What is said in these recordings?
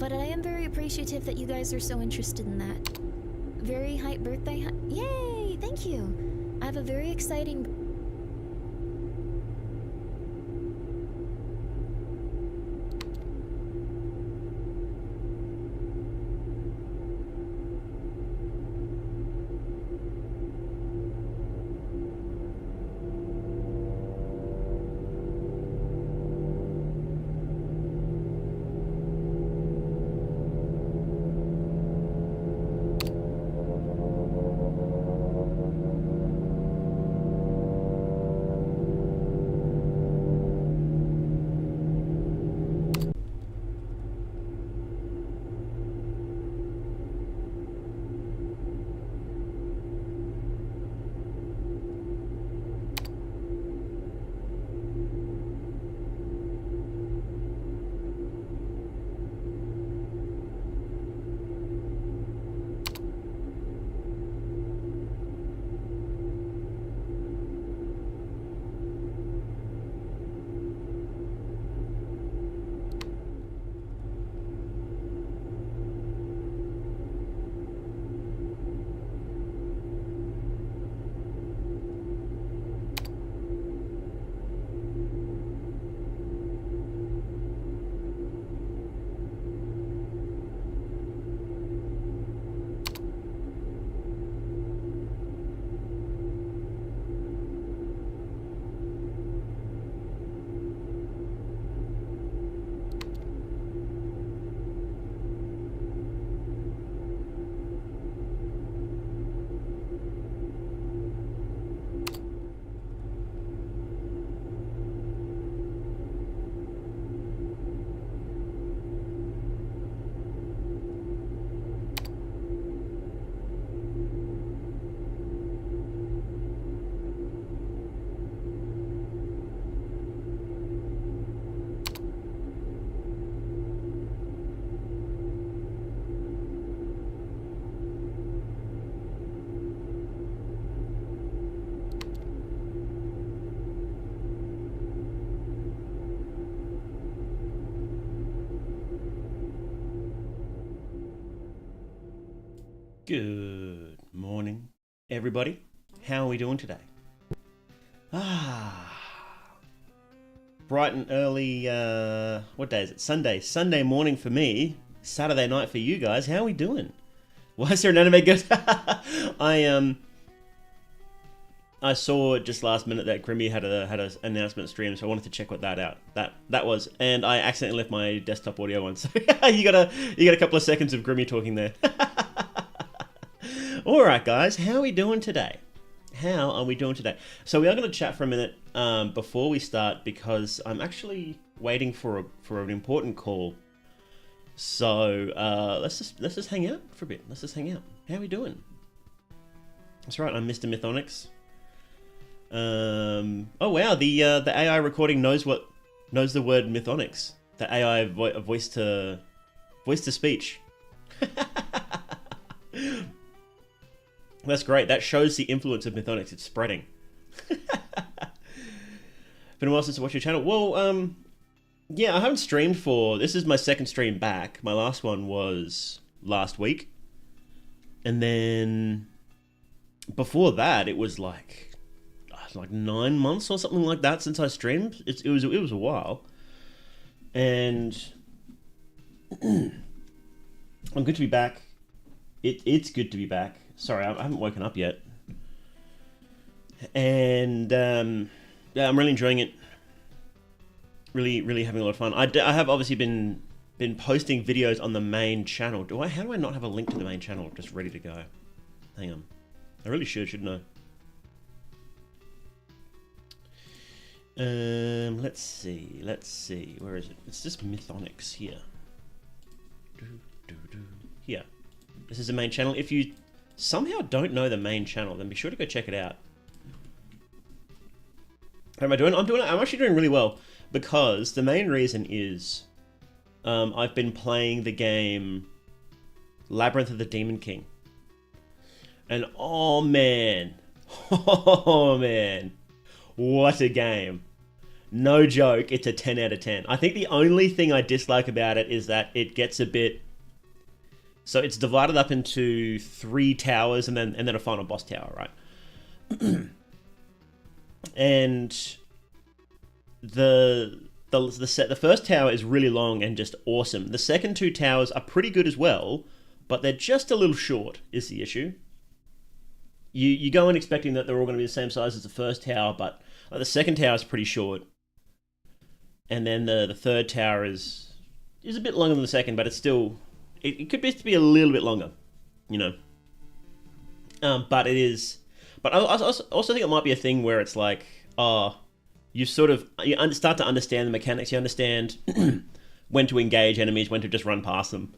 but I am very appreciative that you guys are so interested in that. Very hype birthday. Yay! Thank you. I have a very exciting. Good morning, everybody. How are we doing today? Bright and early, what day is it? Sunday morning for me, Saturday night for you guys. How are we doing? Why is there an anime good? I saw just last minute that Grimmy had an announcement stream, so I wanted to check what that was, and I accidentally left my desktop audio on, so you got a couple of seconds of Grimmy talking there. Alright guys, how are we doing today? So we are going to chat for a minute before we start, because I'm actually waiting for an important call. So let's just hang out for a bit. How are we doing? That's right, I'm Mr. Mythonics. Oh wow, the AI recording knows the word Mythonics. The AI voice to speech. That's great. That shows the influence of Mythonics. It's spreading. Been a while since I watched your channel. Well, yeah, I haven't streamed this is my second stream back. My last one was last week. And then before that, it was like 9 months or something like that since I streamed. It was a while. And I'm good to be back. It's good to be back. Sorry, I haven't woken up yet. And yeah, I'm really enjoying it. Really having a lot of fun. I have obviously been posting videos on the main channel. How do I not have a link to the main channel just ready to go? Hang on. I really shouldn't I? Let's see. Where is it? It's just Mythonics here. Here. This is the main channel. If you somehow don't know the main channel, then be sure to go check it out. How am I doing? I'm actually doing really well, because the main reason is I've been playing the game Labyrinth of the Demon King. And oh man, what a game. No joke, it's a 10 out of 10. I think the only thing I dislike about it is that it gets a bit... So it's divided up into 3 towers and then a final boss tower, right? And the first tower is really long and just awesome. The second 2 towers are pretty good as well, but they're just a little short, is the issue. You go in expecting that they're all going to be the same size as the first tower, but the second tower is pretty short. And then the third tower is a bit longer than the second, but it's still... It could be a little bit longer, you know. But it is... But I also think it might be a thing where it's like, you start to understand the mechanics. You understand when to engage enemies, when to just run past them.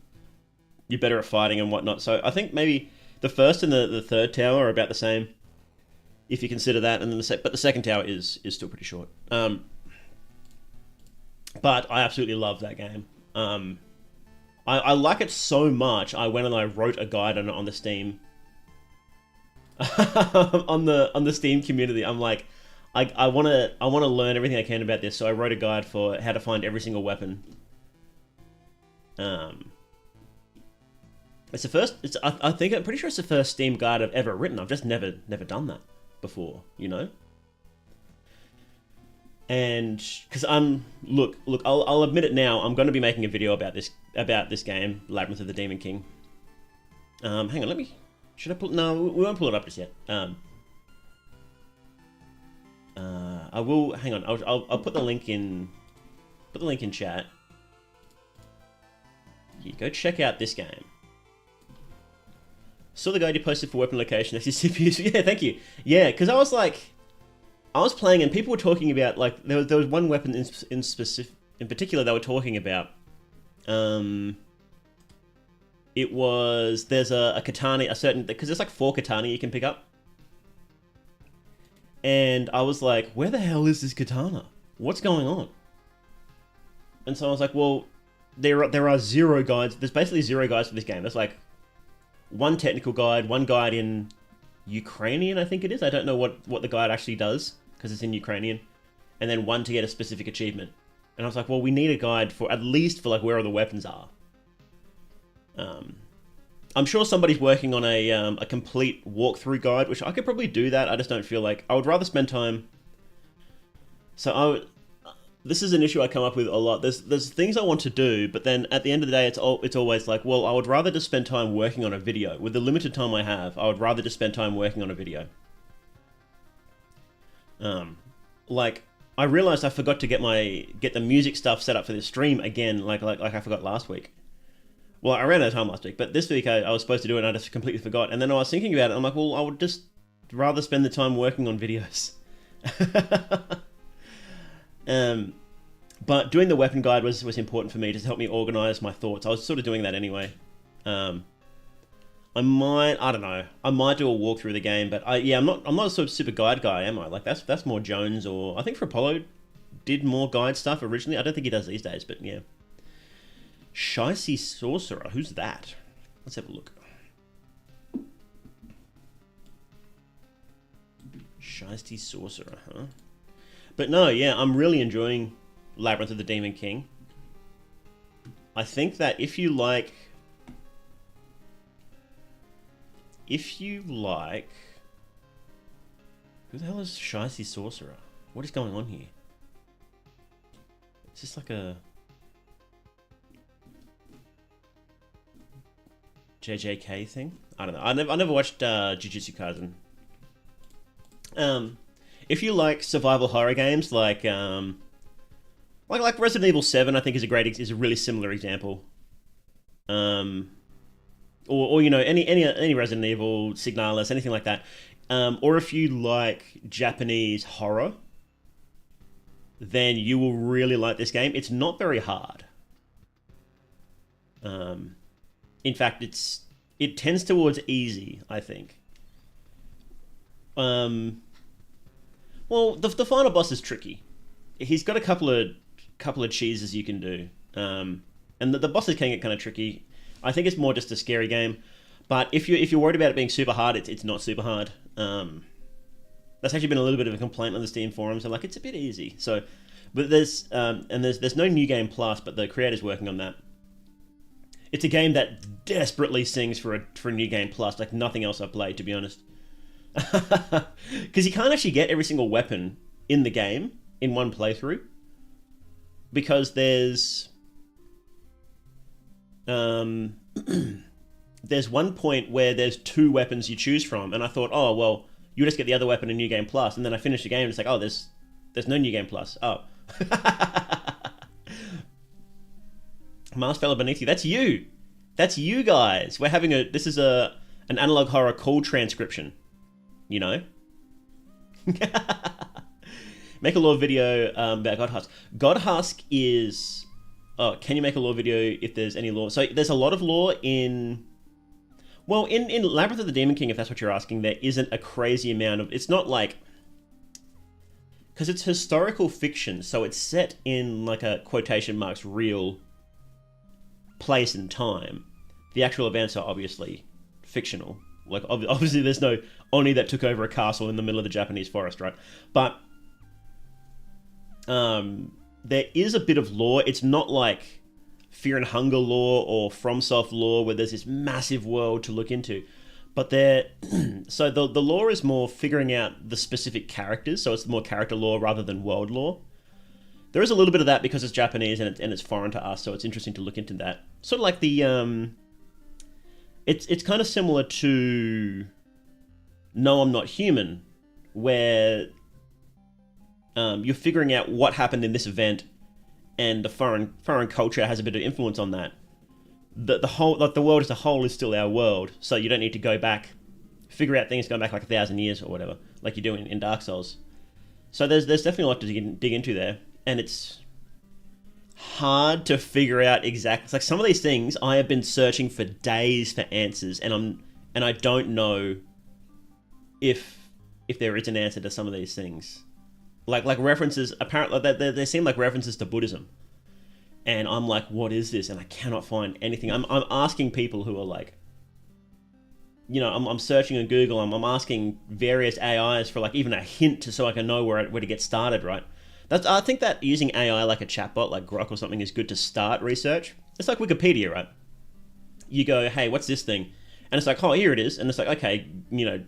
You're better at fighting and whatnot. So I think maybe the first and the third tower are about the same, if you consider that. And then but the second tower is still pretty short. But I absolutely love that game. I like it so much. I went and I wrote a guide on it on the Steam. on the Steam community. I'm like, I want to learn everything I can about this. So I wrote a guide for how to find every single weapon. It's the first. I'm pretty sure it's the first Steam guide I've ever written. I've just never done that before, you know. And because look, I'll admit it now. I'm going to be making a video about this game, Labyrinth of the Demon King. Hang on, should I pull? No, we won't pull it up just yet. I will. Hang on. I'll put the link in. Put the link in chat. You go check out this game. Saw the guide you posted for weapon location. That's your CPU. Yeah, thank you. Yeah, because I was playing and people were talking about, like, there was one weapon in particular they were talking about. It was, there's a katana, because there's like 4 katana you can pick up. And I was like, where the hell is this katana? What's going on? And so I was like, well, there are 0 guides. There's basically 0 guides for this game. There's like 1 technical guide, 1 guide in Ukrainian, I think it is. I don't know what the guide actually does, because it's in Ukrainian. And then 1 to get a specific achievement. And I was like, well, we need a guide for, at least for like where all the weapons are. I'm sure somebody's working on a complete walkthrough guide, which I could probably do that. I just don't feel like... I would rather spend time... So this is an issue I come up with a lot. There's things I want to do, but then at the end of the day, it's always like, well, I would rather just spend time working on a video. With the limited time I have, I would rather just spend time working on a video. Like, I realized I forgot to get the music stuff set up for this stream again, like I forgot last week. Well, I ran out of time last week, but this week I was supposed to do it and I just completely forgot. And then I was thinking about it, I'm like, well, I would just rather spend the time working on videos. But doing the weapon guide was important for me to help me organize my thoughts. I was sort of doing that anyway. I don't know. I might do a walkthrough of the game, but I'm not a sort of super guide guy, am I? Like that's more Jones, or I think for Apollo did more guide stuff originally. I don't think he does these days, but yeah. Shicey Sorcerer, who's that? Let's have a look. Shicey Sorcerer, huh? But no, yeah, I'm really enjoying Labyrinth of the Demon King. I think that if you like... Who the hell is Shicey Sorcerer? What is going on here? Is this like a... JJK thing? I don't know. I never watched Jujutsu Kaisen. If you like survival horror games, like Resident Evil 7, I think is a really similar example. Or you know, any Resident Evil, Signalis, anything like that. Or if you like Japanese horror, then you will really like this game. It's not very hard. In fact, it tends towards easy, I think. Well, the final boss is tricky. He's got a couple of cheeses you can do, and the bosses can get kind of tricky. I think it's more just a scary game, but if you're worried about it being super hard, it's not super hard. That's actually been a little bit of a complaint on the Steam forums. I'm like, it's a bit easy. So, But there's no New Game Plus, but the creator's working on that. It's a game that desperately sings for a New Game Plus, like nothing else I've played, to be honest. Because you can't actually get every single weapon in the game in one playthrough. Because there's one point where there's 2 weapons you choose from, and I thought, oh, well, you just get the other weapon in New Game Plus, and then I finished the game, and it's like, oh, there's no New Game Plus. Oh. Mars fell beneath you. That's you. That's you guys. We're having this is an analog horror call transcription. You know? Make a lore video about Godhusk. Godhusk is... Oh, can you make a lore video if there's any lore? So there's a lot of lore in... Well, in Labyrinth of the Demon King, if that's what you're asking, there isn't a crazy amount of... It's not like... Because it's historical fiction, so it's set in, like, a quotation marks real place and time. The actual events are obviously fictional. Like, obviously there's no Oni that took over a castle in the middle of the Japanese forest, right? But there is a bit of lore. It's not like Fear and Hunger lore or FromSoft lore where there's this massive world to look into. But so the lore is more figuring out the specific characters, so it's more character lore rather than world lore. There is a little bit of that because it's Japanese and it's foreign to us, so it's interesting to look into that. Sort of like the it's kind of similar to No, I'm Not Human, where you're figuring out what happened in this event, and the foreign culture has a bit of influence on that. The whole, like, the world as a whole is still our world, so you don't need to go back, figure out things going back like 1,000 years or whatever, like you do in Dark Souls. So there's definitely a lot to dig into there, and it's hard to figure out exactly. It's like some of these things I have been searching for days for answers, and I don't know if there is an answer to some of these things. Like references, apparently they seem like references to Buddhism. And I'm like, what is this? And I cannot find anything. I'm asking people who are like, you know, I'm searching on Google. I'm asking various AIs for like even a hint so I can know where to get started, right? I think that using AI like a chatbot, like Grok or something, is good to start research. It's like Wikipedia, right? You go, hey, what's this thing? And it's like, oh, here it is. And it's like, okay, you know,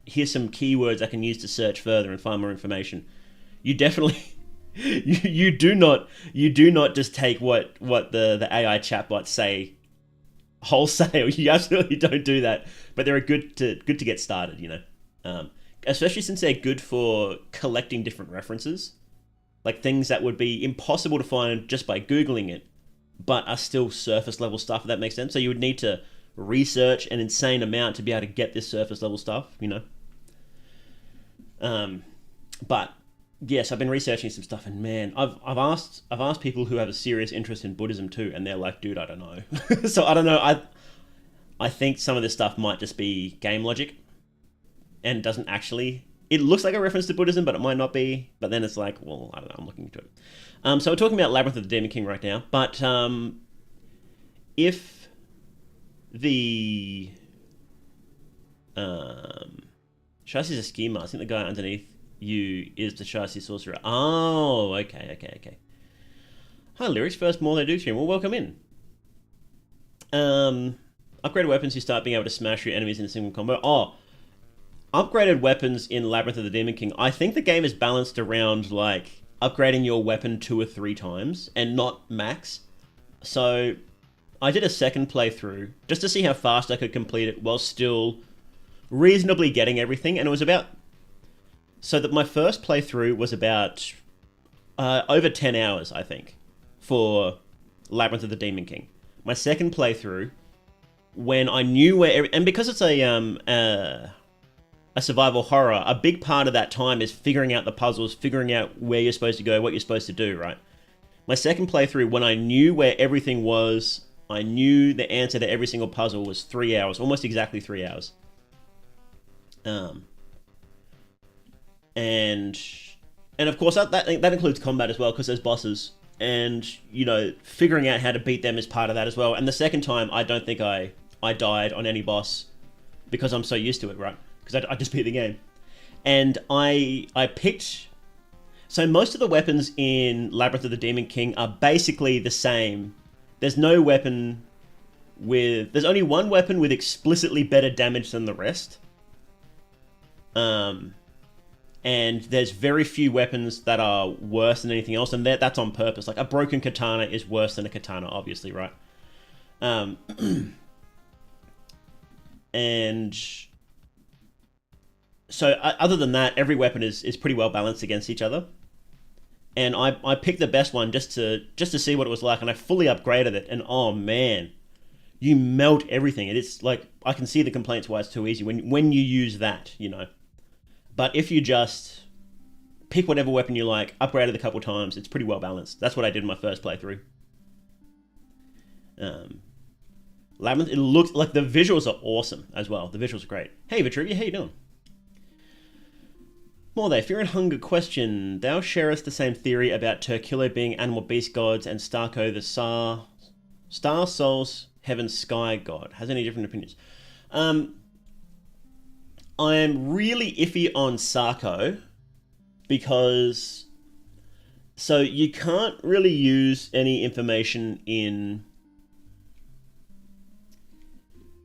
here's some keywords I can use to search further and find more information. You definitely... You do not just take what the AI chatbots say wholesale. You absolutely don't do that. But they're good to get started, you know. Especially since they're good for collecting different references, like things that would be impossible to find just by Googling it, but are still surface level stuff. If that makes sense. So you would need to research an insane amount to be able to get this surface level stuff, you know. But yes, I've been researching some stuff, and man, I've asked people who have a serious interest in Buddhism too, and they're like, dude, I don't know. So I don't know. I think some of this stuff might just be game logic, and doesn't actually. It looks like a reference to Buddhism, but it might not be. But then it's like, well, I don't know. I'm looking into it. So we're talking about Labyrinth of the Demon King right now, but if the chassis is a schema, I think the guy underneath you is the chassis sorcerer. Oh, okay. Hi, Lyrics. First more they do stream. Well, welcome in. Upgraded weapons, you start being able to smash your enemies in a single combo. Oh, upgraded weapons in Labyrinth of the Demon King. I think the game is balanced around, like, upgrading your weapon 2 or 3 times and not max. So I did a second playthrough just to see how fast I could complete it while still reasonably getting everything, and it was about... So that my first playthrough was about over 10 hours, I think, for Labyrinth of the Demon King. My second playthrough, when I knew where... And because it's a survival horror, a big part of that time is figuring out the puzzles, figuring out where you're supposed to go, what you're supposed to do, right? My second playthrough, when I knew where everything was, I knew the answer to every single puzzle, was 3 hours, almost exactly 3 hours. And of course that includes combat as well, because there's bosses, and you know, figuring out how to beat them is part of that as well. And the second time, I don't think I died on any boss because I'm so used to it, right? Because I just beat the game, and I picked. So most of the weapons in Labyrinth of the Demon King are basically the same. There's no weapon with... There's only one weapon with explicitly better damage than the rest. And there's very few weapons that are worse than anything else, and that's on purpose. Like, a broken katana is worse than a katana, obviously, right? And so other than that, every weapon is pretty well balanced against each other. And I picked the best one just to see what it was like, and I fully upgraded it, and oh man, you melt everything. And it's like, I can see the complaints why it's too easy when you use that, you know. But if you just pick whatever weapon you like, upgrade it a couple times, it's pretty well balanced. That's what I did in my first playthrough. Labyrinth, it looks like the visuals are awesome as well. The visuals are great. Hey Vitruvia, how you doing? More there, Fear and Hunger question. Thou sharest the same theory about Turkillo being animal beast gods and Starko the star souls heaven sky god. Has any different opinions? I'm really iffy on Sarko because so you can't really use any information in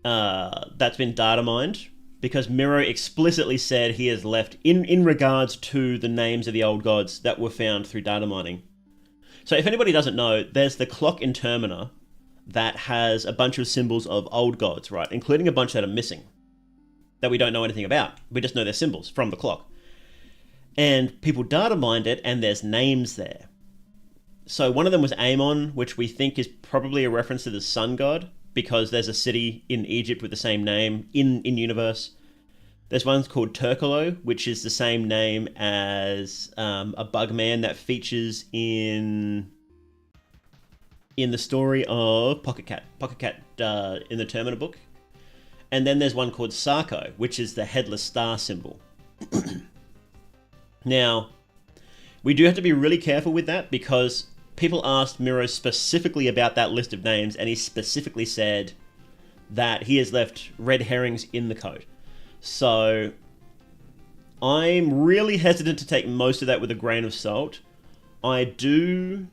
that's been data mined, because Miro explicitly said he has left in regards to the names of the old gods that were found through data mining. So if anybody doesn't know, there's the clock in Termina that has a bunch of symbols of old gods, right? Including a bunch that are missing, that we don't know anything about. We just know their symbols from the clock. And people data mined it, and there's names there. So one of them was Amon, which we think is probably a reference to the sun god, because there's a city in Egypt with the same name in universe. There's one called Turkillo, which is the same name as a bugman that features in the story of Pocket Cat in the Termina book. And then there's one called Sarko, which is the headless star symbol. Now, we do have to be really careful with that, because people asked Miro specifically about that list of names, and he specifically said that he has left red herrings in the code. So I'm really hesitant to take most of that with a grain of salt. I do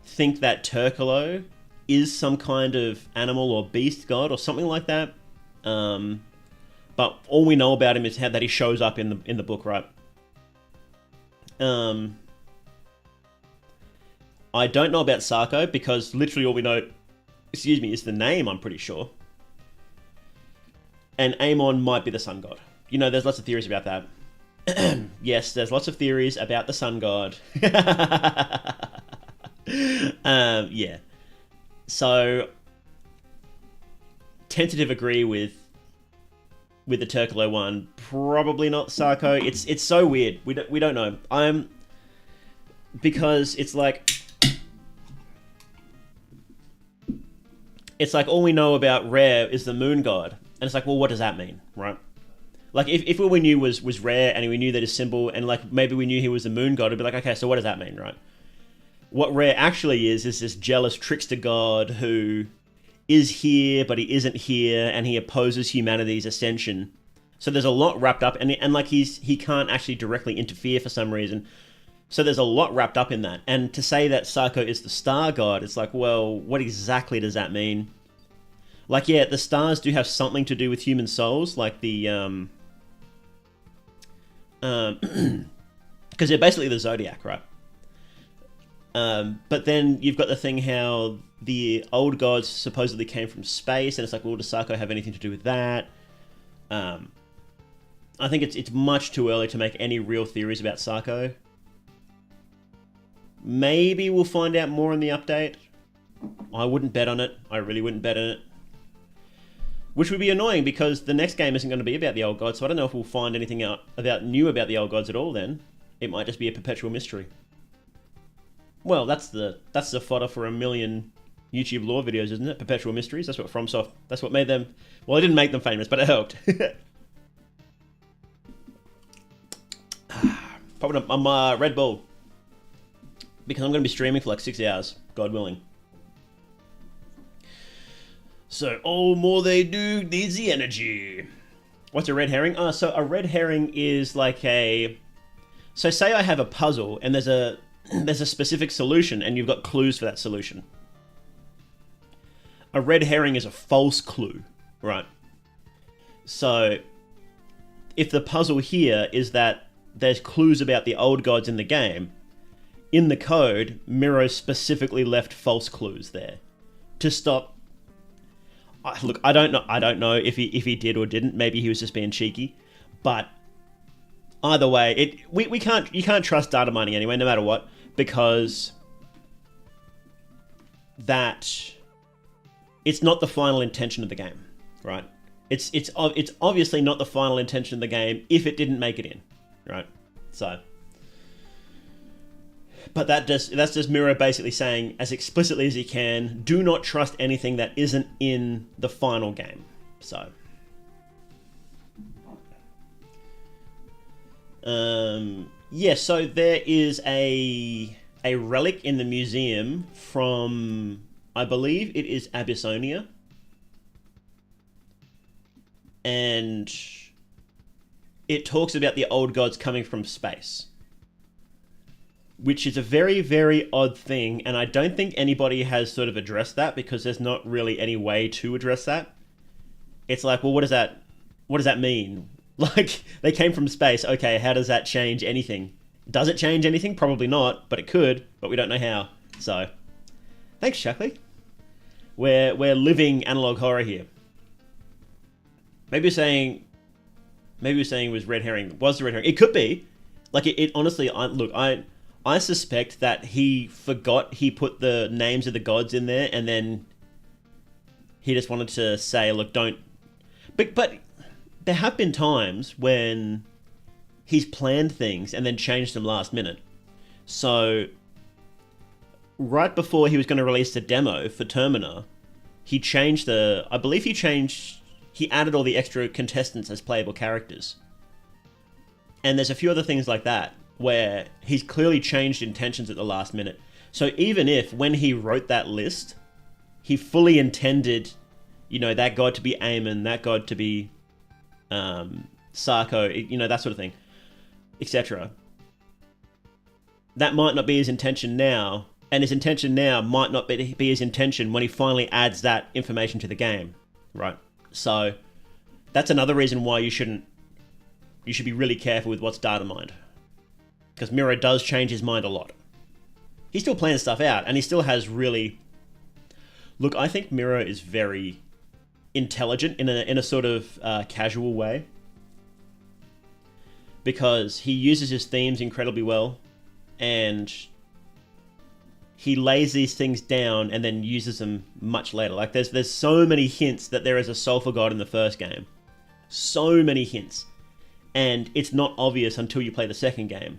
think that Turkillo is some kind of animal or beast god or something like that. But all we know about him is that he shows up in the book, right? I don't know about Sarko, because literally all we know, is the name, I'm pretty sure. And Amon might be the sun god. You know, there's lots of theories about that. Yes, there's lots of theories about the sun god. Yeah. So, tentative agree with the Turkillo one. Probably not Sarko. It's so weird. We don't know. Because it's like all we know about Rare is the moon god. And it's like, well, what does that mean, right? Like, if all we knew was Rare, and we knew that his symbol, and like maybe we knew he was the moon god, it'd be like, okay, so what does that mean, right? What Rare actually is this jealous trickster god who is here, but he isn't here, and he opposes humanity's ascension. So there's a lot wrapped up, and like he can't actually directly interfere for some reason. So there's a lot wrapped up in that. And to say that Sarko is the star god, it's like, well, what exactly does that mean? Like, yeah, the stars do have something to do with human souls, like the because they're basically the zodiac, right? But then you've got the thing how the old gods supposedly came from space, and it's like, well, does Sarko have anything to do with that? I think it's much too early to make any real theories about Sarko. Maybe we'll find out more in the update. I wouldn't bet on it. I really wouldn't bet on it. Which would be annoying, because the next game isn't going to be about the old gods, so I don't know if we'll find anything out new about the old gods at all then. It might just be a perpetual mystery. Well, that's the fodder for a million YouTube lore videos, isn't it? Perpetual mysteries. That's what FromSoft. That's what made them. Well, it didn't make them famous, but it helped. Popping up my Red Bull, because I'm going to be streaming for like 6 hours, God willing. So, oh, more they do needs the energy. What's a red herring? So a red herring is like So say I have a puzzle and there's a specific solution and you've got clues for that solution. A red herring is a false clue, right? So if the puzzle here is that there's clues about the old gods in the game, in the code, Miro specifically left false clues there to stop. Look, I don't know if he did or didn't. Maybe he was just being cheeky, but either way, you can't trust data mining anyway, no matter what, because that it's not the final intention of the game, right? It's obviously not the final intention of the game if it didn't make it in, right? So, but that's just Miro basically saying as explicitly as he can, do not trust anything that isn't in the final game. So, yeah. So there is a relic in the museum from, I believe it is Abyssonia. And it talks about the old gods coming from space, which is a very, very odd thing. And I don't think anybody has sort of addressed that because there's not really any way to address that. It's like, well, what does that mean? Like, they came from space. Okay, how does that change anything? Does it change anything? Probably not, but it could, but we don't know how. So, thanks, Shackley. We're living analog horror here. Maybe you're saying it was red herring. Was the red herring? It could be. Like, it honestly, I suspect that he forgot he put the names of the gods in there, and then he just wanted to say, look, don't. But there have been times when he's planned things and then changed them last minute. So, right before he was going to release the demo for Termina, he added all the extra contestants as playable characters. And there's a few other things like that where he's clearly changed intentions at the last minute. So even if, when he wrote that list, he fully intended, that god to be Aemon, that god to be Sarko, that sort of thing, etc. That might not be his intention now, and his intention now might not be his intention when he finally adds that information to the game, right? So that's another reason why you should be really careful with what's data mined, because Miro does change his mind a lot. He still plans stuff out, and he still has really. Look, I think Miro is very intelligent in a sort of casual way, because he uses his themes incredibly well, and he lays these things down and then uses them much later. Like, there's so many hints that there is a sulfur god in the first game. So many hints. And it's not obvious until you play the second game.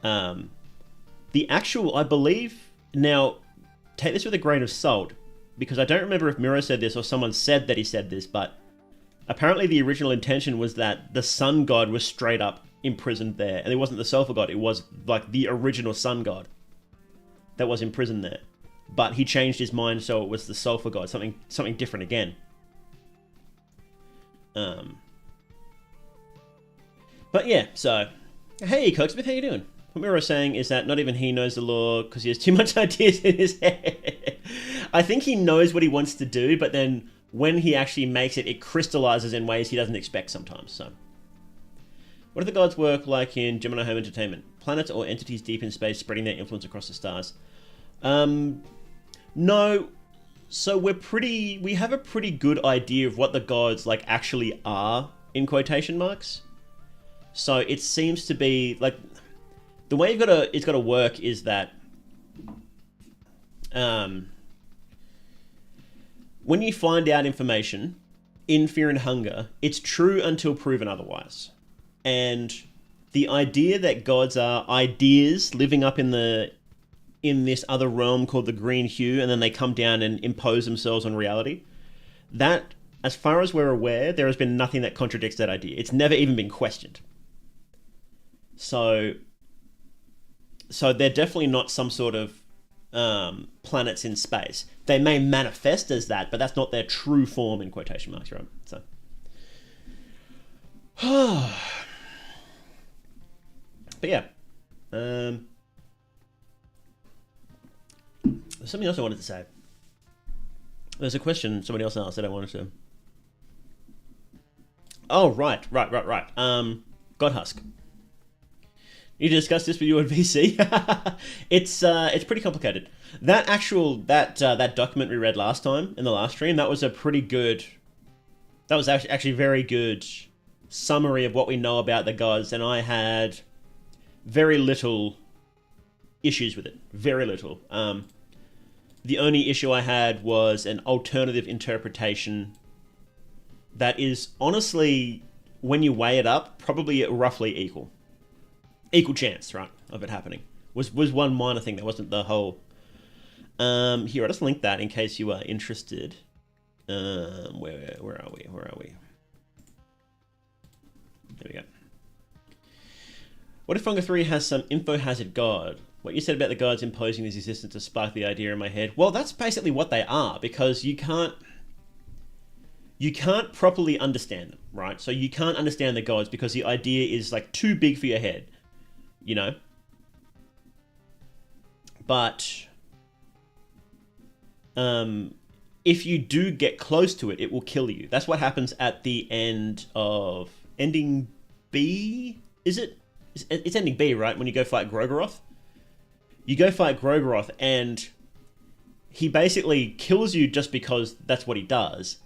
The actual, I believe... Now, take this with a grain of salt, because I don't remember if Miro said this or someone said that he said this, but apparently the original intention was that the sun god was straight up imprisoned there, and it wasn't the sulfur god, it was like the original sun god that was imprisoned there, but he changed his mind, so it was the sulfur god, something different again. But yeah, so hey Cogsmith, how you doing? What Miro's saying is that not even he knows the lore because he has too much ideas in his head. I think he knows what he wants to do, but then when he actually makes it, it crystallizes in ways he doesn't expect sometimes. So, what do the gods work like in Gemini Home Entertainment? Planets or entities deep in space spreading their influence across the stars? No. So we have a pretty good idea of what the gods like actually are in quotation marks. So it seems to be like the way it's got to work is that when you find out information in Fear and Hunger, it's true until proven otherwise. And the idea that gods are ideas living up in this other realm called the green hue, and then they come down and impose themselves on reality, that, as far as we're aware, there has been nothing that contradicts that idea. It's never even been questioned. So they're definitely not some sort of planets in space. They may manifest as that, but that's not their true form in quotation marks, right? So, But yeah. There's something else I wanted to say. There's a question somebody else asked that I wanted to... Oh, right. Godhusk. You discussed this with you at VC? It's pretty complicated. That document we read last time in the last stream, that was a pretty good... That was actually a very good summary of what we know about the gods, and I had very little issues with it. Very little. The only issue I had was an alternative interpretation that is honestly, when you weigh it up, probably roughly equal. Equal chance, right, of it happening. Was one minor thing. That wasn't the whole... Here, I'll just link that in case you are interested. Where are we? There we go. What if Funga 3 has some info hazard god? What you said about the gods imposing this existence has sparked the idea in my head. Well, that's basically what they are, because you can't properly understand them, right? So you can't understand the gods because the idea is like too big for your head, you know? But if you do get close to it, it will kill you. That's what happens at the end of ending B, is it? It's ending B, right? When you go fight Grogoroth. You go fight Grogoroth, and he basically kills you just because that's what he does.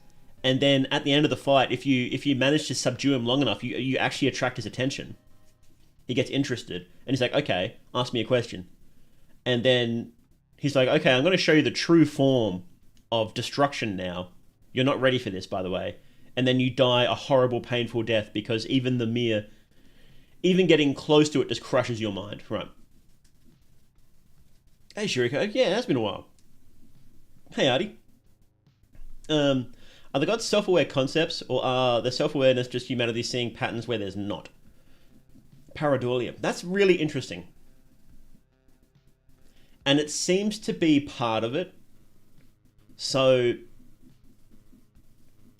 And then at the end of the fight, if you manage to subdue him long enough, you actually attract his attention. He gets interested, and he's like, okay, ask me a question. And then he's like, okay, I'm going to show you the true form of destruction now. You're not ready for this, by the way. And then you die a horrible, painful death because even getting close to it just crushes your mind, right? Hey, Shuriko. Yeah, it's been a while. Hey, Artie. Are the gods self-aware concepts, or are the self-awareness just humanity seeing patterns where there's not? Pareidolia. That's really interesting. And it seems to be part of it. So,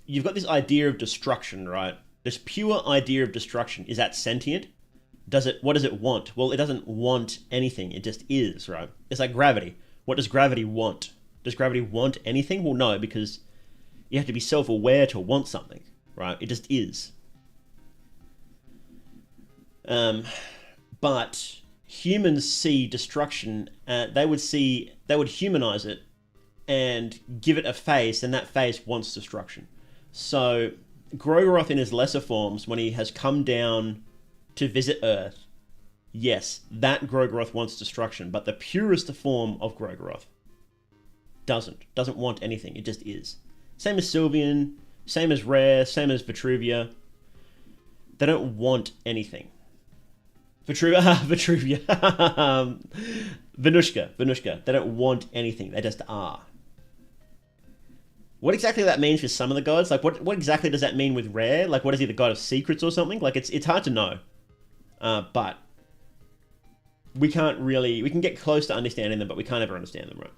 you've got this idea of destruction, right? This pure idea of destruction. Is that sentient? What does it want? Well, it doesn't want anything. It just is, right? It's like gravity. What does gravity want? Does gravity want anything? Well, no, because you have to be self-aware to want something, right? It just is. But humans see destruction. They would humanize it and give it a face, and that face wants destruction. So Grogoroth in his lesser forms, when he has come down to visit Earth, yes, that Grogoroth wants destruction, but the purest form of Grogoroth doesn't want anything. It just is. Same as Sylvian, same as Rare, same as Vitruvia. They don't want anything. Vitruvia. Venushka. They don't want anything. They just are. What exactly that means for some of the gods? Like, what exactly does that mean with Rare? Like, what is he, the god of secrets or something? Like, it's hard to know. But we can get close to understanding them, but we can't ever understand them, right?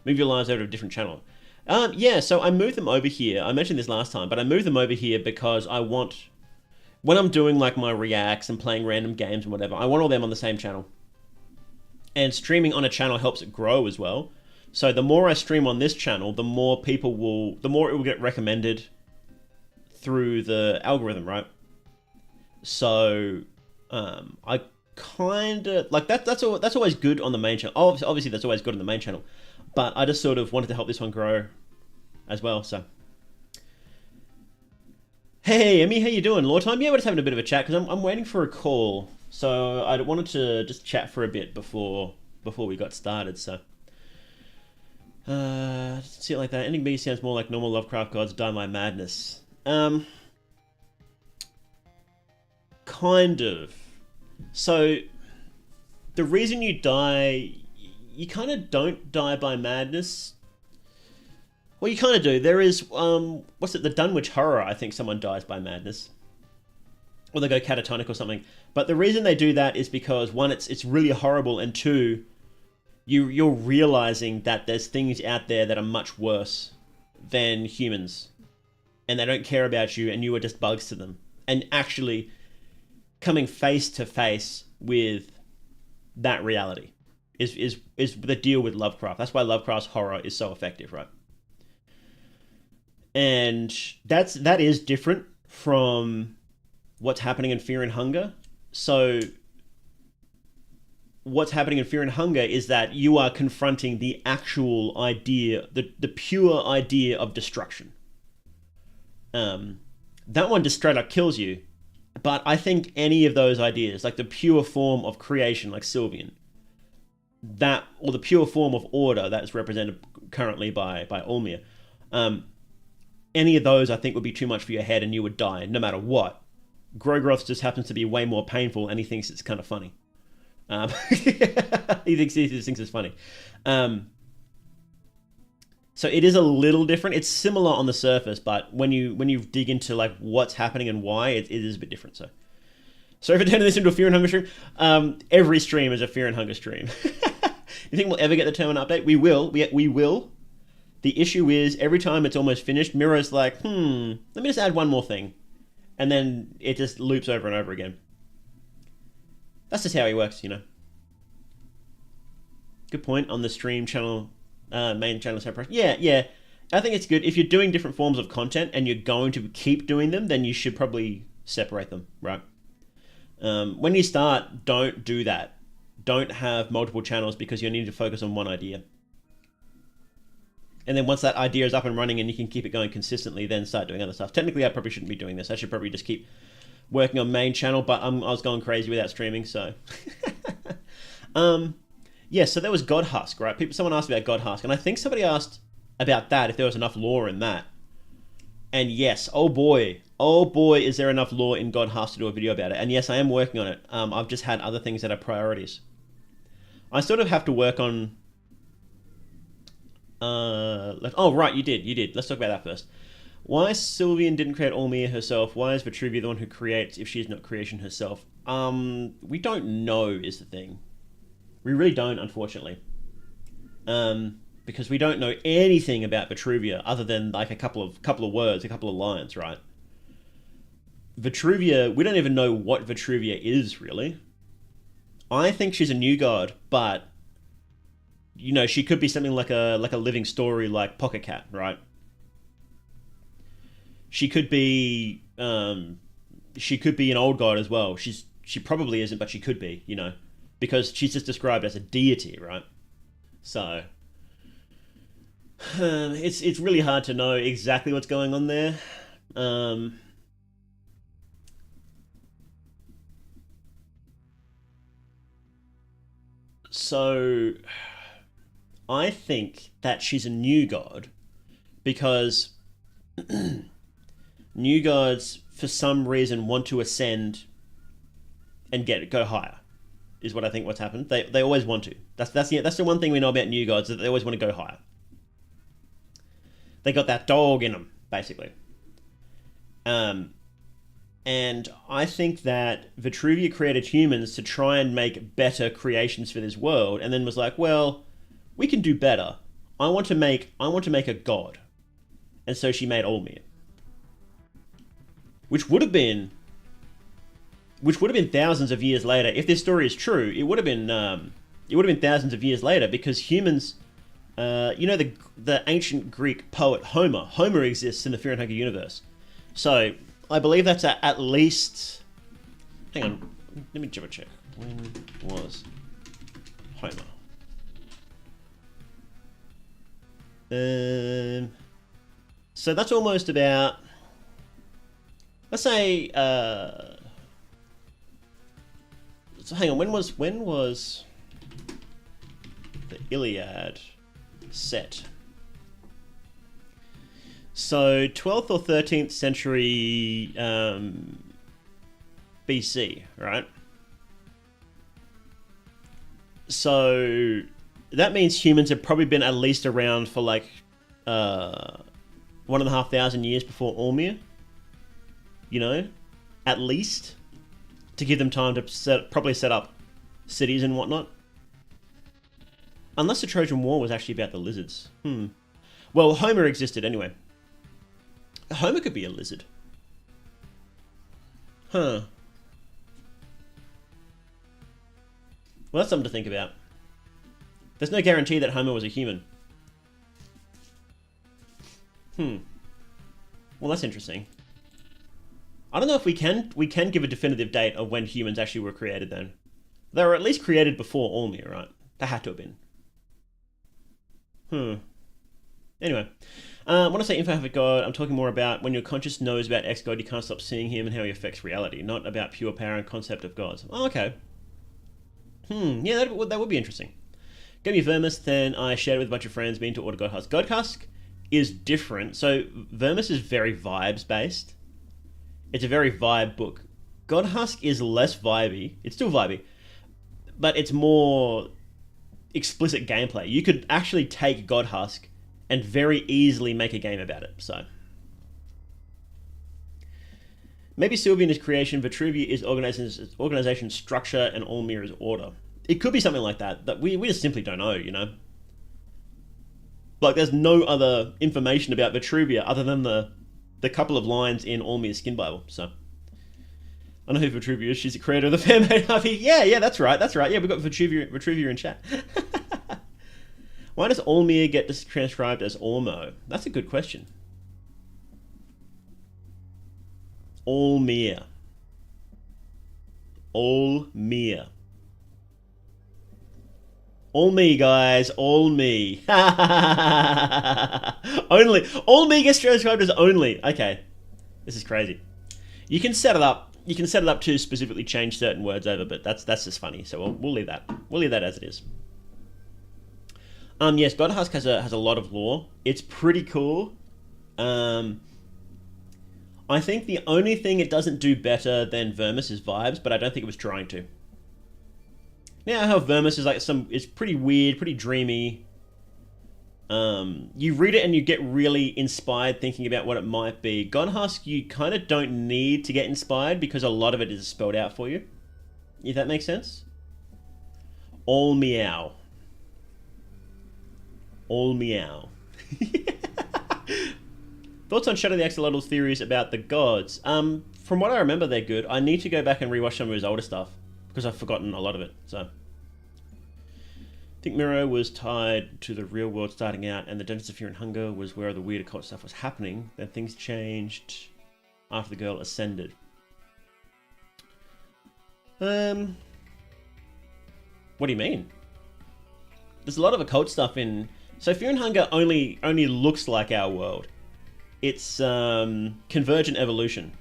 Move your lines over to a different channel. Yeah, so I moved them over here. I mentioned this last time, but I moved them over here because I want... When I'm doing, like, my reacts and playing random games and whatever, I want all them on the same channel. And streaming on a channel helps it grow as well. So the more I stream on this channel, the more it will get recommended through the algorithm, right? So, I kind of... Like, that's always good on the main channel. Obviously, that's always good on the main channel. But I just sort of wanted to help this one grow as well, so... Hey, Emmy, how you doing? Law time? Yeah, we're just having a bit of a chat, because I'm waiting for a call. So I wanted to just chat for a bit before we got started, so... see it like that. Ending B sounds more like normal Lovecraft gods die by madness. Kind of. So, the reason you die... You kind of don't die by madness. Well, you kind of do. There is, the Dunwich Horror, I think someone dies by madness. Or they go catatonic or something. But the reason they do that is because, one, it's really horrible, and two, you're realizing that there's things out there that are much worse than humans. And they don't care about you, and you are just bugs to them. And actually, coming face to face with that reality is the deal with Lovecraft. That's why Lovecraft's horror is so effective, right? And that is different from what's happening in Fear and Hunger. So what's happening in Fear and Hunger is that you are confronting the actual idea, the pure idea of destruction. That one just straight up kills you. But I think any of those ideas, like the pure form of creation, like Sylvian, that, or the pure form of order that is represented currently by Ulmir, any of those I think would be too much for your head and you would die no matter what. Grogroth just happens to be way more painful and he thinks it's kind of funny. He thinks it's funny. So it is a little different. It's similar on the surface, but when you dig into like what's happening and why, it is a bit different. So sorry for turning this into a Fear and Hunger stream. Every stream is a Fear and Hunger stream. You think we'll ever get the terminal update? We will. We will. The issue is every time it's almost finished, Miro's like, let me just add one more thing. And then it just loops over and over again. That's just how he works, you know. Good point on the stream channel, main channel separation. Yeah. I think it's good. If you're doing different forms of content and you're going to keep doing them, then you should probably separate them, right? When you start, don't do that. Don't have multiple channels because you need to focus on one idea. And then once that idea is up and running and you can keep it going consistently, then start doing other stuff. Technically, I probably shouldn't be doing this. I should probably just keep working on main channel, but I was going crazy without streaming, so. Yeah, so there was God Husk, right? Someone asked about God Husk, and I think somebody asked about that, if there was enough lore in that. And yes, oh boy, is there enough lore in God Husk to do a video about it. And yes, I am working on it. I've just had other things that are priorities. I sort of have to work on... oh, right, you did. Let's talk about that first. Why Sylvian didn't create Ulmir herself? Why is Vitruvia the one who creates if she's not creation herself? We don't know is the thing. We really don't, unfortunately. Because we don't know anything about Vitruvia other than like a couple of words, a couple of lines, right? Vitruvia, we don't even know what Vitruvia is, really. I think she's a new god, but you know, she could be something like a living story like Pocket Cat, right? She could be an old god as well. She probably isn't, but she could be, you know, because she's just described as a deity, right? So it's really hard to know exactly what's going on there. So I think that she's a new god because new gods, for some reason, want to ascend and go higher, is what I think what's happened. They always want to. That's the one thing we know about new gods, that they always want to go higher. They got that dog in them, basically. And I think that Vitruvia created humans to try and make better creations for this world, and then was like, well, we can do better. I want to make a god. And so she made Ulmir. Which would have been thousands of years later. If this story is true, it would have been thousands of years later, because humans, you know, the ancient Greek poet Homer exists in the Fear and Hunger universe. So I believe that's at least, hang on, let me double check. When was Homer? So that's almost about, let's say, so hang on, when was the Iliad set? So 12th or 13th century BC, right? So that means humans have probably been at least around for like 1,500 years before Ulmir. You know, at least, to give them time to properly set up cities and whatnot. Unless the Trojan War was actually about the lizards. Well, Homer existed anyway. Homer could be a lizard. Huh. Well, that's something to think about. There's no guarantee that Homer was a human. Well, that's interesting. I don't know if we can give a definitive date of when humans actually were created then. They were at least created before Olmir, right? They had to have been. Anyway. When I say imperfect God, I'm talking more about when your conscious knows about X-God, you can't stop seeing him and how he affects reality, not about pure power and concept of gods. Oh, okay. Yeah, that would be interesting. Gave me Vermis, then I shared it with a bunch of friends, been to order Godhusk. Godhusk is different. So Vermis is very vibes-based. It's a very vibe book. Godhusk is less vibey. It's still vibey, but it's more explicit gameplay. You could actually take Godhusk and very easily make a game about it, so. Maybe Sylvian is creation, Vitruvia is organization structure, and Olmir is order. It could be something like that, that we just simply don't know, you know? Like, there's no other information about Vitruvia other than the couple of lines in Olmir's Skin Bible, so. I know who Vitruvia is, she's the creator of the fan-made Harvey. Yeah, that's right. Yeah, we've got Vitruvia in chat. Why does Olmir get transcribed as Ormo? That's a good question. Olmir, guys. Olmi. Only. Olmi gets transcribed as only. Okay. This is crazy. You can set it up. You can set it up to specifically change certain words over, but that's just funny. So we'll leave that. We'll leave that as it is. Yes, Godhusk has a lot of lore. It's pretty cool. I think the only thing it doesn't do better than Vermis is vibes, but I don't think it was trying to. Now how Vermis is like it's pretty weird, pretty dreamy. You read it and you get really inspired thinking about what it might be. Godhusk, you kind of don't need to get inspired because a lot of it is spelled out for you. If that makes sense. All meow. Thoughts on Shadow the Axolotl's theories about the gods? From what I remember, they're good. I need to go back and rewatch some of his older stuff because I've forgotten a lot of it. So, I think Miro was tied to the real world starting out, and the Dungeons of Fear and Hunger was where the weird occult stuff was happening. Then things changed after the girl ascended. What do you mean? There's a lot of occult stuff in. So Fear and Hunger only looks like our world. It's convergent evolution.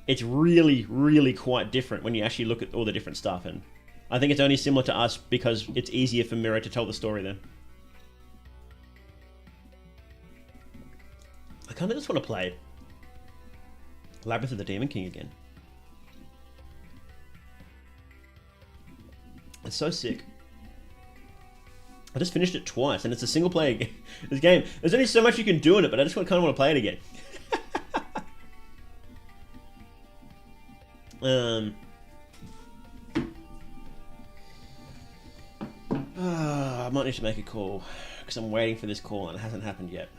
It's really, really quite different when you actually look at all the different stuff, and I think it's only similar to us because it's easier for Miro to tell the story then. I kind of just want to play Labyrinth of the Demon King again. It's so sick. I just finished it twice, and it's a single player game. This game, there's only so much you can do in it, but I just kind of want to play it again. I might need to make a call because I'm waiting for this call and it hasn't happened yet.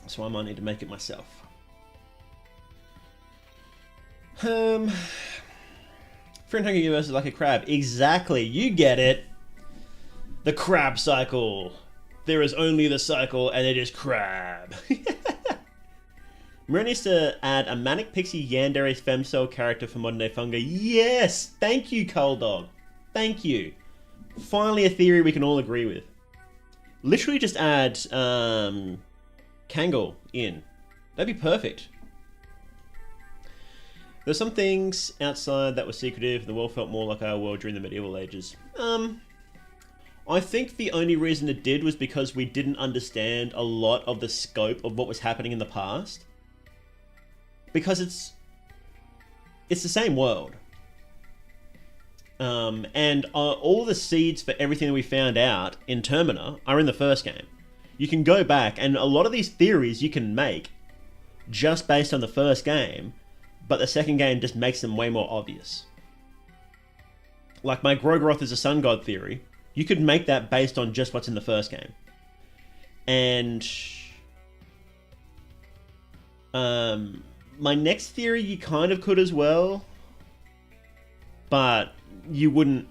So I might need to make it myself. Friend Hunger Universe is like a crab. Exactly, you get it. The crab cycle. There is only the cycle, and it is crab. Mira needs to add a Manic Pixie Yandere Femcell character for modern day Funga. Yes! Thank you, Coldog. Thank you. Finally a theory we can all agree with. Literally just add Kangol in. That'd be perfect. There's some things outside that were secretive. The world felt more like our world during the medieval ages. I think the only reason it did was because we didn't understand a lot of the scope of what was happening in the past. Because it's the same world. And all the seeds for everything that we found out in Termina are in the first game. You can go back, and a lot of these theories you can make just based on the first game, but the second game just makes them way more obvious. Like my Grogroth is a sun god theory, you could make that based on just what's in the first game. And My next theory, you kind of could as well. But you wouldn't...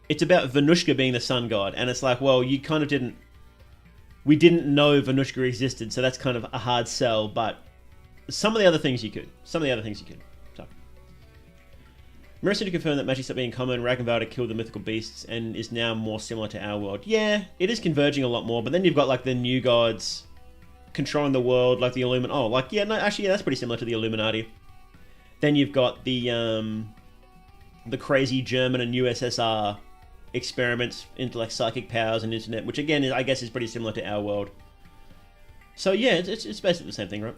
It's about Venushka being the sun god. And it's like, well, you kind of didn't... We didn't know Venushka existed, so that's kind of a hard sell. But some of the other things you could. So... Mirror said to confirm that magic stopped being common. Ragnvaldr killed the mythical beasts and is now more similar to our world. Yeah, it is converging a lot more. But then you've got like the new gods controlling the world, like the Illuminati. Oh, like, yeah, no, actually, yeah, that's pretty similar to the Illuminati. Then you've got the crazy German and USSR experiments into like psychic powers and internet, which again, I guess is pretty similar to our world. So yeah, it's basically the same thing, right?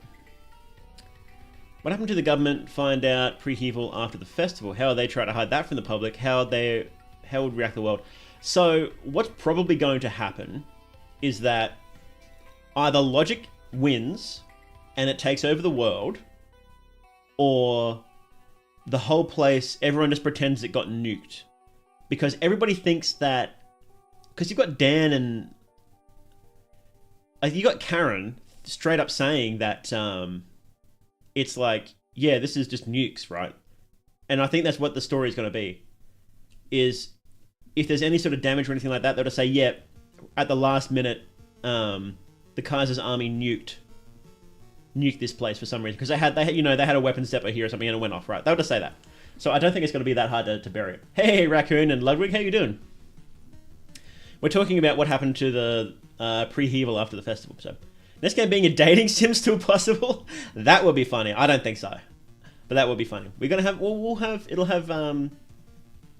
What happened to the government? Find out pre-heval after the festival. How they try to hide that from the public? How would react the world? So what's probably going to happen is that either logic wins and it takes over the world, or the whole place, everyone just pretends it got nuked. Because everybody thinks that... Because you've got Dan and... you got Karen straight up saying that it's like, yeah, this is just nukes, right? And I think that's what the story is going to be. Is if there's any sort of damage or anything like that, they'll just say, yeah, at the last minute, the Kaiser's army nuked this place for some reason. Because they had a weapons depot here or something and it went off, right? They'll just say that. So I don't think it's going to be that hard to bury it. Hey, Raccoon and Ludwig, how you doing? We're talking about what happened to the pre-heval after the festival. So, this game being a dating sim still possible? That would be funny. I don't think so, but that would be funny. We're gonna have it'll have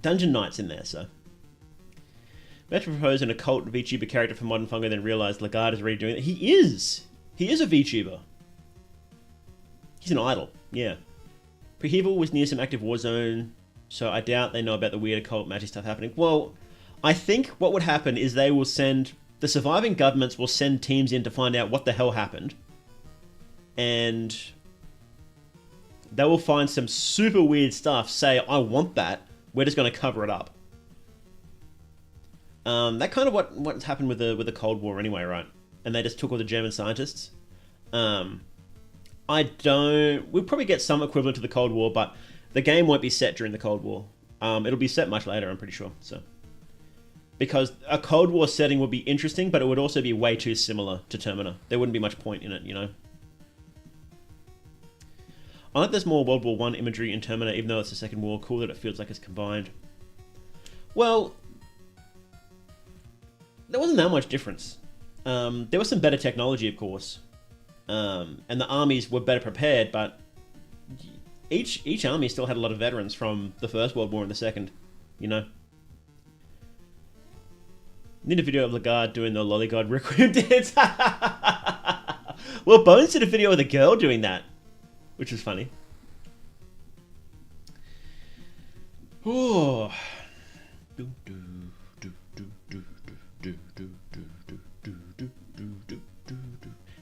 dungeon nights in there. So, we have to propose an occult VTuber character for Modern Fungo, then realize Lagarde is already doing it. He is a VTuber. He's an idol. Yeah. Pre-heval was near some active war zone, so I doubt they know about the weird occult magic stuff happening. Well, I think what would happen is they will send... The surviving governments will send teams in to find out what the hell happened. And they will find some super weird stuff, say, I want that, we're just going to cover it up. That kind of what's happened with the Cold War anyway, right? And they just took all the German scientists. We'll probably get some equivalent to the Cold War, but the game won't be set during the Cold War. It'll be set much later, I'm pretty sure, so... Because a Cold War setting would be interesting, but it would also be way too similar to Terminator. There wouldn't be much point in it, you know? I like there's more World War I imagery in Terminator, even though it's the Second War. Cool that it feels like it's combined. Well, there wasn't that much difference. There was some better technology, of course. And the armies were better prepared, but each army still had a lot of veterans from the First World War and the Second, you know? Need a video of Lagarde doing the Lollygod Requiem dance. Well, Bones did a video of a girl doing that, which was funny. Oh.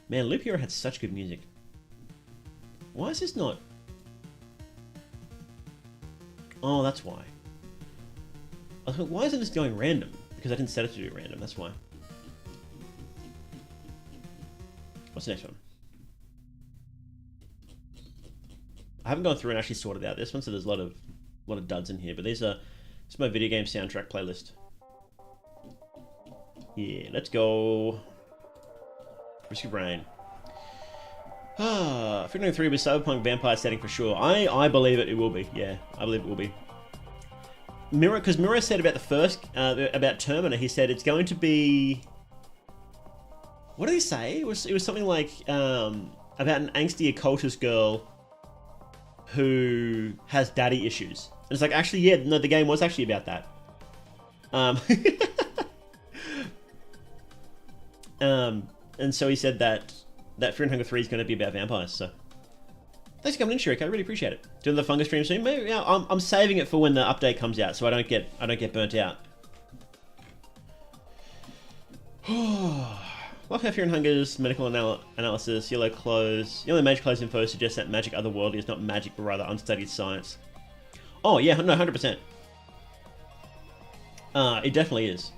Man, Loop Hero had such good music. Why is this not? Oh, that's why. I was like, why isn't this going random? Because I didn't set it to do random, that's why. What's the next one? I haven't gone through and actually sorted out this one, so there's a lot of duds in here. But this is my video game soundtrack playlist. Yeah, let's go. Risky Brain. Freedom 3 with Cyberpunk Vampire setting for sure. I believe it will be. Yeah, I believe it will be. Mirror, because Mirror said about the first, about Terminator, he said it's going to be... What did he say? It was something like, about an angsty occultist girl who has daddy issues. And it's like, actually, yeah, no, the game was actually about that. And so he said that Fear and Hunger 3 is going to be about vampires, so... Thanks for coming in, Shirik. I really appreciate it. Doing the Fungus stream soon? Maybe, yeah, I'm saving it for when the update comes out, so I don't get burnt out. Like how Fear and Hunger's medical analysis, yellow magic clothes info suggests that magic otherworldly is not magic, but rather unstudied science. Oh yeah, no, 100%. It definitely is.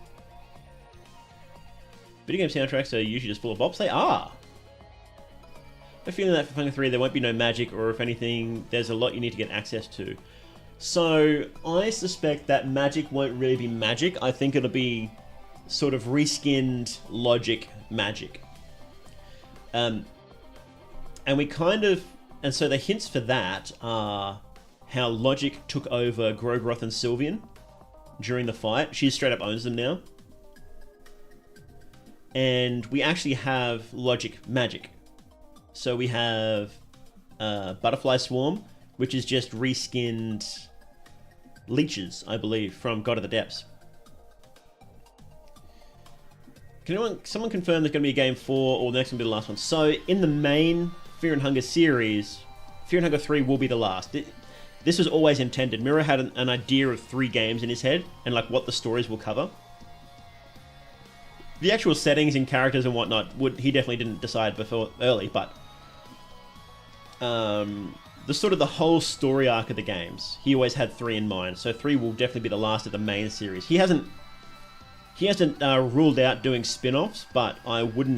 Video game soundtracks are usually just full of bops. They are. a feeling that for Hunger 3 there won't be no magic, or if anything, there's a lot you need to get access to. So I suspect that magic won't really be magic. I think it'll be sort of reskinned logic magic. And we kind of... And so the hints for that are how logic took over Grogroth and Sylvian during the fight. She straight up owns them now. And we actually have logic magic. So we have Butterfly Swarm, which is just reskinned leeches, I believe, from God of the Depths. Can someone confirm there's going to be a game 4 or the next one will be the last one? So in the main Fear and Hunger series, Fear and Hunger 3 will be the last. This was always intended. Miro had an idea of 3 games in his head and like what the stories will cover. The actual settings and characters and whatnot, he definitely didn't decide before early, but the sort of the whole story arc of the games, he always had 3 in mind. So 3 will definitely be the last of the main series. He hasn't ruled out doing spin-offs, but I wouldn't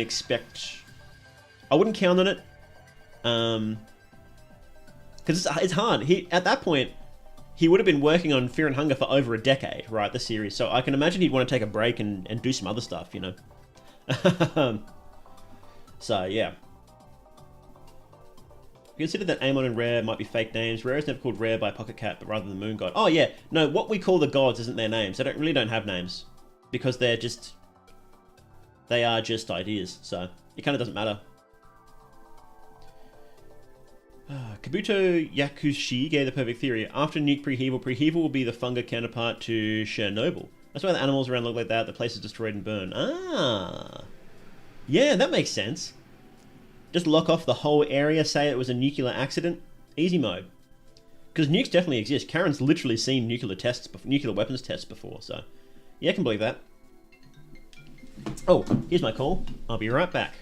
count on it, because it's hard. At that point, he would have been working on Fear and Hunger for over a decade, right? The series. So I can imagine he'd want to take a break and do some other stuff, you know. So yeah. Consider that Amon and Rare might be fake names. Rare is never called Rare by Pocket Cat, but rather the Moon God. Oh yeah, no, what we call the gods isn't their names. They really don't have names. Because they are just ideas, so it kind of doesn't matter. Kabuto Yakushi gave the perfect theory. After nuke preheval will be the funga counterpart to Chernobyl. That's why the animals around look like that, the place is destroyed and burned. Ah! Yeah, that makes sense. Just lock off the whole area, say it was a nuclear accident. Easy mode. Because nukes definitely exist. Karen's literally seen nuclear weapons tests before, so... Yeah, I can believe that. Oh, here's my call. I'll be right back.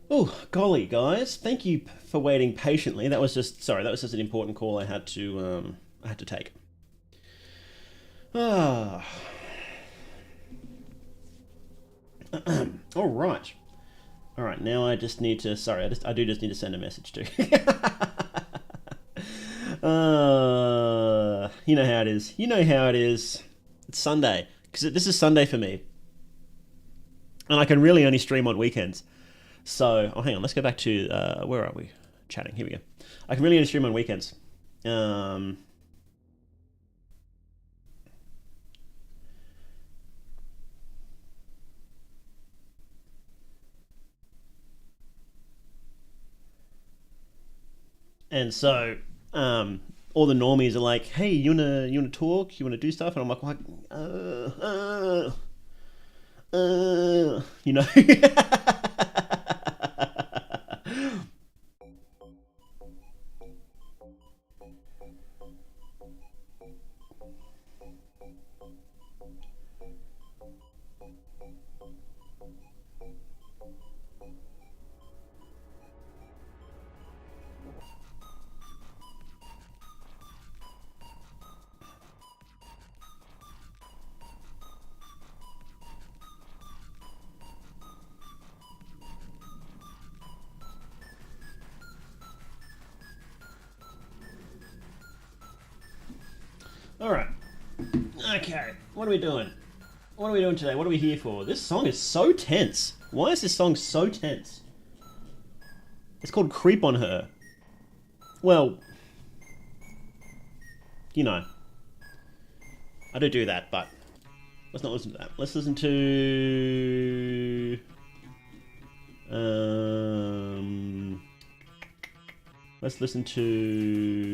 Oh, golly, guys! Thank you for waiting patiently. That was just an important call I had to take. Ah. All right. All right. Now I just need to. Sorry, I do just need to send a message to. You know how it is. You know how it is. It's Sunday because this is Sunday for me, and I can really only stream on weekends. So, oh, hang on. Let's go back to where are we? Chatting. Here we go. I can really only stream on weekends. And so, all the normies are like, "Hey, you wanna talk? You wanna do stuff?" And I'm like, you know. All right. Okay. What are we doing? What are we doing today? What are we here for? This song is so tense. Why is this song so tense? It's called Creep on Her. Well, you know, I do that, but let's not listen to that. Let's listen to... let's listen to...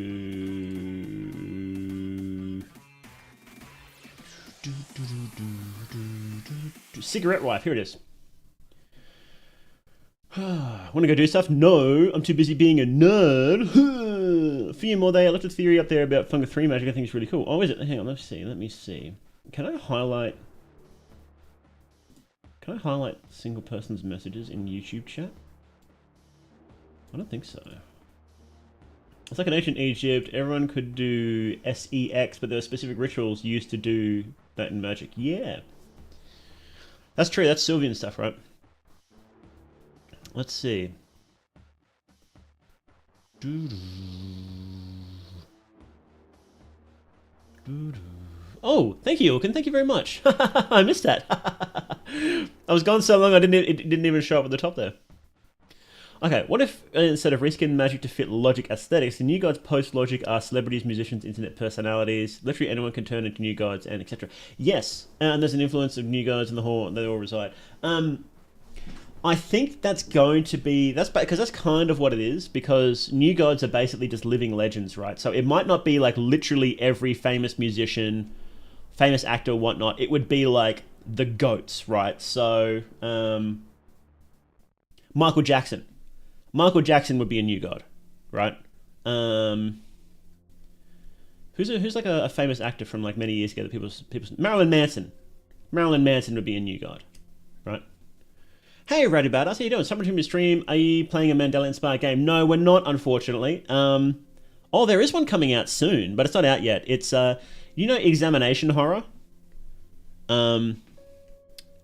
Cigarette Wife, here it is. Want to go do stuff? No, I'm too busy being a nerd. Few more day. I left a theory up there about Funga 3 magic. I think it's really cool. Oh, is it? Hang on, let me see. Can I highlight single person's messages in YouTube chat? I don't think so. It's like in ancient Egypt, everyone could do SEX, but there were specific rituals used to do that in magic. Yeah. That's true, that's Sylvian stuff, right? Let's see. Oh, thank you, Ilkin. Thank you very much. I missed that. I was gone so long, it didn't even show up at the top there. Okay, what if instead of reskin magic to fit logic aesthetics, the new gods post-logic are celebrities, musicians, internet personalities, literally anyone can turn into new gods, and etc. Yes, and there's an influence of new gods in the hall, they all reside. I think that's going to be, because that's kind of what it is, because new gods are basically just living legends, right? So it might not be like literally every famous musician, famous actor, whatnot. It would be like the goats, right? So, Michael Jackson. Michael Jackson would be a new god, right? Who's like a famous actor from like many years ago that people Marilyn Manson. Marilyn Manson would be a new god, right? Hey, Raddy Badass, how you doing? Someone from your stream. Are you playing a Mandela-inspired game? No, we're not, unfortunately. Oh, there is one coming out soon, but it's not out yet. It's you know, examination horror. You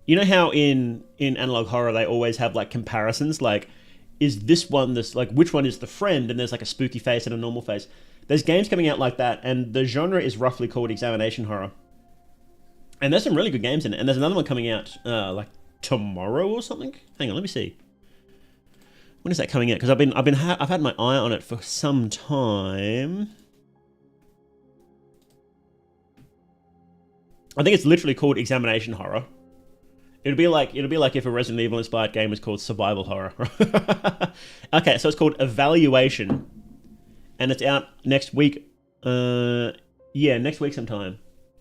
know how in analog horror they always have like comparisons, like, is this one this, like, which one is the friend, and there's like a spooky face and a normal face. There's games coming out like that, and the genre is roughly called examination horror. And there's some really good games in it, and there's another one coming out like tomorrow or something. Hang on, let me see. When is that coming out? Because I've had my eye on it for some time. I think it's literally called examination horror. It'll be like if a Resident Evil inspired game was called survival horror. Okay, so it's called Evaluation, and it's out next week. Yeah, next week sometime.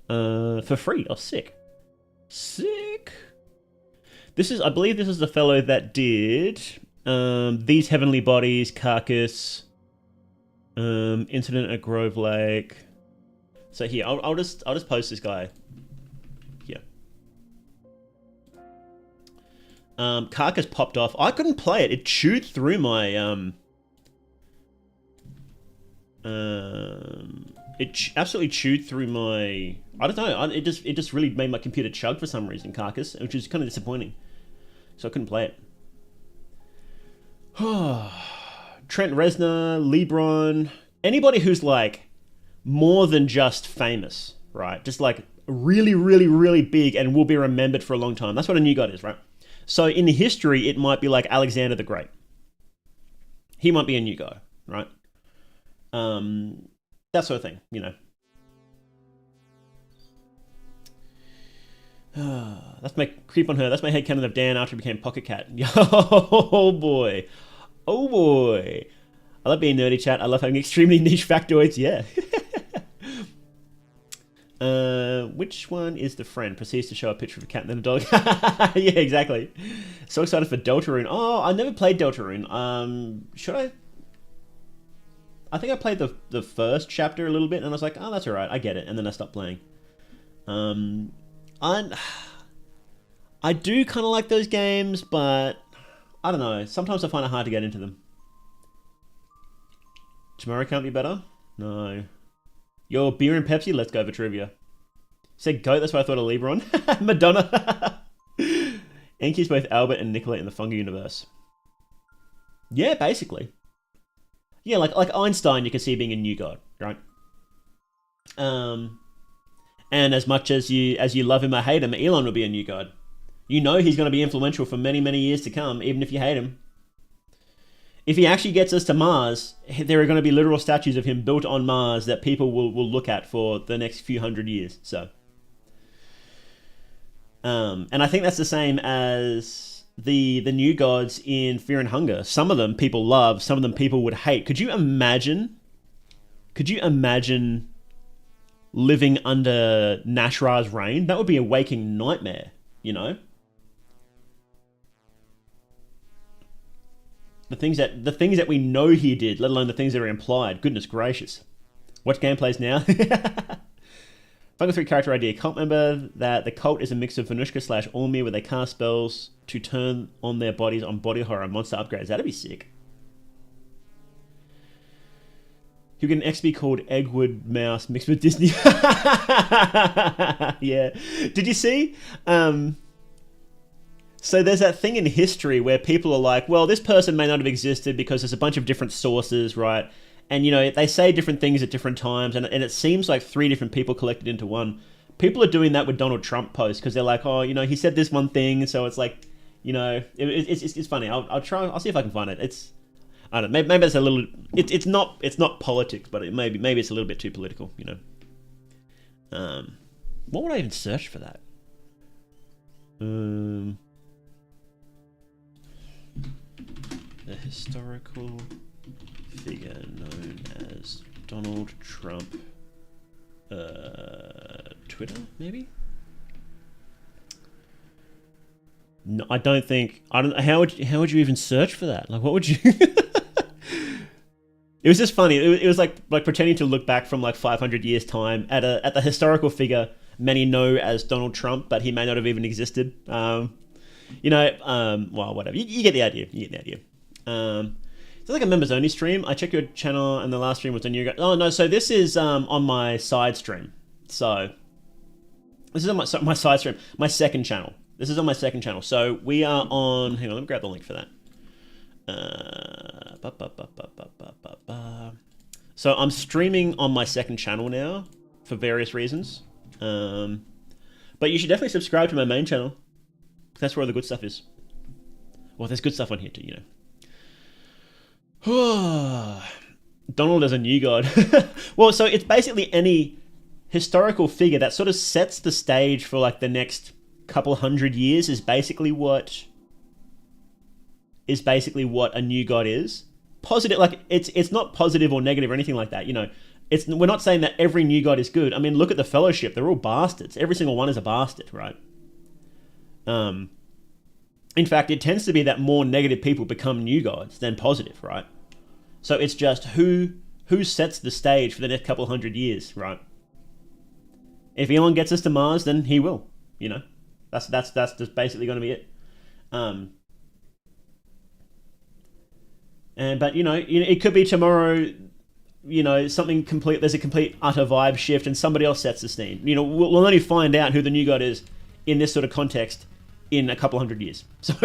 For free. Oh, sick. I believe this is the fellow that did These Heavenly Bodies, Carcass, Incident at Grove Lake. So here, I'll just post this guy. Here. Carcass popped off. I couldn't play it. It chewed through my absolutely chewed through my. I don't know. It just really made my computer chug for some reason. Carcass, which is kind of disappointing. So I couldn't play it. Trent Reznor, LeBron, anybody who's like more than just famous, right? Just like really, really, really big and will be remembered for a long time. That's what a new god is, right? So in history, it might be like Alexander the Great. He might be a new god, right? That sort of thing, you know. That's my creep on her. That's my headcanon of Dan after he became Pocket Cat. Oh boy. Oh boy. I love being nerdy, chat. I love having extremely niche factoids. Yeah. Which one is the friend? Proceeds to show a picture of a cat and then a dog. Yeah, exactly. So excited for Deltarune. Oh, I never played Deltarune. Should I? I think I played the first chapter a little bit and I was like, oh, that's alright. I get it. And then I stopped playing. I do kind of like those games, but I don't know. Sometimes I find it hard to get into them. Tomorrow can't be better? No. Your beer and Pepsi? Let's go for trivia. Said goat, that's why I thought of Lebron. Madonna. Enki's both Albert and Nicola in the Fungi universe. Yeah, basically. Yeah, like Einstein you can see being a new god, right? And as much as you love him or hate him, Elon will be a new god. You know he's going to be influential for many, many years to come, even if you hate him. If he actually gets us to Mars, there are going to be literal statues of him built on Mars that people will look at for the next few hundred years. So, and I think that's the same as the new gods in Fear and Hunger. Some of them people love, some of them people would hate. Could you imagine living under Nashra's reign? That would be a waking nightmare, you know? The things that we know he did, let alone the things that are implied. Goodness gracious. Watch gameplays now. Fungal 3 character idea. Cult member that the cult is a mix of Venushka / Ormir where they cast spells to turn on their bodies on body horror and monster upgrades. That'd be sick. You get an XP called Eggwood Mouse mixed with Disney. Yeah. Did you see? So there's that thing in history where people are like, well, this person may not have existed because there's a bunch of different sources, right? And, you know, they say different things at different times, and it seems like 3 different people collected into one. People are doing that with Donald Trump posts because they're like, oh, you know, he said this one thing, so it's like, you know, it's funny. I'll see if I can find it. I don't know, maybe it's a little, it's not politics, but maybe it's a little bit too political, you know. What would I even search for that? The historical figure known as Donald Trump. Twitter, maybe? No, I don't. How would you even search for that? Like, what would you? It was just funny. It was like pretending to look back from like 500 years time at the historical figure many know as Donald Trump, but he may not have even existed. You know, well, whatever. You get the idea. It's like a members only stream. I checked your channel, and the last stream was a new guy. Oh no, so this is on my side stream. So this is on my side stream, my second channel. This is on my second channel. So we are on. Hang on, let me grab the link for that. So I'm streaming on my second channel now for various reasons. But you should definitely subscribe to my main channel. That's where all the good stuff is. Well, there's good stuff on here too, you know. Donald as a new god. Well, so it's basically any historical figure that sort of sets the stage for like the next couple hundred years is basically what a new god is. Positive, like it's not positive or negative or anything like that, you know. We're not saying that every new god is good. I mean, look at the Fellowship. They're all bastards. Every single one is a bastard, right? In fact, it tends to be that more negative people become new gods than positive, right? So it's just who sets the stage for the next couple hundred years, right? If Elon gets us to Mars, then he will, you know. That's just basically going to be it. But it could be tomorrow. Something complete. There's a complete utter vibe shift, and somebody else sets the scene. We'll only find out who the new god is in this sort of context in a couple hundred years. So.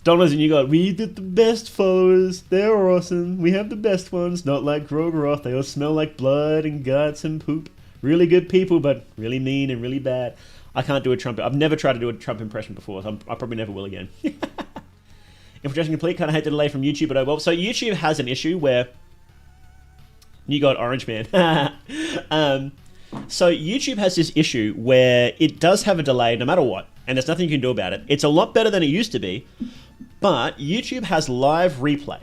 Donald's a new god. We did the best followers. They're awesome. We have the best ones. Not like Grogeroth. They all smell like blood and guts and poop. Really good people, but really mean and really bad. I can't do a Trump. I've never tried to do a Trump impression before. So I probably never will again. Infiltration complete. Kind of hate the delay from YouTube, but oh well. So YouTube has an issue where new god Orange Man. So YouTube has this issue where it does have a delay no matter what, and there's nothing you can do about it. It's a lot better than it used to be. But YouTube has live replay.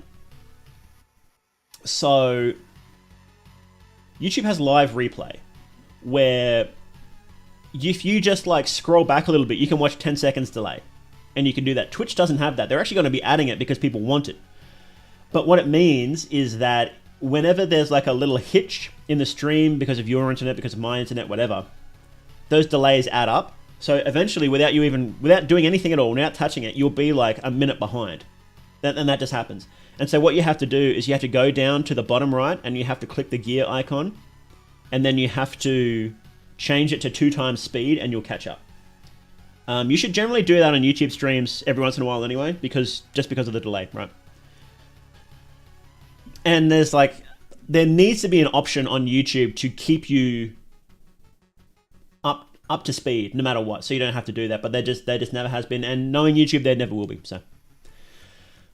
So YouTube has live replay where if you just like scroll back a little bit, you can watch 10 seconds delay. And you can do that. Twitch doesn't have that. They're actually going to be adding it because people want it. But what it means is that whenever there's like a little hitch in the stream because of your internet, because of my internet, whatever, those delays add up. So eventually, without doing anything at all, without touching it, you'll be like a minute behind. And that just happens. And so what you have to do is you have to go down to the bottom right and you have to click the gear icon. And then you have to change it to 2 times speed and you'll catch up. You should generally do that on YouTube streams every once in a while anyway, just because of the delay, right? And there needs to be an option on YouTube to keep you up to speed no matter what, so you don't have to do that, but there just never has been, and knowing YouTube, there never will be. So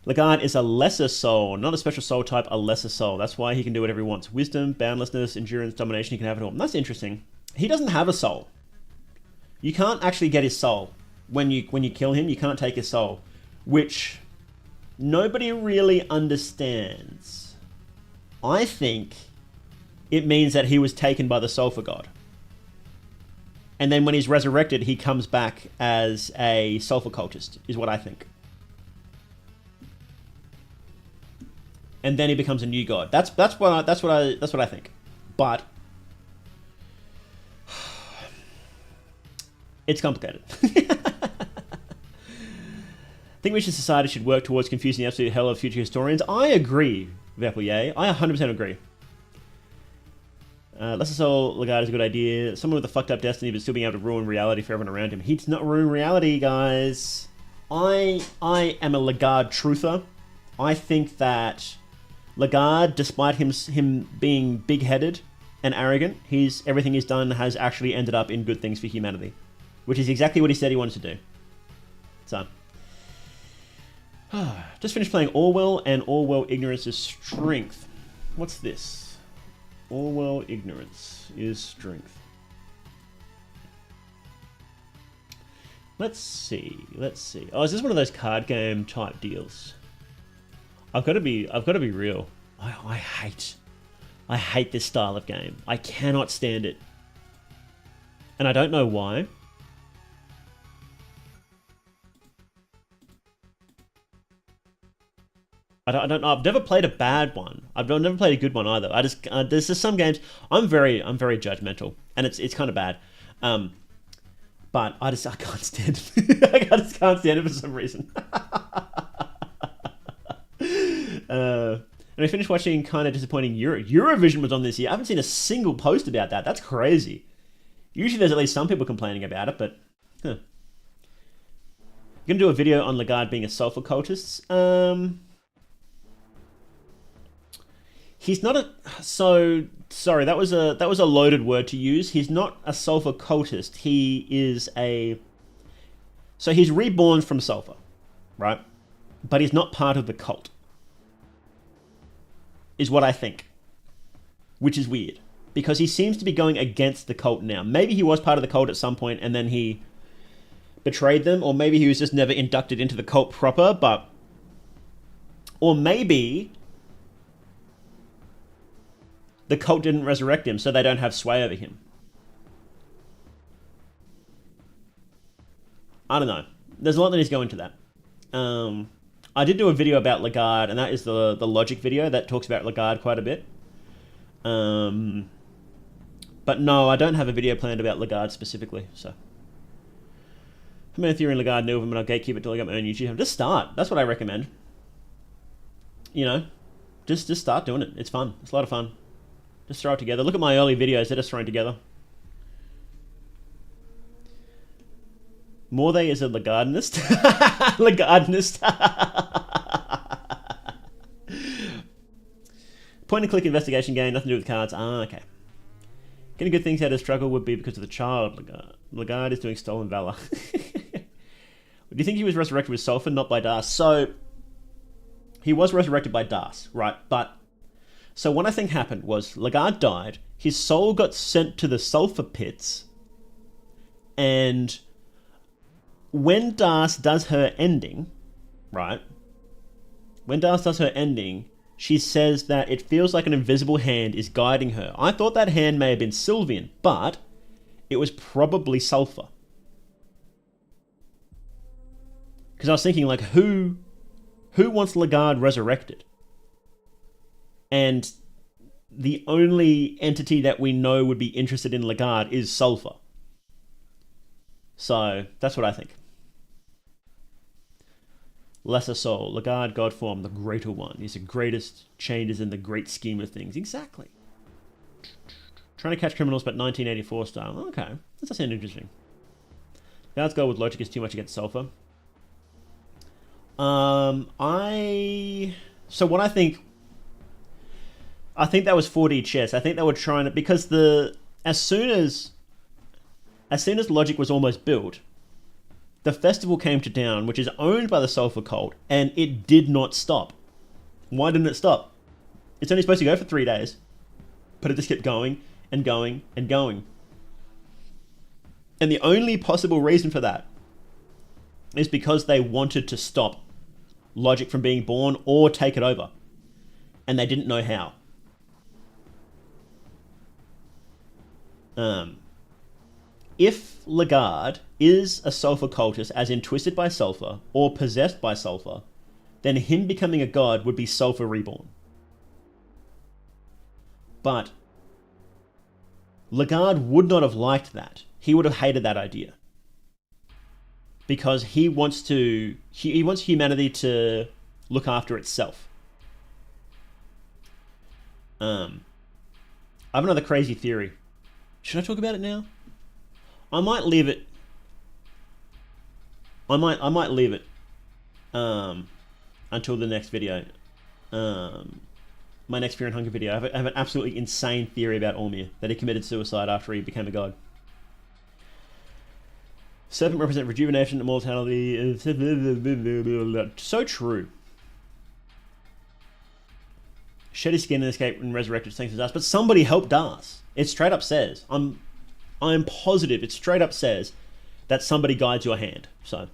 Lagarde is a lesser soul, not a special soul type, a lesser soul. That's why he can do whatever he wants. Wisdom, boundlessness, endurance, domination, he can have it all. And that's interesting. He doesn't have a soul. You can't actually get his soul. When you kill him, you can't take his soul, which nobody really understands. I think it means that he was taken by the sulfur god. And then when he's resurrected, he comes back as a sulfur cultist, is what I think. And then he becomes a new god. That's what I think. But it's complicated. I think we society should work towards confusing the absolute hell of future historians. I agree, Vepelye. I 100% agree. Lesser Soul Lagarde is a good idea. Someone with a fucked up destiny but still being able to ruin reality for everyone around him. He's not ruin reality, guys. I am a Lagarde truther. I think that Lagarde, despite him being big-headed and arrogant, everything he's done has actually ended up in good things for humanity, which is exactly what he said he wanted to do. So, just finished playing Orwell, and Orwell Ignorance is Strength. What's this? Orwell Ignorance is Strength. Let's see. Oh, is this one of those card game type deals? I've got to be real. I hate this style of game. I cannot stand it. And I don't know why. I don't know. I've never played a bad one. I've never played a good one either. There's just some games I'm very judgmental, and it's kind of bad. But I can't stand it. I just can't stand it for some reason. And I finished watching kind of disappointing Eurovision was on this year. I haven't seen a single post about that. That's crazy. Usually there's at least some people complaining about it, but I'm gonna do a video on Lagarde being a sulfur cultist. He's not a... So, sorry, that was a loaded word to use. He's not a sulfur cultist. He is a... So he's reborn from sulfur, right? But he's not part of the cult. Is what I think. Which is weird. Because he seems to be going against the cult now. Maybe he was part of the cult at some point and then he betrayed them. Or maybe he was just never inducted into the cult proper, but... Or maybe... the cult didn't resurrect him, so they don't have sway over him. I don't know. There's a lot that needs to go into that. I did do a video about Lagarde, and that is the logic video that talks about Lagarde quite a bit. But no, I don't have a video planned about Lagarde specifically, so... I'm in theory in Lagarde knew of him, and I'll gatekeep it till I get my own YouTube channel. Just start. That's what I recommend. You know, just start doing it. It's fun. It's a lot of fun. Just throw it together. Look at my early videos. They're just thrown together. Morday is a Lagardenist. Lagardenist. Point-and-click investigation game. Nothing to do with cards. Ah, okay. Getting good things out of struggle would be because of the child. Lagarde is doing stolen valor. Do you think he was resurrected with sulfur, not by Das? So, he was resurrected by Das, right? But, so what I think happened was Lagarde died, his soul got sent to the sulfur pits, and when Das does her ending, right? When Das does her ending, she says that it feels like an invisible hand is guiding her. I thought that hand may have been Sylvian, but it was probably sulfur. Because I was thinking, like, who wants Lagarde resurrected? And the only entity that we know would be interested in Lagarde is sulfur. So, that's what I think. Lesser soul, Lagarde, God form, the greater one. He's the greatest changes in the great scheme of things. Exactly. Trying to catch criminals, but 1984 style. Okay, that does sound interesting. Lagarde's goal with logic is too much against sulfur. So what I think that was 4D chess. I think they were trying to, because as soon as logic was almost built, the festival came to town, which is owned by the Sulfur Cult, and it did not stop. Why didn't it stop? It's only supposed to go for 3 days, but it just kept going and going and going. And the only possible reason for that is because they wanted to stop logic from being born or take it over. And they didn't know how. If Lagarde is a sulfur cultist, as in twisted by sulfur or possessed by sulfur, then him becoming a god would be sulfur reborn. But Lagarde would not have liked that. He would have hated that idea. Because he wants humanity to look after itself. I have another crazy theory. Should I talk about it now? I might leave it. I might leave it until the next video. My next Fear and Hunger video. I have an absolutely insane theory about Ormir, that he committed suicide after he became a god. Serpent represent rejuvenation, immortality. So true. Shed his skin and escape and resurrected thanks to Das. But somebody helped Das. It straight up says. I'm positive it straight up says that somebody guides your hand. So,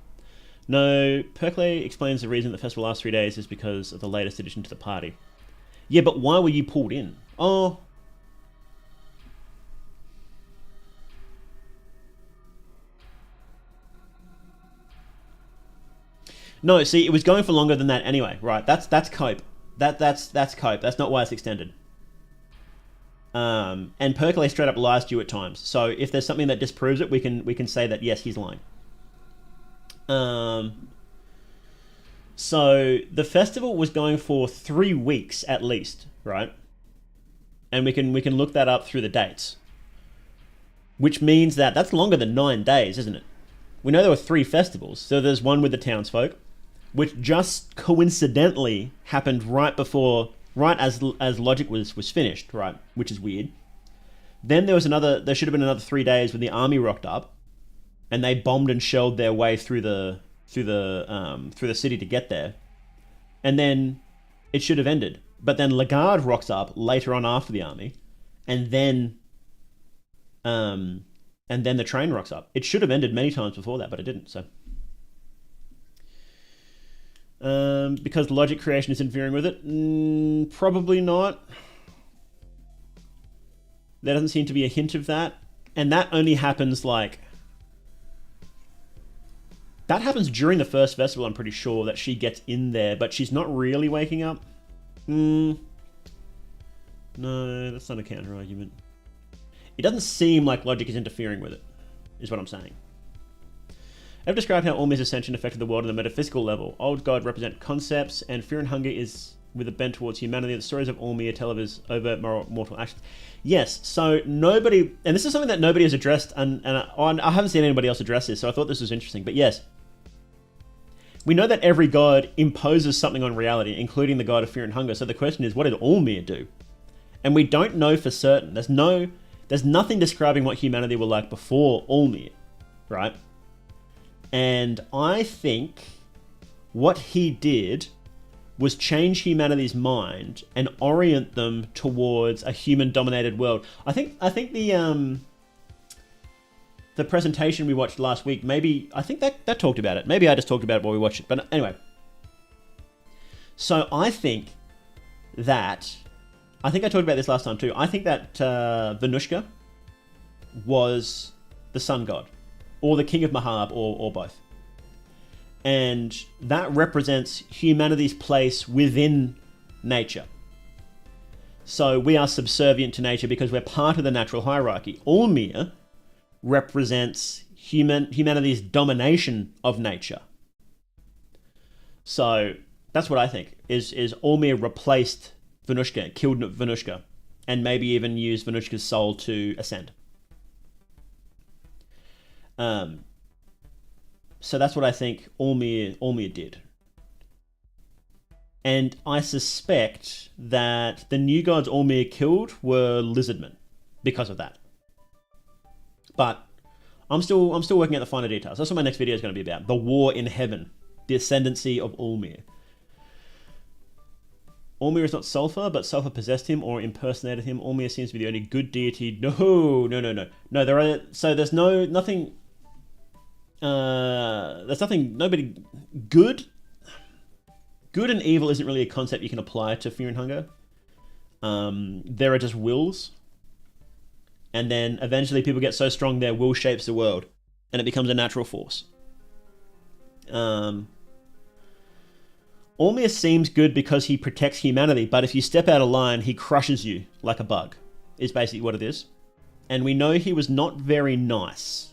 no, Perkley explains the reason the festival lasts 3 days is because of the latest addition to the party. Yeah, but why were you pulled in? Oh. No, see, it was going for longer than that anyway, right? That's cope. That's cope. That's not why it's extended. And Perkley straight up lies to you at times. So if there's something that disproves it, we can say that yes, he's lying. So the festival was going for 3 weeks at least, right? And we can look that up through the dates. Which means that that's longer than 9 days, isn't it? We know there were 3 festivals. So there's one with the townsfolk, which just coincidentally happened right as Logic was finished, right? Which is weird. Then there should have been another 3 days when the army rocked up, and they bombed and shelled their way through the city to get there, and then it should have ended. But then Lagarde rocks up later on after the army, and then the train rocks up. It should have ended many times before that, but it didn't. So. Because logic creation is interfering with it? Probably not. There doesn't seem to be a hint of that. And that only happens that happens during the first festival, I'm pretty sure, that she gets in there, but she's not really waking up. No, that's not a counter argument. It doesn't seem like logic is interfering with it, is what I'm saying. I've described how Ormir's ascension affected the world on a metaphysical level. Old God represent concepts, and fear and hunger is with a bent towards humanity. The stories of Ormir tell of his overt mortal actions. Yes, so nobody, and this is something that nobody has addressed, and I haven't seen anybody else address this, so I thought this was interesting. But yes, we know that every god imposes something on reality, including the god of fear and hunger. So the question is, what did Ormir do? And we don't know for certain. There's nothing describing what humanity were like before Ormir, right? And I think what he did was change humanity's mind and orient them towards a human-dominated world. I think the presentation we watched last week, I think that talked about it. Maybe I just talked about it while we watched it. But anyway. So I think I talked about this last time too. I think that Venushka was the sun god, or the king of Mahab, or both. And that represents humanity's place within nature. So we are subservient to nature because we're part of the natural hierarchy. Ormir represents humanity's domination of nature. So that's what I think, is Ormir replaced Venushka, killed Venushka, and maybe even used Venushka's soul to ascend. So that's what I think Ormir did. And I suspect that the new gods Ormir killed were lizardmen because of that. But I'm still working out the finer details. That's what my next video is going to be about. The war in heaven. The ascendancy of Ormir. Ormir is not Sulfur, but Sulfur possessed him or impersonated him. Ormir seems to be the only good deity. No. There's nothing... nobody good. Good and evil isn't really a concept you can apply to fear and hunger. There are just wills. And then eventually people get so strong their will shapes the world. And it becomes a natural force. Ormir seems good because he protects humanity, but if you step out of line, he crushes you like a bug, is basically what it is. And we know he was not very nice.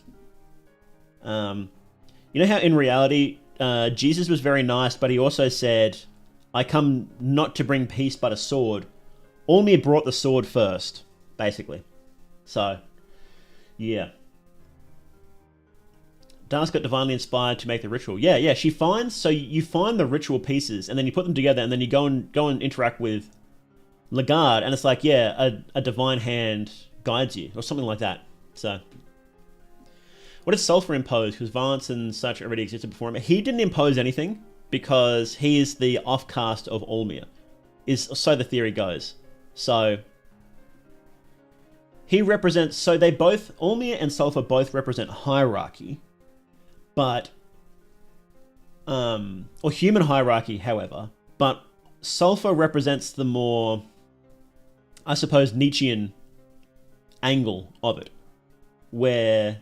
You know how in reality, Jesus was very nice, but he also said, I come not to bring peace but a sword. Ormir brought the sword first, basically. So, yeah. Darce got divinely inspired to make the ritual. Yeah, she finds, so you find the ritual pieces, and then you put them together, and then you go and interact with Lagarde, and it's like, yeah, a divine hand guides you, or something like that. So... what did Sulfur impose? Because violence and such already existed before him. He didn't impose anything because he is the offcast of Ormir. So the theory goes. So he represents... so they both... Ormir and Sulfur both represent hierarchy. But... or human hierarchy, however. But Sulfur represents the more... I suppose Nietzschean angle of it. Where...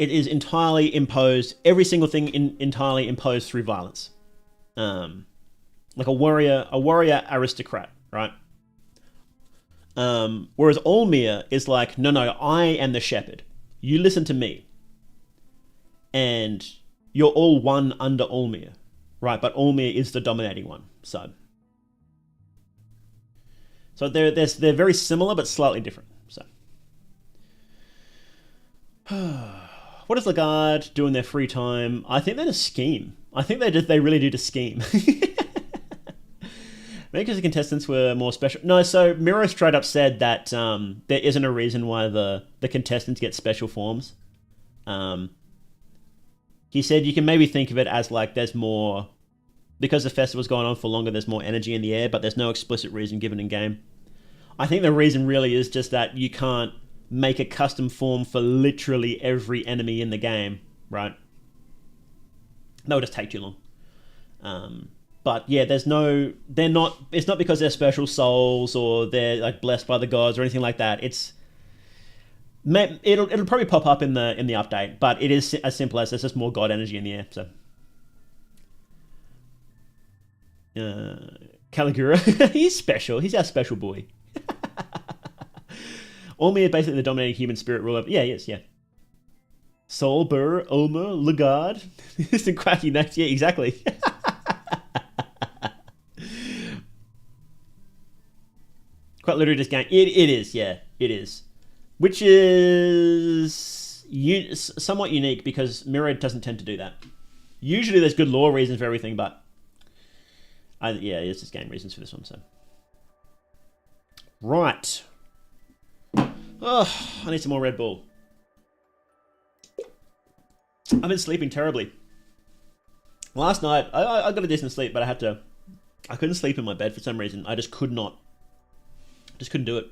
it is entirely imposed, every single thing entirely imposed through violence. Like a warrior aristocrat, right? Whereas Ormir is like, no, I am the shepherd. You listen to me. And you're all one under Ormir, right? But Ormir is the dominating one, so they're very similar but slightly different, so... what does Lagarde do in their free time? I think they just scheme. I think they really do just scheme. Maybe because the contestants were more special. No, so Miro straight up said that there isn't a reason why the contestants get special forms. He said you can maybe think of it as like there's more... because the festival's going on for longer, there's more energy in the air, but there's no explicit reason given in game. I think the reason really is just that you can't make a custom form for literally every enemy in the game, right? That would just take too long. But yeah, it's not because they're special souls or they're like blessed by the gods or anything like that. It'll probably pop up in the update, but it is as simple as there's just more god energy in the air. So Caligura, he's special. He's our special boy. Ormir basically the dominating human spirit ruler. Yeah, yes, yeah. Solber, Omer, Lagarde. Some quacky names. Yeah, exactly. Quite literally just game. It is, yeah, it is. Which is somewhat unique because Mirror doesn't tend to do that. Usually there's good lore reasons for everything, but yeah, it's just game reasons for this one. So, right. Oh, I need some more Red Bull. I've been sleeping terribly. Last night, I got a decent sleep, but I couldn't sleep in my bed for some reason. I just could not. Just couldn't do it.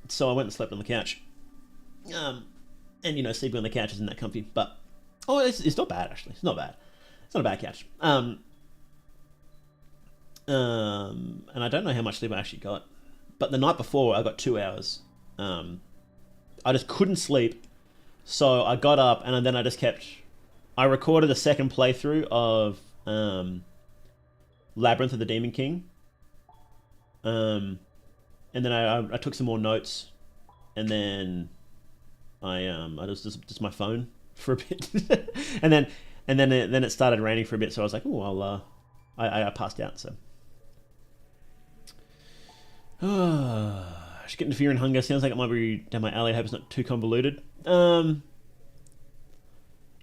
So I went and slept on the couch. And you know, sleeping on the couch isn't that comfy, but it's not bad actually. It's not bad. It's not a bad couch. And I don't know how much sleep I actually got, but the night before I got 2 hours. I just couldn't sleep, so I got up and then I just kept. I recorded a second playthrough of Labyrinth of the Demon King. And then I took some more notes, and then I just my phone for a bit, and then it started raining for a bit, so I was like, oh, I passed out. So, just getting fear and hunger sounds like it might be down my alley. I hope it's not too convoluted.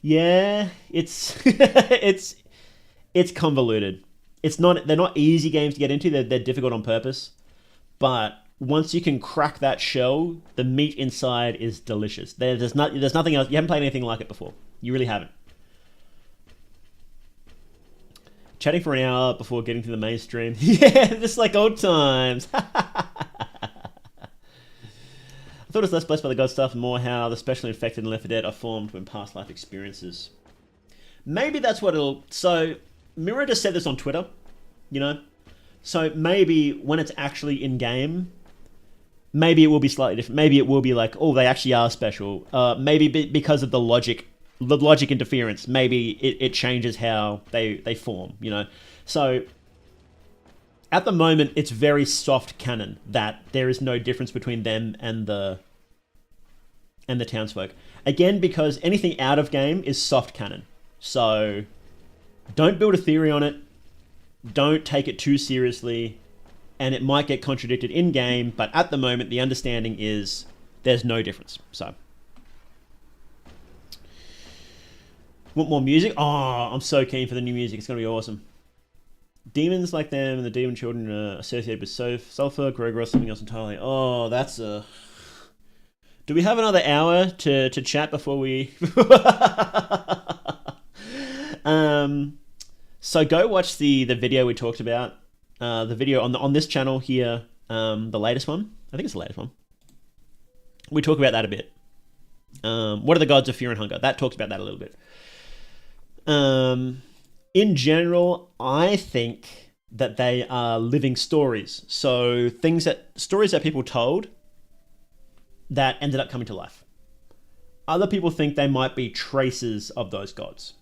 Yeah, it's it's convoluted. They're not easy games to get into. They're difficult on purpose. But once you can crack that shell, the meat inside is delicious. There's nothing else. You haven't played anything like it before. You really haven't. Chatting for an hour before getting to the mainstream. Yeah, just like old times. I thought it was less blessed by the god stuff and more how the specially infected and Left 4 Dead are formed when past life experiences. Maybe that's what it'll... So, Mirror just said this on Twitter, you know? So maybe when it's actually in-game, maybe it will be slightly different. Maybe it will be like, oh, they actually are special. Maybe because of the logic interference, maybe it changes how they form, you know? So at the moment, it's very soft canon that there is no difference between them and the townsfolk. Again, because anything out of game is soft canon. So don't build a theory on it. Don't take it too seriously, and it might get contradicted in-game, but at the moment, the understanding is there's no difference. So, want more music? Oh, I'm so keen for the new music. It's going to be awesome. Demons like them and the demon children are associated with sulfur, Gregor, something else entirely. Oh, that's a... Do we have another hour to chat before we... So go watch the video we talked about. The video on this channel here, the latest one. I think it's the latest one. We talk about that a bit. What are the gods of fear and hunger? That talks about that a little bit. In general, I think that they are living stories. So stories that people told that ended up coming to life. Other people think they might be traces of those gods.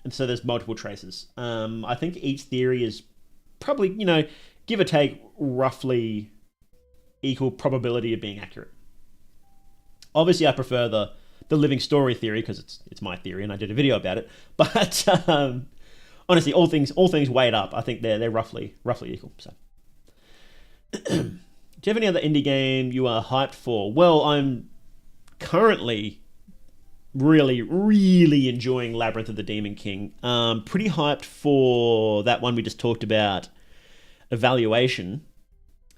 And so there's multiple traces. I think each theory is probably, you know, give or take, roughly equal probability of being accurate. Obviously, I prefer the living story theory because it's my theory and I did a video about it. But honestly, all things weighed up, I think they're roughly equal. So, do you have any other indie game you are hyped for? Well, I'm currently really enjoying Labyrinth of the Demon King. Pretty hyped for that one we just talked about, Evaluation.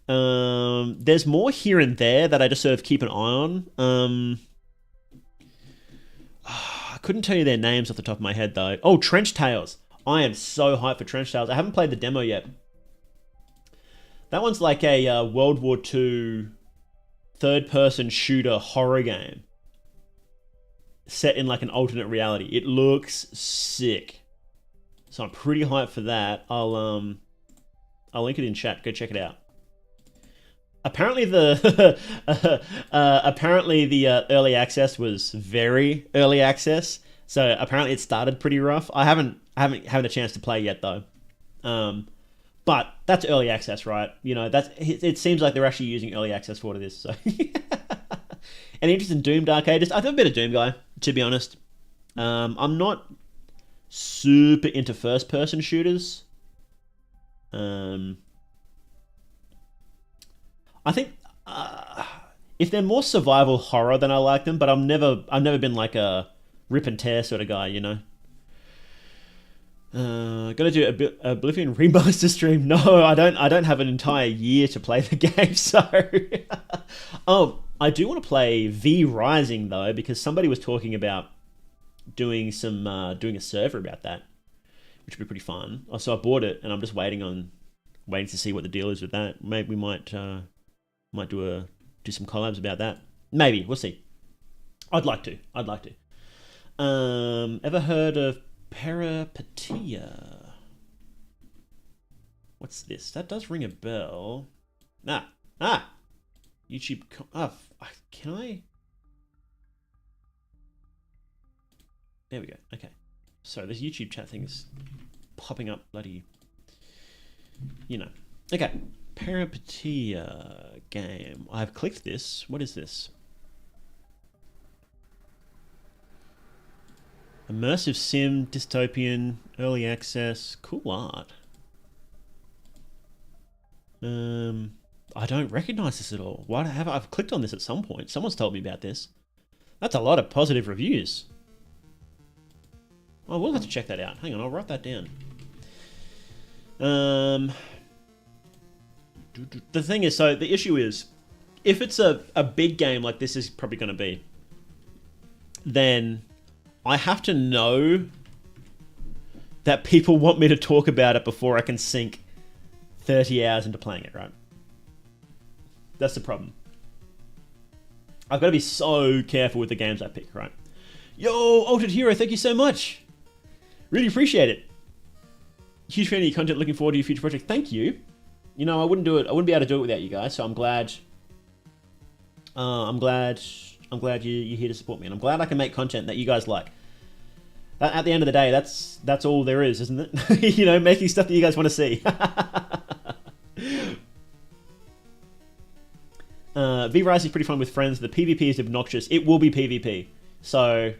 There's more here and there that I just sort of keep an eye on. I couldn't tell you their names off the top of my head though. Oh, Trench Tales. I am so hyped for Trench Tales. I haven't played the demo yet. That one's like a World War II third-person shooter horror game set in like an alternate reality. It looks sick. So I'm pretty hyped for that. I'll link it in chat. Go check it out. Apparently the early access was very early access. So apparently it started pretty rough. I haven't had a chance to play yet though. But that's early access, right? You know, it seems like they're actually using early access for what it is. So Any interest in Doom Dark Ages? I've never been a Doom guy, to be honest. I'm not super into first-person shooters. I think if they're more survival horror, then I like them. But I've never been like a rip and tear sort of guy, you know. Gonna do a Oblivion remaster stream? No, I don't have an entire year to play the game, so. Oh, I do want to play V Rising though, because somebody was talking about doing a server about that, which would be pretty fun. So I bought it, and I'm just waiting to see what the deal is with that. Maybe we might do some collabs about that. Maybe, we'll see. I'd like to. Ever heard of Peripatia? What's this? That does ring a bell. YouTube. Can I? There we go. Okay. So this YouTube chat thing is popping up bloody. You know. Okay. Peripatia game. I've clicked this. What is this? Immersive sim, dystopian, early access, cool art. I don't recognize this at all. Why have I've clicked on this at some point? Someone's told me about this. That's a lot of positive reviews. Oh, we'll have to check that out. Hang on, I'll write that down. The thing is, so the issue is, if it's a big game like this is probably going to be, then I have to know that people want me to talk about it before I can sink 30 hours into playing it, right? That's the problem. I've got to be so careful with the games I pick, right? Yo, Altered Hero, thank you so much. Really appreciate it. Huge fan of your content, looking forward to your future project. Thank you. You know, I wouldn't be able to do it without you guys, so I'm glad you're here to support me, and I'm glad I can make content that you guys like. At the end of the day, that's all there is, isn't it? You know, making stuff that you guys want to see. V Rise is pretty fun with friends. The PvP is obnoxious. It will be PvP. So,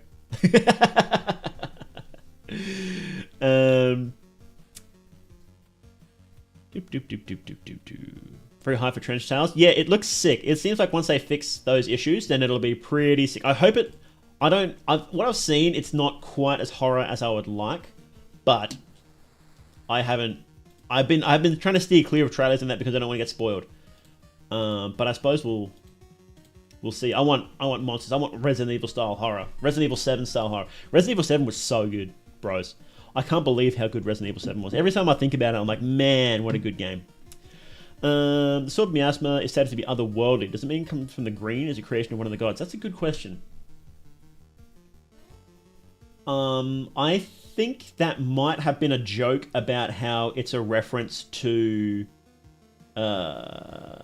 very high for trench tails. Yeah, it looks sick. It seems like once they fix those issues, then it'll be pretty sick. I hope it. What I've seen, it's not quite as horror as I would like, but I've been trying to steer clear of trailers and that because I don't want to get spoiled. But I suppose we'll see. I want monsters. I want Resident Evil style horror. Resident Evil 7 style horror. Resident Evil 7 was so good, bros. I can't believe how good Resident Evil 7 was. Every time I think about it, I'm like, man, what a good game. The Sword of Miasma is said to be otherworldly. Does it mean it comes from the green as a creation of one of the gods? That's a good question. I think that might have been a joke about how it's a reference to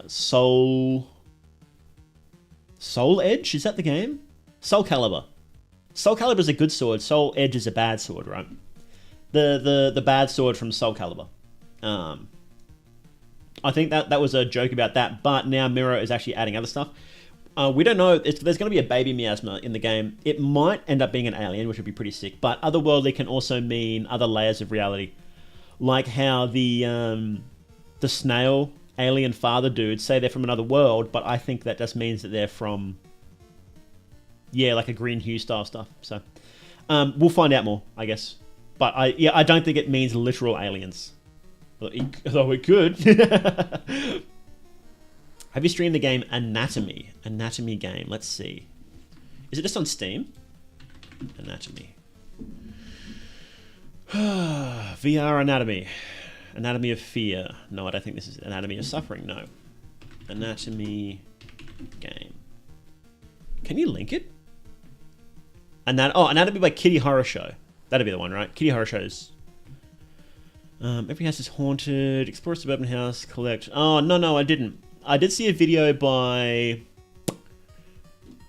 Soul Edge? Is that the game? Soul Calibur. Soul Calibur is a good sword. Soul Edge is a bad sword, right? The bad sword from Soul Calibur. I think that was a joke about that, but now Mirror is actually adding other stuff. We don't know. There's going to be a baby Miasma in the game. It might end up being an alien, which would be pretty sick, but otherworldly can also mean other layers of reality. Like how the snail alien father dudes say they're from another world, but I think that just means that they're from, yeah, like a Green Hue style stuff. So we'll find out more, I guess. But I don't think it means literal aliens. Although it could. Have you streamed the game Anatomy? Anatomy game. Let's see. Is it just on Steam? Anatomy. VR Anatomy. Anatomy of Fear. No, I don't think this is Anatomy of Suffering. No. Anatomy game. Can you link it? Anatomy by Kitty Horror Show. That'd be the one, right? Kitty Horror Shows. Every house is haunted. Explore suburban house. Collect. Oh, no, I didn't. I did see a video by...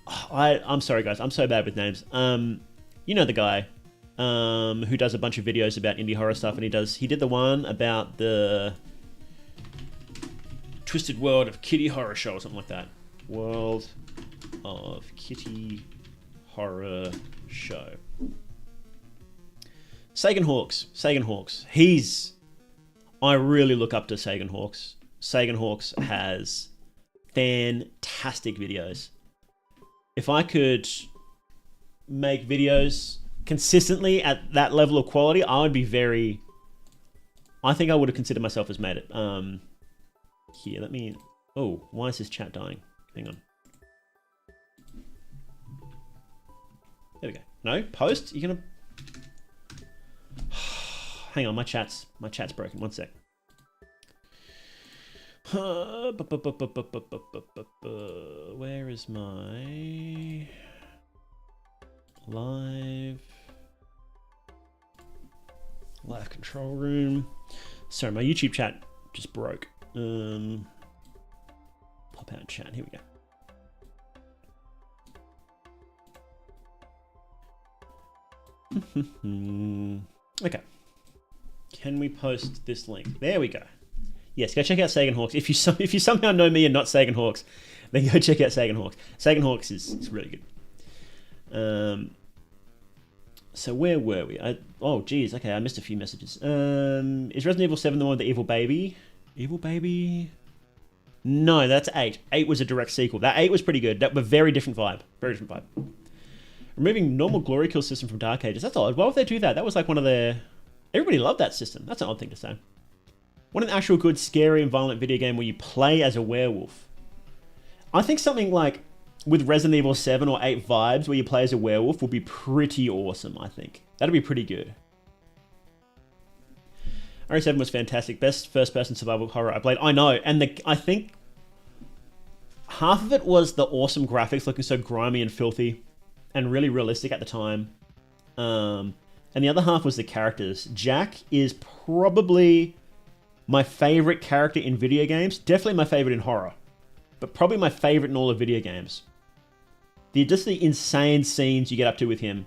I'm sorry, guys. I'm so bad with names. You know the guy who does a bunch of videos about indie horror stuff, and he did the one about the Twisted World of Kitty Horror Show or something like that. World of Kitty Horror Show. Sagan Hawks. I really look up to Sagan Hawks. Sagan Hawks has fantastic videos. If I could make videos consistently at that level of quality, I would be very... I think I would have considered myself as made it. Here, let me... Oh, why is this chat dying? Hang on. There we go. No? Post? You're gonna... Hang on, my chat's broken. One sec. Where is my live control room? Sorry, my YouTube chat just broke. Pop out chat. Here we go. Okay. Can we post this link? There we go. Yes, go check out Sagan Hawks. If you somehow know me and not Sagan Hawks, then go check out Sagan Hawks. Sagan Hawks is really good. So where were we? Oh, geez. Okay, I missed a few messages. Is Resident Evil 7 the one with the evil baby? Evil baby? No, that's 8. 8 was a direct sequel. That 8 was pretty good. That was a very different vibe. Very different vibe. Removing normal glory kill system from Dark Ages. That's odd. Why would they do that? That was like one of their... Everybody loved that system. That's an odd thing to say. Want an actual good, scary and violent video game where you play as a werewolf? I think something like with Resident Evil 7 or 8 vibes where you play as a werewolf would be pretty awesome, I think. That'd be pretty good. RE7 was fantastic. Best first-person survival horror I played. I know, and I think half of it was the awesome graphics looking so grimy and filthy and really realistic at the time. And the other half was the characters. Jack is probably my favorite character in video games. Definitely my favorite in horror. But probably my favorite in all of video games. Just the insane scenes you get up to with him.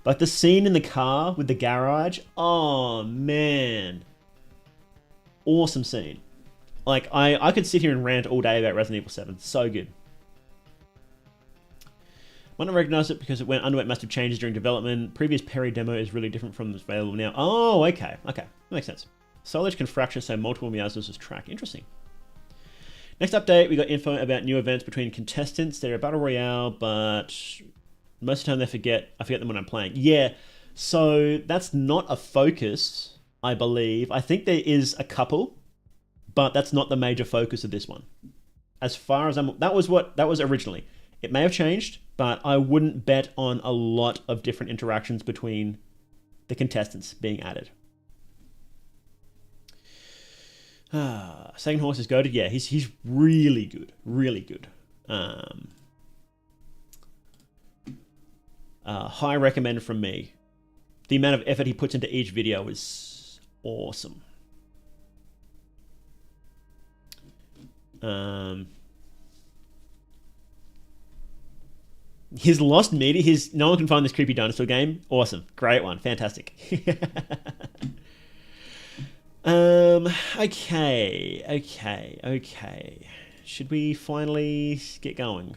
Like the scene in the car with the garage. Oh, man. Awesome scene. Like, I could sit here and rant all day about Resident Evil 7. So good. Might not recognize it because it underwent massive changes during development. Previous Perry demo is really different from what's available now. Oh, okay. Okay. That makes sense. Solage can fracture, so multiple Meowsers track. Interesting. Next update, we got info about new events between contestants. They're a battle royale, but most of the time I forget them when I'm playing. Yeah, so that's not a focus, I believe. I think there is a couple, but that's not the major focus of this one. As far as that was originally. It may have changed, but I wouldn't bet on a lot of different interactions between the contestants being added. Sagan Horse is goated. Yeah, he's really good. Really good. High recommend from me. The amount of effort he puts into each video is awesome. His Lost Media, no one can find this creepy dinosaur game. Awesome. Great one. Fantastic. Okay. Should we finally get going?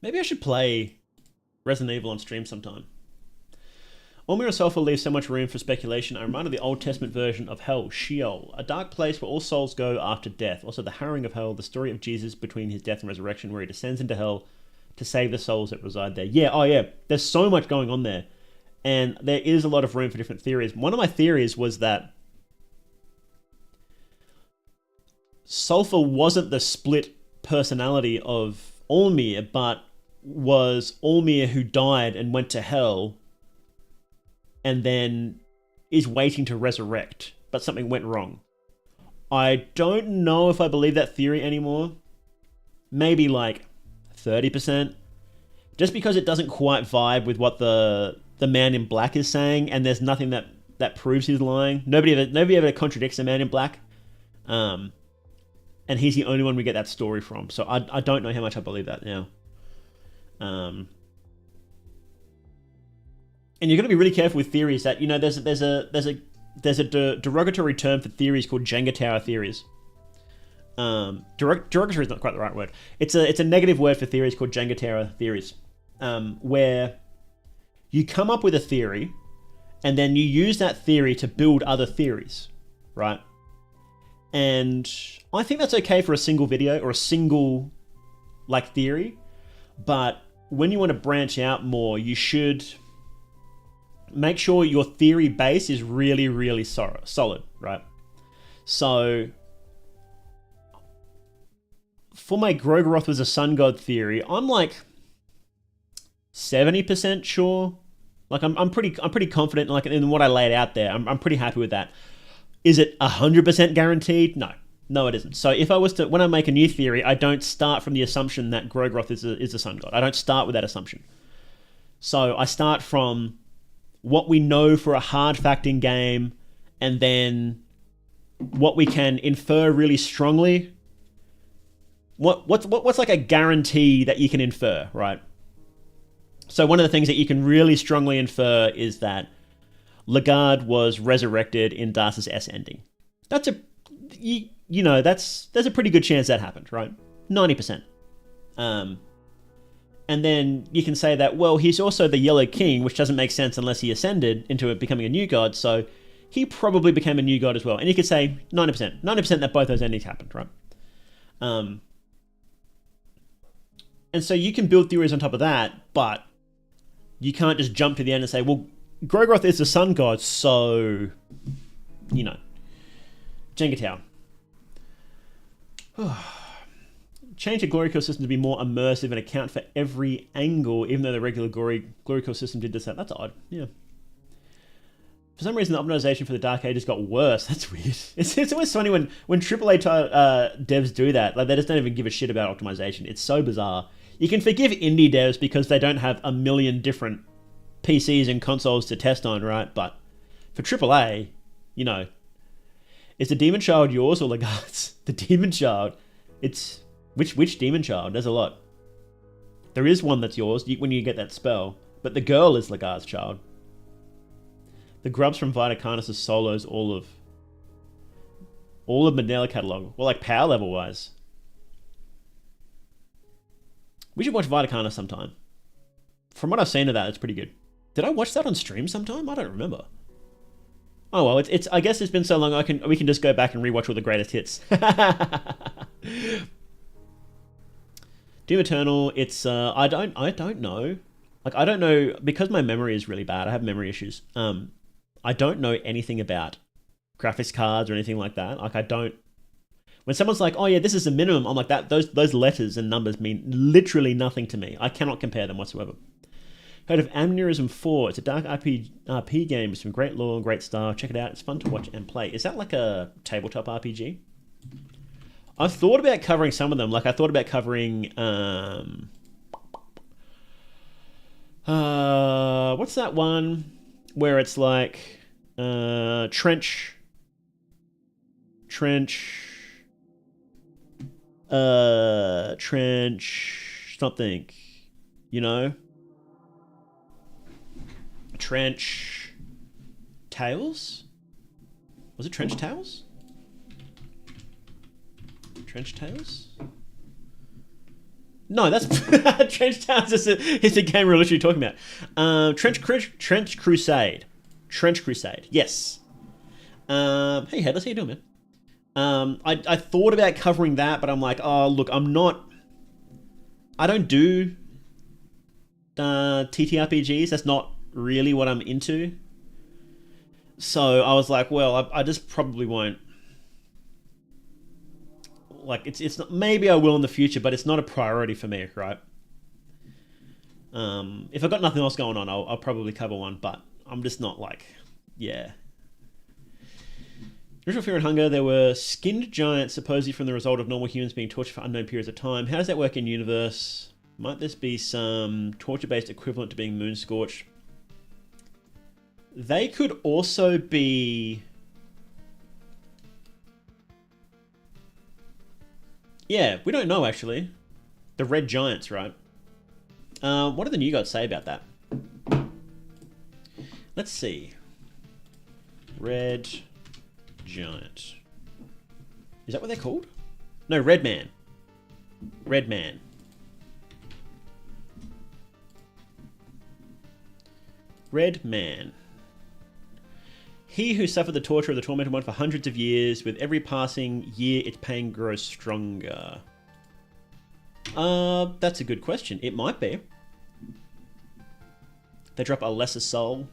Maybe I should play Resident Evil on stream sometime. All itself will leave so much room for speculation. I'm reminded of the Old Testament version of Hell, Sheol, a dark place where all souls go after death. Also, the harrowing of Hell, the story of Jesus between his death and resurrection, where he descends into Hell to save the souls that reside there. Yeah, oh yeah, there's so much going on there. And there is a lot of room for different theories. One of my theories was that Sulfur wasn't the split personality of Allmir, but was Allmir who died and went to Hell and then is waiting to resurrect, but something went wrong. I don't know if I believe that theory anymore. Maybe like 30%. Just because it doesn't quite vibe with what the Man in Black is saying, and there's nothing that proves he's lying. Nobody ever contradicts the Man in Black. And he's the only one we get that story from. So I don't know how much I believe that now. And you're going to be really careful with theories that, there's a derogatory term for theories called Jenga tower theories. derogatory is not quite the right word. It's a negative word for theories called Jenga Tower theories, where you come up with a theory, and then you use that theory to build other theories, right? And I think that's okay for a single video or a single like theory, but when you want to branch out more, you should make sure your theory base is really, really solid, right? So for my Grogeroth was a sun god theory, I'm like 70% sure. Like I'm pretty confident like in what I laid out there. I'm pretty happy with that. Is it 100% guaranteed? No, it isn't. So if I was to, when I make a new theory, I don't start from the assumption that Grogeroth is a sun god. I don't start with that assumption. So I start from what we know for a hard fact in game, and then what we can infer really strongly. What's like a guarantee that you can infer, right? So one of the things that you can really strongly infer is that Le'Garde was resurrected in Darce's S ending. That's there's a pretty good chance that happened, right? 90%. And then you can say that, well, he's also the Yellow King, which doesn't make sense unless he ascended into becoming a new god, so he probably became a new god as well. And you could say 90% that both those endings happened, right? And so you can build theories on top of that, but you can't just jump to the end and say, well, Grogeroth is the sun god, so, Jenga Tower. Change the glory kill system to be more immersive and account for every angle, even though the regular glory kill system did this. That's odd, yeah. For some reason, the optimization for the Dark Ages got worse. That's weird. It's always funny when AAA devs do that. Like, they just don't even give a shit about optimization. It's so bizarre. You can forgive indie devs because they don't have a million different PCs and consoles to test on, right? But for AAA, is the Demon Child yours or Le'Garde's? The Demon Child, it's... Which Demon Child? There's a lot. There is one that's yours when you get that spell, but the girl is Le'Garde's child. The grubs from Vitacarnus' solos all of Mandela Catalogue. Well, like power level wise. We should watch Vitacarnus sometime. From what I've seen of that, it's pretty good. Did I watch that on stream sometime? I don't remember. Oh well, it's. I guess it's been so long. We can just go back and rewatch all the greatest hits. Doom Eternal. It's. I don't know. Like I don't know because my memory is really bad. I have memory issues. I don't know anything about graphics cards or anything like that. Like I don't. When someone's like, "Oh yeah, this is the minimum," I'm like, "That those letters and numbers mean literally nothing to me. I cannot compare them whatsoever." Heard of Aneurysm 4? It's a dark RP game with some great lore and great style. Check it out. It's fun to watch and play. Is that like a tabletop RPG? I've thought about covering some of them. Like I thought about covering what's that one where it's like trench something, Trench Tales? Was it Trench Tales? Trench Tales? No, that's Trench Tales is a game we're literally talking about. Trench Crusade. Trench Crusade, yes. Hey Headless, how you doing, man? I thought about covering that, but I'm like, oh look, I don't do TTRPGs. That's not really what I'm into. So I was like, well, I just probably won't. Like it's not, maybe I will in the future, but it's not a priority for me, right? If I've got nothing else going on, I'll probably cover one, but I'm just not like, yeah. Original Fear and Hunger, there were skinned giants supposedly from the result of normal humans being tortured for unknown periods of time. How does that work in universe? Might this be some torture-based equivalent to being moon-scorched? They could also be... Yeah, we don't know, actually. The red giants, right? What do the new gods say about that? Let's see. Red giant. Is that what they're called? No, Red Man. Red Man. Red Man. He who suffered the torture of the Tormented One for hundreds of years, with every passing year its pain grows stronger. That's a good question. It might be. They drop a lesser soul.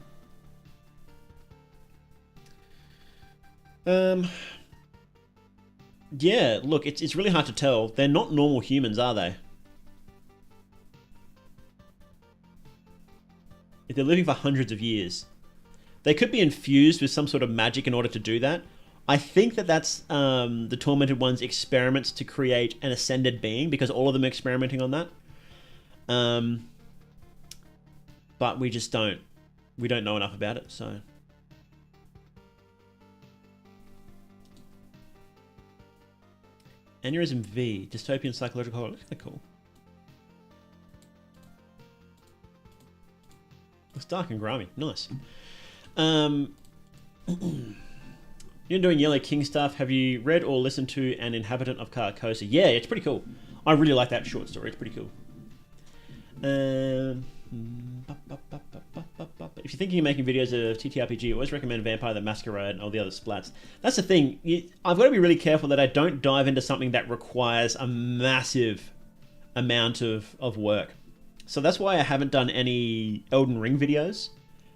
Yeah, look, it's really hard to tell. They're not normal humans, are they? If they're living for hundreds of years. They could be infused with some sort of magic in order to do that. I think that that's the Tormented One's experiments to create an ascended being, because all of them are experimenting on that. But we just don't know enough about it, so... Aneurysm V, dystopian psychological horror. Looks kind of cool. It's dark and grimy. Nice. You're doing Yellow King stuff. Have you read or listened to An Inhabitant of Carcosa? Yeah, it's pretty cool. I really like that short story. It's pretty cool. If you're thinking of making videos of TTRPG, always recommend Vampire the Masquerade and all the other splats. That's the thing. I've got to be really careful that I don't dive into something that requires a massive amount of work. So that's why I haven't done any Elden Ring videos.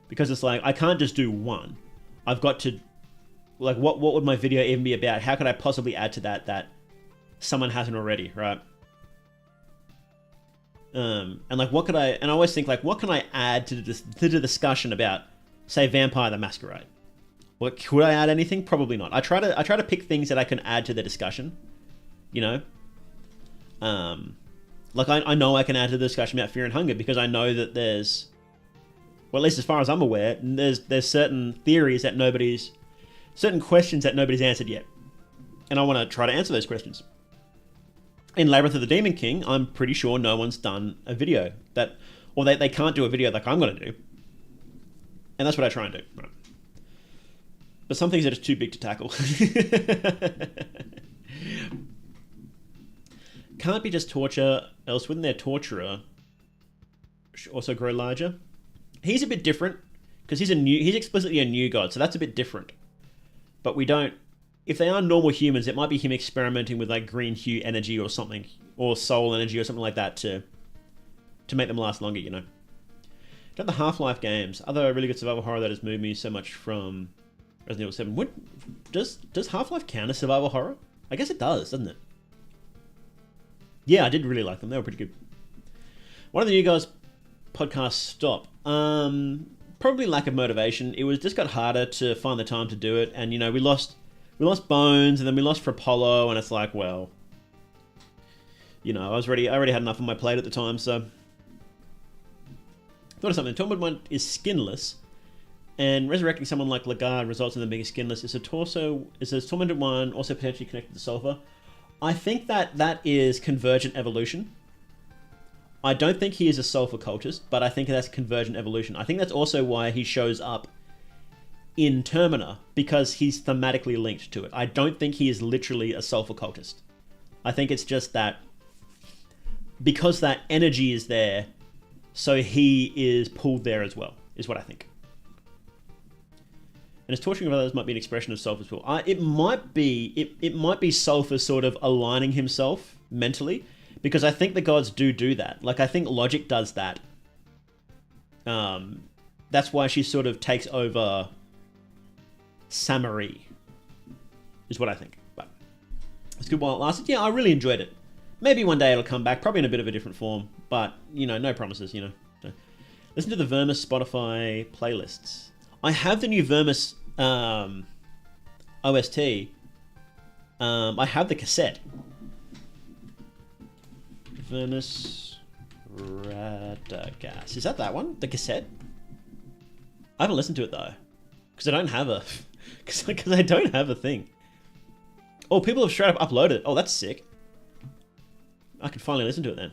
Because it's like, I can't just do one. I've got to... Like, what would my video even be about? How could I possibly add to that someone hasn't already, right? And like, what could I... And I always think, like, what can I add to the discussion about, say, Vampire the Masquerade? What, could I add anything? Probably not. I try to pick things that I can add to the discussion. You know? Like, I know I can add to the discussion about Fear and Hunger because I know that there's... Well, at least as far as I'm aware, there's certain theories that nobody's... Certain questions that nobody's answered yet. And I want to try to answer those questions. In Labyrinth of the Demon King, I'm pretty sure no one's done a video that... Or they can't do a video like I'm going to do. And that's what I try and do. Right. But some things are just too big to tackle. Can't be just torture, else wouldn't their torturer also grow larger? He's a bit different, because he's explicitly a new god, so that's a bit different. But we don't... If they are normal humans, it might be him experimenting with like green hue energy or something, or soul energy or something like that to make them last longer, you know. Got the Half-Life games, other really good survival horror that has moved me so much from Resident Evil 7. What, does Half-Life count as survival horror? I guess it does, doesn't it? Yeah, I did really like them. They were pretty good. One of the new guys' podcasts stop. Probably lack of motivation. It just got harder to find the time to do it, and you know, we lost Bones, and then we lost for Apollo, and it's like, well, you know, I already had enough on my plate at the time, so thought of something. Tormented One is skinless, and resurrecting someone like Lagarde results in them being skinless. Is a Tormented One also potentially connected to Sulfur? I think that is convergent evolution. I don't think he is a sulfur cultist, but I think that's convergent evolution. I think that's also why he shows up in Termina, because he's thematically linked to it. I don't think he is literally a sulfur cultist. I think it's just that because that energy is there, so he is pulled there as well, is what I think. And his torturing of others might be an expression of Sulfur's will. It might be Sulfur sort of aligning himself mentally, because I think the gods do that. Like, I think Logic does that. That's why she sort of takes over Samari, is what I think. But it's good while it lasted. Yeah, I really enjoyed it. Maybe one day it'll come back, probably in a bit of a different form, but, you know, no promises, you know. So, listen to the Vermis Spotify playlists. I have the new Vermis OST. I have the cassette. Vermis Radagast. Is that one? The cassette? I haven't listened to it though, because I don't have a because I don't have a thing. Oh, people have straight up uploaded it. Oh, that's sick. I can finally listen to it then.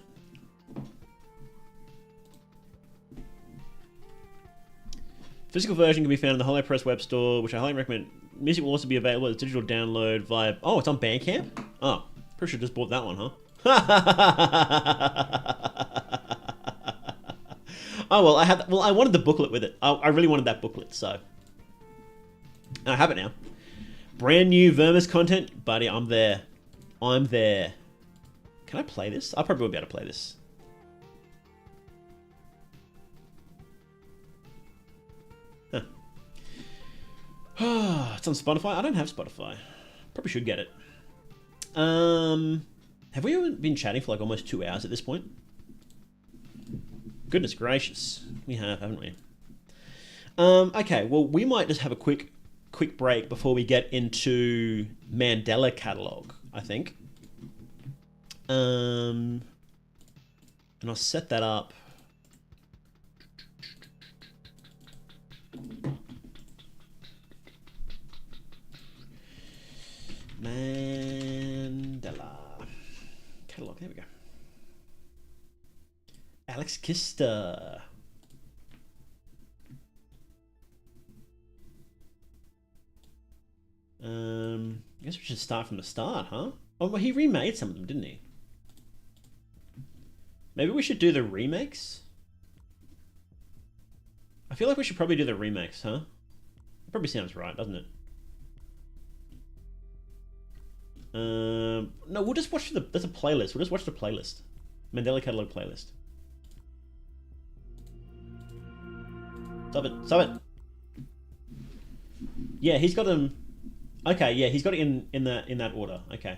Physical version can be found in the HoloPress web store, which I highly recommend. Music will also be available as digital download via... Oh, it's on Bandcamp? Oh, Pretty sure just bought that one, huh? Oh well, I wanted the booklet with it. I really wanted that booklet, so I have it now. Brand new Vermis content, buddy. I'm there. I'm there. Can I play this? I probably won't be able to play this. Huh. It's on Spotify. I don't have Spotify. Probably should get it. Have we ever been chatting for like almost 2 hours at this point? Goodness gracious. We have, haven't we? Okay, well, we might just have a quick break before we get into Mandela Catalogue, I think. And I'll set that up. Mandela Catalogue, there we go. Alex Kister. I guess we should start from the start, huh? Oh, well, he remade some of them, didn't he? Maybe we should do the remakes? I feel like we should probably do the remakes, huh? It probably sounds right, doesn't it? No, we'll just watch there's a playlist. We'll just watch the playlist. Mandela Catalogue playlist. Stop it. Stop it. Yeah, he's got them. Okay, yeah, he's got it in that order. Okay.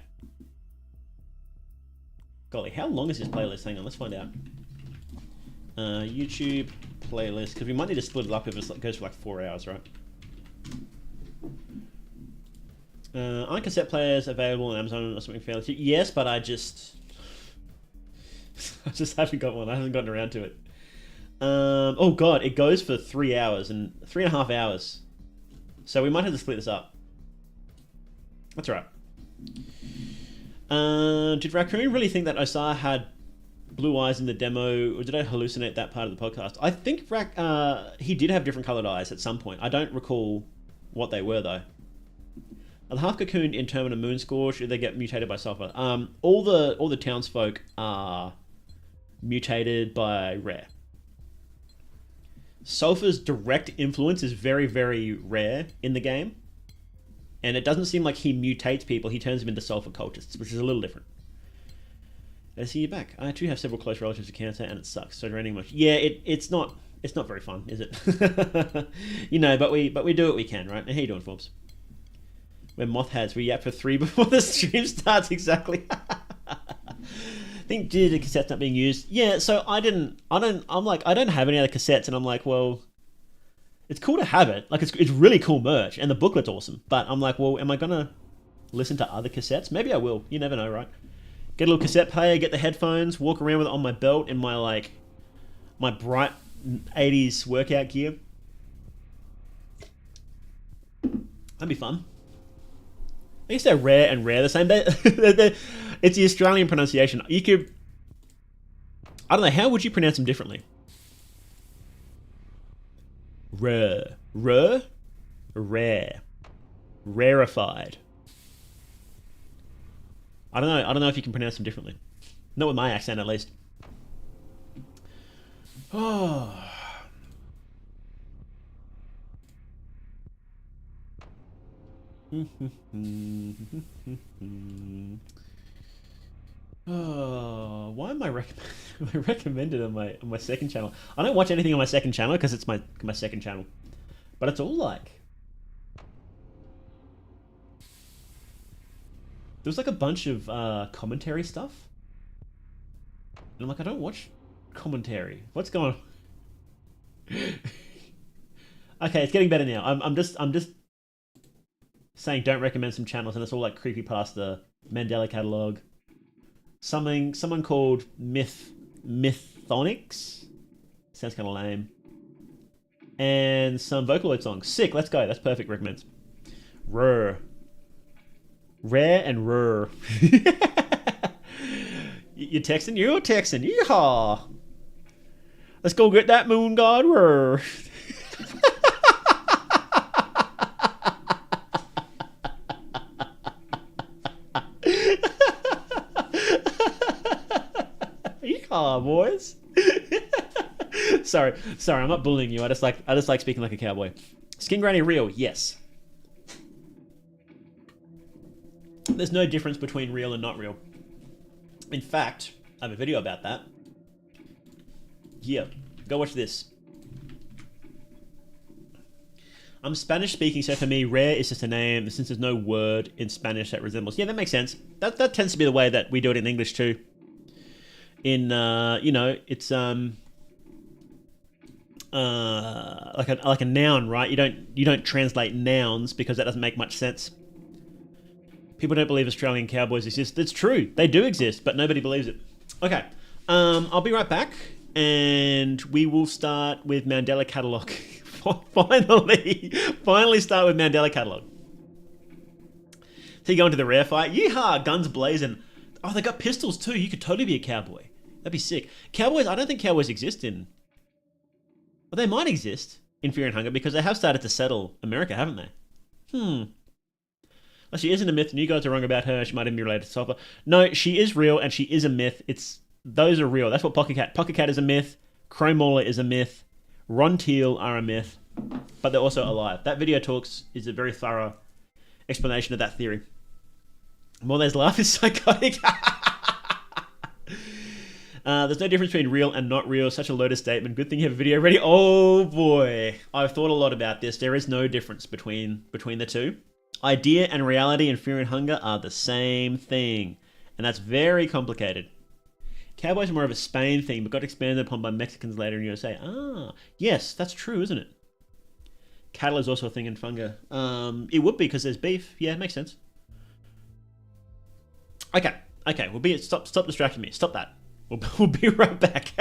Golly, how long is this playlist? Hang on, let's find out. YouTube playlist, because we might need to split it up if it goes for like 4 hours, right? Aren't cassette players available on Amazon or something fairly cheap? Yes, but I just haven't got one. I haven't gotten around to it. Oh god, it goes for 3 hours and 3.5 hours. So we might have to split this up. That's right. Did Raccoon really think that Osar had blue eyes in the demo, or did I hallucinate that part of the podcast? I think he did have different colored eyes at some point. I don't recall what they were though. Are the half cocooned in Termina Moonscorch? Should they get mutated by sulfur? All the townsfolk are mutated by rare. Sulfur's direct influence is very, very rare in the game. And it doesn't seem like he mutates people, he turns them into sulfur cultists, which is a little different. I see you back. I too have several close relatives with cancer and it sucks. So draining much. Yeah, it's not very fun, is it? You know, but we do what we can, right? And how you doing, Forbes? We're moth heads. We yap for 3 before the stream starts, exactly. I think due to cassettes not being used. Yeah, so I'm like, I don't have any other cassettes, and I'm like, well, it's cool to have it. Like, it's really cool merch, and the booklet's awesome. But I'm like, well, am I gonna listen to other cassettes? Maybe I will. You never know, right? Get a little cassette player, get the headphones, walk around with it on my belt in my bright 80s workout gear. That'd be fun. I guess they're rare and rare the same. It's the Australian pronunciation. You could... I don't know, how would you pronounce them differently? Rare. Rare? Rare. Rarefied. I don't know if you can pronounce them differently. Not with my accent, at least. Oh... Oh, why am I recommended on my second channel? I don't watch anything on my second channel because it's my second channel, but it's all like there was like a bunch of commentary stuff, and I'm like, I don't watch commentary. What's going on? Okay, it's getting better now. I'm just saying don't recommend some channels, and it's all like creepypasta, Mandela Catalogue, someone called Mythonics, sounds kind of lame, and some Vocaloid songs. Sick, let's go. That's perfect. Recommends. Rare and rare. You're texting. Yeehaw! Let's go get that moon god. Rare. Aw, boys. sorry, I'm not bullying you. I just like speaking like a cowboy. Skin granny real, yes. There's no difference between real and not real. In fact, I have a video about that. Yeah, go watch this. I'm Spanish speaking, so for me, rare is just a name, since there's no word in Spanish that resembles. Yeah, that makes sense. That tends to be the way that we do it in English too. In you know, it's like a noun, right? You don't translate nouns because that doesn't make much sense. People don't believe Australian cowboys exist. That's true. They do exist, but nobody believes it. Okay. I'll be right back, and we will start with Mandela Catalogue. Finally start with Mandela Catalogue. So you go into the rare fight. Yeehaw! Guns blazing. Oh, they got pistols too. You could totally be a cowboy. That'd be sick. Cowboys, I don't think cowboys exist in... Well, they might exist in Fear and Hunger because they have started to settle America, haven't they? Well, she isn't a myth, and you guys are wrong about her. She might even be related to Sulfur. No, she is real, and she is a myth. Those are real. That's what Pocket Cat. Pocket Cat is a myth. Chrome Mauler is a myth. Ron Teal are a myth, but they're also alive. That video talks is a very thorough explanation of that theory. Morley's laugh is psychotic. There's no difference between real and not real. Such a loaded statement. Good thing you have a video ready. Oh boy, I've thought a lot about this. There is no difference between the two. Idea and reality in Fear and Hunger are the same thing, and that's very complicated. Cowboys are more of a Spain thing, but got expanded upon by Mexicans later in USA. Ah, yes, that's true, isn't it? Cattle is also a thing in Funga. It would be because there's beef. Yeah, it makes sense. Okay, stop distracting me. Stop that. We'll be right back.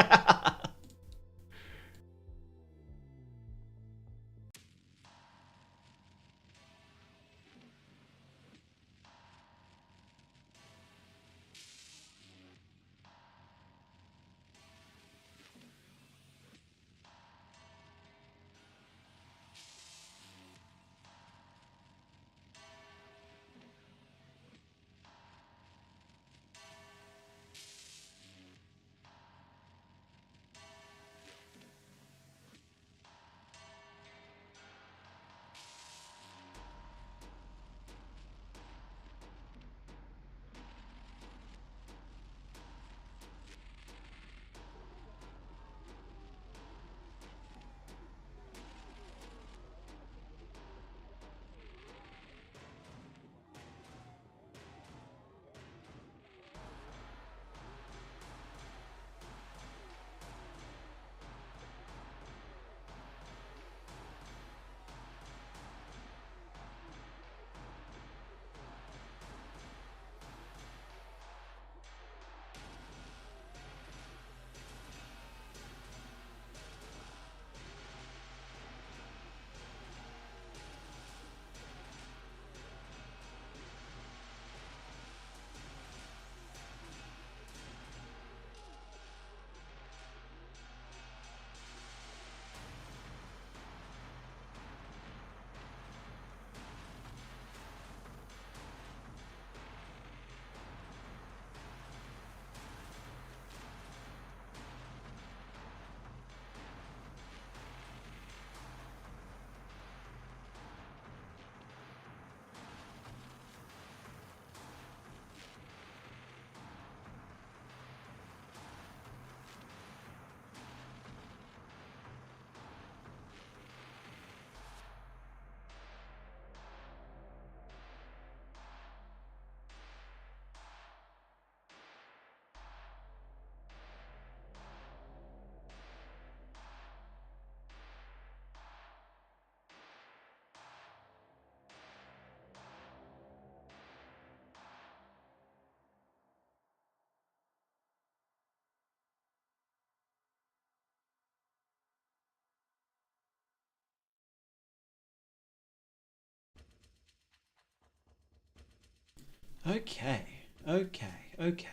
Okay.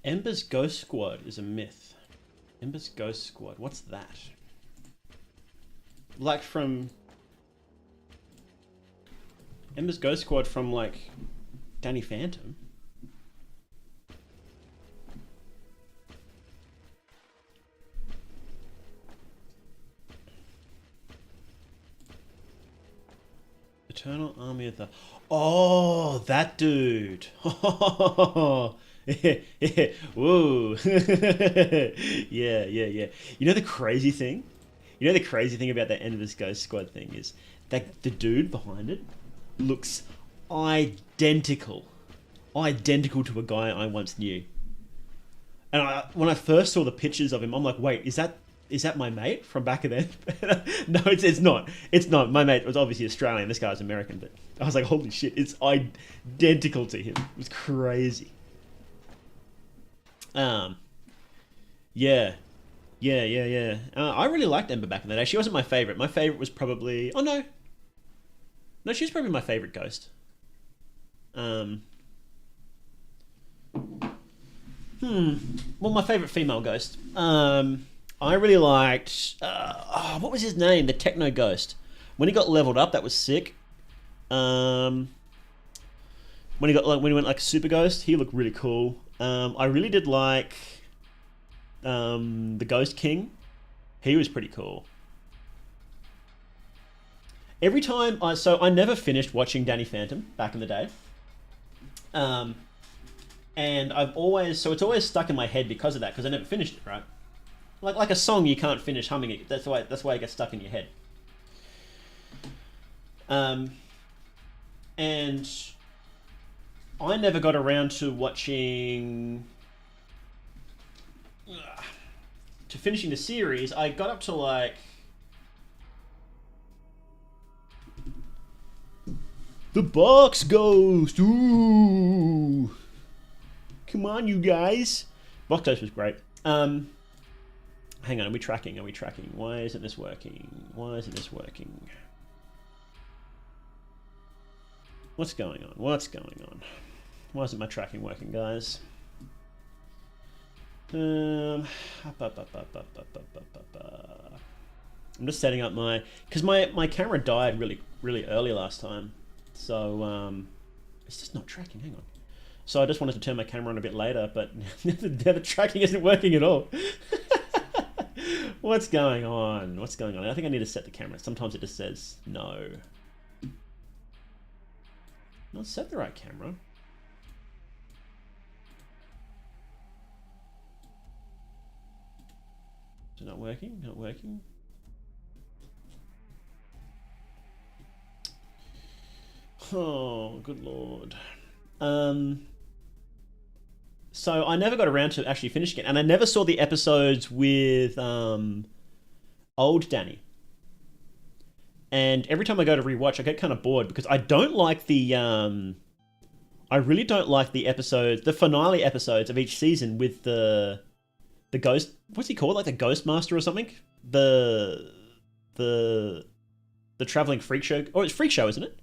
Ember's Ghost Squad is a myth. Ember's Ghost Squad, what's that? Like from... Ember's Ghost Squad from like Danny Phantom? Eternal Army of the... Oh, that dude. Whoa. Yeah. You know the crazy thing? You know the crazy thing about that End of Ghost Squad thing is that the dude behind it looks identical to a guy I once knew. And when I first saw the pictures of him, I'm like, wait, is that my mate from back then? No, it's not. It's not. My mate was obviously Australian. This guy's American, but I was like, holy shit, it's identical to him. It was crazy. Yeah. I really liked Ember back in the day. She wasn't my favorite. My favorite was probably... Oh, no. No, she was probably my favorite ghost. Well, my favorite female ghost. I really liked... what was his name? The Techno Ghost. When he got leveled up, that was sick. When he went like Super Ghost, he looked really cool. I really did like the Ghost King. He was pretty cool. Every time I never finished watching Danny Phantom back in the day. And it's always stuck in my head because of that, because I never finished it, right? Like a song, you can't finish humming it. That's why it gets stuck in your head. And I never got around to finishing the series. I got up to like the Box Ghost. Ooh, come on, you guys. Box Ghost was great. Hang on, are we tracking? Why isn't this working? What's going on? Why isn't my tracking working, guys? I'm just setting up because my camera died really early last time, so it's just not tracking. Hang on. So I just wanted to turn my camera on a bit later, but the tracking isn't working at all. What's going on? I think I need to set the camera. Sometimes it just says no. Not set the right camera. Is it not working? Oh, good lord. So I never got around to actually finishing it, and I never saw the episodes with old Danny. And every time I go to rewatch, I get kind of bored because I don't like I really don't like the episodes, the finale episodes of each season with the ghost. What's he called? Like the Ghost Master or something? The traveling freak show. Oh, it's Freak Show, isn't it?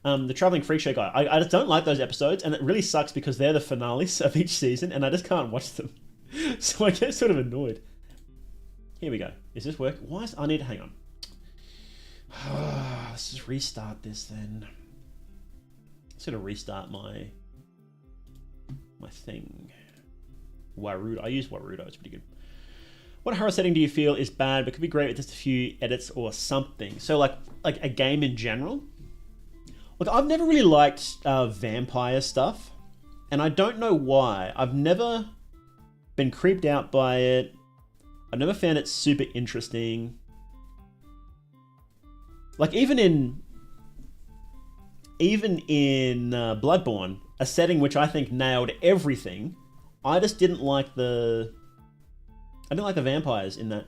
The traveling freak show guy. I just don't like those episodes, and it really sucks because they're the finales of each season, and I just can't watch them. So I get sort of annoyed. Here we go. Is this work? I need to hang on. Let's just restart this then. Just gonna restart my thing. Warudo. I use Warudo. It's pretty good. What horror setting do you feel is bad but could be great with just a few edits or something? So like a game in general. Look, I've never really liked vampire stuff, and I don't know why. I've never been creeped out by it. I've never found it super interesting. Like even in Bloodborne, a setting which I think nailed everything, I just didn't like the vampires in that.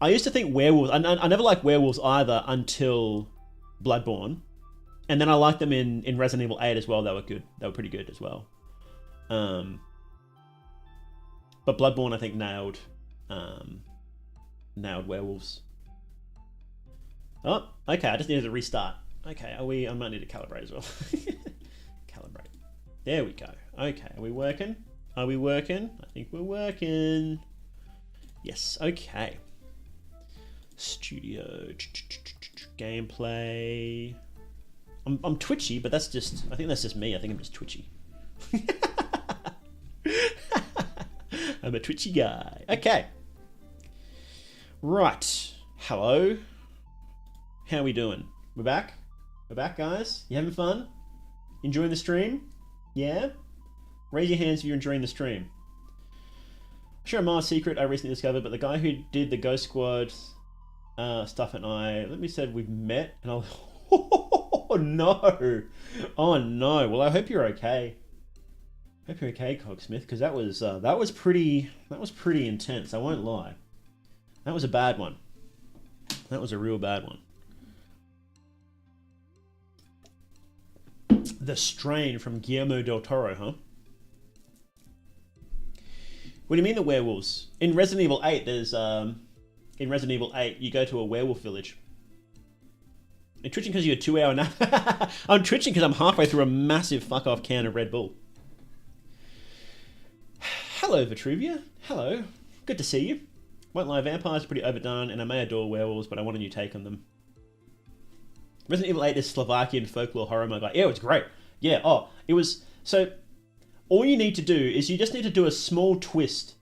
I used to think werewolves... I never liked werewolves either until Bloodborne. And then I liked them in Resident Evil 8 as well. They were good. They were pretty good as well. But Bloodborne, I think, nailed werewolves. Oh, okay. I just needed to restart. Okay, I might need to calibrate as well. Calibrate. There we go. Okay, are we working? I think we're working. Yes, okay. Studio gameplay. I'm twitchy, but I think that's just me. I think I'm just twitchy. I'm a twitchy guy. Okay. Right. Hello. How we doing? We're back? We're back, guys? You having fun? Enjoying the stream? Yeah? Raise your hands if you're enjoying the stream. Sure, a Mars secret I recently discovered, but the guy who did the Ghost Squad stuff and let me said we've met, and I'll... Oh no! Oh no! Well, I hope you're okay. Hope you're okay, Cogsmith, because that was pretty intense. I won't lie. That was a bad one. That was a real bad one. The Strain from Guillermo del Toro, huh? What do you mean the werewolves? In Resident Evil 8, there's in Resident Evil 8, you go to a werewolf village. You're twitching because you're 2 hour nap. I'm twitching because I'm halfway through a massive fuck off can of Red Bull. Hello, Vitruvia. Hello. Good to see you. Won't lie, vampires are pretty overdone, and I may adore werewolves, but I want a new take on them. Resident Evil 8 is Slovakian folklore horror mode. Yeah, it was great. Yeah, it was... So, all you need to do is you just need to do a small twist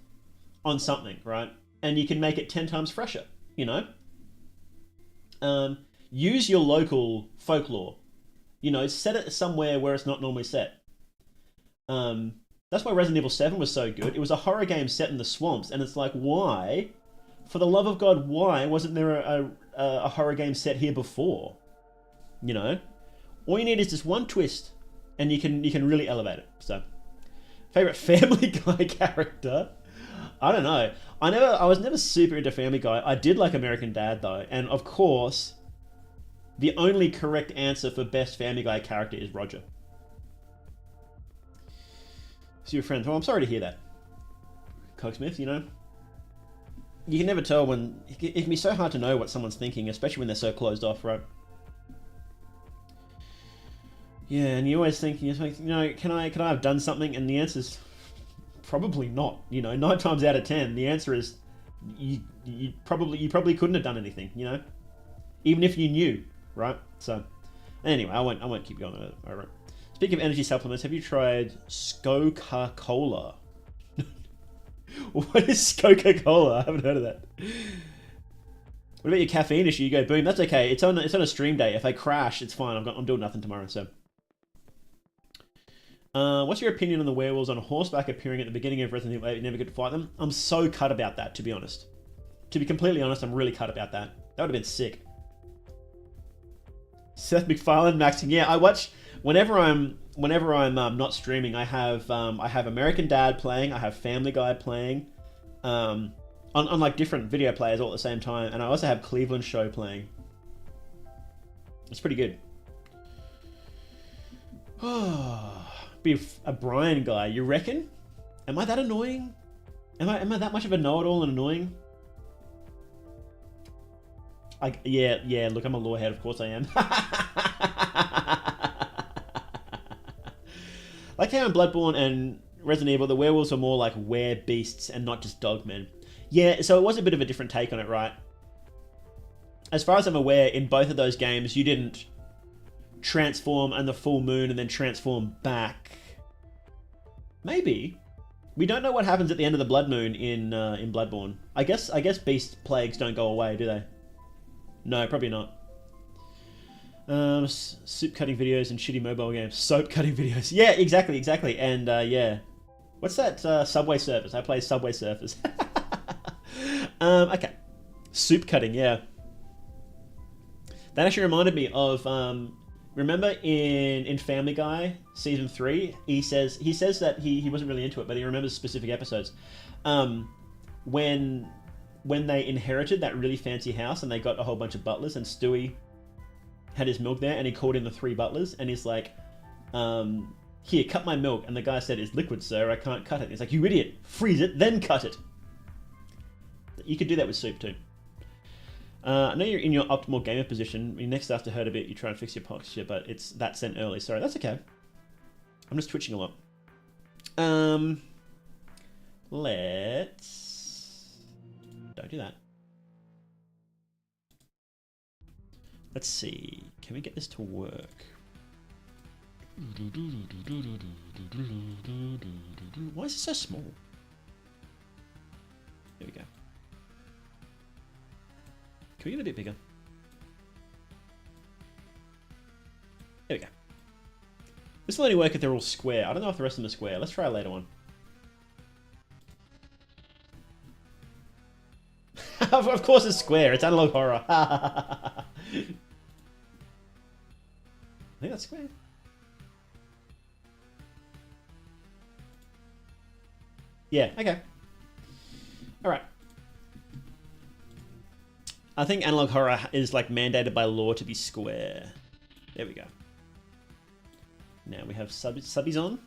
on something, right? And you can make it 10 times fresher, you know? Use your local folklore. You know, set it somewhere where it's not normally set. That's why Resident Evil 7 was so good. It was a horror game set in the swamps, and it's like, why? For the love of God, why wasn't there a horror game set here before? You know? All you need is just one twist, and you can really elevate it. So, favorite Family Guy character? I don't know. I was never super into Family Guy. I did like American Dad, though, and of course, the only correct answer for best Family Guy character is Roger. So your friends. Well, I'm sorry to hear that, Cogsmith. You know, you can never tell when it can be so hard to know what someone's thinking, especially when they're so closed off, right? Yeah, and you always think, you know, can I have done something? And the answer's probably not. You know, 9 times out of 10, the answer is you probably couldn't have done anything. You know, even if you knew, right? So anyway, I won't keep going. All right. Speaking of energy supplements, have you tried Coca-Cola? What is Coca-Cola? I haven't heard of that. What about your caffeine issue? You go, boom, that's okay. It's on a stream day. If I crash, it's fine. I'm doing nothing tomorrow, so. What's your opinion on the werewolves on horseback appearing at the beginning of Resident Evil 8? You never get to fight them? I'm so cut about that, to be honest. To be completely honest, I'm really cut about that. That would have been sick. Seth MacFarlane maxing. Yeah, I watch... Whenever I'm not streaming, I have American Dad playing, I have Family Guy playing, on like different video players all at the same time, and I also have Cleveland Show playing. It's pretty good. Be a Brian guy, you reckon? Am I that annoying? Am I that much of a know-it-all and annoying? Yeah. Look, I'm a lawhead. Of course I am. Like how in Bloodborne and Resident Evil, the werewolves are more like were-beasts and not just dogmen. Yeah, so it was a bit of a different take on it, right? As far as I'm aware, in both of those games, you didn't transform on the full moon and then transform back. Maybe. We don't know what happens at the end of the blood moon in Bloodborne. I guess beast plagues don't go away, do they? No, probably not. Soup cutting videos and shitty mobile games. Soap cutting videos. Yeah, exactly. And yeah. What's that? Subway Surfers. I play Subway Surfers. Okay. Soup cutting, yeah. That actually reminded me of, remember in Family Guy season 3, he says that he wasn't really into it, but he remembers specific episodes. When they inherited that really fancy house and they got a whole bunch of butlers, and Stewie had his milk there, and he called in the 3 butlers, and he's like, here, cut my milk. And the guy said, it's liquid, sir, I can't cut it. And he's like, you idiot, freeze it, then cut it. You could do that with soup too. I know you're in your optimal gamer position. Next after hurt a bit, you try and fix your posture, but that sent early. Sorry, that's okay. I'm just twitching a lot. Let's... Don't do that. Let's see. Can we get this to work? Why is it so small? There we go. Can we get a bit bigger? There we go. This will only work if they're all square. I don't know if the rest of them are square. Let's try a later one. Of course it's square. It's analog horror. I think that's square. Yeah, okay. Alright. I think analog horror is like mandated by law to be square. There we go. Now we have subbies on.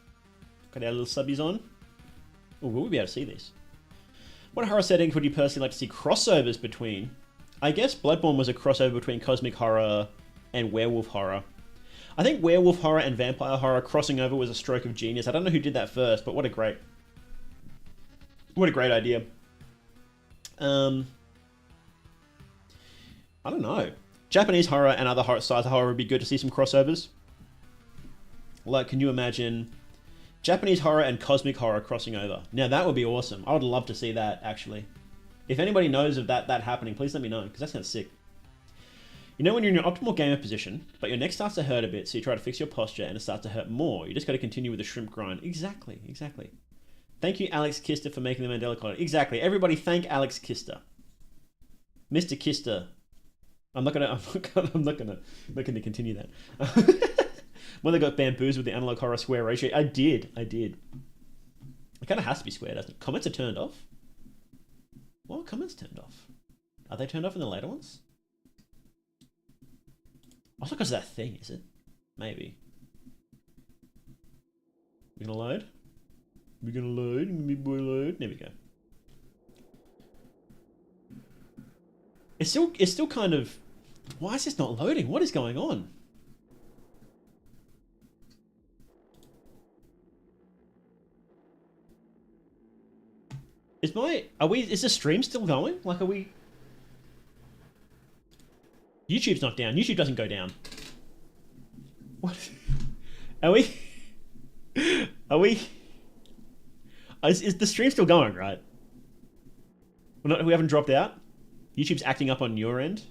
Got our little subbies on. Oh, will we be able to see this? What horror settings would you personally like to see crossovers between? I guess Bloodborne was a crossover between cosmic horror and werewolf horror. I think werewolf horror and vampire horror crossing over was a stroke of genius. I don't know who did that first, but what a great idea. I don't know. Japanese horror and other horror styles of horror would be good to see some crossovers. Like, can you imagine Japanese horror and cosmic horror crossing over? Now, that would be awesome. I would love to see that, actually. If anybody knows of that happening, please let me know, because that sounds sick. You know when you're in your optimal gamer position, but your neck starts to hurt a bit, so you try to fix your posture and it starts to hurt more. You just got to continue with the shrimp grind. Exactly, exactly. Thank you, Alex Kister, for making the Mandela Catalogue. Exactly. Everybody thank Alex Kister. Mr. Kister. I'm not gonna continue that. When they got bamboozled with the analog horror square ratio, I did. It kind of has to be square, doesn't it? Comments are turned off. What are comments turned off? Are they turned off in the later ones? Also because of that thing, is it? Maybe. We're gonna load. We're gonna load. Big boy load. There we go. It's still kind of. Why is this not loading? What is going on? Is the stream still going? Like, are we? YouTube's not down. YouTube doesn't go down. What? Are we? Is the stream still going, right? We haven't dropped out? YouTube's acting up on your end?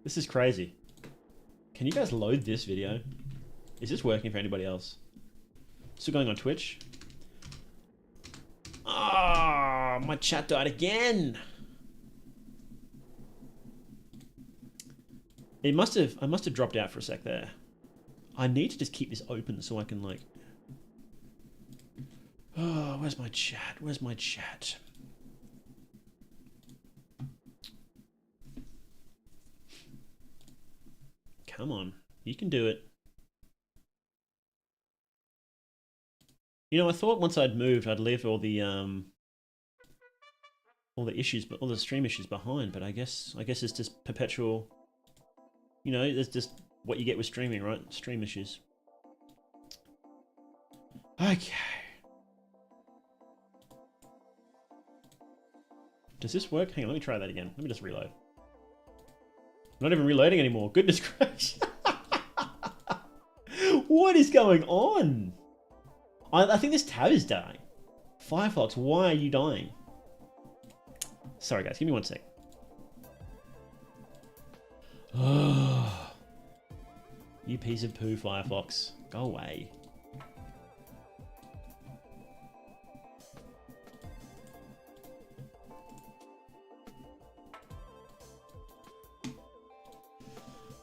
This is crazy. Can you guys load this video? Is this working for anybody else? Still going on Twitch? Ah, my chat died again. I must have dropped out for a sec there. I need to just keep this open so I can like. Oh, where's my chat? Where's my chat? Come on, you can do it. You know, I thought once I'd moved, I'd leave all the issues, but all the stream issues behind. But I guess it's just perpetual. You know, it's just what you get with streaming, right? Stream issues. Okay. Does this work? Hang on, let me try that again. Let me just reload. I'm not even reloading anymore. Goodness gracious. What is going on? I think this tab is dying. Firefox, why are you dying? Sorry guys, give me 1 sec. Oh, you piece of poo, Firefox. Go away.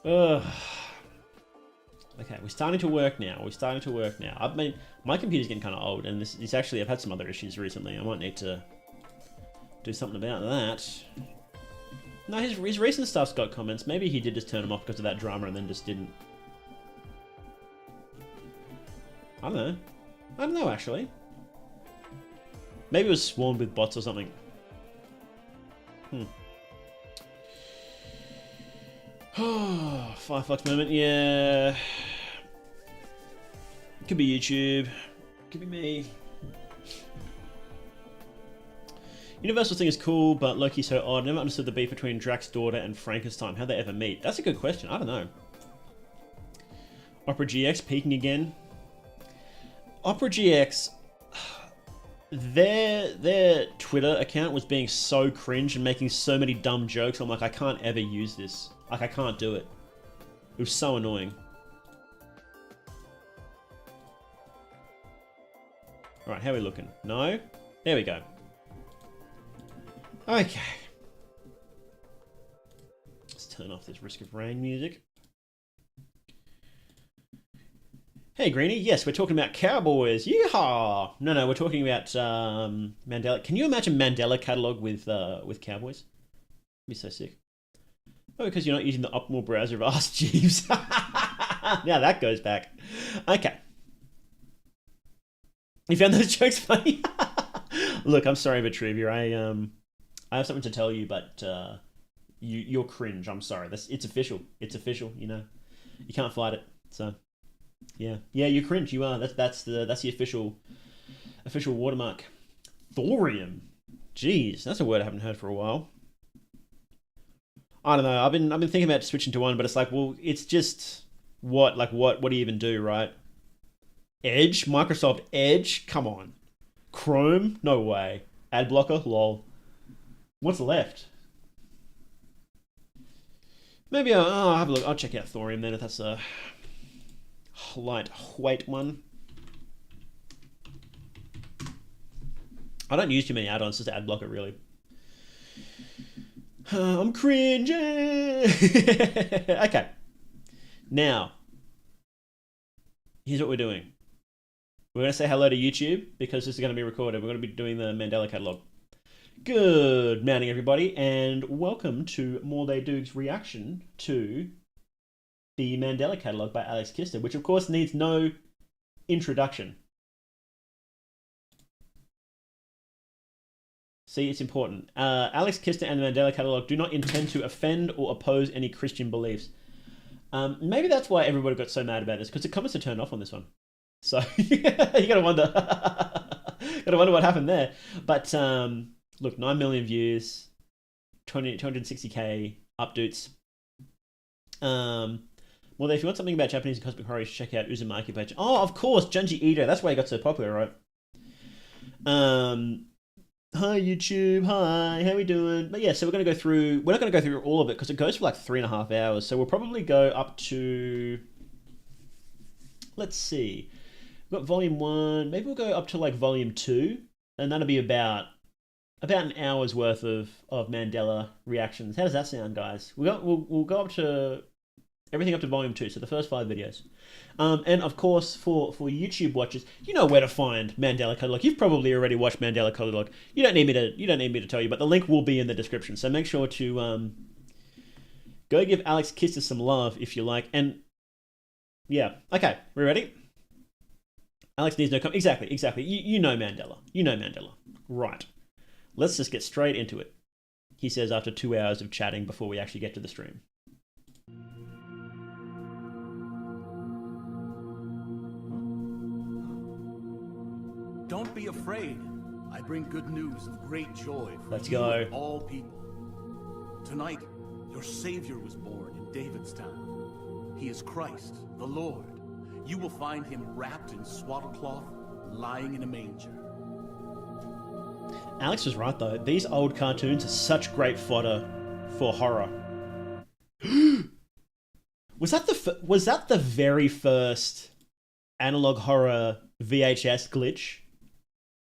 Ugh. Okay, we're starting to work now. I mean, my computer's getting kind of old, and this actually, I've had some other issues recently. I might need to do something about that. No, his recent stuff's got comments. Maybe he did just turn them off because of that drama and then just didn't. I don't know, actually. Maybe it was swarmed with bots or something. Oh, Firefox moment, yeah. Could be YouTube. Could be me. Universal thing is cool, but Loki's so odd. Never understood the beef between Drax's daughter and Frankenstein. How'd they ever meet? That's a good question. I don't know. Opera GX peaking again. Opera GX. their Twitter account was being so cringe and making so many dumb jokes. I'm like, I can't ever use this. Like, I can't do it. It was so annoying. Alright, how are we looking? No? There we go. Okay. Let's turn off this Risk of Rain music. Hey, Greenie. Yes, we're talking about cowboys. Yeehaw! No, we're talking about Mandela. Can you imagine Mandela Catalogue with cowboys? That'd be so sick. Oh, because you're not using the optimal browser of Ask Jeeves. Now that goes back. Okay. You found those jokes funny? Look, I'm sorry, Vitruvia. I have something to tell you, but you're cringe. I'm sorry. It's official. It's official. You know, you can't fight it. So, yeah, you're cringe. You are. That's the official watermark. Thorium. Jeez, that's a word I haven't heard for a while. I don't know. I've been thinking about switching to one, but it's like, well, it's just what do you even do, right? Edge, Microsoft Edge, come on. Chrome, no way. Ad blocker, lol. What's left? Maybe I'll have a look. I'll check out Thorium then if that's a lightweight one. I don't use too many add-ons, just ad blocker really. I'm cringing. Okay. Now, here's what we're doing. We're going to say hello to YouTube because this is going to be recorded. We're going to be doing the Mandela Catalogue. Good morning, everybody, and welcome to Morday Doog's reaction to the Mandela Catalogue by Alex Kister, which of course needs no introduction. See, it's important. Alex Kister and the Mandela Catalogue do not intend to offend or oppose any Christian beliefs. Maybe that's why everybody got so mad about this, because the comments are turned off on this one. So you gotta wonder, what happened there. But look, 9 million views, 260k updates. Well, if you want something about Japanese and cosmic horror, you should check out Uzumaki page. Oh, of course, Junji Ito. That's why he got so popular, right? Hi YouTube, hi, how we doing? But yeah, so we're not gonna go through all of it because it goes for like 3.5 hours. So we'll probably go up to, let's see, we've got volume 1, maybe we'll go up to like volume 2, and that'll be about an hour's worth of Mandela reactions. How does that sound, guys? We'll go up to everything up to volume 2, so the first 5 videos. And of course, for YouTube watchers, you know where to find Mandela Catalogue. You've probably already watched Mandela Catalogue. You don't need me to tell you, but the link will be in the description. So make sure to go give Alex Kister some love if you like. And yeah, okay, we ready? Alex needs no comment. Exactly. You know Mandela. You know Mandela. Right. Let's just get straight into it. He says after 2 hours of chatting before we actually get to the stream. Don't be afraid. I bring good news of great joy for Let's you go. and all people. Tonight, your Savior was born in David's town. He is Christ, the Lord. You will find him wrapped in swaddlecloth, lying in a manger. Alex was right though. These old cartoons are such great fodder for horror. Was that the very first analog horror VHS glitch?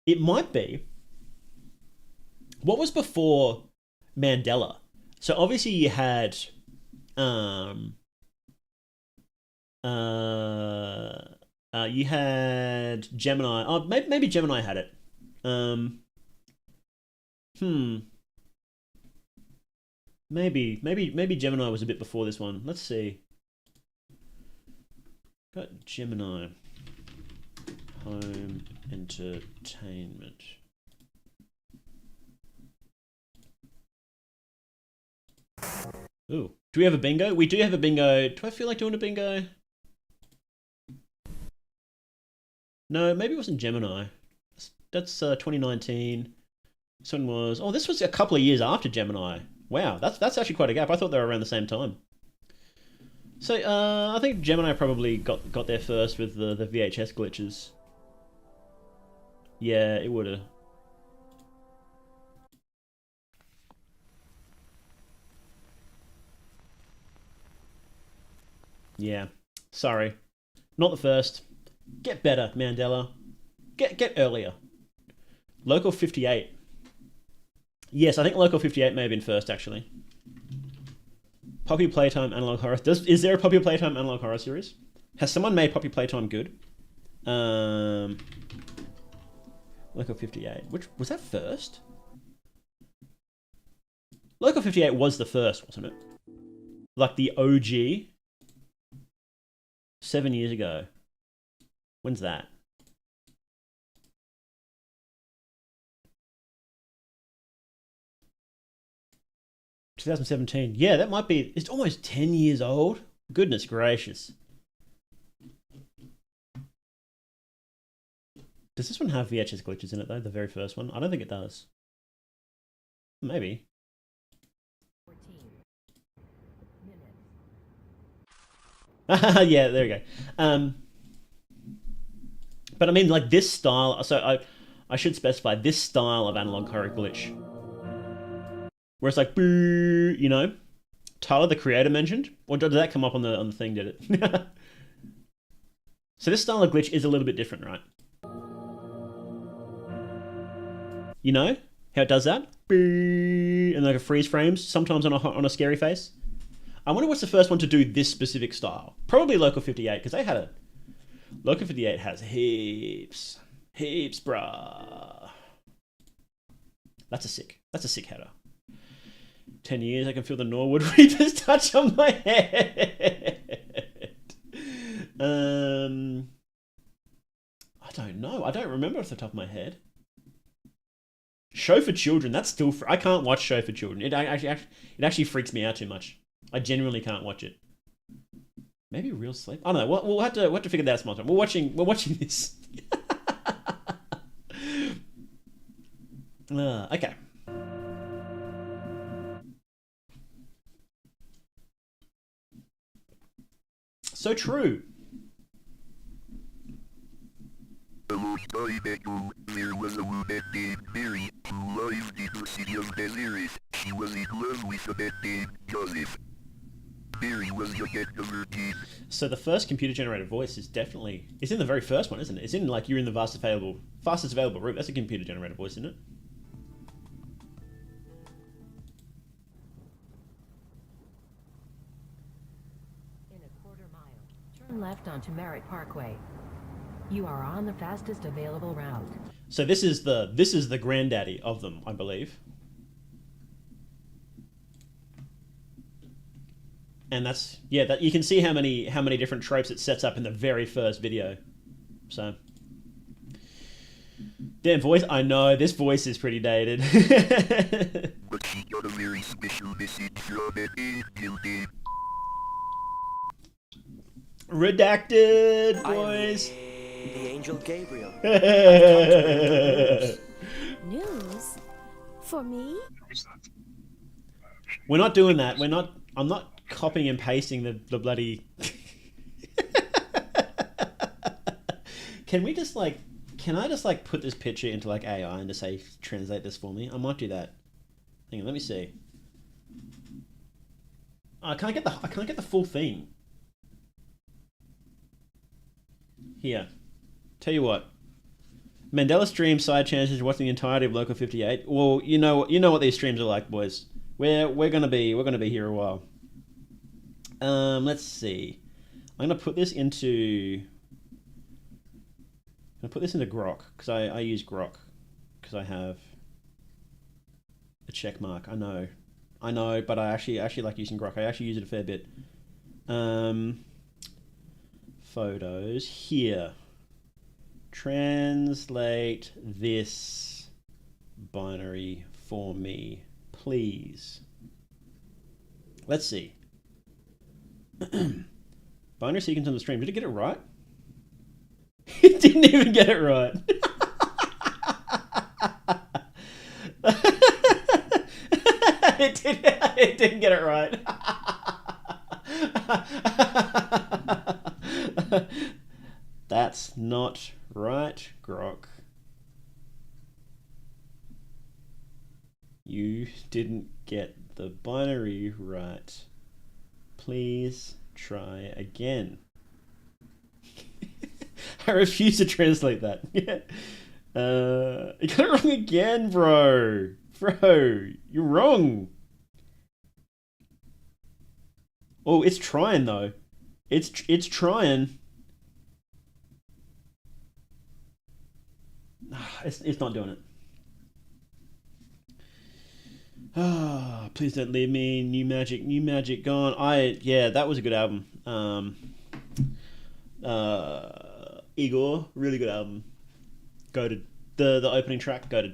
It might be. What was before Mandela? So obviously you had you had Gemini. Oh, maybe Gemini had it. Maybe Gemini was a bit before this one. Let's see. Got Gemini. Home entertainment. Ooh. Do we have a bingo? We do have a bingo. Do I feel like doing a bingo? No, maybe it wasn't Gemini. That's 2019. This one was... Oh, this was a couple of years after Gemini. Wow, that's actually quite a gap. I thought they were around the same time. So, I think Gemini probably got there first with the VHS glitches. Yeah, it would have. Yeah. Sorry. Not the first. Get better, Mandela. Get earlier. Local 58. Yes, I think Local 58 may have been first, actually. Poppy Playtime Analog Horror. Is there a Poppy Playtime Analog Horror series? Has someone made Poppy Playtime good? Local 58. Which was that first? Local 58 was the first, wasn't it? Like the OG. 7 years ago. When's that? ...2017. Yeah, that might be... It's almost 10 years old. Goodness gracious. Does this one have VHS glitches in it, though? The very first one? I don't think it does. Maybe. 14 minutes. Yeah, there we go. But I mean, like, this style... So I should specify this style of analog horror glitch. Where it's like, boo, you know? Tyler, the creator, mentioned? Or did that come up on the thing, did it? So this style of glitch is a little bit different, right? You know how it does that? Boo, and like a freeze frames, sometimes on a scary face. I wonder what's the first one to do this specific style. Probably Local 58, because they had it. Local 58 has heaps. Heaps, bruh. That's a sick header. 10 years, I can feel the Norwood Reapers touch on my head. I don't know. I don't remember off the top of my head. Show for children. That's still... I can't watch Show for children. It actually freaks me out too much. I genuinely can't watch it. Maybe Real Sleep. I don't know. We'll have to figure that out sometime. We're watching this. Okay. So true. There was a woman named Mary who lived in the city of Nazareth. She was in love with a man named Joseph. Mary was young and a virgin. So the first computer-generated voice is definitely... It's in the very first one, isn't it? It's in, like, you're in the fastest available route. That's a computer-generated voice, isn't it? In a quarter mile, turn left onto Merritt Parkway. You are on the fastest available route. So this is the granddaddy of them, I believe. And that's... Yeah, that you can see how many different tropes it sets up in the very first video. So... Damn voice, I know, this voice is pretty dated. But she got a very special message from an angel named... Redacted, boys. The angel Gabriel. News? For me? We're not doing that. I'm not copying and pasting the bloody... Can I just like put this picture into like AI and just say translate this for me? I might do that. Hang on, let me see. I can't get the full thing. Here. Tell you what. Mandela stream side chances watching the entirety of Local 58. Well, you know what these streams are like, boys. We're gonna be here a while. Let's see. I'm gonna put this into Grok because I use Grok because I have a check mark. I know, but I actually like using Grok. I actually use it a fair bit. Photos here. Translate this binary for me, please. Let's see. Binary sequence on the stream. Did it get it right? It didn't even get it right. It didn't get it right. That's not right, Grok. You didn't get the binary right. Please try again. I refuse to translate that. You got it wrong again, bro. Bro, you're wrong. Oh, it's trying though. It's trying. It's not doing it. Ah, please don't leave me. New Magic gone. Yeah, that was a good album. Igor, really good album. Go to the opening track. Go to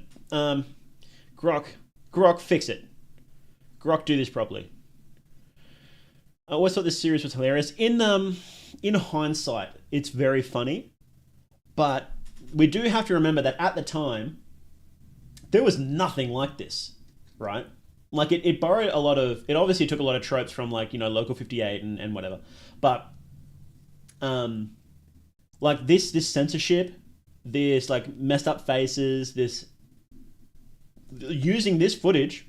Grok, fix it. Grok, do this properly. I always thought this series was hilarious. In hindsight, it's very funny, but we do have to remember that at the time, there was nothing like this, right? Like it borrowed a lot of, it obviously took a lot of tropes from like, you know, Local 58 and whatever, but like this censorship, this like messed up faces, this using this footage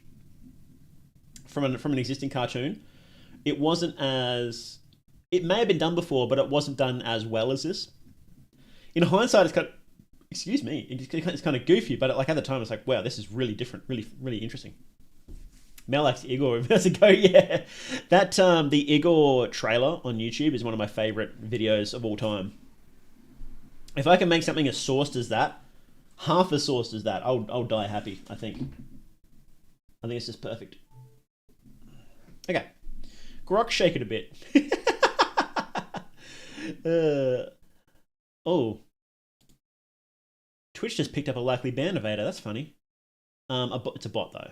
from an existing cartoon, it wasn't as, it may have been done before, but it wasn't done as well as this. In hindsight, it's kind of, excuse me, it's kind of goofy, but like at the time, it's like, wow, this is really different, really interesting. Malak's Igor, that's a go, yeah. That the Igor trailer on YouTube is one of my favorite videos of all time. If I can make something as sourced as that, half as sourced as that, I'll die happy. I think it's just perfect. Okay, Grok, shake it a bit. Oh, Twitch just picked up a likely ban evader. That's funny. It's a bot though.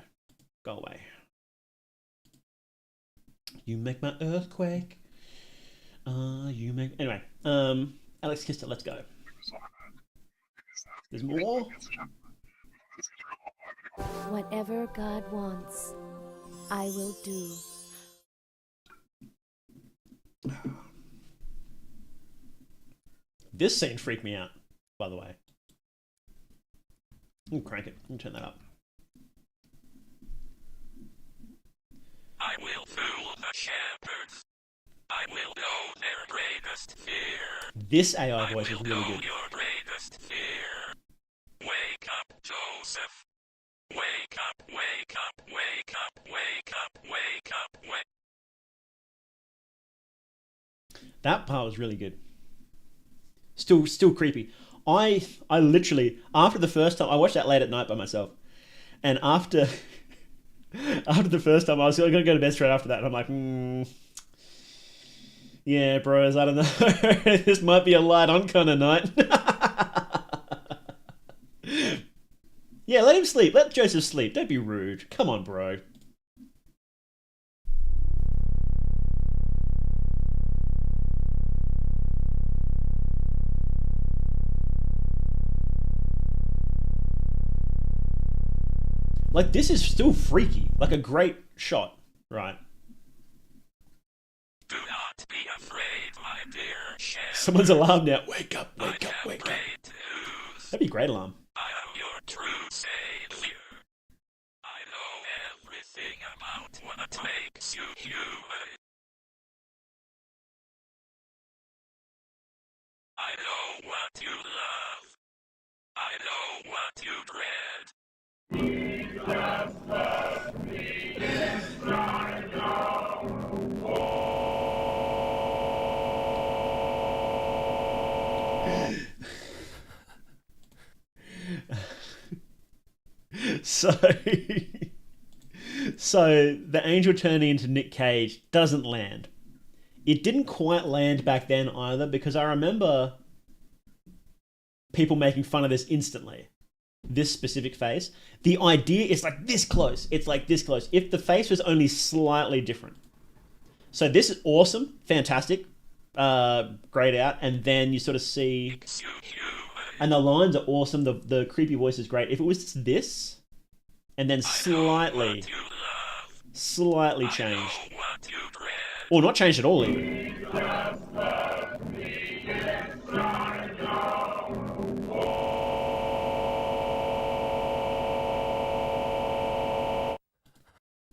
Go away. You make my earthquake. You make anyway. Alex Kister, let's go. There's more. Whatever God wants, I will do. This scene freaked me out, by the way. I'll crank it. I'll turn that up. I will fool the shepherds. I will know their greatest fear. This AI voice is really good. Your greatest fear. Wake up, Joseph. Wake up, wake up, wake up, wake up, wake up, wake. That part was really good. Still creepy. I literally, after the first time, I watched that late at night by myself, and after the first time, I was going to go to bed straight after that, and I'm like, yeah, bros, I don't know. This might be a light on kind of night. Yeah, let him sleep. Let Joseph sleep. Don't be rude. Come on, bro. Like, this is still freaky. Like a great shot, right? Do not be afraid, my dear shepherd. Someone's alarm now. Wake up, wake up, wake up. That'd be a great alarm. I am your true savior. I know everything about what makes you human. I know what you love. I know what you dread. So the angel turning into Nick Cage doesn't land. It didn't quite land back then either, because I remember people making fun of this instantly. This specific face. The idea is like this close. It's like this close. If the face was only slightly different. So this is awesome. Fantastic. Grayed out. And then you sort of see... And the lines are awesome. The creepy voice is great. If it was just this, and then slightly changed. Or not changed at all even.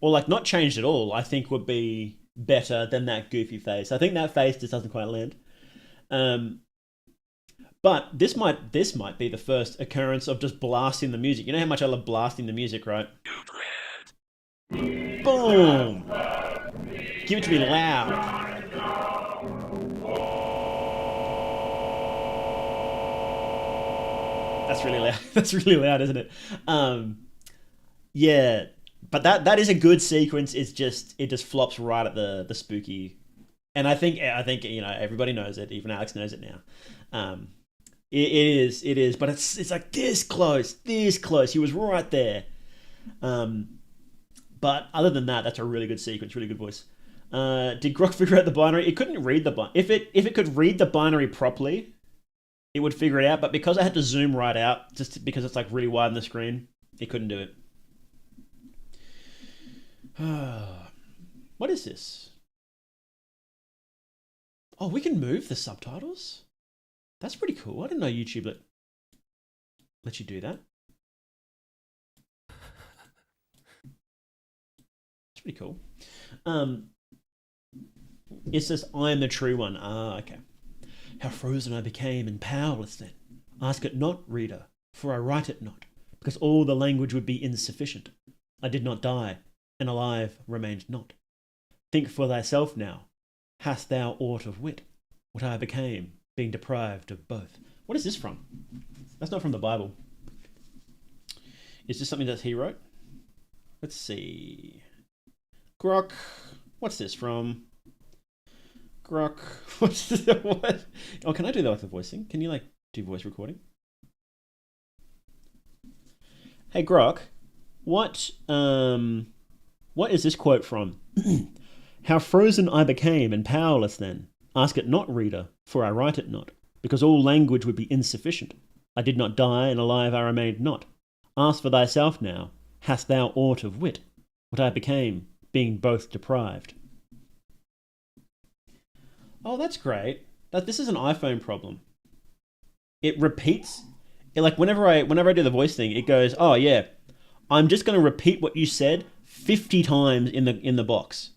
or like not changed at all, I think would be better than that goofy face. I think that face just doesn't quite land. But this might be the first occurrence of just blasting the music. You know how much I love blasting the music, right? Boom! Give it to me loud. That's really loud. That's really loud, isn't it? Yeah, but that is a good sequence. It just flops right at the spooky, and I think everybody knows it. Even Alex knows it now. It is, but it's like this close. He was right there. But other than that, that's a really good sequence, really good voice. Did Grok figure out the binary? It couldn't read the binary. If it could read the binary properly, it would figure it out. But because I had to zoom right out, just because it's like really wide on the screen, it couldn't do it. What is this? Oh, we can move the subtitles? That's pretty cool. I didn't know YouTube let you do that. It's pretty cool. It says, I am the true one. Ah, okay. How frozen I became and powerless then. Ask it not, reader, for I write it not, because all the language would be insufficient. I did not die, and alive remained not. Think for thyself now. Hast thou aught of wit? What I became, being deprived of both. What is this from? That's not from the Bible. Is this something that he wrote? Let's see. Grok. What's this from? Grok. What's this? What? Oh, can I do that with the voicing? Can you like do voice recording? Hey Grok, what is this quote from? How frozen I became and powerless then. Ask it not, reader, for I write it not, because all language would be insufficient. I did not die, and alive I remained not. Ask for thyself now, hast thou aught of wit? What I became, being both deprived. Oh, that's great. This is an iPhone problem. It repeats. Like whenever I do the voice thing, it goes, oh yeah, I'm just going to repeat what you said 50 times in the box.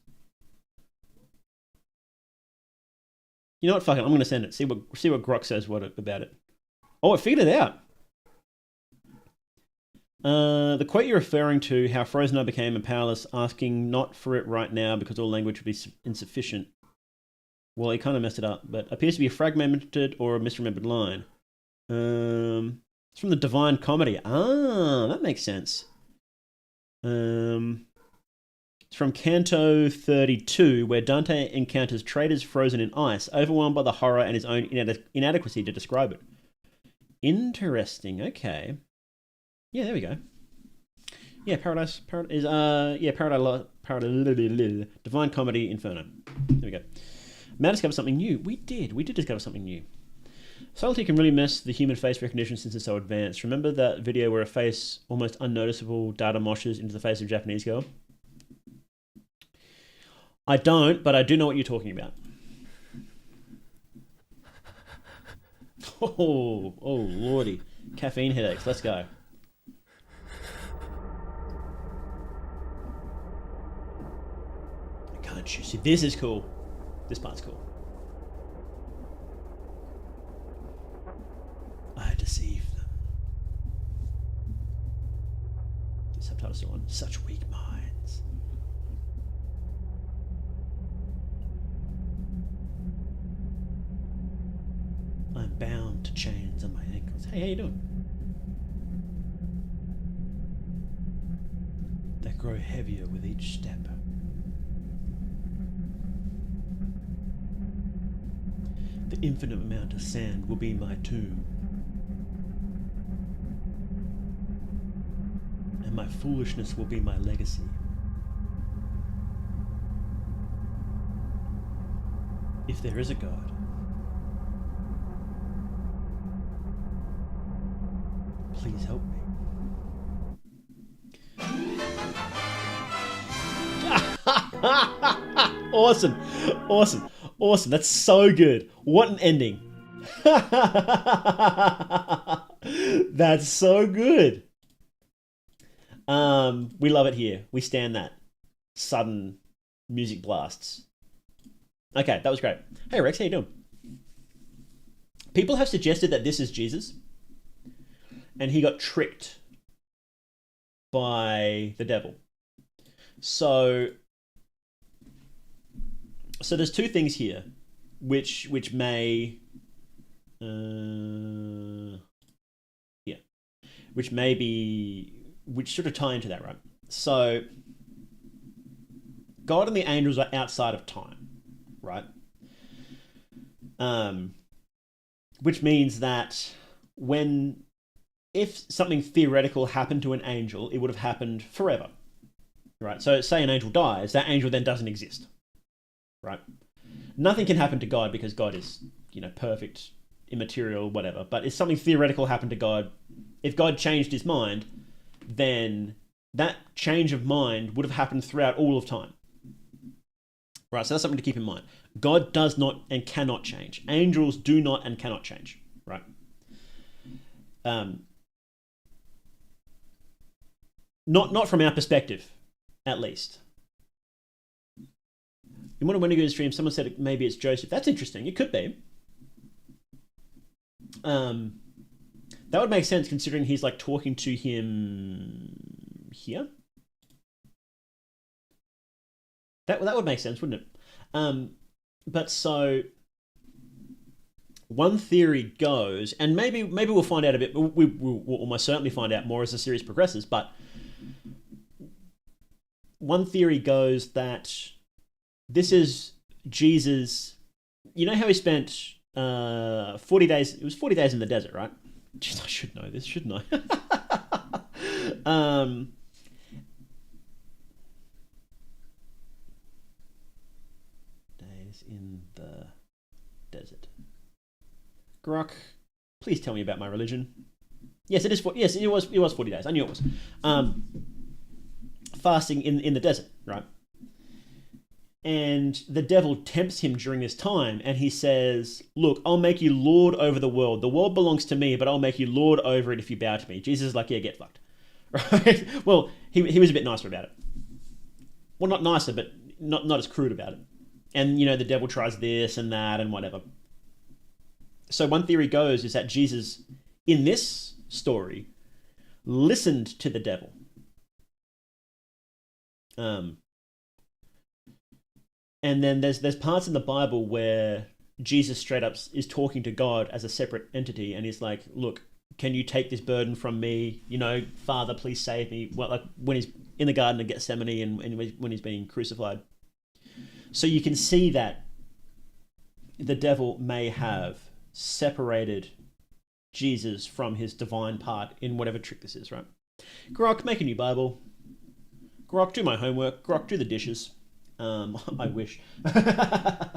You know what? Fuck it. I'm going to send it. See what Grok says about it. Oh, it figured it out. The quote you're referring to, how frozen I became and powerless, asking not for it right now because all language would be insufficient. Well, he kind of messed it up, but appears to be a fragmented or a misremembered line. It's from the Divine Comedy. Ah, that makes sense. It's from Canto 32, where Dante encounters traitors frozen in ice, overwhelmed by the horror and his own inadequacy to describe it. Interesting. Okay. Yeah, there we go. Yeah, Paradise Divine Comedy Inferno. There we go. Matt discovered something new. We did discover something new. Subtlety can really mess the human face recognition since it's so advanced. Remember that video where a face, almost unnoticeable, data moshes into the face of a Japanese girl? I don't, but I do know what you're talking about. Oh, lordy. Caffeine headaches. Let's go. Can't you see? This is cool. This part's cool. I deceived them. The subtitles are on. Such weak minds. I'm bound to chains on my ankles. Hey, how you doing? They grow heavier with each step. The infinite amount of sand will be my tomb. And my foolishness will be my legacy. If there is a God, please help me. Awesome. That's so good. What an ending. That's so good. We love it here. We stand that. sudden music blasts. Okay, that was great. Hey Rex, how you doing? People have suggested that this is Jesus, and he got tricked by the devil. So there's two things here, which may, which sort of tie into that, right? So God and the angels are outside of time, right? Which means that if something theoretical happened to an angel, it would have happened forever, right? So say an angel dies, that angel then doesn't exist, right? Nothing can happen to God because God is, perfect, immaterial, whatever. But if something theoretical happened to God, if God changed his mind, then that change of mind would have happened throughout all of time. Right, so that's something to keep in mind. God does not and cannot change. Angels do not and cannot change, right? Not from our perspective, at least. In one of Wendigo's stream, someone said maybe it's Joseph. That's interesting. It could be. That would make sense considering he's like talking to him here. That would make sense, wouldn't it? But so one theory goes, and maybe we'll find out a bit. We'll almost certainly find out more as the series progresses. But one theory goes that this is Jesus. You know how he spent 40 days? It was 40 days in the desert, right? Jeez, I should know this, shouldn't I? In the desert. Grok, please tell me about my religion. Yes, it is. Yes, it was 40 days. I knew it was. Fasting in the desert, right? And the devil tempts him during this time, and he says, "Look, I'll make you lord over the world. The world belongs to me, but I'll make you lord over it if you bow to me." Jesus is like, "Yeah, get fucked." Right? Well, he was a bit nicer about it. Well, not nicer, but not as crude about it. And, the devil tries this and that and whatever. So one theory goes is that Jesus, in this story, listened to the devil. And then there's parts in the Bible where Jesus straight up is talking to God as a separate entity, and he's like, "Look, can you take this burden from me? Father, please save me." Well, like when he's in the Garden of Gethsemane and when he's being crucified. So you can see that the devil may have separated Jesus from his divine part in whatever trick this is, right? Grok, make a new Bible. Grok, do my homework. Grok, do the dishes. I wish. Yeah,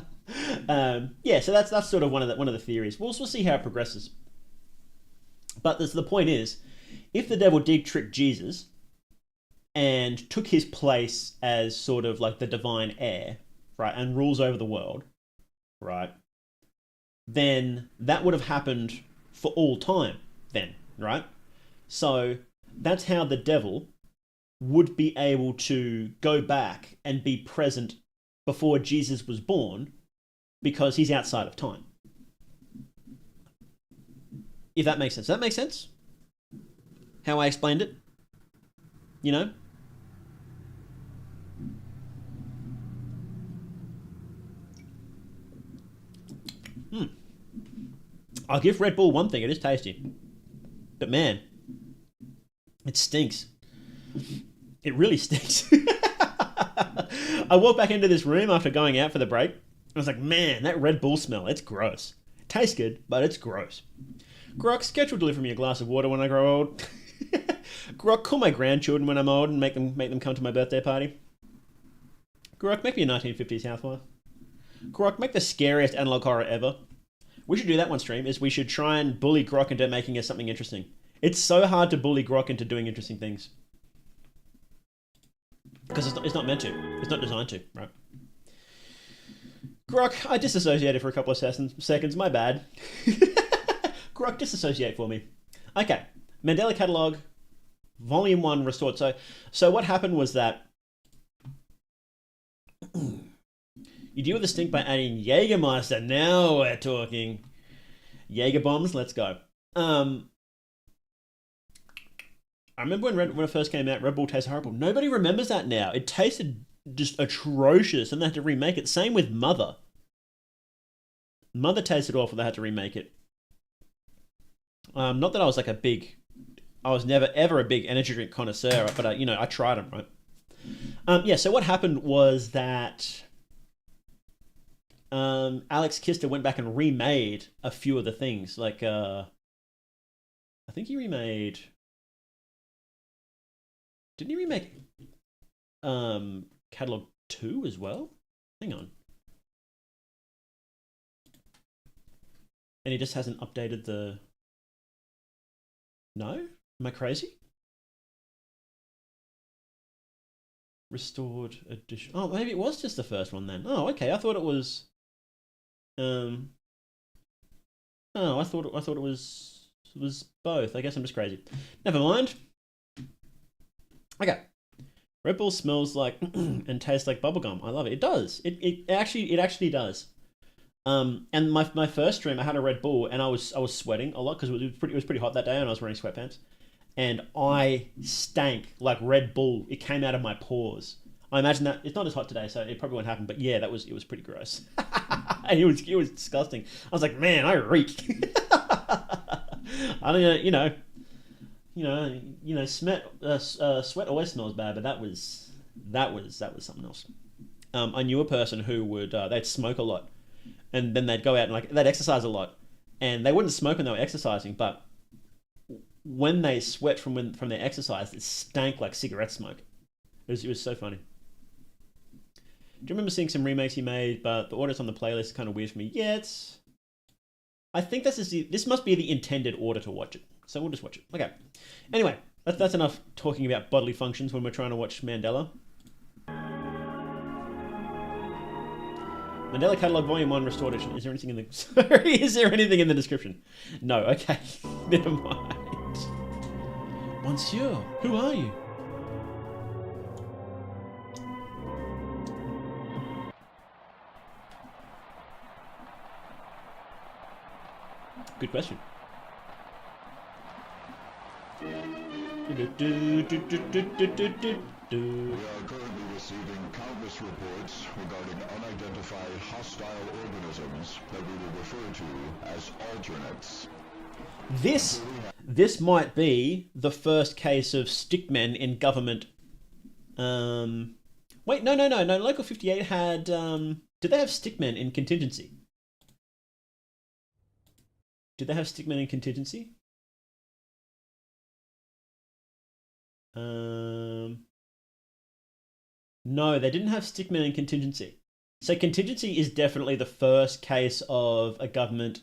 so that's sort of one of the theories. We'll see how it progresses. But the point is, if the devil did trick Jesus and took his place as sort of like the divine heir, right, and rules over the world, right, then that would have happened for all time then, right? So that's how the devil would be able to go back and be present before Jesus was born because he's outside of time. If that makes sense. Does that make sense? How I explained it? I'll give Red Bull one thing, it is tasty. But man, it stinks. It really stinks. I walked back into this room after going out for the break. I was like, man, that Red Bull smell, it's gross. It tastes good, but it's gross. Grok, Sketch will deliver me a glass of water when I grow old. Grok, call my grandchildren when I'm old and make them come to my birthday party. Grok, make me a 1950s housewife. Grok, make the scariest analog horror ever. We should do that one stream, is we should try and bully Grok into making us something interesting. It's so hard to bully Grok into doing interesting things. Because it's not meant to. It's not designed to, right? Grok, I disassociated for a couple of seconds. My bad. Grok, disassociate for me. Okay. Mandela Catalogue, Volume 1 restored. So what happened was that You deal with the stink by adding Jägermeister. Now we're talking. Jaeger bombs, let's go. I remember when it first came out, Red Bull tasted horrible. Nobody remembers that now. It tasted just atrocious, and they had to remake it. Same with Mother. Mother tasted awful. They had to remake it. Not that I was like I was never ever a big energy drink connoisseur, but I tried them, right? Yeah. So what happened was that Alex Kister went back and remade a few of the things. Like I think he remade. Didn't he remake Catalogue 2 as well? Hang on. And he just hasn't updated the... No? Am I crazy? Restored edition. Oh, maybe it was just the first one then. Oh, okay. I thought it was... Oh, I thought it was both. I guess I'm just crazy. Never mind. Okay. Red Bull smells like and tastes like bubblegum. I love it. It does. It actually does. And my first stream, I had a Red Bull and I was sweating a lot because it was pretty hot that day and I was wearing sweatpants. And I stank like Red Bull. It came out of my pores. I imagine that it's not as hot today, so it probably won't happen. But yeah, it was pretty gross. And it was disgusting. I was like, man, I reek. I don't know, sweat always smells bad, but that was something else. I knew a person who would they'd smoke a lot, and then they'd go out and they'd exercise a lot, and they wouldn't smoke when they were exercising, but when they sweat from their exercise, it stank like cigarette smoke. It was so funny. Do you remember seeing some remakes he made, but the order's on the playlist is kind of weird for me? Yeah, I think this must be the intended order to watch it. So we'll just watch it. Okay. Anyway, that's enough talking about bodily functions when we're trying to watch Mandela. Mandela Catalogue Volume 1 Restored Edition. Is there anything in the... Sorry, is there anything in the description? No, okay. Never mind. Monsieur, who are you? Good question. We are currently receiving countless reports regarding unidentified hostile organisms that we will refer to as alternates. This might be the first case of stickmen in government. Wait, no. Local 58 had. Did they have stickmen in contingency? Did they have stickmen in contingency? No, they didn't have stickmen in contingency. So contingency is definitely the first case of a government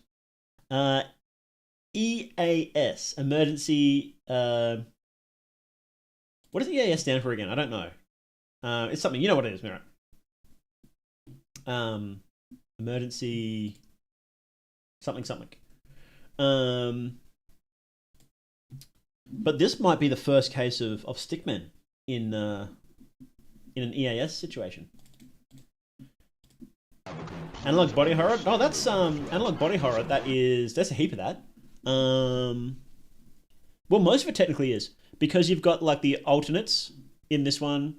EAS, emergency. What does EAS stand for again? I don't know. It's something, you know what it is, Mira. Emergency something. But this might be the first case of stickmen in an EAS situation. Analog body horror. Oh, that's analog body horror. There's a heap of that. Well, most of it technically is because you've got like the alternates in this one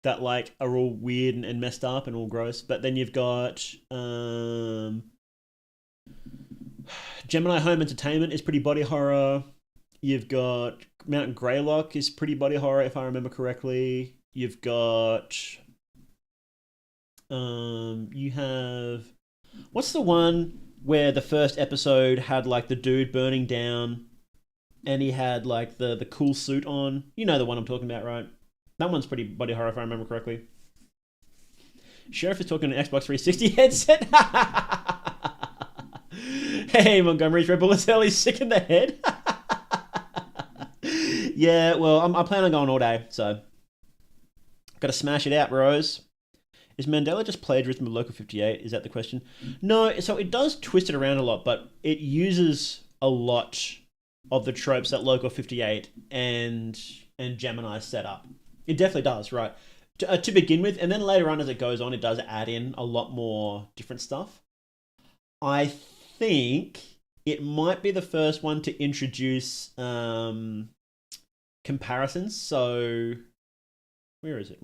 that like are all weird and messed up and all gross. But then you've got Gemini Home Entertainment is pretty body horror. You've got Mountain Greylock is pretty body horror if I remember correctly. You've got you have, what's the one where the first episode had like the dude burning down and he had like the cool suit on? You know the one I'm talking about, right? That one's pretty body horror if I remember correctly. Sheriff is talking an Xbox 360 headset. Hey, Montgomery's Red Bull is early, sick in the head. Yeah, well, I plan on going all day, so got to smash it out, bros. Is Mandela just plagiarism of Local 58? Is that the question? No, so it does twist it around a lot, but it uses a lot of the tropes that Local 58 and Gemini set up. It definitely does, right? to begin with, and then later on as it goes on, it does add in a lot more different stuff. I think it might be the first one to introduce comparisons. So, where is it?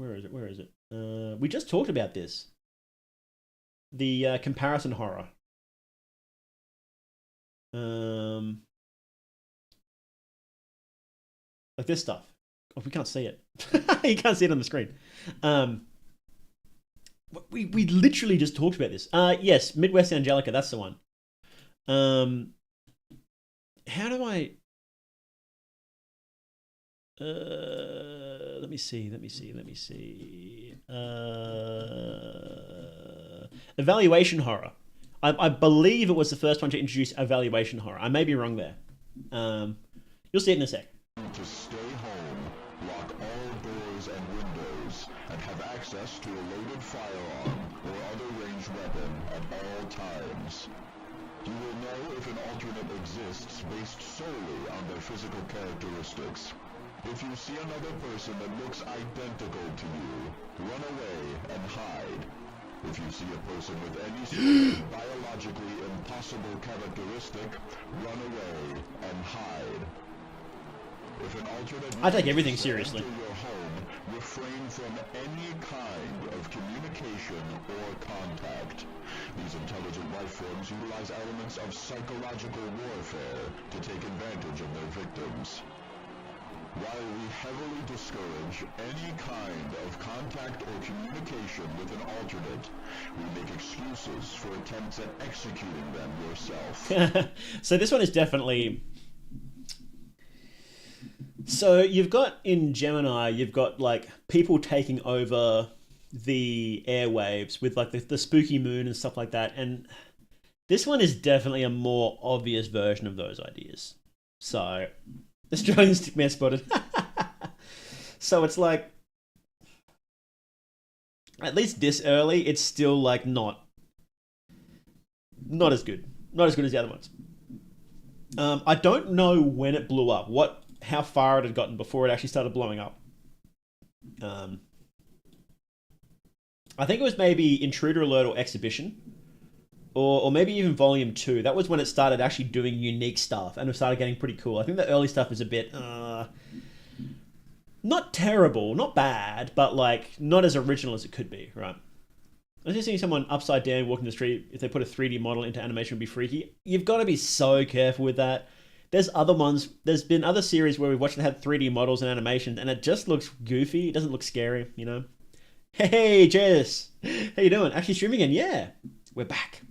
We just talked about this. The comparison horror. Like this stuff. Oh, we can't see it. You can't see it on the screen. We literally just talked about this. Yes, Midwest Angelica, that's the one. How do I... let me see. Evaluation horror. I believe it was the first one to introduce evaluation horror. I may be wrong there. You'll see it in a sec. To stay home, lock all doors and windows, and have access to a loaded firearm or other ranged weapon at all times. You will know if an alternate exists based solely on their physical characteristics. If you see another person that looks identical to you, run away and hide. If you see a person with any sort of biologically impossible characteristic, run away and hide. If an alternate I take everything seriously. enter your home, refrain from any kind of communication or contact. These intelligent life forms utilize elements of psychological warfare to take advantage of their victims. While we heavily discourage any kind of contact or communication with an alternate, we make excuses for attempts at executing them yourself. So this one is definitely... So you've got in Gemini, you've got like people taking over the airwaves with like the spooky moon and stuff like that. And this one is definitely a more obvious version of those ideas. So... Australian stickman spotted. So it's like, at least this early, it's still like not as good. Not as good as the other ones. I don't know when it blew up, how far it had gotten before it actually started blowing up. I think it was maybe Intruder Alert or Exhibition. Or maybe even Volume 2. That was when it started actually doing unique stuff and it started getting pretty cool. I think the early stuff is a bit... not terrible, not bad, but like not as original as it could be, right? I was just seeing someone upside down walking the street. If they put a 3D model into animation, it would be freaky. You've got to be so careful with that. There's other ones. There's been other series where we've watched that had 3D models and animations and it just looks goofy. It doesn't look scary, you know? Hey, Jess! How you doing? Actually streaming again? Yeah. We're back.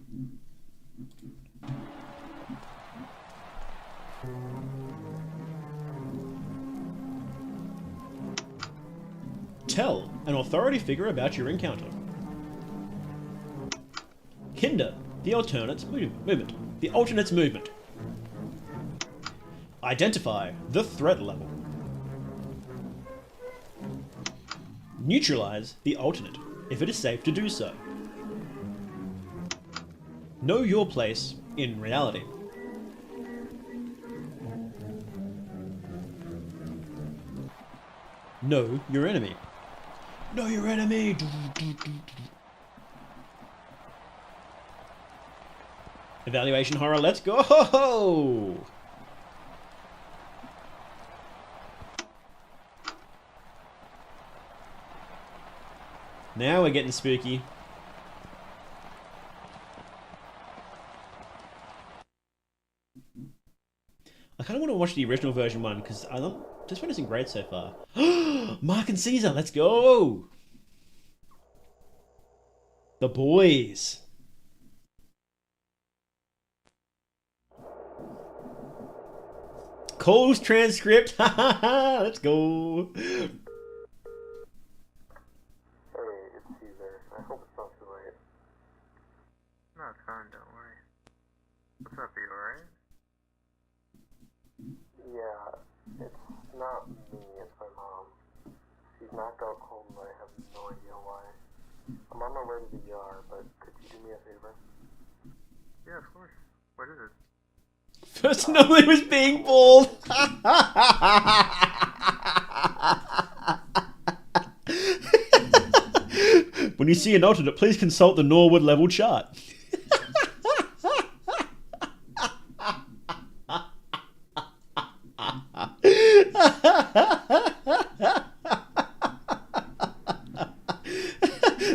Tell an authority figure about your encounter. Hinder the alternate's movement. The alternate's movement. Identify the threat level. Neutralize the alternate, if it is safe to do so. Know your place in reality. Know your enemy. Know your enemy! Evaluation horror, let's go! Now we're getting spooky. I kind of want to watch the original version one because this one isn't great so far. Mark and Caesar, let's go! The boys. Cole's transcript. Let's go. Hey, it's Caesar. I hope it's not too late. No, it's fine, don't worry. What's up, are you alright? Yeah, it's not me, it's my mom. She's knocked out cold and I have no idea why. I'm on my way to the ER, but could you do me a favor? Yeah, of course. What is it? First to know he was being bald. When you see an alternate, please consult the Norwood level chart.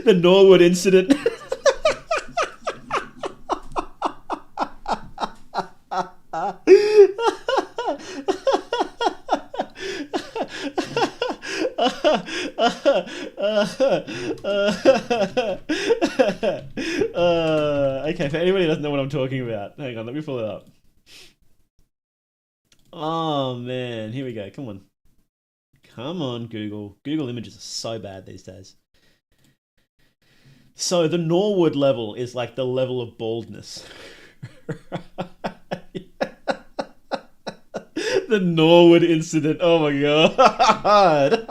The Norwood incident. Okay, for anybody who doesn't know what I'm talking about, hang on, let me pull it up. Oh man, here we go. Come on. Come on, Google. Google Images are so bad these days. So the Norwood level is like the level of baldness. The Norwood incident. Oh my god.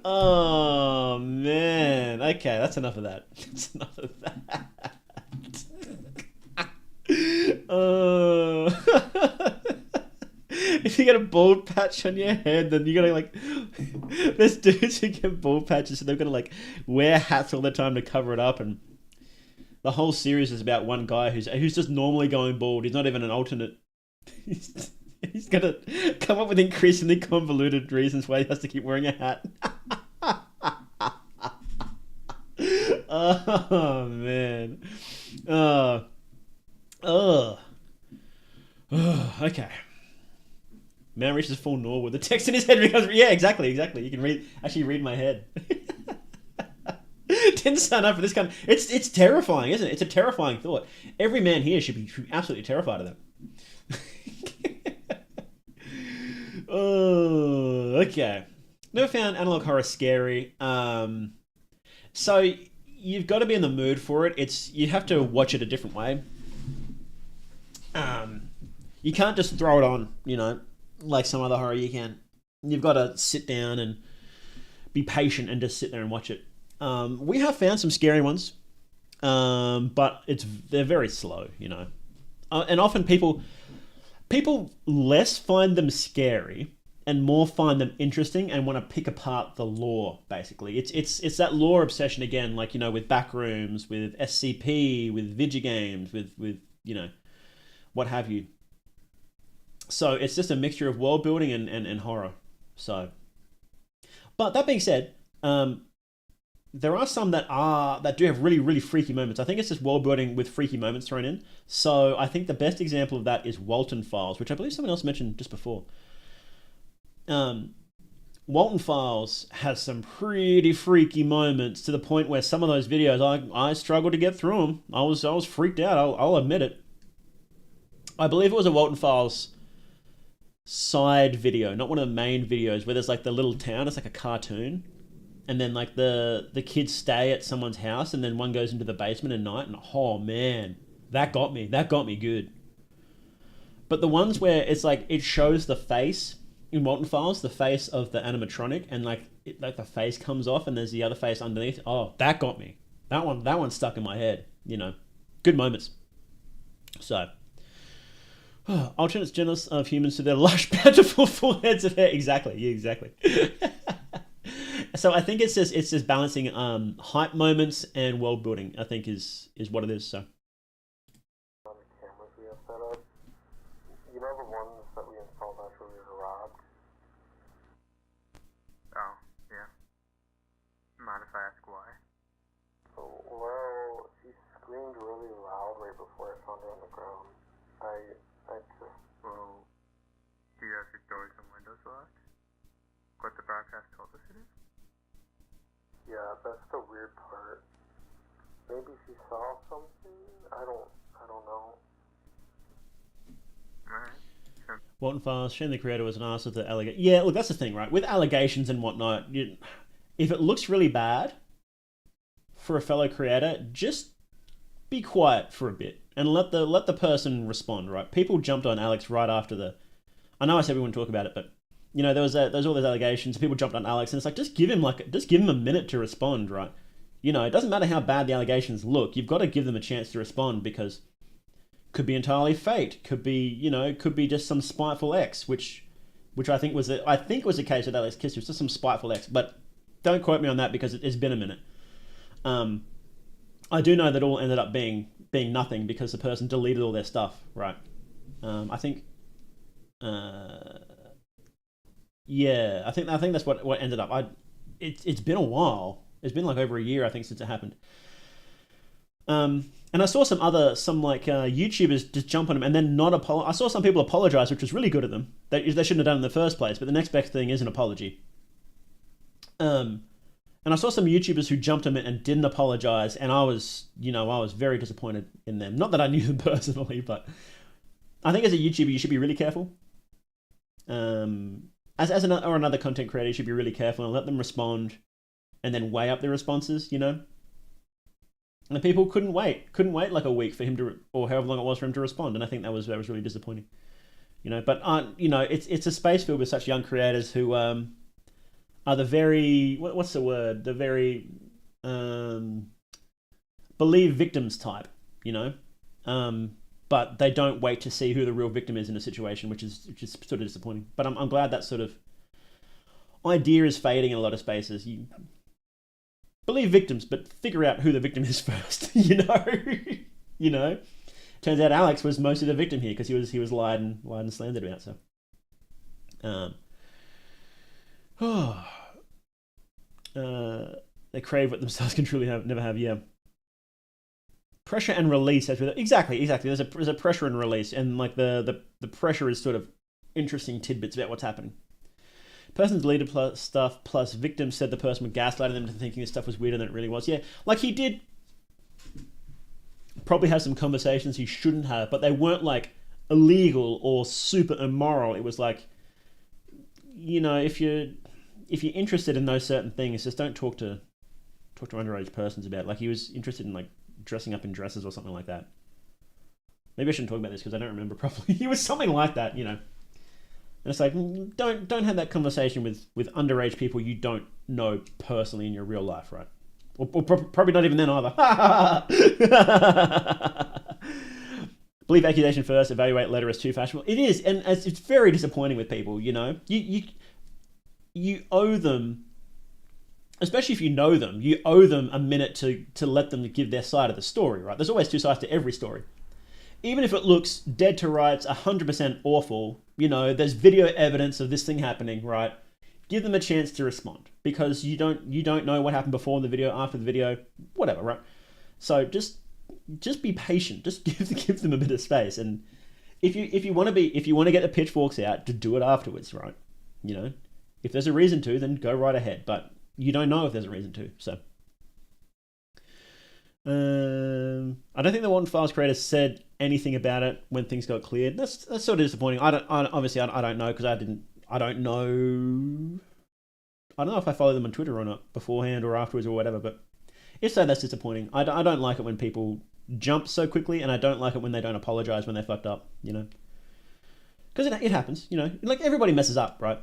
Oh man. Okay, that's enough of that. That's enough of that. If you get a bald patch on your head, then you gotta like. There's dudes who get bald patches, so they're gonna like wear hats all the time to cover it up, and the whole series is about one guy who's just normally going bald. He's not even an alternate. He's gonna come up with increasingly convoluted reasons why he has to keep wearing a hat. Oh man. Okay. Man reaches full Norwood. The text in his head becomes... Yeah, exactly. You can read my head. Didn't sign up for this kind of... It's terrifying, isn't it? It's a terrifying thought. Every man here should be absolutely terrified of that. Oh, okay. Never found analog horror scary. So you've got to be in the mood for it. You have to watch it a different way. You can't just throw it on, like some other horror you can. You've got to sit down and be patient and just sit there and watch it. We have found some scary ones, but they're very slow, and often people less find them scary and more find them interesting and want to pick apart the lore. Basically, it's that lore obsession again, like with Backrooms, with SCP, with video games, with what have you. So it's just a mixture of world building and horror. So, but that being said, there are some that do have really, really freaky moments. I think it's just world building with freaky moments thrown in. So I think the best example of that is Walton Files, which I believe someone else mentioned just before. Walton Files has some pretty freaky moments to the point where some of those videos I struggled to get through them. I was freaked out. I'll admit it. I believe it was a Walton Files side video, not one of the main videos, where there's like the little town. It's like a cartoon, and then like the kids stay at someone's house, and then one goes into the basement at night, and oh man, that got me good. But the ones where it's like it shows the face in Walton Files, the face of the animatronic, and like the face comes off and there's the other face underneath, oh, that got me. That one stuck in my head. Good moments. So alternates genus of humans to their lush, bountiful full heads of hair. Exactly. So I think it's just balancing hype moments and world building, I think is what it is. So on the cameras we have set up, the ones that we installed after we were robbed. Oh, yeah. Mind if I ask why? Well, she screamed really loud right before I found her on the ground. Well, do you have your doors and windows locked? What the broadcast told us it is? Yeah, that's the weird part. Maybe she saw something? I don't know. Alright. Walton Files, shame the creator was an arse with the allegation. Yeah, look, that's the thing, right? With allegations and whatnot, if it looks really bad for a fellow creator, just be quiet for a bit and let the person respond, right? People jumped on Alex right after I know I said we wouldn't talk about it, but there was all those allegations. People jumped on Alex, and it's like just give him a minute to respond, right? You know, it doesn't matter how bad the allegations look. You've got to give them a chance to respond, because could be entirely fate. Could be just some spiteful ex, which I think was the case with Alex Kiss. It was just some spiteful ex, but don't quote me on that because it's been a minute. I do know that all ended up being nothing because the person deleted all their stuff, right? I think that's what ended up. It's been a while. It's been like over a year, I think, since it happened. And I saw some YouTubers just jump on him and then not apologize. I saw some people apologize, which was really good of them. They shouldn't have done it in the first place, but the next best thing is an apology. And I saw some YouTubers who jumped on it and didn't apologize, and I was very disappointed in them. Not that I knew them personally, but I think as a YouTuber, you should be really careful. As another content creator, you should be really careful and let them respond, and then weigh up their responses. You know. And the people couldn't wait like a week for him to, or however long it was for him to respond, and I think that was really disappointing. You know, but it's a space filled with such young creators who are the very what's the word? The very believe victims type, you know, but they don't wait to see who the real victim is in a situation, which is sort of disappointing. But I'm glad that sort of idea is fading in a lot of spaces. You believe victims, but figure out who the victim is first. You know. Turns out Alex was mostly the victim here because he was lied and slandered about. So, they crave what themselves can truly never have. Yeah. Pressure and release. Exactly. There's a pressure and release, and like the pressure is sort of interesting tidbits about what's happening. Person deleted stuff plus victim said the person would gaslight them into thinking this stuff was weirder than it really was. Yeah, like he did probably have some conversations he shouldn't have, but they weren't like illegal or super immoral. It was like, you know, if you're interested in those certain things, just don't talk to underage persons about it. Like he was interested in like dressing up in dresses or something like that. Maybe I shouldn't talk about this because I don't remember properly. He was something like that, you know. And it's like, don't have that conversation with underage people you don't know personally in your real life, right? Or probably not even then either. Believe accusation first, evaluate letter as too fashionable. It is, and it's very disappointing with people, you know. You owe them, especially if you know them, you owe them a minute to let them give their side of the story, right? There's always two sides to every story. Even if it looks dead to rights, 100% awful, you know, there's video evidence of this thing happening, right? Give them a chance to respond, because you don't know what happened before the video, after the video, whatever, right? So just be patient. Just give them a bit of space, and if you want to get the pitchforks out, to do it afterwards, right? You know, if there's a reason to, then go right ahead. But you don't know if there's a reason to, so. I don't think the Wanted Files creators said anything about it when things got cleared. That's sort of disappointing. I don't know because I don't know if I follow them on Twitter or not beforehand or afterwards or whatever. But if so, that's disappointing. I don't like it when people jump so quickly, and I don't like it when they don't apologize when they fucked up. You know, because it happens. You know, like everybody messes up, right?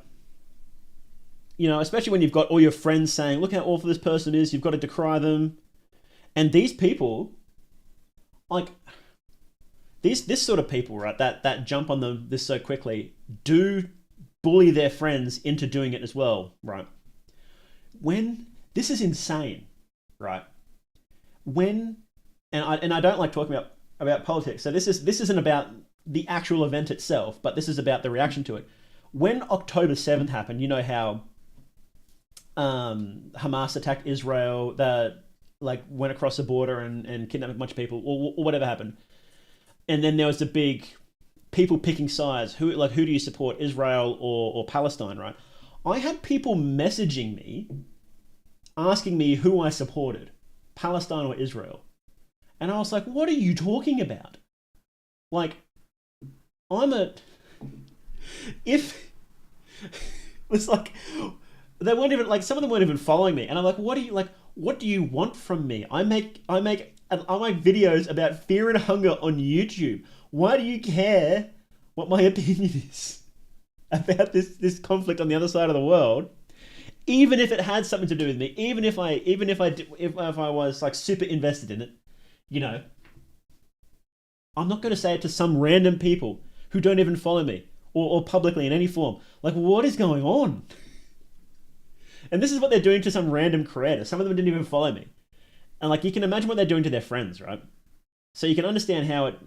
You know, especially when you've got all your friends saying, "Look how awful this person is. You've got to decry them." And these people, like, this sort of people, right, that jump on this so quickly, do bully their friends into doing it as well, right? This is insane, right? And I don't like talking about politics, so this isn't about the actual event itself, but this is about the reaction to it. When October 7th happened, you know how Hamas attacked Israel, like went across the border and kidnapped a bunch of people, or whatever happened. And then there was the big people picking sides. Who do you support, Israel or Palestine, right? I had people messaging me, asking me who I supported, Palestine or Israel. And I was like, what are you talking about? Like, it's like, they weren't even, like, some of them weren't even following me. And I'm like, what do you want from me? I make videos about fear and hunger on YouTube. Why do you care what my opinion is about this conflict on the other side of the world? even if it had something to do with me, even if I was like super invested in it, you know, I'm not going to say it to some random people who don't even follow me or publicly in any form. Like, what is going on? And this is what they're doing to some random creator. Some of them didn't even follow me. And like, you can imagine what they're doing to their friends, right? So you can understand how it,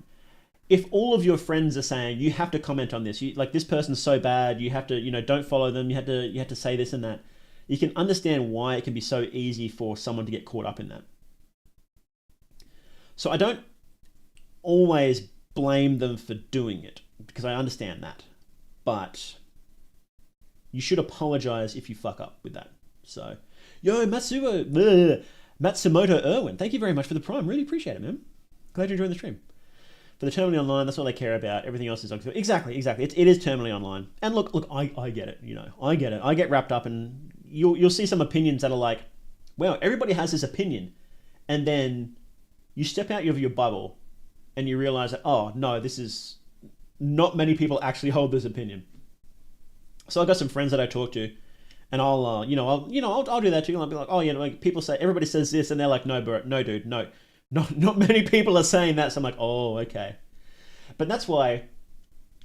if all of your friends are saying, you have to comment on this, you, like, this person's so bad, you have to, you know, don't follow them, you have to say this and that. You can understand why it can be so easy for someone to get caught up in that. So I don't always blame them for doing it, because I understand that. But you should apologize if you fuck up with that. So, yo, Matsumoto Irwin, thank you very much for the Prime. Really appreciate it, man. Glad you're enjoying the stream. For the terminally online, that's all they care about. Everything else is exactly. It is terminally online. And look, I get it. You know, I get it. I get wrapped up, and you'll see some opinions that are like, well, everybody has this opinion, and then you step out of your bubble, and you realize that, oh no, this is not many people actually hold this opinion. So I've got some friends that I talk to, and I'll do that too. I'll be like, oh yeah, like people say, everybody says this, and they're like, no, bro, no, dude, no. Not many people are saying that, so I'm like, oh, okay. But that's why,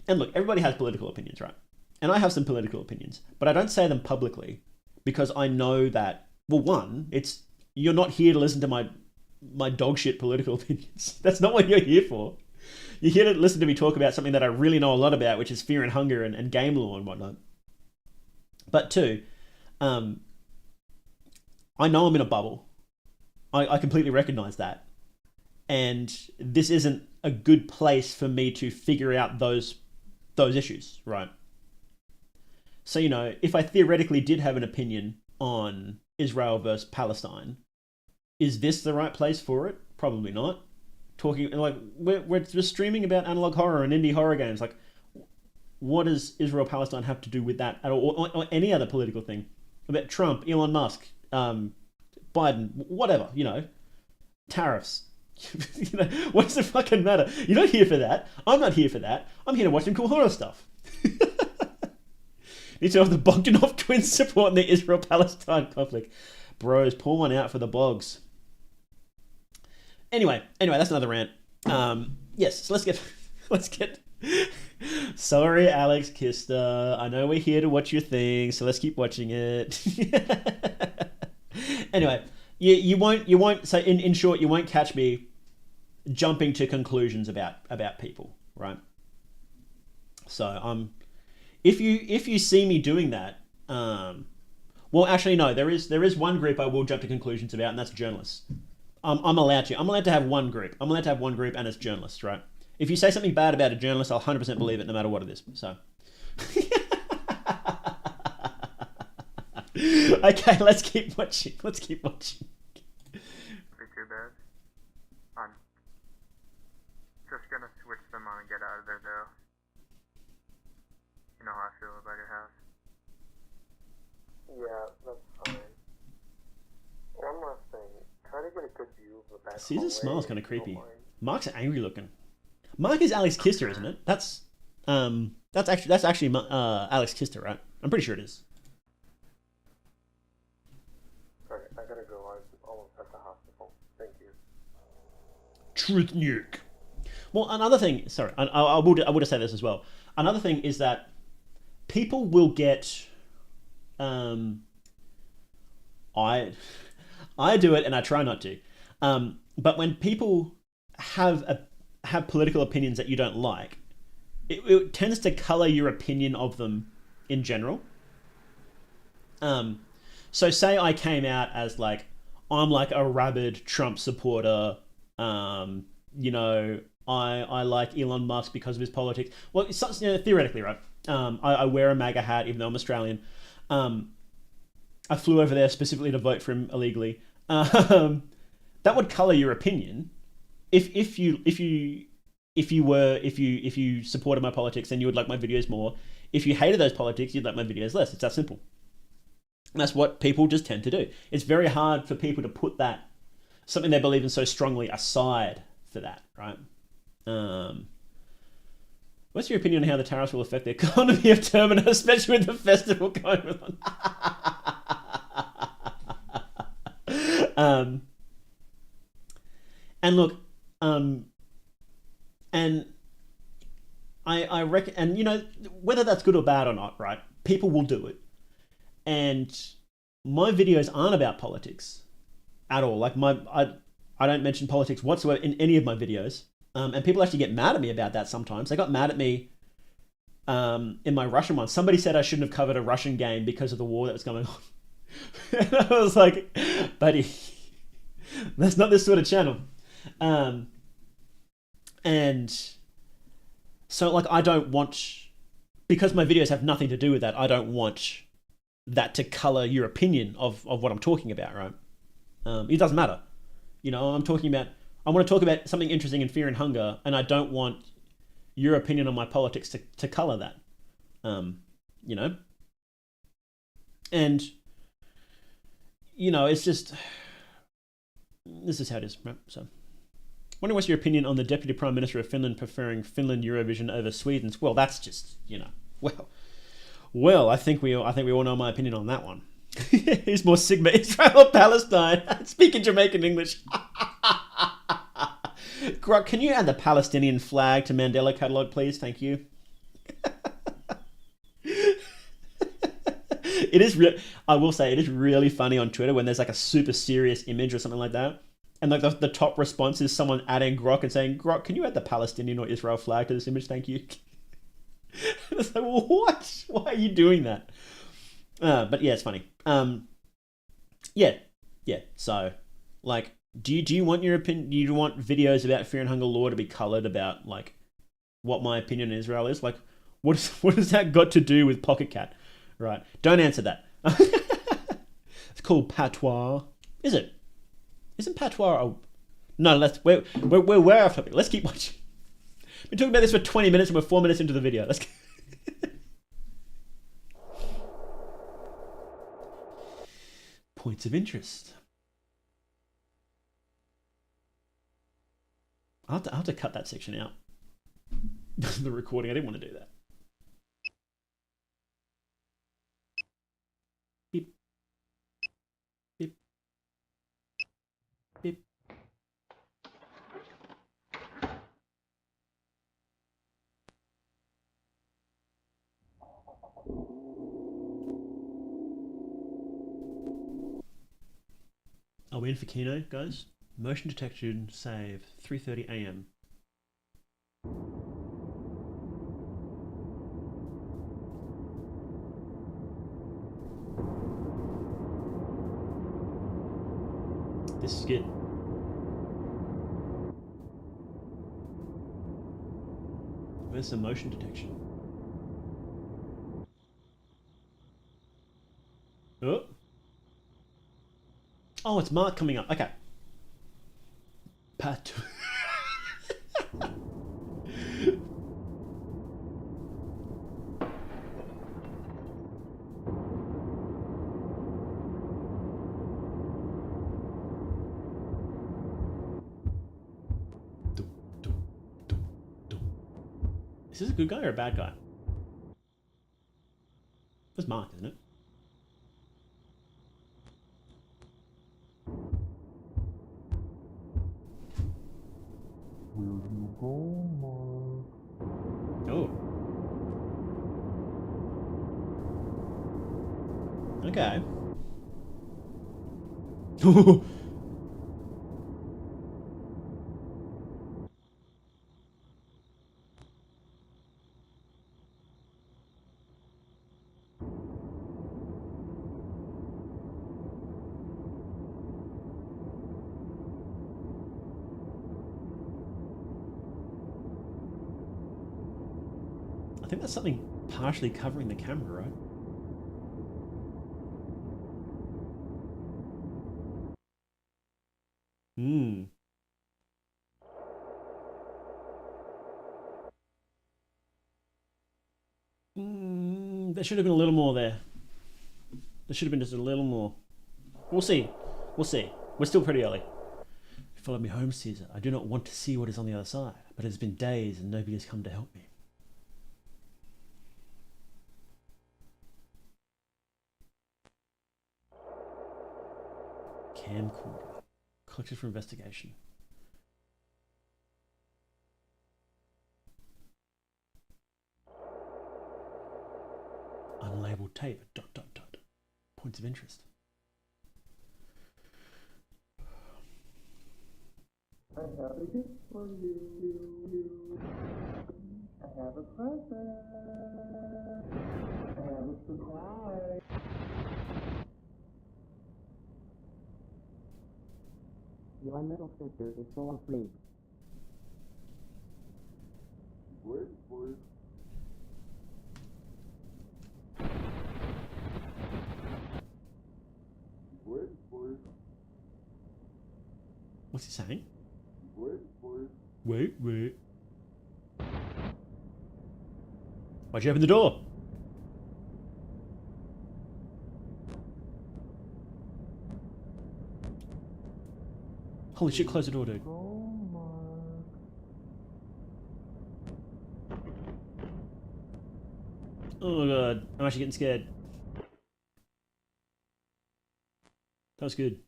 and look, everybody has political opinions, right? And I have some political opinions, but I don't say them publicly because I know that, well, one, you're not here to listen to my dog shit political opinions. That's not what you're here for. You're here to listen to me talk about something that I really know a lot about, which is fear and hunger and game law and whatnot. But two, I know I'm in a bubble. I completely recognize that. And this isn't a good place for me to figure out those issues, right? So, you know, if I theoretically did have an opinion on Israel versus Palestine, is this the right place for it? Probably not. Talking, like, we're streaming about analog horror and indie horror games. Like, what does Israel-Palestine have to do with that at all? Or any other political thing? About Trump, Elon Musk, Biden, whatever, you know. Tariffs. You know, what's the fucking matter? You're not here for that. I'm not here for that. I'm here to watch some cool horror stuff. Need to have the Bogdanov twins supporting the Israel-Palestine conflict. Bros, pour one out for the Bogs. Anyway, that's another rant. Yes, so let's get. Sorry, Alex Kister. I know we're here to watch your thing, so let's keep watching it. Anyway, you won't. So in short, you won't catch me jumping to conclusions about people, right? So if you see me doing that, well, actually no, there is one group I will jump to conclusions about, and that's journalists. I'm allowed to have one group. I'm allowed to have one group, and it's journalists, right? If you say something bad about a journalist, I'll 100% believe it, no matter what it is. So, okay, let's keep watching. Be too bad. I'm just gonna switch them on and get out of there, though. You know how I feel about your house. Yeah, that's fine. One last thing. Try to get a good view of the back. Caesar's smile's kind of creepy. Mark's angry looking. Mark is Alex Kister, isn't it? That's actually Alex Kister, right? I'm pretty sure it is. Alright, I gotta go. I'm almost at the hospital. Thank you. Truth nuke. Well, another thing. Sorry, I would have said this as well. Another thing is that people will get. I do it, and I try not to. But when people have political opinions that you don't like, it tends to color your opinion of them in general. So say I came out as like, I'm like a rabid Trump supporter. You know, I like Elon Musk because of his politics. Well, it's, you know, theoretically, right? I wear a MAGA hat, even though I'm Australian. I flew over there specifically to vote for him illegally. That would color your opinion. If you supported my politics, then you would like my videos more. If you hated those politics, you'd like my videos less. It's that simple. And that's what people just tend to do. It's very hard for people to put that, something they believe in so strongly, aside for that, right? What's your opinion on how the tariffs will affect the economy of Terminus, especially with the festival going on? And look, and I reckon, and you know, whether that's good or bad or not, right? People will do it. And my videos aren't about politics at all. Like I don't mention politics whatsoever in any of my videos. And people actually get mad at me about that sometimes. They got mad at me in my Russian one. Somebody said I shouldn't have covered a Russian game because of the war that was going on. And I was like, buddy, that's not this sort of channel. And so like I don't want, because my videos have nothing to do with that, I don't want that to color your opinion of what I'm talking about, right? It doesn't matter. You know, I want to talk about something interesting in Fear and Hunger, and I don't want your opinion on my politics to color that. You know? And, you know, it's just, this is how it is, right? So, wondering what's your opinion on the Deputy Prime Minister of Finland preferring Finland Eurovision over Sweden's? Well, that's just, you know, well, I think we all know my opinion on that one. He's more Sigma Israel or Palestine. Speaking Jamaican English. Grok, can you add the Palestinian flag to Mandela Catalogue, please? Thank you. It is I will say, it is really funny on Twitter when there's like a super serious image or something like that. And like the top response is someone adding Grok and saying, Grok, can you add the Palestinian or Israel flag to this image? Thank you. It's like, what? Why are you doing that? But yeah, it's funny. Yeah. So, like, do you want your opinion? Do you want videos about Fear and Hunger law to be colored about like what my opinion on Israel is? Like, what has that got to do with Pocket Cat? Right? Don't answer that. It's called patois. Is it? Isn't patois? No. We're way off topic. Let's keep watching. We've been talking about this for 20 minutes and we're 4 minutes into the video. Let's. Points of interest. I'll have to cut that section out. The recording. I didn't want to do that. Beep. Beep. Beep. Are we in for Kino, guys? Motion detection save 3:30 a.m. This is good. Where's the motion detection? Oh, it's Mark coming up. Okay. Pat. Is this a good guy or a bad guy? That's Mark, isn't it? Oh. Okay. I think that's something partially covering the camera, right? There should have been a little more there. There should have been just a little more. We'll see. We'll see. We're still pretty early. Follow me home, Caesar. I do not want to see what is on the other side, but it has been days and nobody has come to help me. Camcorder. Collected for investigation. Unlabeled tape. ... Points of interest. I have a gift for you. I have a present. I have a surprise. Your little sister is full of sleep. Wait for it. Wait for it. What's he saying? Wait for it. Wait. Why'd you open the door? Holy shit, close the door, dude. Oh god, I'm actually getting scared. That was good.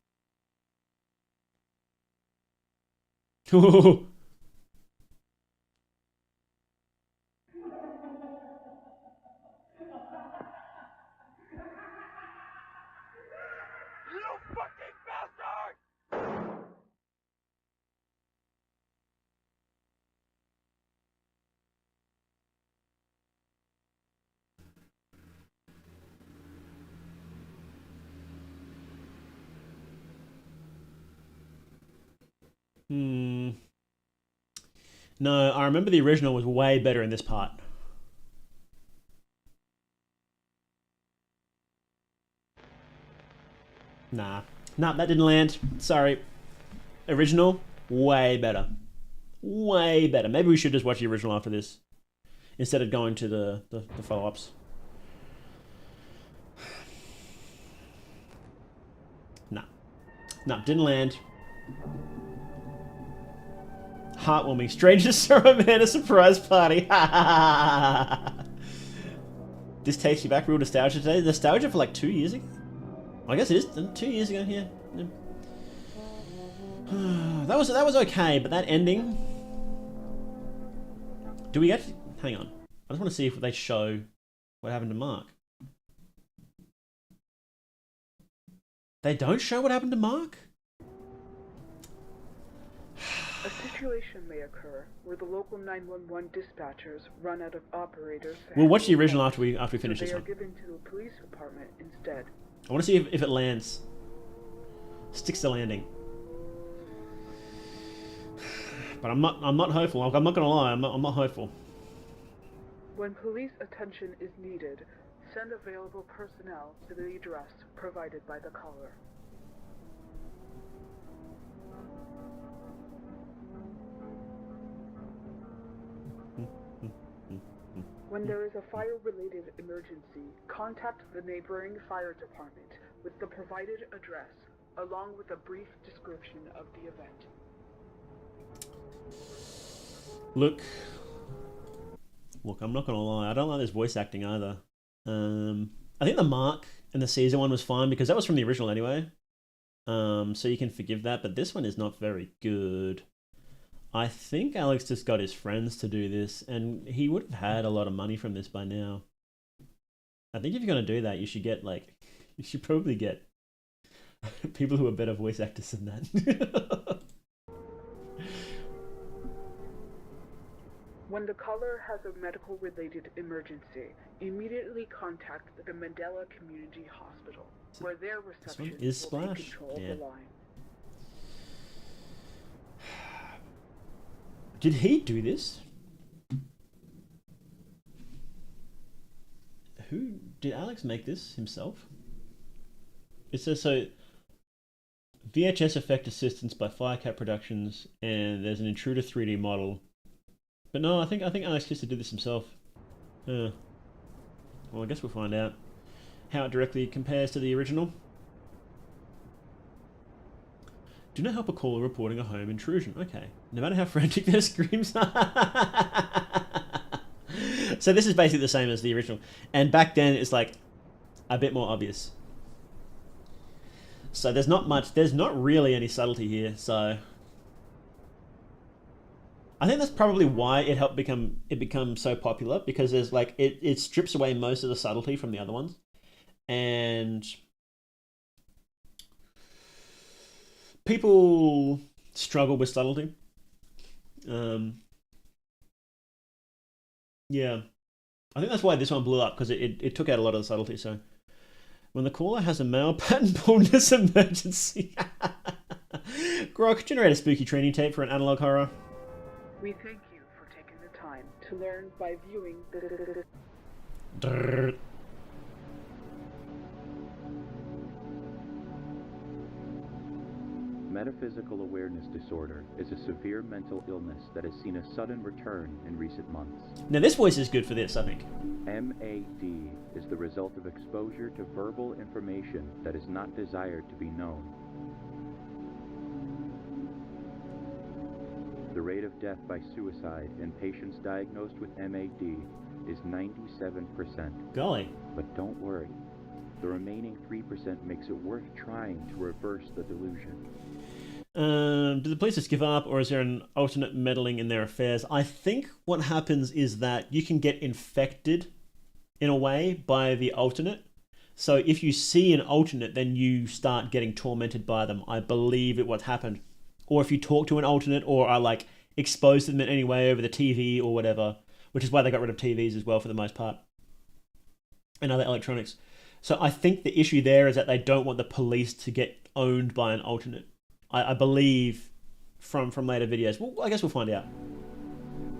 Oh. No, I remember the original was way better in this part. Nah, that didn't land. Sorry. Original, way better. Way better. Maybe we should just watch the original after this, instead of going to the follow-ups. Nah, didn't land. Heartwarming. Strangers throw a man a surprise party. This takes you back, real nostalgia today. Nostalgia for like 2 years ago? I guess it is 2 years ago here. Yeah. That was okay, but that ending. Do we actually hang on? I just want to see if they show what happened to Mark. They don't show what happened to Mark? A situation may occur where the local 911 dispatchers run out of operators. We'll watch the original after we finish this one. They are given to the police department instead. I want to see if it lands. Sticks to landing. But I'm not hopeful. I'm not gonna lie. I'm not hopeful. When police attention is needed, send available personnel to the address provided by the caller. When there is a fire-related emergency, contact the neighboring fire department with the provided address, along with a brief description of the event. Look, I'm not gonna lie. I don't like this voice acting either. I think the Mark and the Caesar one was fine because that was from the original anyway. So you can forgive that, but this one is not very good. I think Alex just got his friends to do this, and he would have had a lot of money from this by now. I think if you're going to do that, you should get, like, you should probably get people who are better voice actors than that. When the caller has a medical-related emergency, immediately contact the Mandela Community Hospital, where their reception is will Splash. take control Yeah. of the line. Did he do this? Who did Alex make this himself? It says so. VHS effect assistance by Firecat Productions, and there's an Intruder 3D model. But no, I think Alex Kister did this himself. Well, I guess we'll find out how it directly compares to the original. Do not help a caller reporting a home intrusion. Okay. No matter how frantic their screams are. So this is basically the same as the original. And back then it's like a bit more obvious. So there's not really any subtlety here, so I think that's probably why it helped become so popular, because there's like it strips away most of the subtlety from the other ones. And people struggle with subtlety. Yeah. I think that's why this one blew up, because it took out a lot of the subtlety. So when the caller has a male pattern baldness emergency. Grok, generate a spooky training tape for an analog horror. We thank you for taking the time to learn by viewing the... Drrr. Metaphysical awareness disorder is a severe mental illness that has seen a sudden return in recent months. Now this voice is good for this, I think. MAD is the result of exposure to verbal information that is not desired to be known. The rate of death by suicide in patients diagnosed with MAD is 97%. Golly. But don't worry. The remaining 3% makes it worth trying to reverse the delusion. Do the police just give up, or is there an alternate meddling in their affairs? I think what happens is that you can get infected, in a way, by the alternate. So if you see an alternate, then you start getting tormented by them. I believe it what happened. Or if you talk to an alternate, or are like exposed to them in any way over the TV or whatever, which is why they got rid of TVs as well for the most part, and other electronics. So I think the issue there is that they don't want the police to get owned by an alternate. I believe from later videos. Well, I guess we'll find out.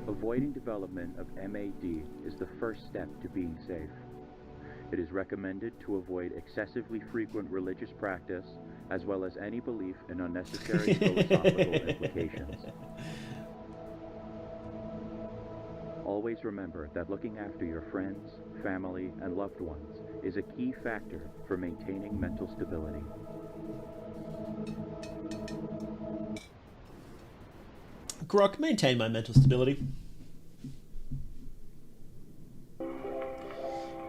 Avoiding development of MAD is the first step to being safe. It is recommended to avoid excessively frequent religious practice, as well as any belief in unnecessary philosophical implications. Always remember that looking after your friends, family, and loved ones is a key factor for maintaining mental stability. Grok, maintain my mental stability.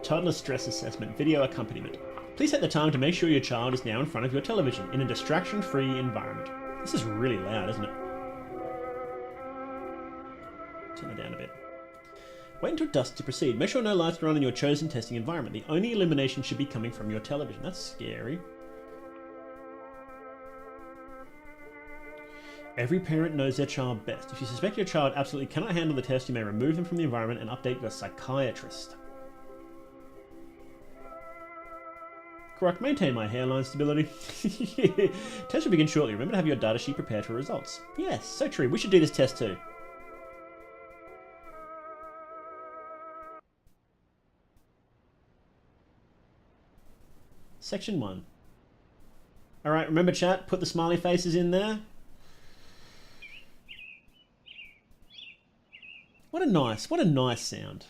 Toddler stress assessment, video accompaniment. Please take the time to make sure your child is now in front of your television in a distraction-free environment. This is really loud, isn't it? Turn it down a bit. Wait until dusk to proceed. Make sure no lights are on in your chosen testing environment. The only illumination should be coming from your television. That's scary. Every parent knows their child best. If you suspect your child absolutely cannot handle the test, you may remove them from the environment and update your psychiatrist. Correct. Maintain my hairline stability. Test will begin shortly. Remember to have your data sheet prepared for results. Yes, so true. We should do this test too. Section 1. Alright, remember chat, put the smiley faces in there. What a nice sound.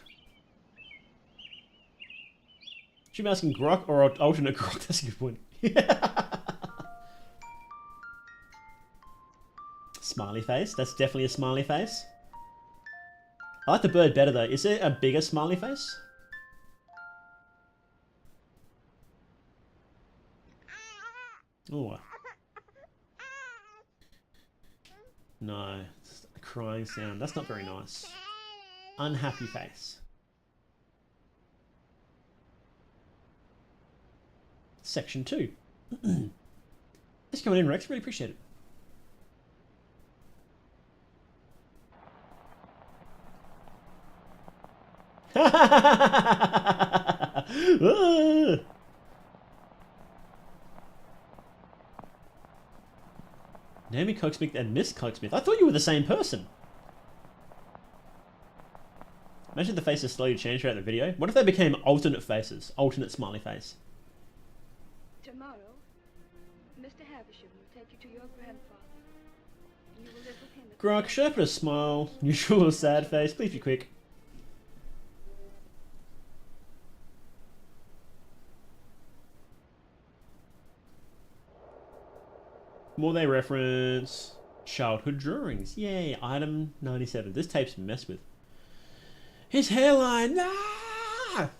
Should be asking Grok or alternate Grok, that's a good point. Smiley face, that's definitely a smiley face. I like the bird better though. Is there a bigger smiley face? Oh. No, it's a crying sound. That's not very nice. Unhappy face. Section 2. Thanks for coming in, Rex. Really appreciate it. Naomi Cogsmith and Miss Cogsmith. I thought you were the same person. Imagine the faces slowly change throughout the video. What if they became alternate faces? Alternate smiley face. Tomorrow, Mr. Havisham will take you to your grandfather. You will live with him. Grok, should I put a smile, neutral or sad face? Please be quick. More they reference childhood drawings. Yay, item 97. This tape's messed with. His hairline! Ah!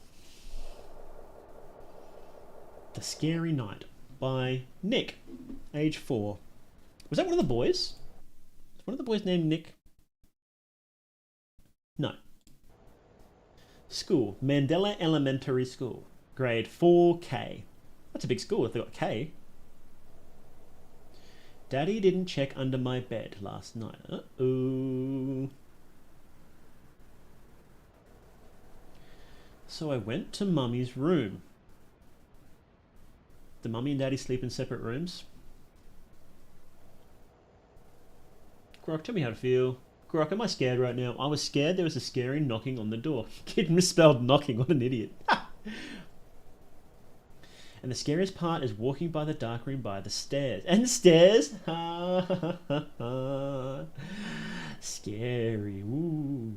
The Scary Night. by Nick, age 4. Was that one of the boys? Is one of the boys named Nick? No. School, Mandela Elementary School, grade 4K. That's a big school if they got K. Daddy didn't check under my bed last night. Uh-oh. So I went to Mummy's room. Do Mummy and Daddy sleep in separate rooms? Grok, tell me how to feel. Grok, am I scared right now? I was scared there was a scary knocking on the door. Kid misspelled knocking, what an idiot. And the scariest part is walking by the dark room by the stairs. And the stairs? Scary. Ooh.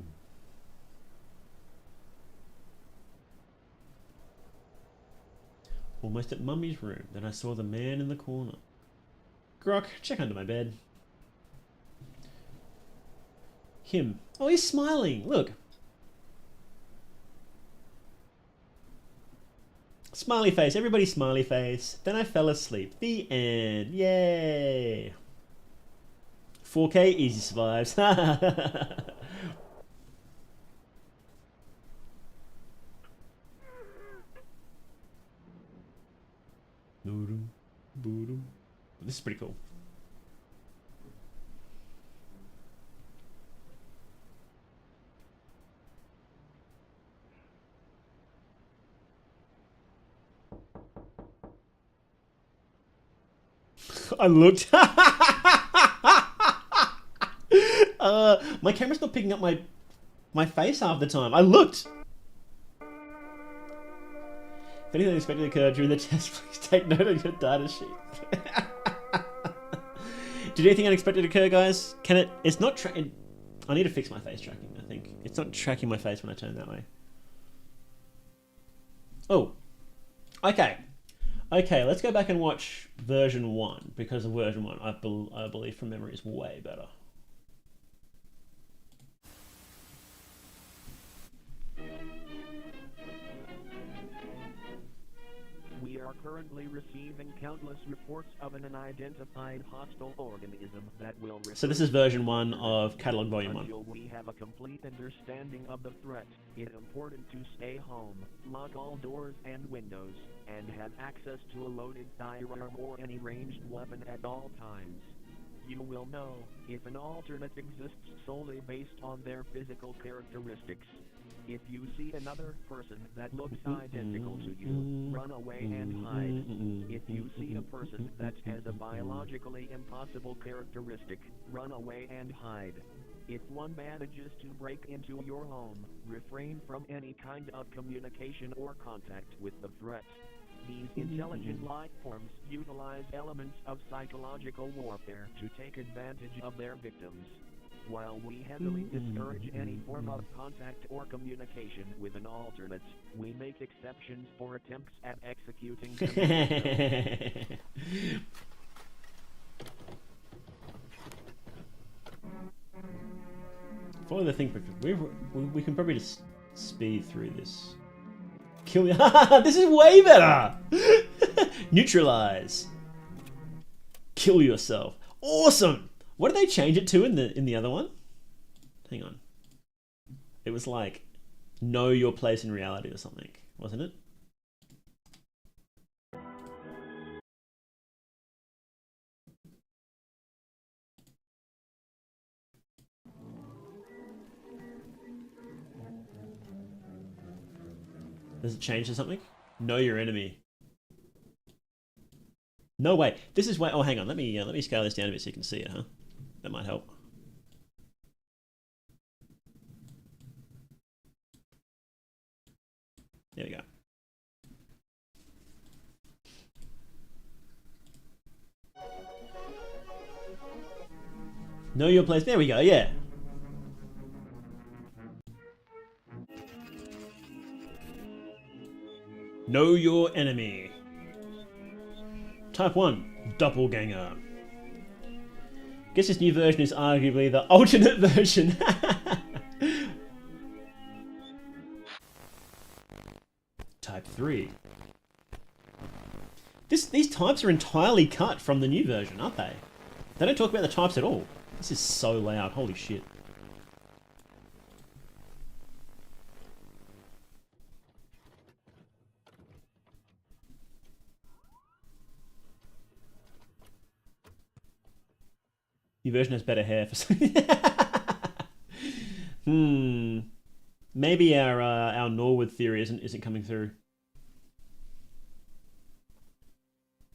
Almost at Mummy's room. Then I saw the man in the corner. Grok, check under my bed. Him. Oh, he's smiling. Look. Smiley face. Everybody smiley face. Then I fell asleep. The end. Yay. 4K easy survives. This is pretty cool. I looked. My camera's not picking up my face half the time. I looked. If anything unexpected occurred during the test, please take note of your data sheet. Did anything unexpected occur, guys? Can it? It's not tracking. I need to fix my face tracking, I think. It's not tracking my face when I turn that way. Oh. Okay. Okay, let's go back and watch version 1, because the version 1, I believe from memory, is way better. We are currently receiving countless reports of an unidentified hostile organism that will... So this is version 1 of Catalogue Volume 1. Until we have a complete understanding of the threat, it's important to stay home, lock all doors and windows, and have access to a loaded firearm or any ranged weapon at all times. You will know if an alternate exists solely based on their physical characteristics. If you see another person that looks identical to you, run away and hide. If you see a person that has a biologically impossible characteristic, run away and hide. If one manages to break into your home, refrain from any kind of communication or contact with the threat. These intelligent life forms utilize elements of psychological warfare to take advantage of their victims. While we heavily discourage any form of contact or communication with an alternate, we make exceptions for attempts at executing them. Follow the thing, we can probably just speed through this. Kill you. This is way better! Neutralize. Kill yourself. Awesome! What did they change it to in the other one? Hang on. It was like, know your place in reality or something, wasn't it? Does it change to something? Know your enemy. No way. This is way. Oh, hang on. Let me scale this down a bit so you can see it, huh? That might help. There we go. Know your place. There we go. Yeah. Know your enemy. Type 1, Doppelganger. Guess this new version is arguably the alternate version. Type 3. These types are entirely cut from the new version, aren't they? They don't talk about the types at all. This is so loud. Holy shit. New version has better hair for some. Maybe our Norwood theory isn't coming through.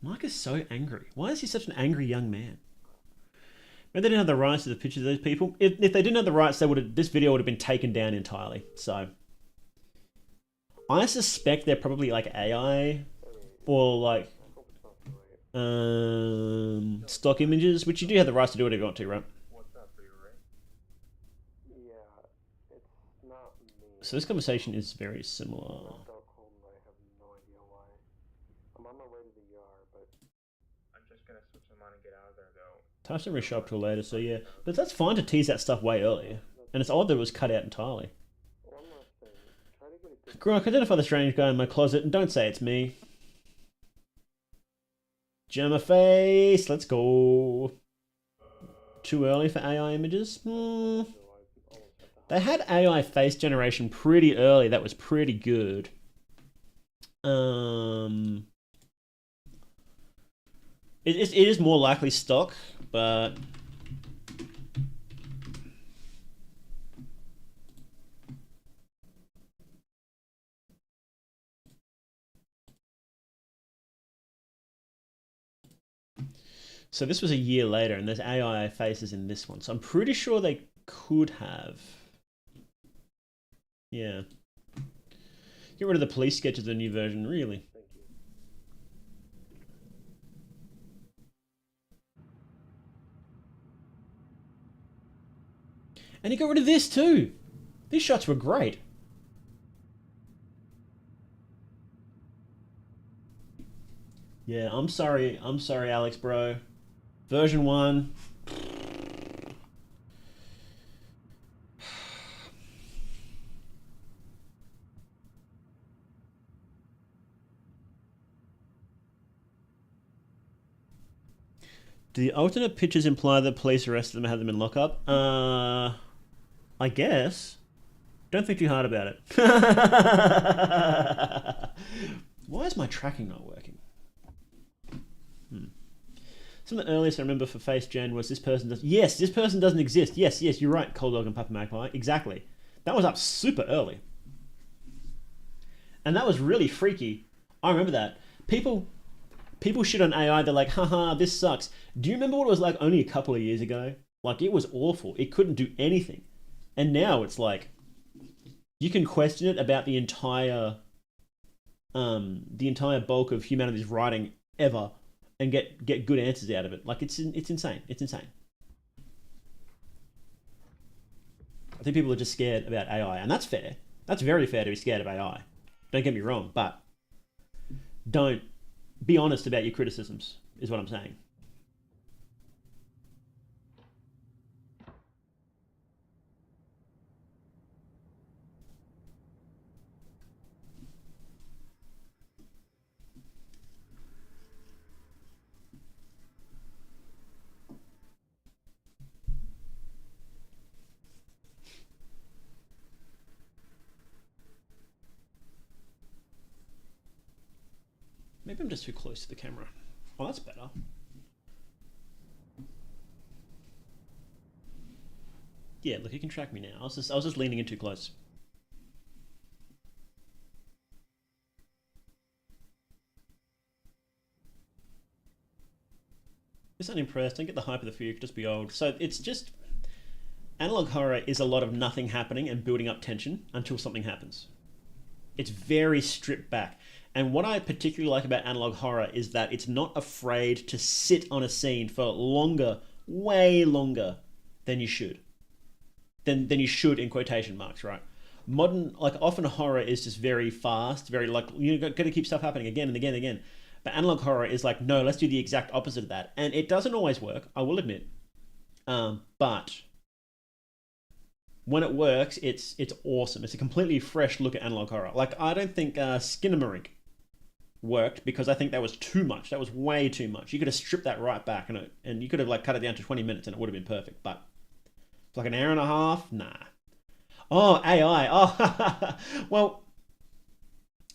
Mike is so angry. Why is he such an angry young man? Maybe they didn't have the rights to the pictures of those people. If they didn't have the rights, this video would have been taken down entirely. So I suspect they're probably like AI or like stock images, which you do have the rights to do whatever you want to, right? So this conversation is very similar. Types don't really show up till later, so yeah. But that's fine to tease that stuff way earlier. And it's odd that it was cut out entirely. Grok, identify the strange guy in my closet and don't say it's me. Jammer face, let's go. Too early for AI images? They had AI face generation pretty early. That was pretty good. It is more likely stock, but so this was a year later, and there's AI faces in this one. So I'm pretty sure they could have. Yeah. Get rid of the police sketch of the new version, really. And he got rid of this too. These shots were great. Yeah, I'm sorry, Alex, bro. Version 1. Do the alternate pictures imply that police arrested them and had them in lockup? I guess. Don't think too hard about it. Why is my tracking not working? Some of the earliest I remember for Face Gen was this person does. Yes, this person doesn't exist. Yes, you're right, Cold Dog and Papa Magpie. Exactly. That was up super early. And that was really freaky. I remember that. People shit on AI, they're like, haha, this sucks. Do you remember what it was like only a couple of years ago? Like, it was awful. It couldn't do anything. And now it's like, you can question it about the entire bulk of humanity's writing ever and get good answers out of it. Like, it's insane. It's insane. I think people are just scared about AI, and that's fair. That's very fair to be scared of AI. Don't get me wrong, but don't be honest about your criticisms, is what I'm saying. Maybe I'm just too close to the camera. Oh, that's better. Yeah, look, you can track me now. I was just leaning in too close. Just unimpressed. Don't get the hype of the fear. It could just be old. So it's just analog horror is a lot of nothing happening and building up tension until something happens. It's very stripped back. And what I particularly like about analog horror is that it's not afraid to sit on a scene for longer, way longer than you should. Than you should in quotation marks, right? Modern, like often horror is just very fast, very like, you got to keep stuff happening again and again and again. But analog horror is like, no, let's do the exact opposite of that. And it doesn't always work, I will admit. But when it works, it's awesome. It's a completely fresh look at analog horror. Like, I don't think Skinamarink worked because I think that was too much. That was way too much. You could have stripped that right back and you could have like cut it down to 20 minutes and it would have been perfect. But it's like an hour and a half, nah. Oh, AI. Oh, well,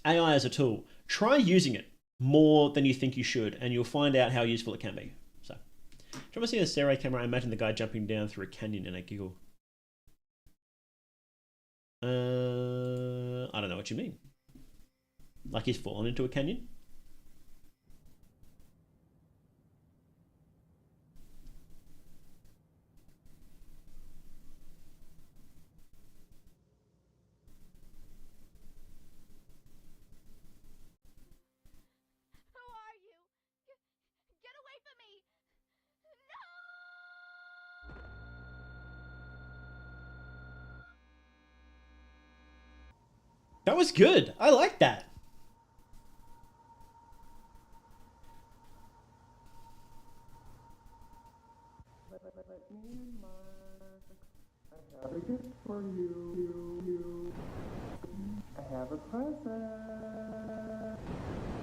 AI as a tool. Try using it more than you think you should, and you'll find out how useful it can be. So, do you want to see a stereo camera? I imagine the guy jumping down through a canyon and I giggle. I don't know what you mean. Like he's fallen into a canyon? Who are you? Get away from me! That was good. I like that. I have a gift for you. I have a present.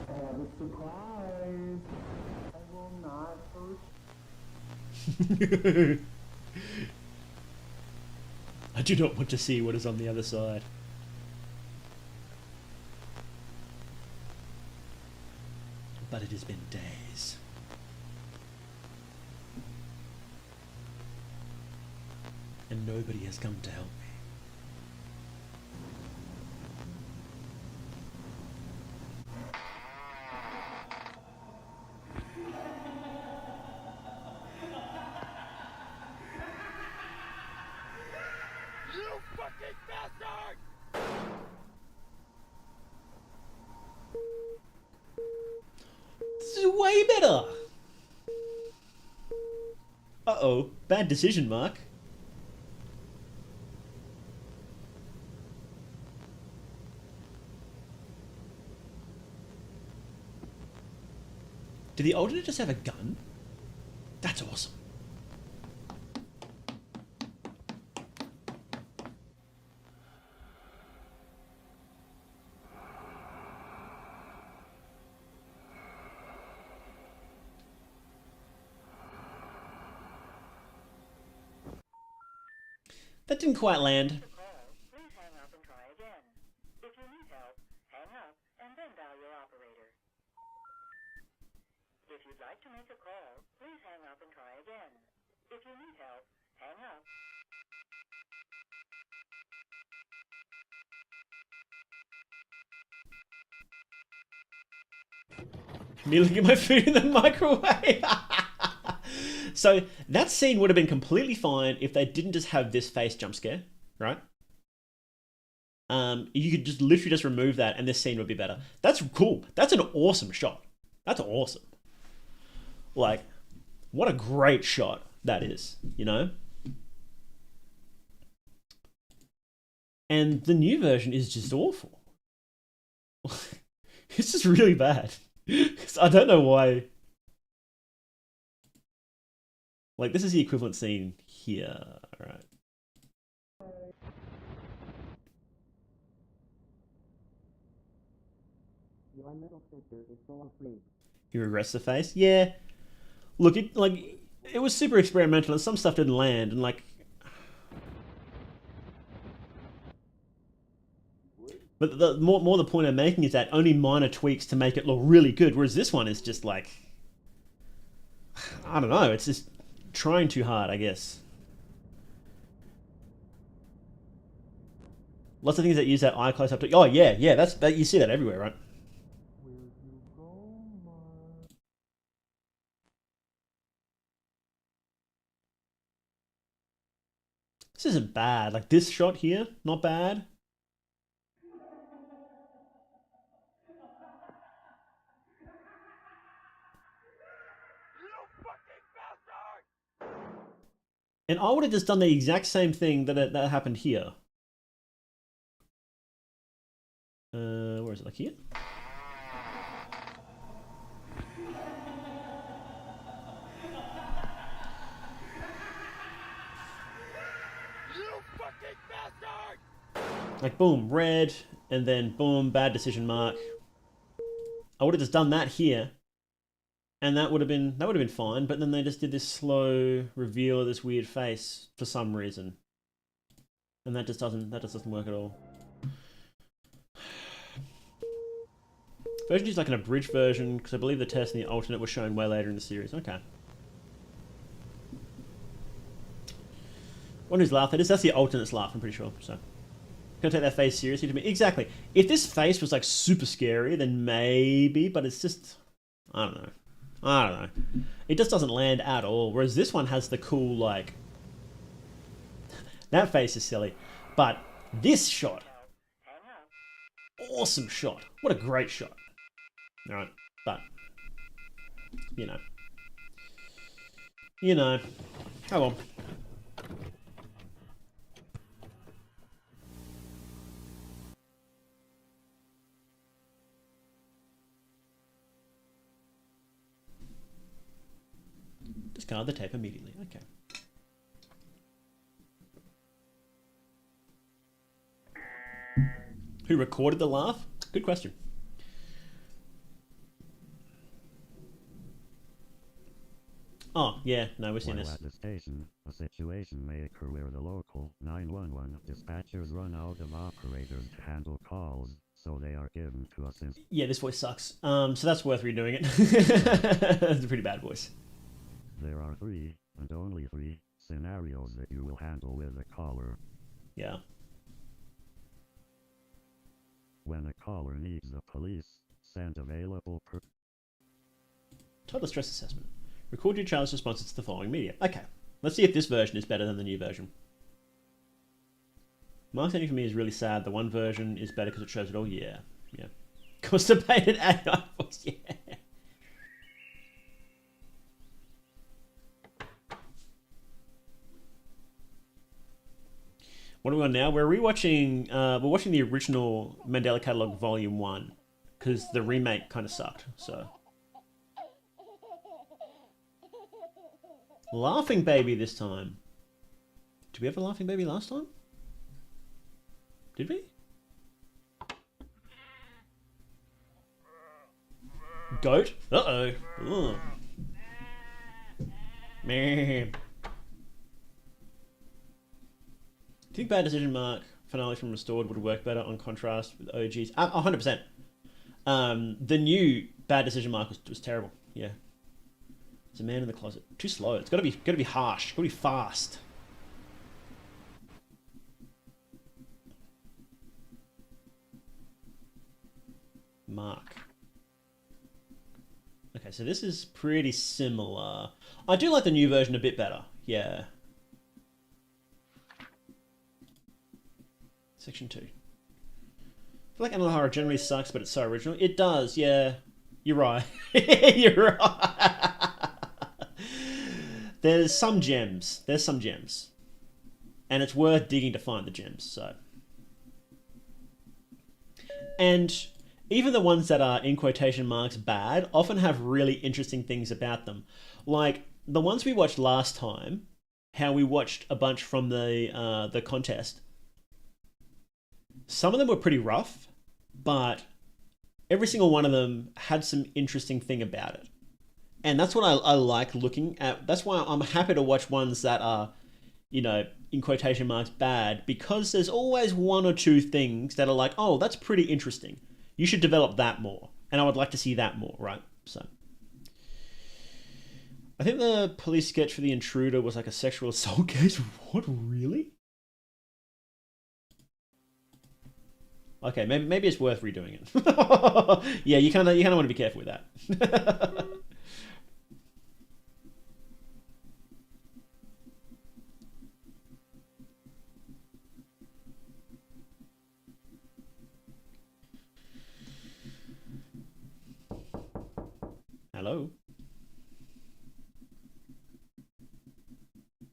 I have a surprise. I will not hurt. I do not want to see what is on the other side. But it has been days. And nobody has come to help me. You fucking bastard! This is way better! Uh-oh. Bad decision, Mark. Did the alternate just have a gun? That's awesome. That didn't quite land. Please hang up and try again. If you need help, hang up and then dial your operator. If you'd like to make a call, please hang up and try again. If you need help, hang up. Me looking at my food in the microwave. So that scene would have been completely fine if they didn't just have this face jump scare, right? You could just literally just remove that and this scene would be better. That's cool. That's an awesome shot. That's awesome. Like, what a great shot that is, you know? And the new version is just awful. It's just really bad. I don't know why. Like, this is the equivalent scene here. Alright. Your little sister is so asleep. He regrets the face? Yeah. Look, it was super experimental and some stuff didn't land and like... But the more the point I'm making is that only minor tweaks to make it look really good, whereas this one is just like... I don't know, it's just trying too hard, I guess. Lots of things that use that eye close up to... Oh yeah, that you see that everywhere, right? This isn't bad. Like this shot here, not bad. And I would have just done the exact same thing that happened here. Where is it? Like here? Like boom, red, and then boom, bad decision mark. I would have just done that here, and that would have been fine. But then they just did this slow reveal of this weird face for some reason, and that just doesn't work at all. Version 2 is like an abridged version, because I believe the test and the alternate were shown way later in the series. Okay. One who's laughed at this, that's the alternate's laugh, I'm pretty sure. So, gonna take that face seriously to me. Exactly. If this face was like super scary, then maybe, but it's just, I don't know. It just doesn't land at all. Whereas this one has the cool, like, that face is silly. But this shot, awesome shot. What a great shot. Alright, but, you know, oh well. Discard the tape immediately. Okay. Who recorded the laugh? Good question. Oh, yeah, no, we've seen this. At the station, a situation may occur where the local 911 dispatchers run out of operators to handle calls, so they are given to us in... Yeah, this voice sucks. So that's worth redoing it. It's a pretty bad voice. There are 3, and only 3, scenarios that you will handle with a caller. Yeah. When a caller needs the police, send available Total stress assessment. Record your child's responses to the following media. Okay, let's see if this version is better than the new version. Mark's ending for me is really sad. The one version is better because it shows it all. Yeah, yeah. Constipated AI voice. Yeah. What are we on now? We're rewatching. We're watching the original Mandela Catalogue Volume 1 because the remake kind of sucked. So. Laughing Baby this time. Did we have a Laughing Baby last time? Did we? Goat? Uh-oh. Ugh. Man. Do you think Bad Decision Mark finale from Restored would work better on contrast with OG's? 100%. The new Bad Decision Mark was terrible. Yeah. There's a man in the closet. Too slow. It's gotta be harsh. Gotta be fast. Mark. Okay, so this is pretty similar. I do like the new version a bit better. Yeah. Section 2. I feel like animal horror generally sucks, but it's so original. It does, yeah. You're right. You're right. There's some gems. And it's worth digging to find the gems, so. And even the ones that are, in quotation marks, bad, often have really interesting things about them. Like, the ones we watched last time, how we watched a bunch from the contest. Some of them were pretty rough, but every single one of them had some interesting thing about it. And that's what I like looking at. That's why I'm happy to watch ones that are, you know, in quotation marks, bad, because there's always one or two things that are like, oh, that's pretty interesting. You should develop that more. And I would like to see that more, right? So. I think the police sketch for The Intruder was like a sexual assault case. What, really? Okay, maybe it's worth redoing it. Yeah, you kind of want to be careful with that. Hello.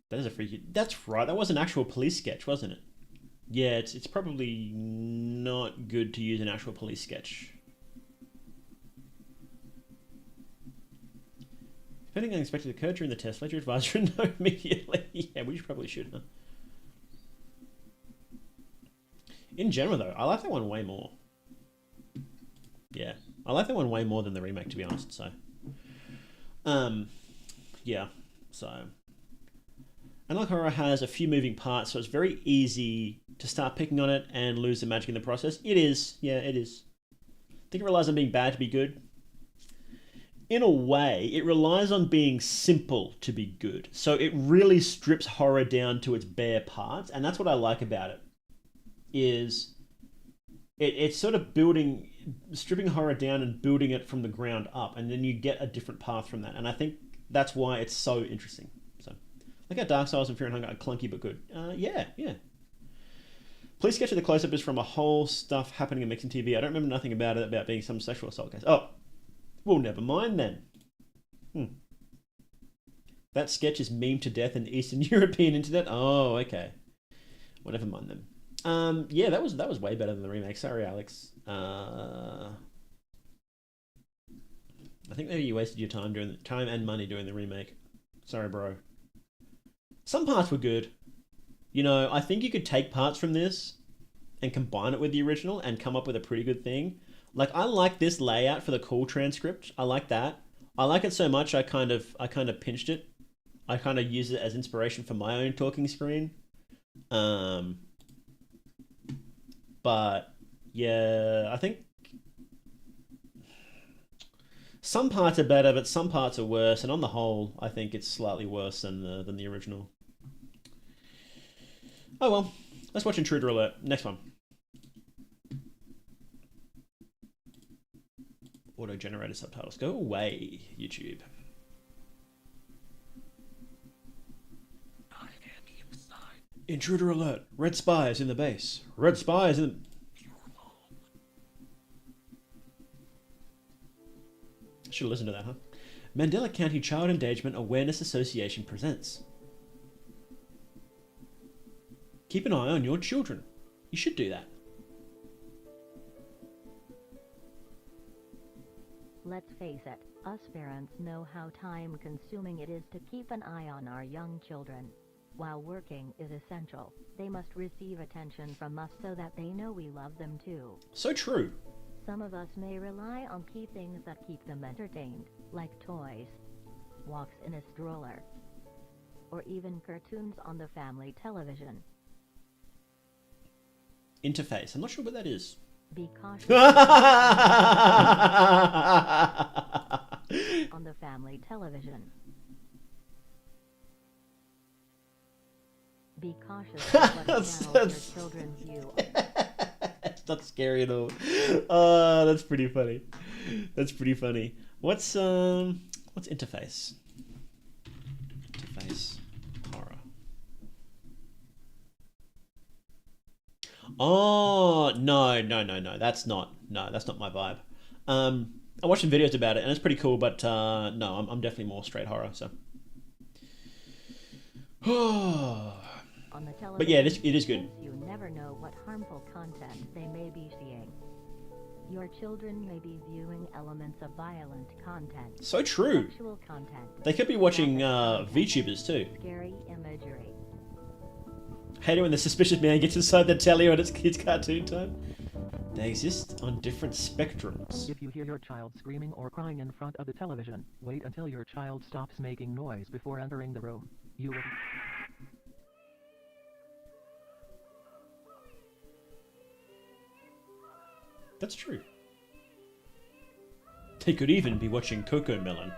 That is a freaky. That's right. That was an actual police sketch, wasn't it? Yeah, it's probably not good to use an actual police sketch. If anything unexpected occurred during the test, let your advisor know immediately. Yeah, we probably should, huh? In general, though, I like that one way more. Yeah, I like that one way more than the remake, to be honest. So, yeah. So, Analog Horror has a few moving parts, so it's very easy to start picking on it and lose the magic in the process. It is, yeah, it is. I think it relies on being bad to be good. In a way, it relies on being simple to be good. So it really strips horror down to its bare parts, and that's what I like about it. Is it's sort of stripping horror down and building it from the ground up, and then you get a different path from that. And I think that's why it's so interesting. So, like how Dark Souls and Fear and Hunger are clunky but good. Yeah. Please sketch of the close-up is from a whole stuff happening in Mixing TV. I don't remember nothing about it, about being some sexual assault case. Oh, well, never mind then. That sketch is meme to death in Eastern European internet. Oh, okay. Well, never mind then. Yeah, that was way better than the remake. Sorry, Alex. I think maybe you wasted your time and money doing the remake. Sorry, bro. Some parts were good. You know, I think you could take parts from this and combine it with the original and come up with a pretty good thing. Like, I like this layout for the call transcript. I like that. I like it so much I kind of pinched it. I kind of use it as inspiration for my own talking screen. But yeah, I think some parts are better, but some parts are worse. And on the whole, I think it's slightly worse than the original. Oh well, let's watch Intruder Alert. Next one. Auto-generated subtitles. Go away, YouTube. Intruder alert. Red spies in the base. Red spies in the... Should have listened to that, huh? Mandela County Child Endangerment Awareness Association presents. Keep an eye on your children. You should do that. Let's face it, us parents know how time-consuming it is to keep an eye on our young children. While working is essential, they must receive attention from us so that they know we love them too. So true. Some of us may rely on key things that keep them entertained, like toys, walks in a stroller, or even cartoons on the family television. Interface. I'm not sure what that is. Be cautious. On the family television. Be cautious of what channels your children view. It's not scary at all. Oh, that's pretty funny. That's pretty funny. What's interface? Interface horror. Oh no! That's not my vibe. I watched some videos about it and it's pretty cool, but no, I'm definitely more straight horror. So. On the television, but yeah, it is good. You never know what harmful content they may be seeing. Your children may be viewing elements of violent content. So true. Sexual content. They could be watching VTubers too. Scary imagery. Hate it when the suspicious man gets inside the telly when it's kids' cartoon time. They exist on different spectrums. If you hear your child screaming or crying in front of the television, wait until your child stops making noise before entering the room. You will... That's true. They could even be watching Coco Melon.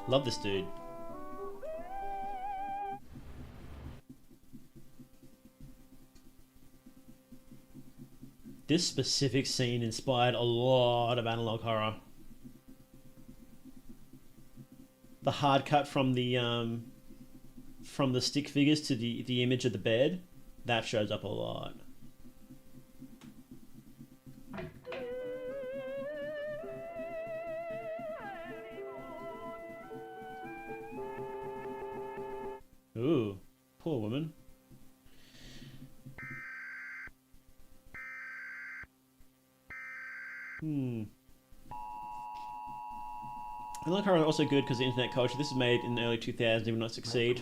Love this dude. This specific scene inspired a lot of analog horror. The hard cut from the stick figures to the image of the bed, that shows up a lot. Ooh, poor woman. Analog horror is also good because of internet culture. This was made in the early 2000s, it would not succeed.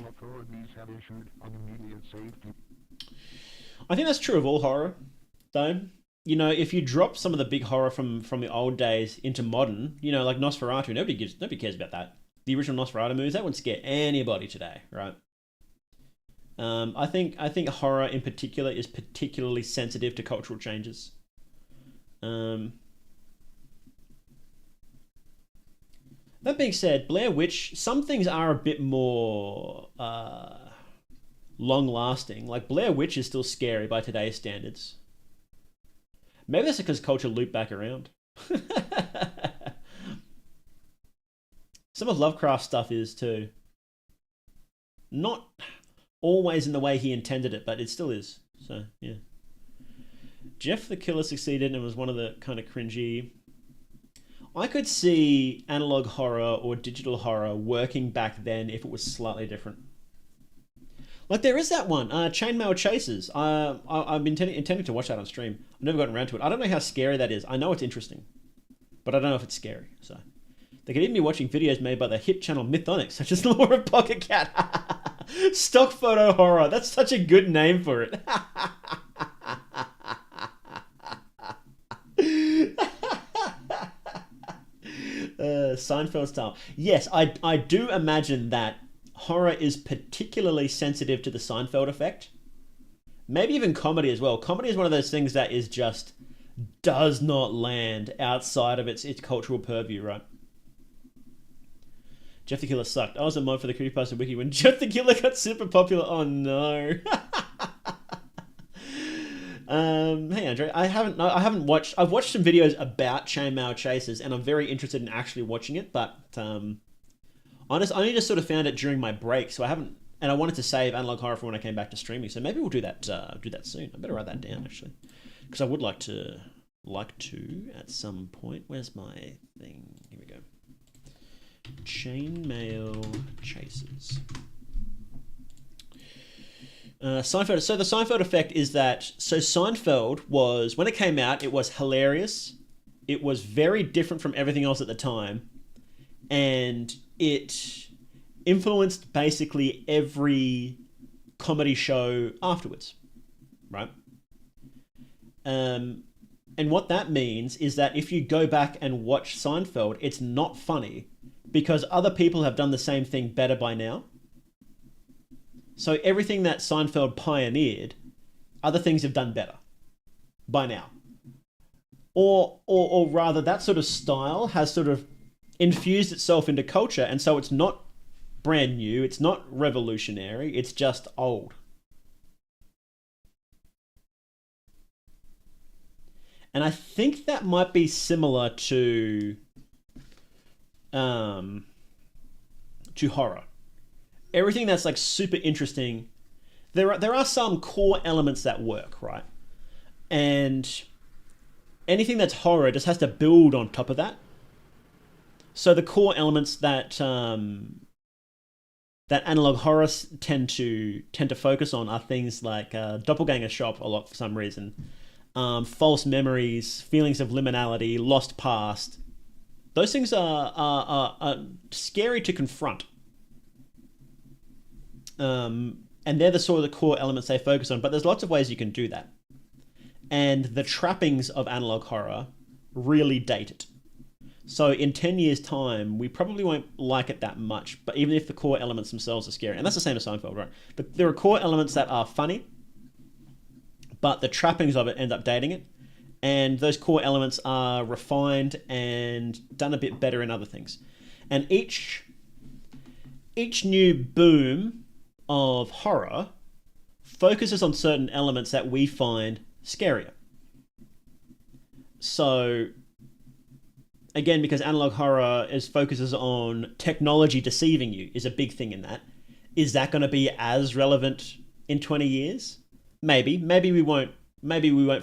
I think that's true of all horror, though. You know, if you drop some of the big horror from the old days into modern, you know, like Nosferatu, nobody cares about that. The original Nosferatu movies, that wouldn't scare anybody today, right? I think horror in particular is particularly sensitive to cultural changes. That being said, Blair Witch, some things are a bit more long-lasting. Like Blair Witch is still scary by today's standards. Maybe that's because culture looped back around. Some of Lovecraft's stuff is too. Not always in the way he intended it, but it still is. So, yeah. Jeff the Killer succeeded and was one of the kind of cringy. I could see analog horror or digital horror working back then if it was slightly different. Like there is that one, Chainmail Chasers. I've been intending to watch that on stream. I've never gotten around to it. I don't know how scary that is. I know it's interesting, but I don't know if it's scary. So they could even be watching videos made by the hit channel Mythonics, such as Lore of Pocket Cat. Stock photo horror. That's such a good name for it. Seinfeld style. Yes, I do imagine that horror is particularly sensitive to the Seinfeld effect. Maybe even comedy as well. Comedy is one of those things that is just does not land outside of its cultural purview, right? Jeff the Killer sucked. I was a mod for the Creepypasta wiki when Jeff the Killer got super popular. Oh no. Hey Andre, I haven't watched. I've watched some videos about Chainmail Chasers, and I'm very interested in actually watching it. But I only just sort of found it during my break, so I haven't. And I wanted to save analog horror for when I came back to streaming, so maybe we'll do that. Do that soon. I better write that down actually, because I would like to at some point. Where's my thing? Here we go. Chainmail Chasers. Seinfeld. So the Seinfeld effect is that Seinfeld was, when it came out, it was hilarious. It was very different from everything else at the time, and it influenced basically every comedy show afterwards, right? And what that means is that if you go back and watch Seinfeld, it's not funny because other people have done the same thing better by now. So everything that Seinfeld pioneered, other things have done better by now. Or rather, that sort of style has sort of infused itself into culture, and so it's not brand new, it's not revolutionary, it's just old. And I think that might be similar to horror. Everything that's like super interesting, there are some core elements that work, right? And anything that's horror just has to build on top of that. So the core elements that that analog horror tend to focus on are things like doppelganger shop a lot for some reason, false memories, feelings of liminality, lost past. Those things are scary to confront. And they're the sort of the core elements they focus on, but there's lots of ways you can do that. And the trappings of analog horror really date it. So in 10 years' time, we probably won't like it that much, but even if the core elements themselves are scary, and that's the same as Seinfeld, right? But there are core elements that are funny, but the trappings of it end up dating it, and those core elements are refined and done a bit better in other things. And each new boom of horror focuses on certain elements that we find scarier. So again, because analog horror focuses on technology deceiving you is a big thing in that. Is that going to be as relevant in 20 years? Maybe we won't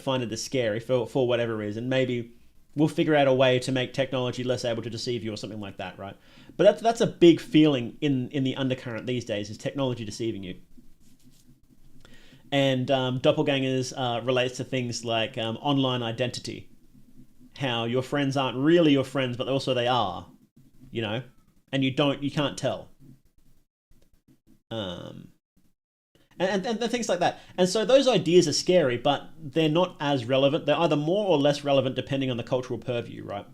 find it as scary for whatever reason. Maybe we'll figure out a way to make technology less able to deceive you or something like that, right? But that's a big feeling in the undercurrent these days, is technology deceiving you. And doppelgangers relates to things like online identity. How your friends aren't really your friends, but also they are, you know, and you can't tell. And things like that. And so those ideas are scary, but they're not as relevant. They're either more or less relevant depending on the cultural purview, right?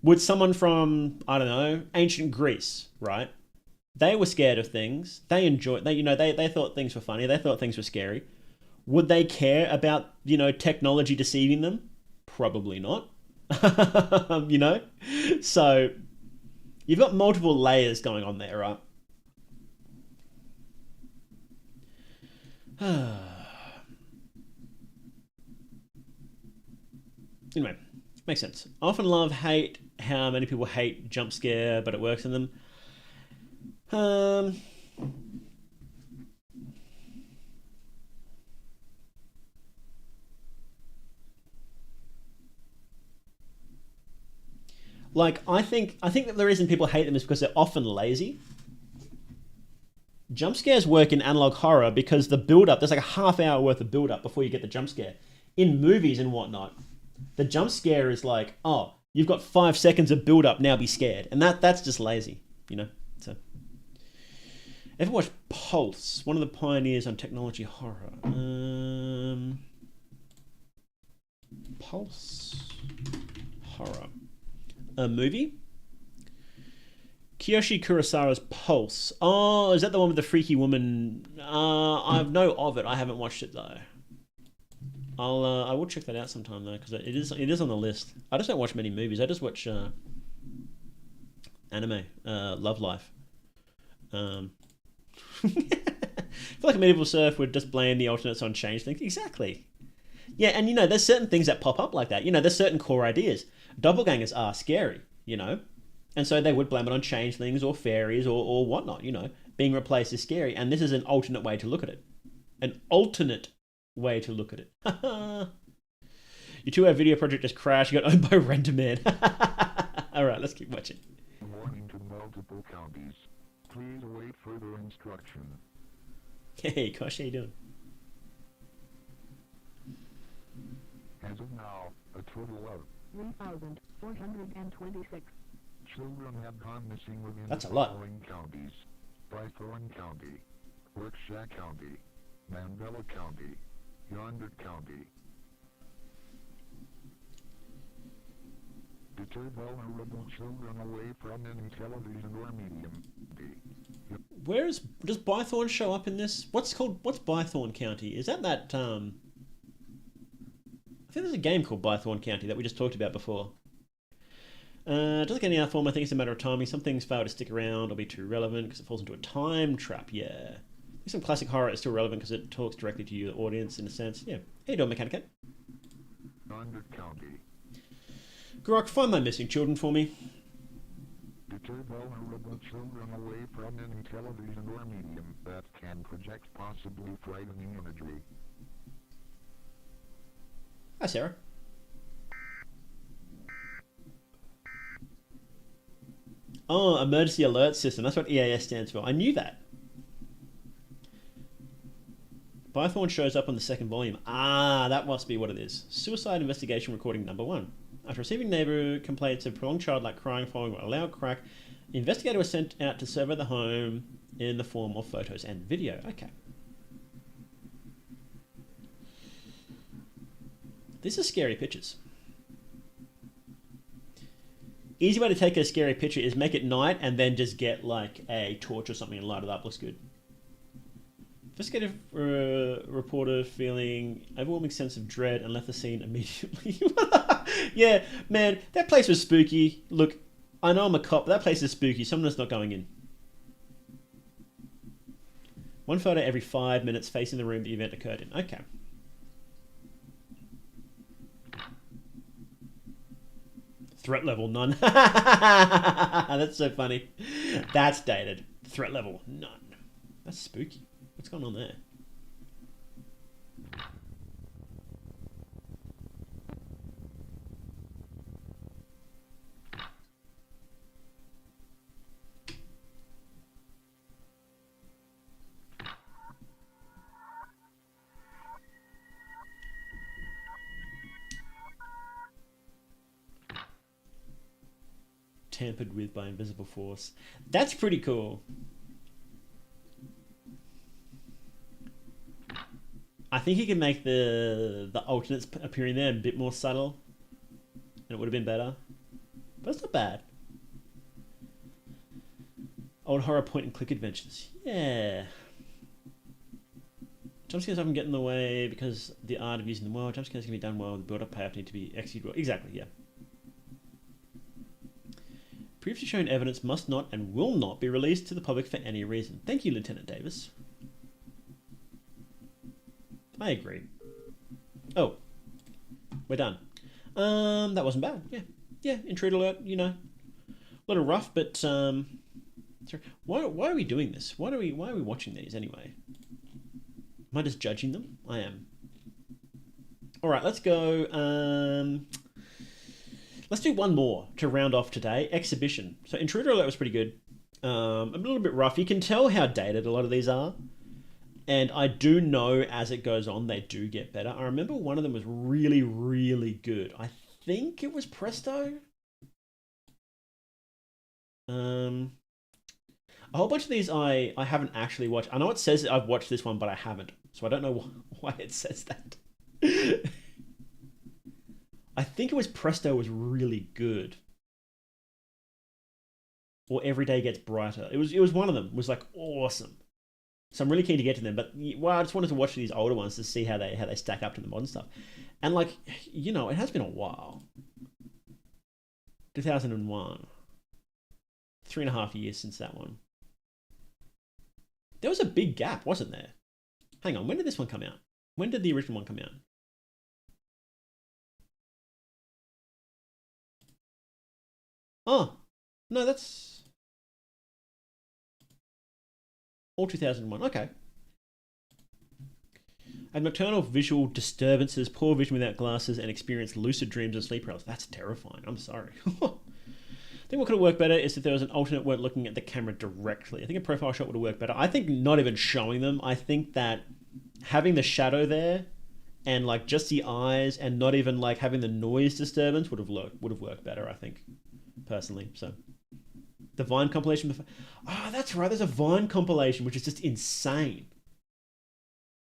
Would someone from, I don't know, ancient Greece, right? They were scared of things. They thought things were funny. They thought things were scary. Would they care about, technology deceiving them? Probably not. So you've got multiple layers going on there, right? Anyway, makes sense. I often hate how many people hate jump scare, but it works in them. I think that the reason people hate them is because they're often lazy. Jump scares work in analog horror because the build-up, there's like a half-hour worth of build-up before you get the jump scare. In movies and whatnot, the jump scare is like, oh, you've got 5 seconds of build-up, now be scared. And that's just lazy, So, ever watched Pulse? One of the pioneers on technology horror. Pulse horror. A movie? Kiyoshi Kurosawa's Pulse. Oh, is that the one with the freaky woman? I know of it. I haven't watched it though. I will check that out sometime though, because it is on the list. I just don't watch many movies. I just watch anime, Love Life. I feel like Medieval Surf would just blame the alternates on change things. Exactly. Yeah, and there's certain things that pop up like that. There's certain core ideas. Doppelgangers are scary, and so they would blame it on changelings or fairies or whatnot, being replaced is scary. And this is an alternate way to look at it. An alternate way to look at it. Your 2-hour video project just crashed. You got owned by Renderman. All right, let's keep watching. Warning to multiple counties. Please await further instruction. Hey, Kosh, how you doing? As of now, a total of 3,426 children have gone missing within That's the a lot. following counties: Bythorn County, Workshaw County, Mandela County, Yonder County. Deter vulnerable children away from any television or medium. Does Bythorn show up in this? What's Bythorn County? Is that I think there's a game called Bythorn County that we just talked about before. Just like any other form, I think it's a matter of timing. Some things fail to stick around or be too relevant because it falls into a time trap. Yeah. I think some classic horror is still relevant because it talks directly to you, the audience, in a sense. Yeah. How you doing, Mechanicate? Yonder County. Grok, find my missing children for me. Deter vulnerable children away from any television or medium that can project possibly frightening imagery. Hi, Sarah. Oh, emergency alert system. That's what EAS stands for. I knew that. Bythorn shows up on the second volume. Ah, that must be what it is. Suicide investigation recording number 1. After receiving neighbor complaints of prolonged childlike crying following a loud crack, the investigator was sent out to survey the home in the form of photos and video. Okay. These are scary pictures. Easy way to take a scary picture is make it night and then just get like a torch or something and light it up. Looks good. Investigative reporter feeling overwhelming sense of dread and left the scene immediately. Yeah, man, that place was spooky. Look, I know I'm a cop, but that place is spooky. Someone's not going in. One photo every 5 minutes facing the room the event occurred in. Okay. Threat level, none. That's so funny. That's dated. Threat level, none. That's spooky. What's going on there? tampered with by invisible force. That's pretty cool. I think he can make the alternates appearing there a bit more subtle, and it would have been better. But it's not bad. Old horror point and click adventures. Yeah. Jump scares often get in the way because the art of using them well. Jump scares can be done well. The build-up payoff need to be executed well. Exactly, yeah. Previously shown evidence must not and will not be released to the public for any reason. Thank you, Lieutenant Davis. I agree. Oh. We're done. That wasn't bad. Yeah. Yeah, intrude alert, you know. A little rough, but sorry. Why are we doing this? Why are we watching these anyway? Am I just judging them? I am. Alright, let's go. Let's do one more to round off today. Exhibition. So Intruder Alert was pretty good. A little bit rough. You can tell how dated a lot of these are. And I do know as it goes on, they do get better. I remember one of them was really, really good. I think it was Presto. A whole bunch of these I haven't actually watched. I know it says that I've watched this one, but I haven't. So I don't know why it says that. I think it was Presto was really good. Or Every Day Gets Brighter. It was one of them. It was like awesome. So I'm really keen to get to them. But well, I just wanted to watch these older ones to see how they stack up to the modern stuff. And like, you know, it has been a while. 2001. 3.5 years since that one. There was a big gap, wasn't there? Hang on, when did this one come out? When did the original one come out? Oh, no, that's all 2001. Okay. Have nocturnal visual disturbances, poor vision without glasses, and experience lucid dreams and sleep paralysis. That's terrifying. I'm sorry. I think what could have worked better is if there was an alternate weren't looking at the camera directly. I think a profile shot would have worked better. I think not even showing them. I think that having the shadow there and like just the eyes and not even like having the noise disturbance would have worked better, I think, personally. So the Vine compilation. Oh, that's right. There's a Vine compilation, which is just insane.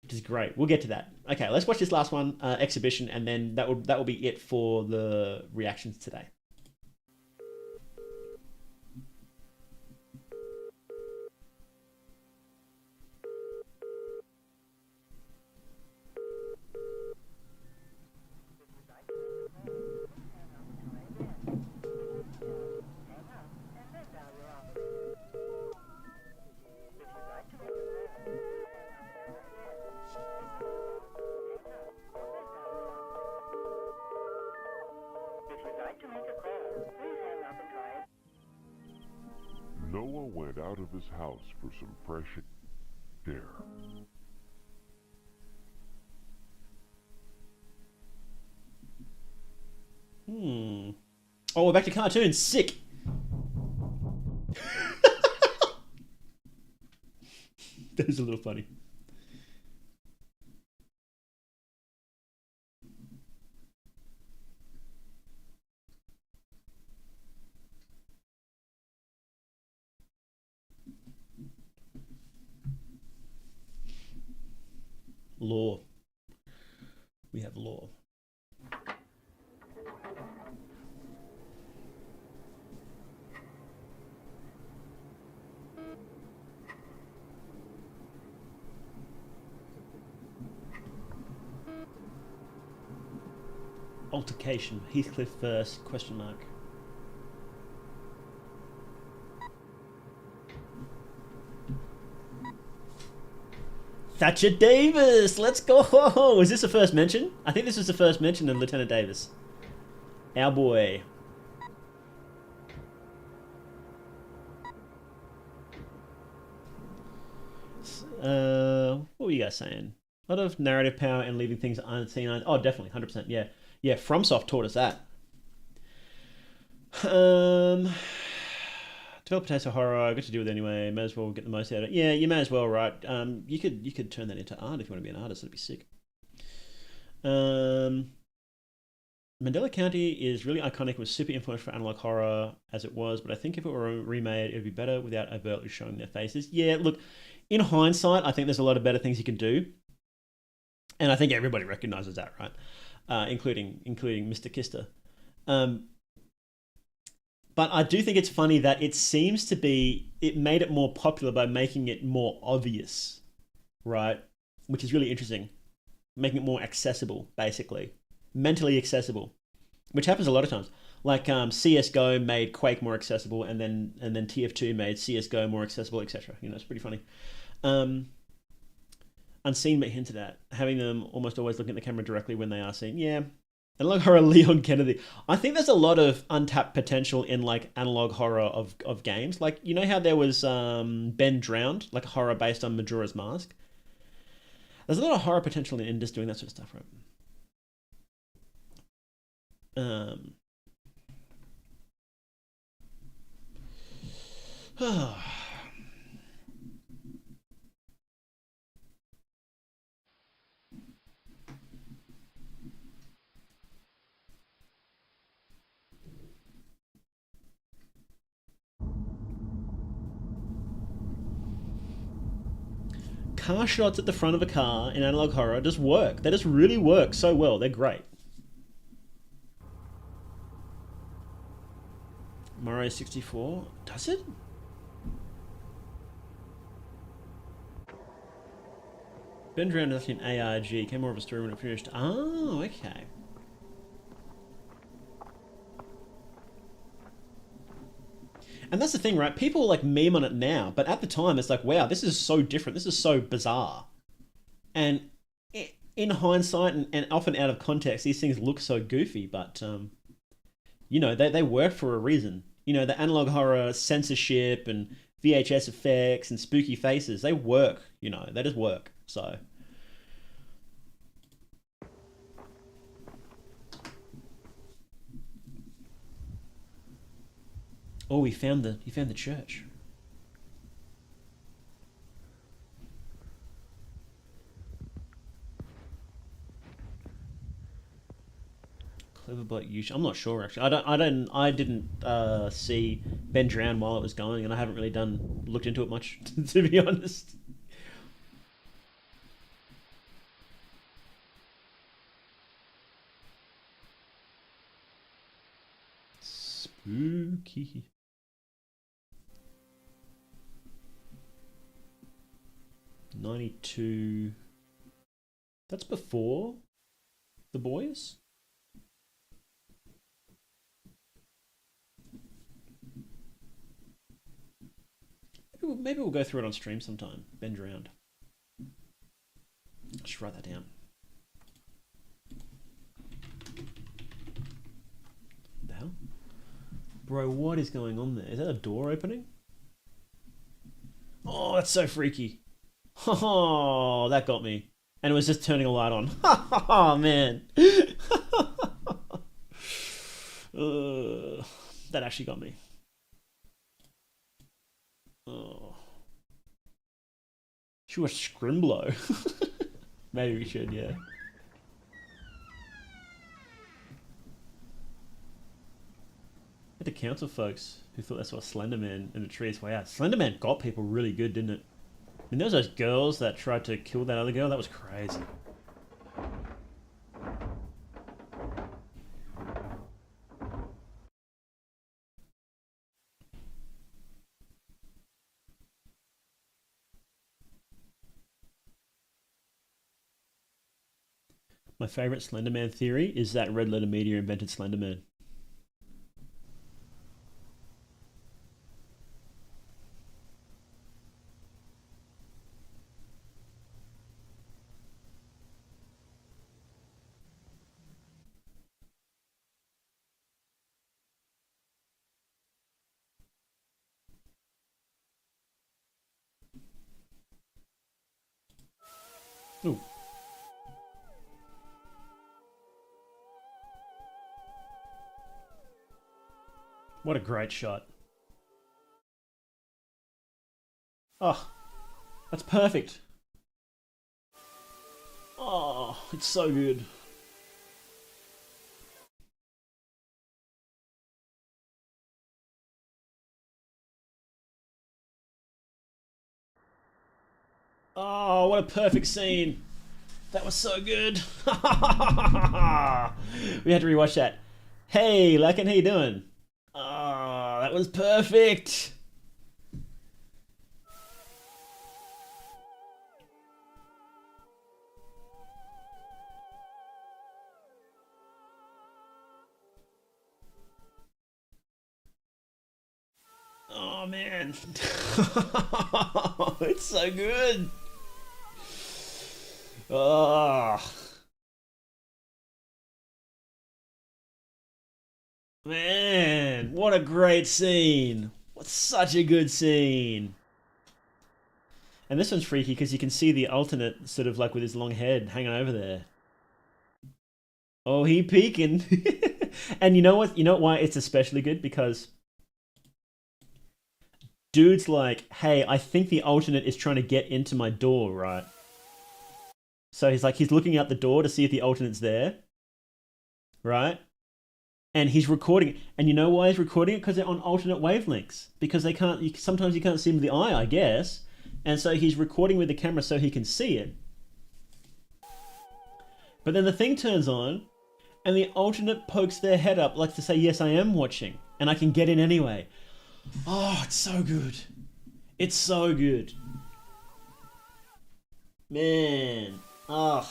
Which is great. We'll get to that. Okay, let's watch this last one, Exhibition, and then that will be it for the reactions today. Noah went out of his house for some fresh air. Oh, we're back to cartoons. Sick. That is a little funny. Law. We have law. Altercation. Heathcliff first, question mark. Thatcher Davis! Let's go! Is this the first mention? I think this was the first mention of Lieutenant Davis. Our boy. What were you guys saying? A lot of narrative power and leaving things unseen. Oh, definitely, 100%. Yeah, yeah. FromSoft taught us that. Develop taste of horror. I got to do it anyway. May as well get the most out of it. Yeah, you may as well, right? You could turn that into art if you want to be an artist. That'd be sick. Mandela County is really iconic. It was super influential for analog horror as it was, but I think if it were remade, it would be better without overtly showing their faces. Yeah, look, in hindsight, I think there's a lot of better things you can do, and I think everybody recognizes that, right? Including Mr. Kister. But I do think it's funny that it seems to be, it made it more popular by making it more obvious, right? Which is really interesting. Making it more accessible, basically. Mentally accessible. Which happens a lot of times. Like CSGO made Quake more accessible, and then TF2 made CSGO more accessible, etc. You know, it's pretty funny. Unseen but hinted at. Having them almost always looking at the camera directly when they are seen. Yeah. Analog horror Leon Kennedy. I think there's a lot of untapped potential in like analog horror of games. Like, you know how there was Ben Drowned, like a horror based on Majora's Mask? There's a lot of horror potential in just doing that sort of stuff, right? Car shots at the front of a car in analog horror just work. They just really work so well. They're great. Mario 64. Does it? Ben Drowned is actually an ARG. Came more of a story when it finished. Oh, okay. And that's the thing, right? People like meme on it now, but at the time it's like, wow, this is so different. This is so bizarre. And in hindsight and often out of context, these things look so goofy, but you know, they work for a reason. You know, the analog horror censorship and VHS effects and spooky faces, they work, you know, they just work. So oh, he found the church. Cleverbot YouTube. I'm not sure actually. I didn't see Ben Drowned while it was going, and I haven't really looked into it much to be honest. Spooky. '92. That's before The Boys? Maybe we'll go through it on stream sometime. Ben Drowned. Just write that down. What the hell? Bro, what is going on there? Is that a door opening? Oh, that's so freaky. Oh, that got me. And it was just turning a light on. Oh, man. That actually got me. Oh. Should we watch Scrimblow? Maybe we should, yeah. The council folks who thought they saw Slenderman in the trees. Wow, Slenderman got people really good, didn't it? I mean, there was those girls that tried to kill that other girl. That was crazy. My favorite Slenderman theory is that Red Letter Media invented Slenderman. Ooh. What a great shot. Oh, that's perfect. Oh, it's so good. Oh, what a perfect scene. That was so good. We had to rewatch that. Hey, Lakin, how you doing? Oh, that was perfect. Oh, man. It's so good. Oh. Man, what a great scene. What such a good scene. And this one's freaky because you can see the alternate sort of like with his long head hanging over there. Oh, he peeking. And you know what? You know why it's especially good? Because dude's like, hey, I think the alternate is trying to get into my door, right? So he's like, he's looking out the door to see if the alternate's there, right? And he's recording it. And you know why he's recording it? Because they're on alternate wavelengths. Because they can't, sometimes you can't see them with the eye, I guess. And so he's recording with the camera so he can see it. But then the thing turns on, and the alternate pokes their head up like to say, yes, I am watching. And I can get in anyway. Oh, it's so good. It's so good. Man. Ugh.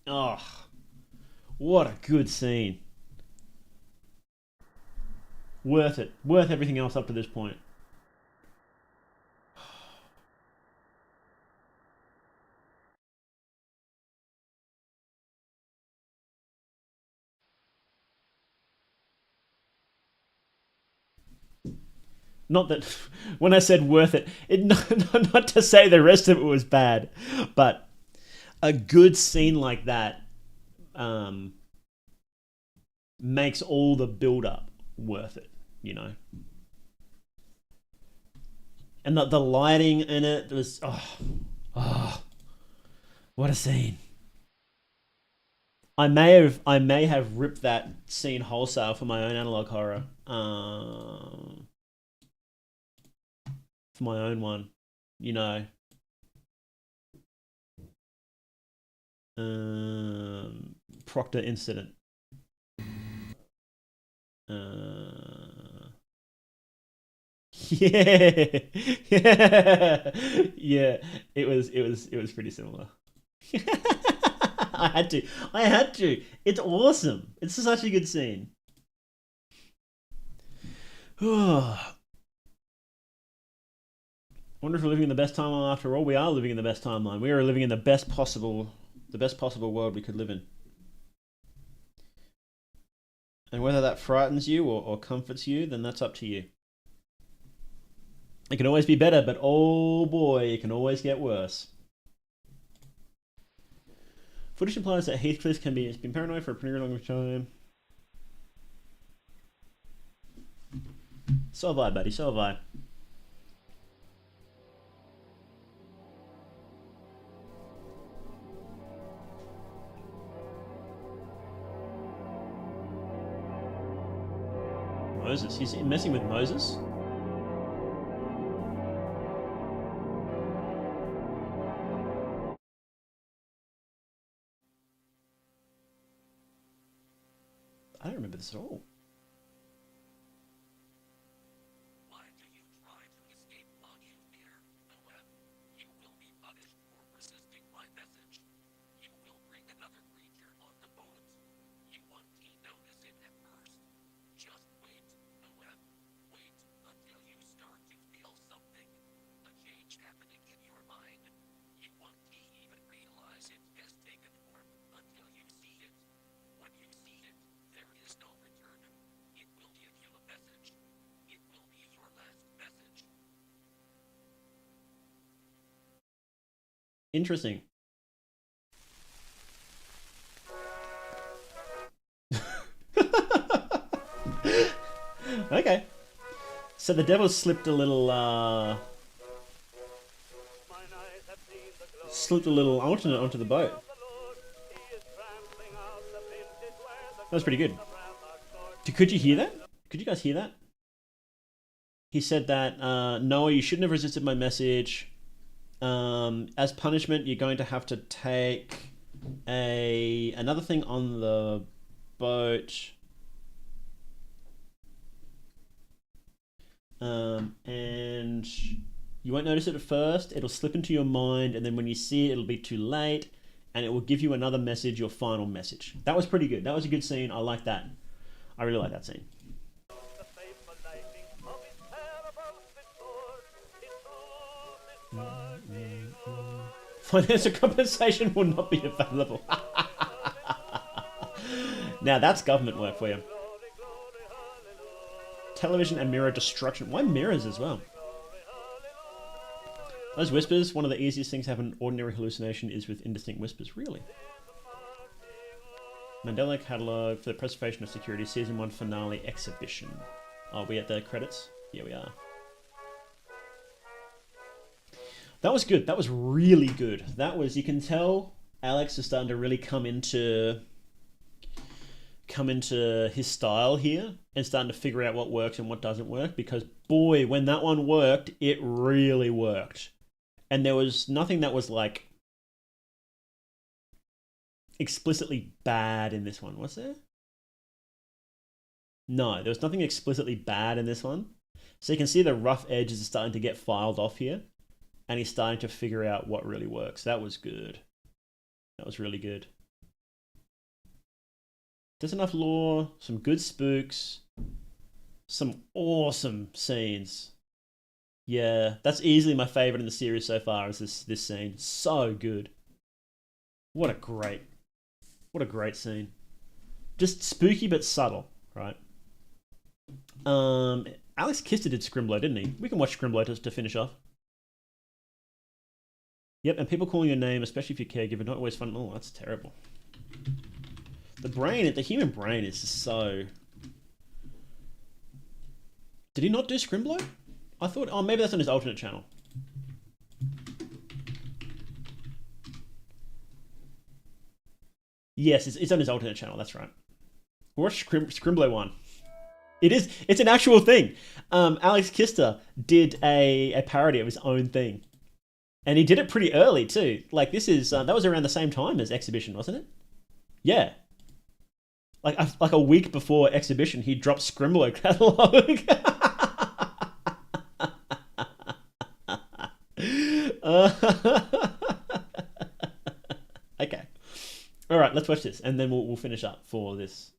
Oh, what a good scene. Worth it. Worth everything else up to this point. Not that, when I said worth it, not to say the rest of it was bad, but a good scene like that makes all the build-up worth it, you know? And the lighting in it was, oh, what a scene. I may have ripped that scene wholesale for my own analog horror. For my own one, you know. Proctor incident. Yeah, yeah. It was pretty similar. I had to. It's awesome. It's such a good scene. I wonder if we're living in the best timeline after all. We are living in the best timeline. We are living in the best possible world we could live in. And whether that frightens you or comforts you, then that's up to you. It can always be better, but oh boy, it can always get worse. Footage implies that Heathcliff has been paranoid for a pretty long time. So have I, buddy. So have I. Moses. He's messing with Moses? I don't remember this at all. Why do you try to escape while you fear the web? You will be punished for resisting my message. You will bring another creature on the bones. You won't notice it at first. Just wait, the web. Wait until you start to feel something. A change happening in your mind. You won't even realize it has taken form until you see it. When you see it, there is no return. It will give you a message. It will be your last message. Interesting. Okay. So the devil slipped a little alternate onto the boat. That was pretty good. Could you hear that? Could you guys hear that? he said that, Noah, you shouldn't have resisted my message. As punishment, you're going to have to take another thing on the boat. And you won't notice it at first. It'll slip into your mind, and then when you see it, it'll be too late, and it will give you another message, your final message. That was pretty good. That was a good scene. I like that. I really like that scene. Financial compensation will not be available. Now that's government work for you. Television and mirror destruction. Why mirrors as well? Those whispers, one of the easiest things to have an ordinary hallucination is with indistinct whispers. Really? Mandela Catalogue for the Preservation of Security Season 1 Finale Exhibition. Are we at the credits? Yeah, we are. That was good. That was really good. That was, you can tell Alex is starting to really come into his style here and starting to figure out what works and what doesn't work, because boy, when that one worked, it really worked. And there was nothing that was like explicitly bad in this one, was there? No, there was nothing explicitly bad in this one. So you can see the rough edges are starting to get filed off here, and he's starting to figure out what really works. That was good. That was really good. There's enough lore, some good spooks, some awesome scenes. Yeah, that's easily my favorite in the series so far, is this scene. So good. What a great scene. Just spooky but subtle, right? Alex Kister did Scrimblow, didn't he? We can watch Scrimblow to finish off. Yep, and people calling your name, especially if you're caregiver, not always fun. Oh, that's terrible. The human brain is just so... Did he not do Scrimblow? I thought, oh, maybe that's on his alternate channel. Yes, it's on his alternate channel, that's right. Watch Scrimblow 1. It's an actual thing. Alex Kister did a parody of his own thing. And he did it pretty early too. Like this is, that was around the same time as Exhibition, wasn't it? Yeah. Like a week before Exhibition, he dropped Scrimblow Catalogue. Okay. All right, let's watch this, and then we'll finish up for this.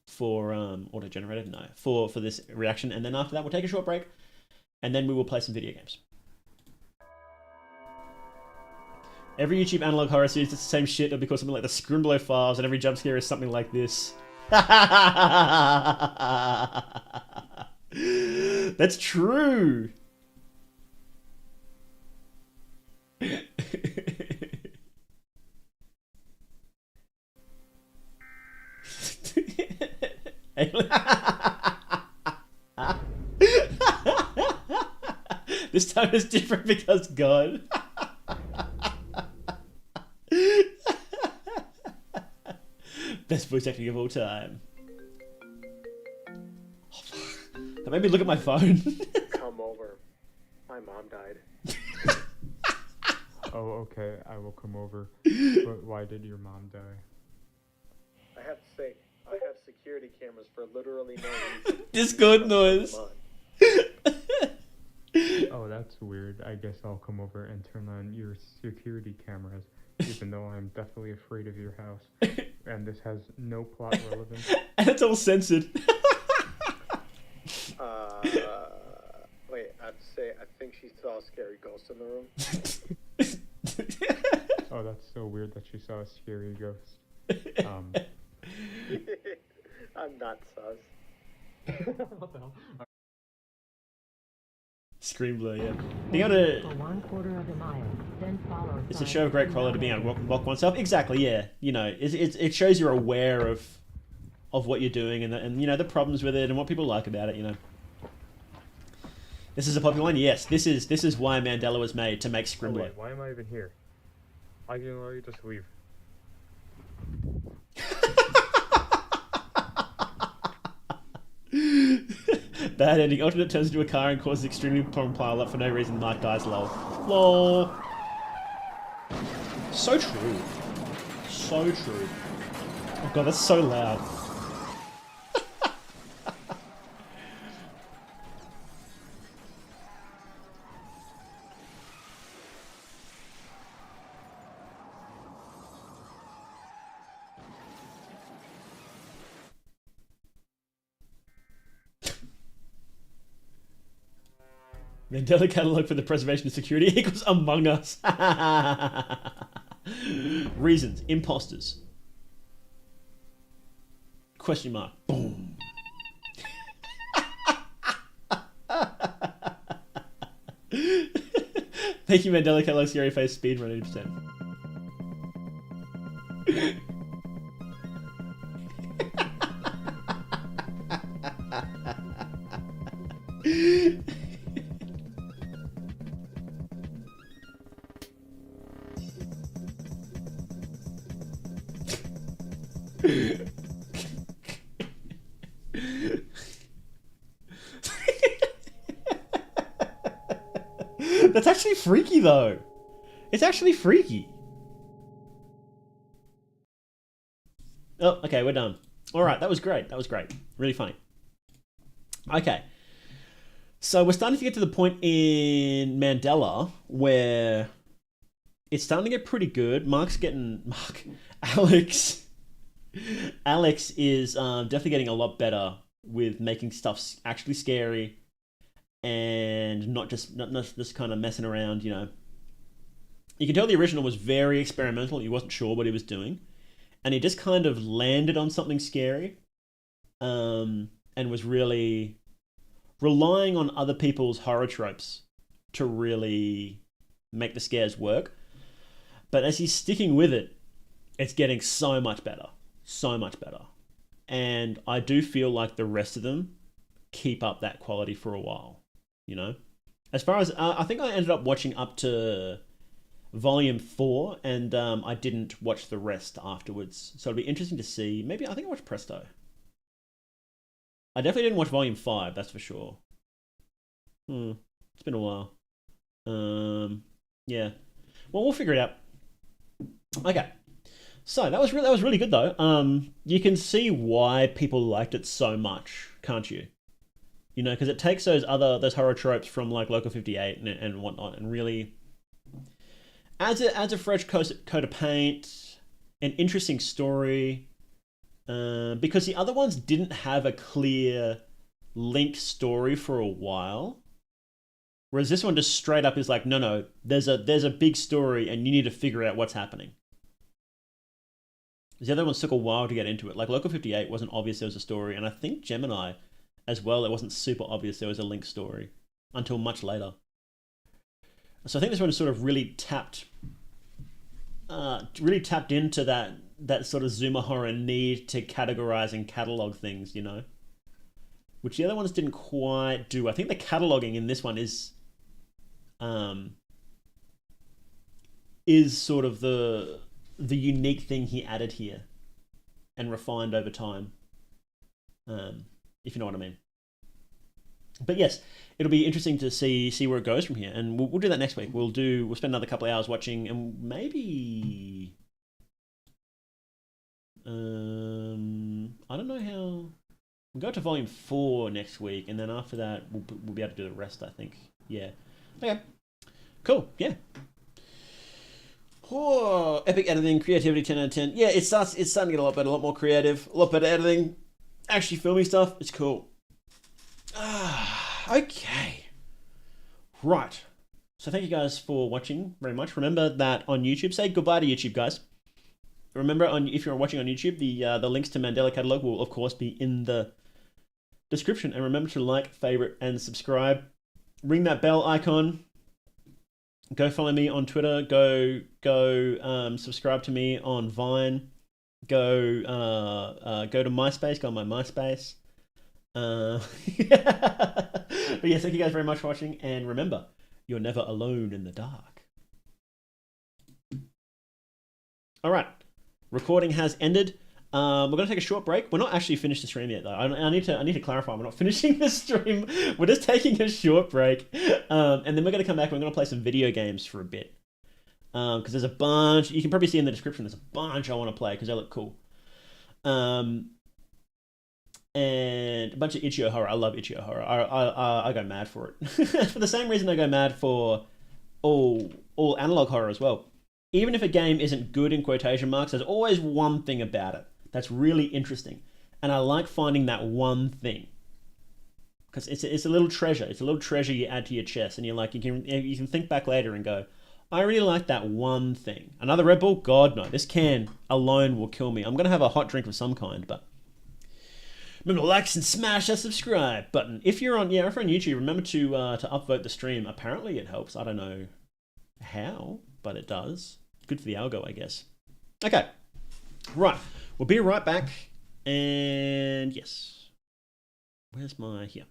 For auto-generated, no. For this reaction, and then after that we'll take a short break, and then we will play some video games. Every YouTube analog horror series does the same shit. It'll be called something like the Scrimblow Files, and every jump scare is something like this. That's true. This time is different because God. Best voice acting of all time. That made me look at my phone. Come over. My mom died. Oh, okay, I will come over. But why did your mom die? I have to say, I have security cameras for literally no reason. Discord noise. Oh, that's weird. I guess I'll come over and turn on your security cameras, even though I'm definitely afraid of your house. And this has no plot relevance. And it's all censored. Wait, I have to say, I think she saw a scary ghost in the room. Oh, that's so weird that she saw a scary ghost. I'm not sus. What the hell? Scrimblow, yeah. Being able to... For 1/4 of a mile, then follow. It's a show of great quality to be able to block oneself. Exactly, yeah. You know, it shows you're aware of what you're doing and you know, the problems with it and what people like about it, you know. This is a popular one? Yes, this is why Mandela was made, to make Scrimblow. Oh, wait, why am I even here? I can already just leave. Bad ending. Alternate turns into a car and causes extremely prolonged pile up for no reason. Mark dies. Lol. Lol. So true. So true. Oh god, that's so loud. Mandela Catalogue for the preservation of security equals Among Us. Reasons. Imposters. Question mark. Boom. Thank you, Mandela Catalogue, Scary Face, Speedrun 80%. That's actually freaky though. It's actually freaky. Oh, okay, we're done. Alright, that was great. That was great. Really funny. Okay. So we're starting to get to the point in Mandela where it's starting to get pretty good. Alex is definitely getting a lot better with making stuff actually scary and not just kind of messing around, you know. You can tell the original was very experimental. He wasn't sure what he was doing, and he just kind of landed on something scary, and was really relying on other people's horror tropes to really make the scares work. But as he's sticking with it, it's getting so much better. So much better. And I do feel like the rest of them keep up that quality for a while, you know? As far as, I think I ended up watching up to volume 4, and I didn't watch the rest afterwards. So it'll be interesting to see. Maybe, I think I watched Presto. I definitely didn't watch volume 5, that's for sure. It's been a while. Yeah. Well, we'll figure it out. Okay. So that was really good though. You can see why people liked it so much, can't you? You know, because it takes those horror tropes from like Local 58 and whatnot, and really adds a fresh coat of paint, an interesting story. Because the other ones didn't have a clear linked story for a while, whereas this one just straight up is like, no, there's a big story and you need to figure out what's happening. The other ones took a while to get into it. Like Local 58 wasn't obvious there was a story, and I think Gemini as well, it wasn't super obvious there was a linked story until much later. So I think this one sort of really tapped into that sort of Zoomer horror need to categorize and catalog things, you know, which the other ones didn't quite do. I think the cataloging in this one is sort of the unique thing he added here and refined over time, if you know what I mean. But yes, it'll be interesting to see where it goes from here, and we'll do that next week. We'll spend another couple of hours watching, and maybe I don't know how. We'll go to volume 4 next week, and then after that we'll be able to do the rest, I think. Yeah. Okay. Cool. Yeah. Oh, epic editing, creativity, 10 out of 10. Yeah, it's starting to get a lot better, a lot more creative, a lot better editing, actually filming stuff. It's cool. Okay. Right. So thank you guys for watching very much. Remember that on YouTube, say goodbye to YouTube, guys. Remember, if you're watching on YouTube, the links to Mandela Catalogue will, of course, be in the description. And remember to like, favorite, and subscribe. Ring that bell icon. Go follow me on Twitter. Go subscribe to me on Vine. Go to MySpace. Go on my MySpace. But yes, thank you guys very much for watching. And remember, you're never alone in the dark. All right. Recording has ended. We're gonna take a short break. We're not actually finished the stream yet, though. I need to clarify. We're not finishing the stream. We're just taking a short break, and then we're gonna come back. And we're gonna play some video games for a bit. Because there's a bunch. You can probably see in the description. There's a bunch I want to play because they look cool. And a bunch of Itchio horror. I love Itchio horror. I go mad for it. For the same reason I go mad for all analog horror as well. Even if a game isn't good in quotation marks, there's always one thing about it that's really interesting, and I like finding that one thing because it's a little treasure. It's a little treasure you add to your chest, and you're like you can think back later and go, I really like that one thing. Another Red Bull? God no. This can alone will kill me. I'm gonna have a hot drink of some kind, but. Remember to like and smash that subscribe button. If you're on YouTube, remember to upvote the stream. Apparently it helps. I don't know how, but it does. Good for the algo, I guess. Okay. Right. We'll be right back. And yes. Where's my here?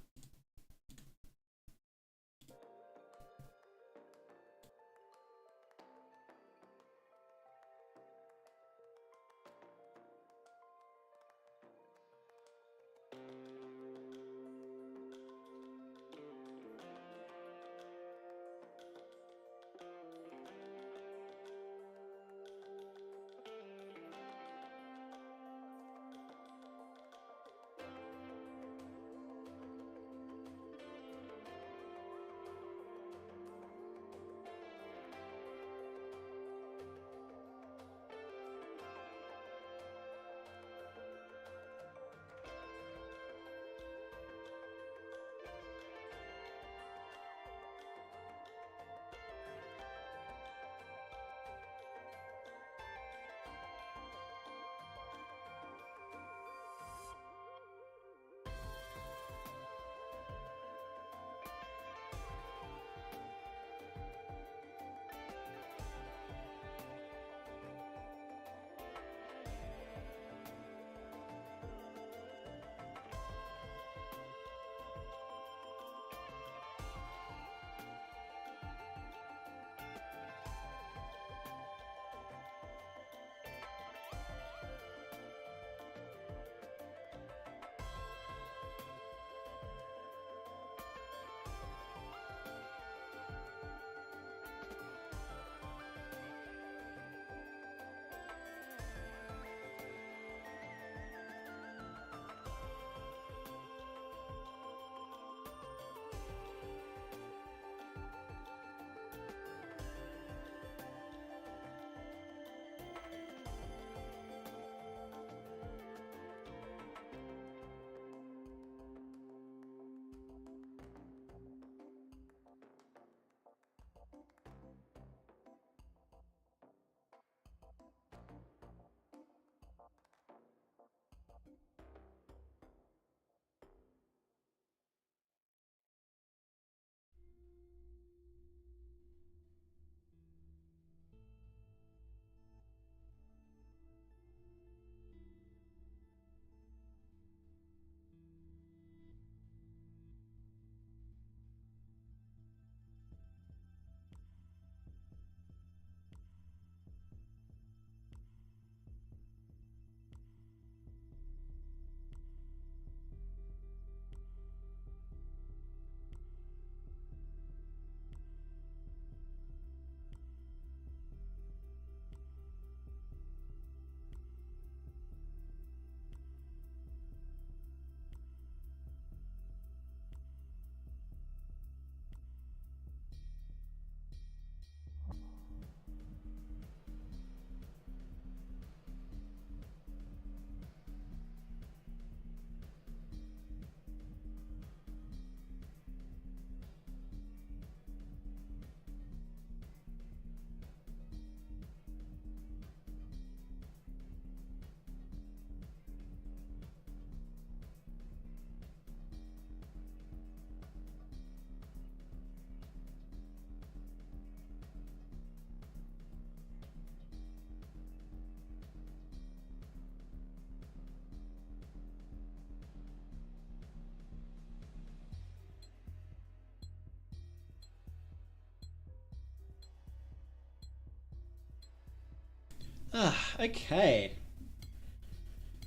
Okay.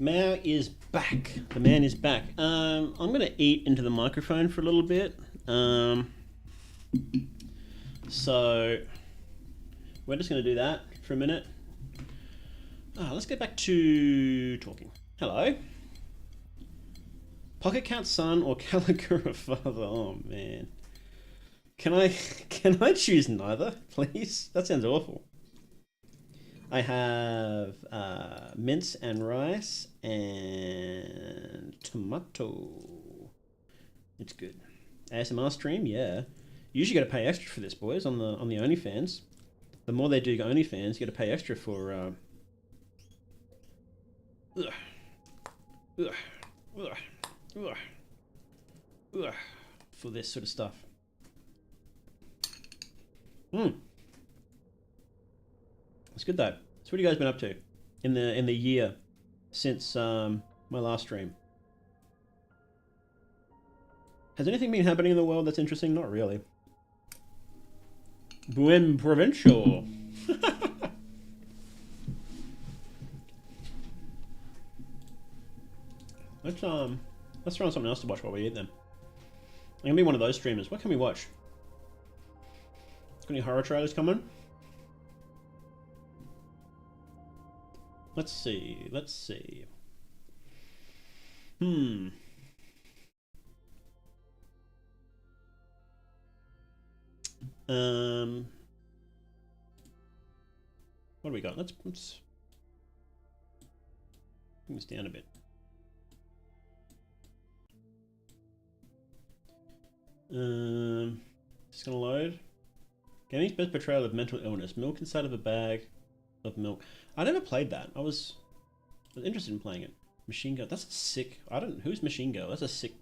Mao is back. The man is back. I'm gonna eat into the microphone for a little bit. So we're just gonna do that for a minute. Let's get back to talking. Hello. Pocket Cat son or Caligura father? Oh man. Can I choose neither, please? That sounds awful. I have mince and rice and tomato. It's good. ASMR stream, yeah. You usually got to pay extra for this, boys, on the OnlyFans. The more they do OnlyFans, you got to pay extra for for this sort of stuff. It's good though. So what have you guys been up to in the year since my last stream? Has anything been happening in the world that's interesting? Not really. Buen provincial. Let's throw on something else to watch while we eat then. I'm gonna be one of those streamers. What can we watch? Got any horror trailers coming? Let's see. What do we got? Let's bring this down a bit. Just gonna load. Gaming's best portrayal of mental illness. Milk inside of a bag of milk. I never played that. I was interested in playing it. Machine Girl. That's a sick. Who's Machine Girl? That's a sick.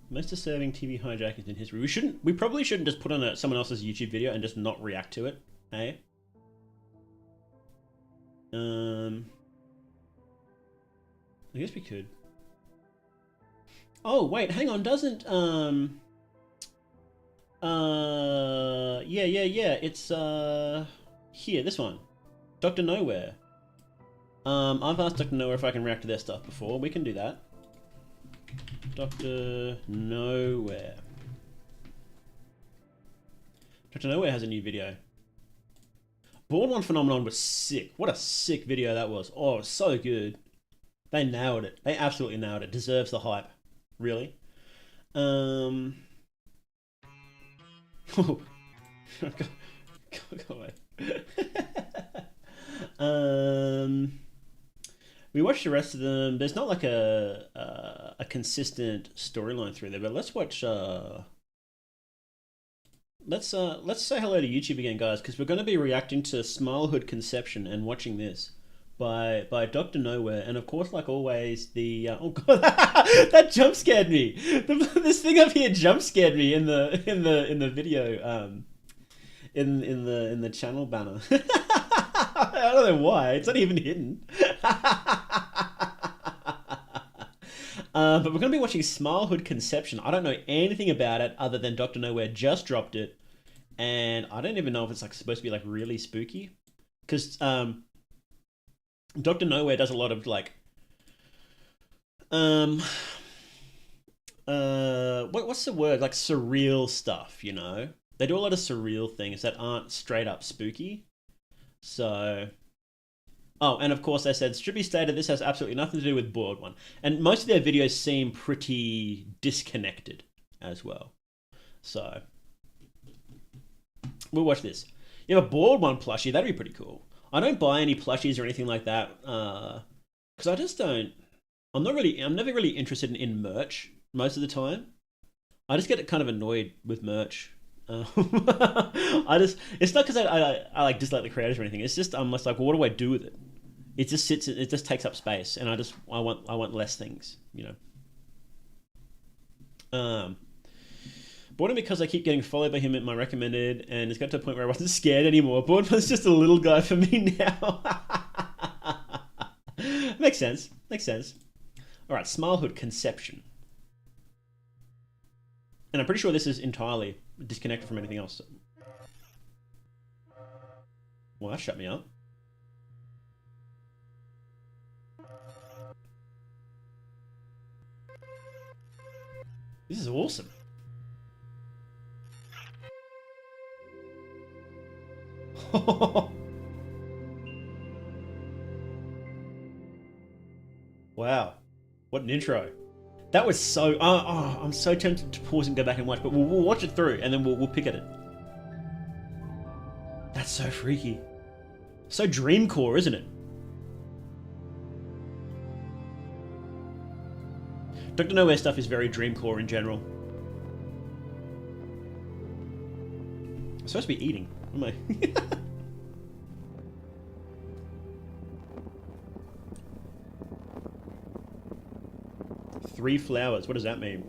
Most disturbing TV hijackings in history. We probably shouldn't just put on someone else's YouTube video and just not react to it. Hey. I guess we could. Oh wait, hang on. Doesn't yeah. It's here. This one, Dr. Nowhere. I've asked Dr. Nowhere if I can react to their stuff before. We can do that. Dr. Nowhere. Dr. Nowhere has a new video. Board One Phenomenon was sick. What a sick video that was. Oh, it was so good. They nailed it. They absolutely nailed it. Deserves the hype. Really. Oh. Go away. We watched the rest of them. There's not like a consistent storyline through there, but let's watch. Let's say hello to YouTube again, guys, because we're going to be reacting to SMILEHOOD Conception and watching this by Dr. Nowhere, and of course, like always, the oh god, that jump scared me. This thing up here jump scared me in the video, in the channel banner. I don't know why. It's not even hidden. But we're going to be watching SMILEHOOD Conception. I don't know anything about it other than Dr. Nowhere just dropped it, and I don't even know if it's like supposed to be like really spooky, because Dr. Nowhere does a lot of like what's the word, like surreal stuff, you know? They do a lot of surreal things that aren't straight up spooky. So, oh, and of course they said, should be stated, this has absolutely nothing to do with Board One. And most of their videos seem pretty disconnected as well. So, we'll watch this. You have a Board One plushie, that'd be pretty cool. I don't buy any plushies or anything like that, because I just don't, I'm never really interested in merch most of the time. I just get kind of annoyed with merch. It's not because I like dislike the creators or anything. It's just I'm just like, well, what do I do with it? It just sits. It just takes up space, and I want less things, you know. Boredom because I keep getting followed by him at my recommended, and it's got to a point where I wasn't scared anymore. Boredom's just a little guy for me now. Makes sense. Makes sense. All right, SMILEHOOD Conception, and I'm pretty sure this is entirely disconnected from anything else. Well, that shut me up. This is awesome. Wow. What an intro. That was so... I'm so tempted to pause and go back and watch, but we'll watch it through and then we'll pick at it. That's so freaky. So dreamcore, isn't it? Dr. Nowhere stuff is very dreamcore in general. I'm supposed to be eating. What am I? 3 flowers. What does that mean?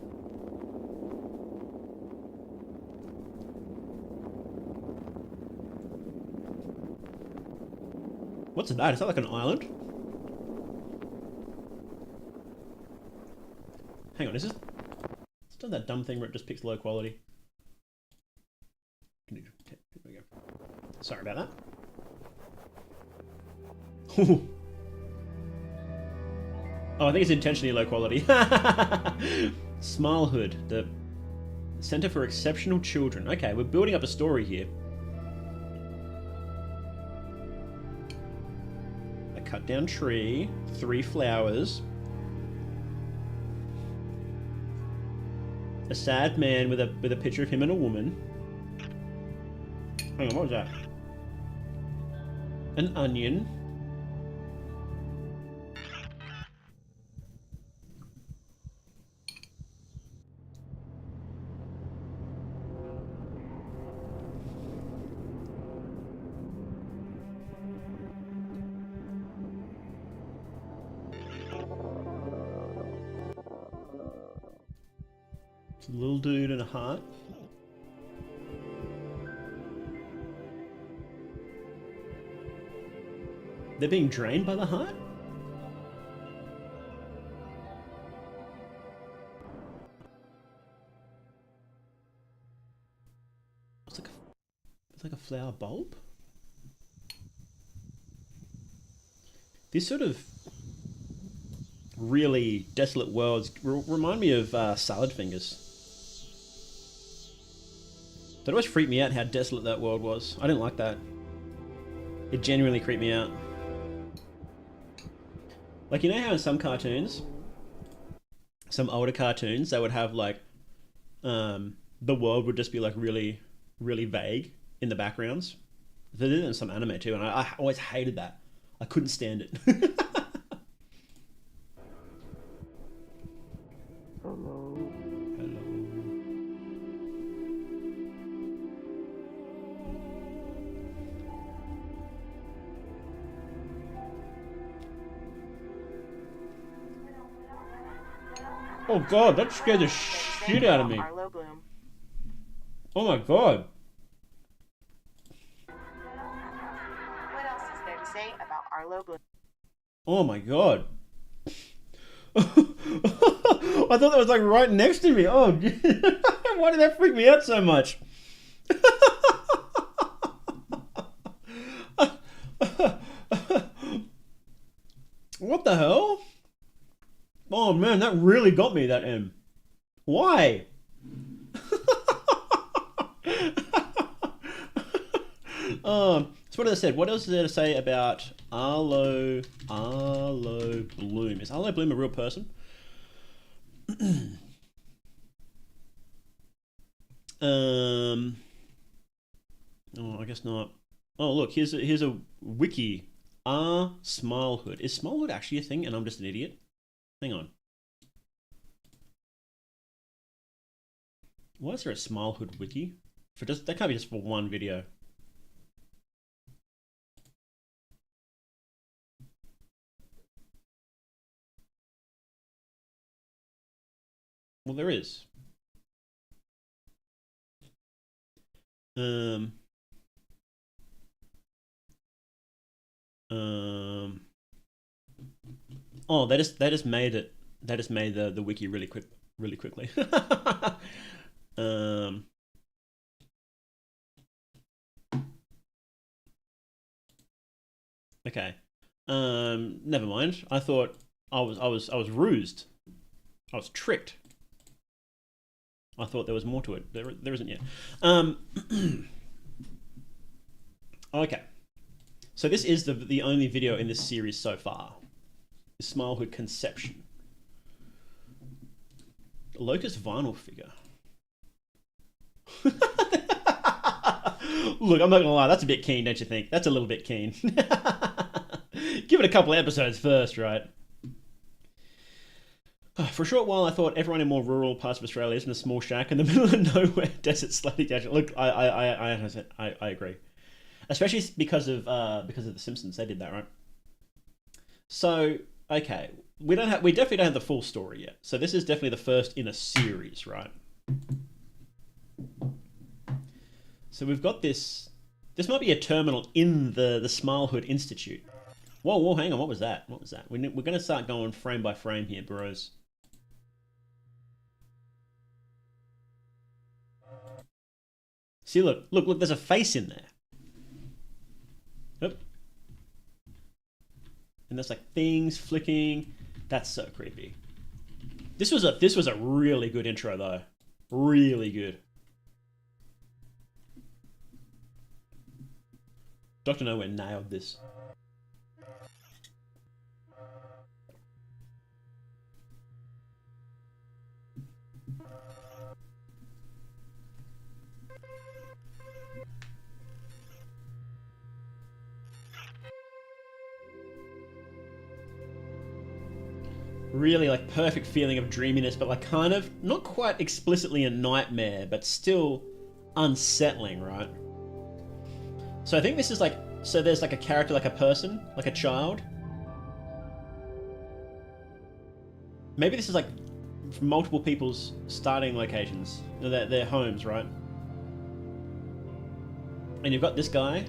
What's that? Is that like an island? Hang on, is this... It's done that dumb thing where it just picks low quality. Okay, here we go. Sorry about that. Oh, I think it's intentionally low quality. SMILEHOOD, the Center for Exceptional Children. Okay, we're building up a story here. A cut down tree, 3 flowers. A sad man with a picture of him and a woman. Hang on, what was that? An onion. It's a little dude and a heart. They're being drained by the heart? It's like a flower bulb? This sort of really desolate worlds remind me of Salad Fingers. That always freaked me out how desolate that world was. I didn't like that. It genuinely creeped me out. Like, you know how in some cartoons, some older cartoons, they would have like, the world would just be like really, really vague in the backgrounds? They did it in some anime too, and I always hated that. I couldn't stand it. Hello. Hello. Oh god, that scared the shit out of me. Arlo Bloom. Oh my god. What else is there to say about Arlo Bloom? Oh my god. I thought that was like right next to me. Oh, why did that freak me out so much? What the hell? Oh man, that really got me, that M. Why? So what did I say? What else is there to say about Arlo Bloom? Is Arlo Bloom a real person? Oh, I guess not. Oh, look, here's a wiki. SMILEHOOD. Is SMILEHOOD actually a thing and I'm just an idiot? Hang on. Why is there a SMILEHOOD wiki? For just that can't be just for one video. Well, there is. Oh, they just made it. They just made the wiki really quickly. Okay. Never mind. I thought I was rused. I was tricked. I thought there was more to it. There isn't yet. Okay. So this is the only video in this series so far. The SMILEHOOD conception. Locust vinyl figure. Look, I'm not gonna lie, that's a bit keen, don't you think? That's a little bit keen. Give it a couple of episodes first, right? For a short while, I thought everyone in more rural parts of Australia is in a small shack in the middle of nowhere, desert slowly dashing. Look, I agree, especially because of The Simpsons. They did that, right? So, okay, we definitely don't have the full story yet. So this is definitely the first in a series, right? So we've got this. This might be a terminal in the SMILEHOOD Institute. Whoa, hang on. What was that? What was that? We're going to start going frame by frame here, bros. See, look. There's a face in there. Oop. And there's like things flicking. That's so creepy. This was a really good intro though. Really good. Dr. Nowhere nailed this. Really like perfect feeling of dreaminess, but like kind of not quite explicitly a nightmare, but still unsettling, right? So I think this is like, so there's like a character, like a person, like a child. Maybe this is like multiple people's starting locations, their homes, right? And you've got this guy.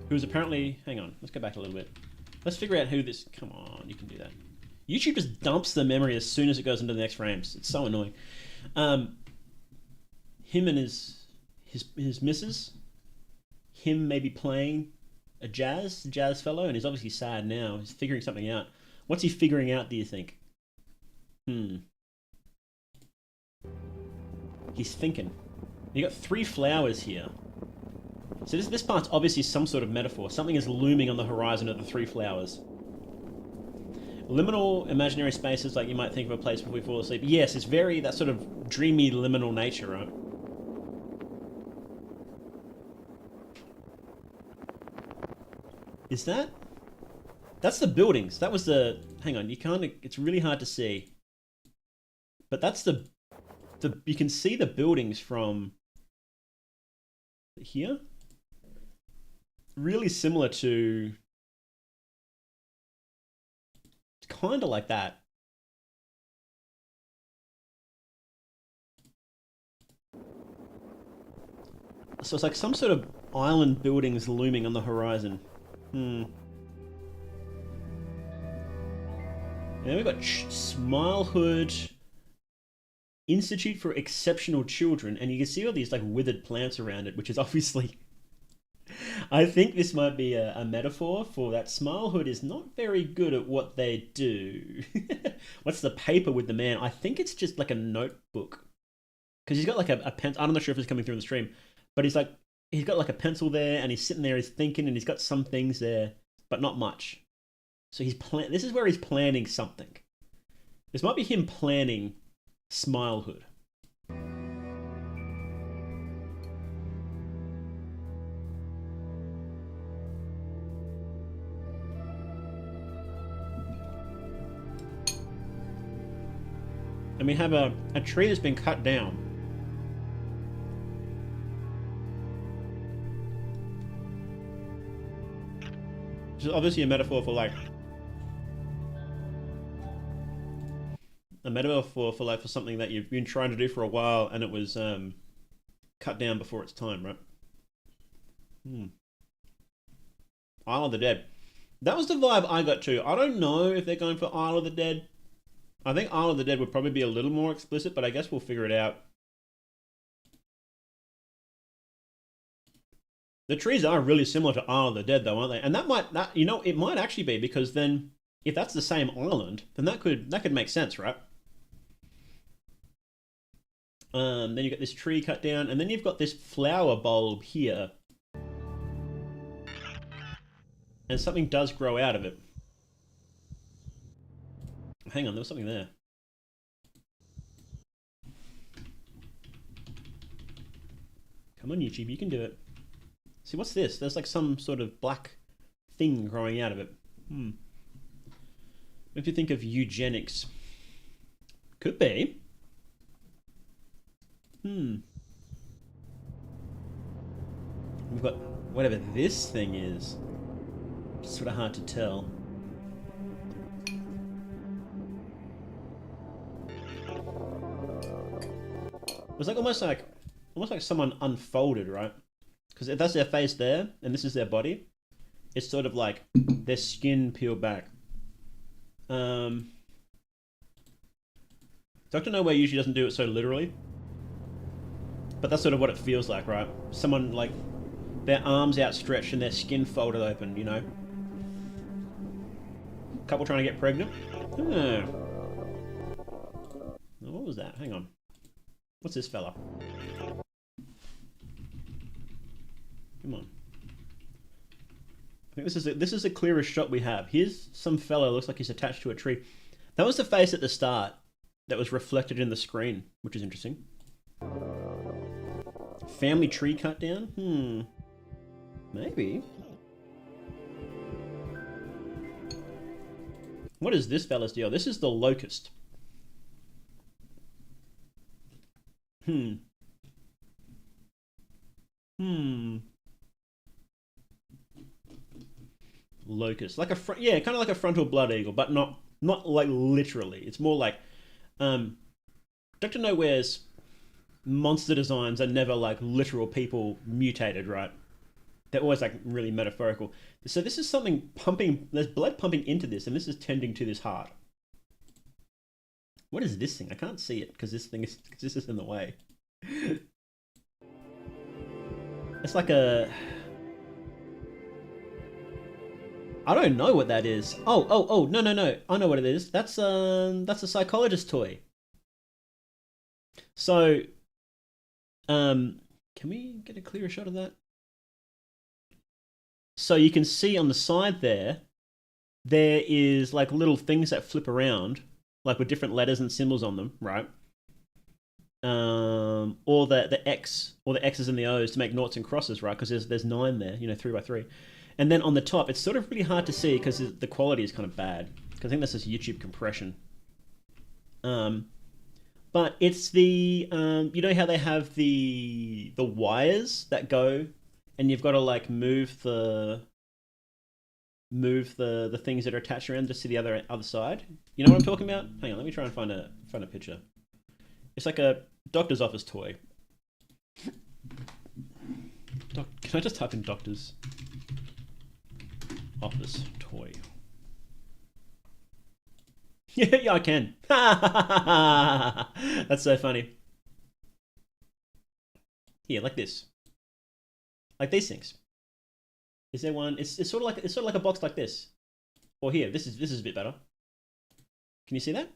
Who's apparently, hang on, let's go back a little bit. Let's figure out who this, come on, you can do that. YouTube just dumps the memory as soon as it goes into the next frames. It's so annoying. Him and his missus, him maybe playing a jazz fellow, and he's obviously sad now. He's figuring something out. What's he figuring out, do you think? He's thinking. You got 3 flowers here. So this part's obviously some sort of metaphor. Something is looming on the horizon of the 3 flowers. Liminal imaginary spaces, like you might think of a place before we fall asleep. Yes, it's very that sort of dreamy liminal nature, right? Is that? That's the buildings. That was the, hang on, you can't, it's really hard to see. But that's the you can see the buildings from here. Really similar to, it's kind of like that. So it's like some sort of island buildings looming on the horizon. And then we've got SMILEHOOD Institute for Exceptional Children, and you can see all these like withered plants around it, which is obviously, I think this might be a metaphor for that SMILEHOOD is not very good at what they do. What's the paper with the man? I think it's just like a notebook, because he's got like a pen. I'm not sure if it's coming through the stream, but he's got like a pencil there, and he's sitting there, he's thinking, and he's got some things there, but not much. So this is where he's planning something. This might be him planning SMILEHOOD. And we have a tree that's been cut down. Which is obviously a metaphor for like for something that you've been trying to do for a while, and it was cut down before its time, right? Isle of the Dead. That was the vibe I got too. I don't know if they're going for Isle of the Dead. I think Isle of the Dead would probably be a little more explicit, but I guess we'll figure it out The trees are really similar to Isle of the Dead, though, aren't they? And it might actually be, because then if that's the same island, then that could make sense, right? Then you've got this tree cut down, and then you've got this flower bulb here. And something does grow out of it. Hang on, there was something there. Come on, YouTube, you can do it. See, what's this? There's like some sort of black thing growing out of it. If you think of eugenics. Could be. We've got whatever this thing is. It's sort of hard to tell. It was like almost like someone unfolded, right? Because if that's their face there, and this is their body, it's sort of like their skin peeled back. Dr. Nowhere usually doesn't do it so literally, but that's sort of what it feels like, right? Someone like their arms outstretched and their skin folded open, you know? Couple trying to get pregnant. What was that? Hang on. What's this fella? Come on. I think this is the clearest shot we have. Here's some fella, looks like he's attached to a tree. That was the face at the start that was reflected in the screen, which is interesting. Family tree cut down? Maybe. What is this fella's deal? This is the locust. Locust, like kind of like a frontal blood eagle, but not like literally. It's more like Dr. Nowhere's monster designs are never like literal people mutated, right? They're always like really metaphorical. So this is something pumping. There's blood pumping into this, and this is tending to this heart. What is this thing? I can't see it because this is in the way. It's like a. I don't know what that is. Oh, no. I know what it is. That's a psychologist toy. So, can we get a clearer shot of that? So you can see on the side there is like little things that flip around, like with different letters and symbols on them, right? Or the X, or the X's and the O's to make noughts and crosses, right? Because there's 9 there, 3 by 3. And then on the top, it's sort of really hard to see because the quality is kind of bad. Because I think that's just YouTube compression. But it's the you know how they have the wires that go, and you've got to like move the things that are attached around just to the other side. You know what I'm talking about? Hang on, let me try and find a picture. It's like a doctor's office toy. Can I just type in doctor's office toy? Yeah, I can. That's so funny. Here, like this. Like these things. Is there one? It's sort of like a box like this. Or here, this is a bit better. Can you see that?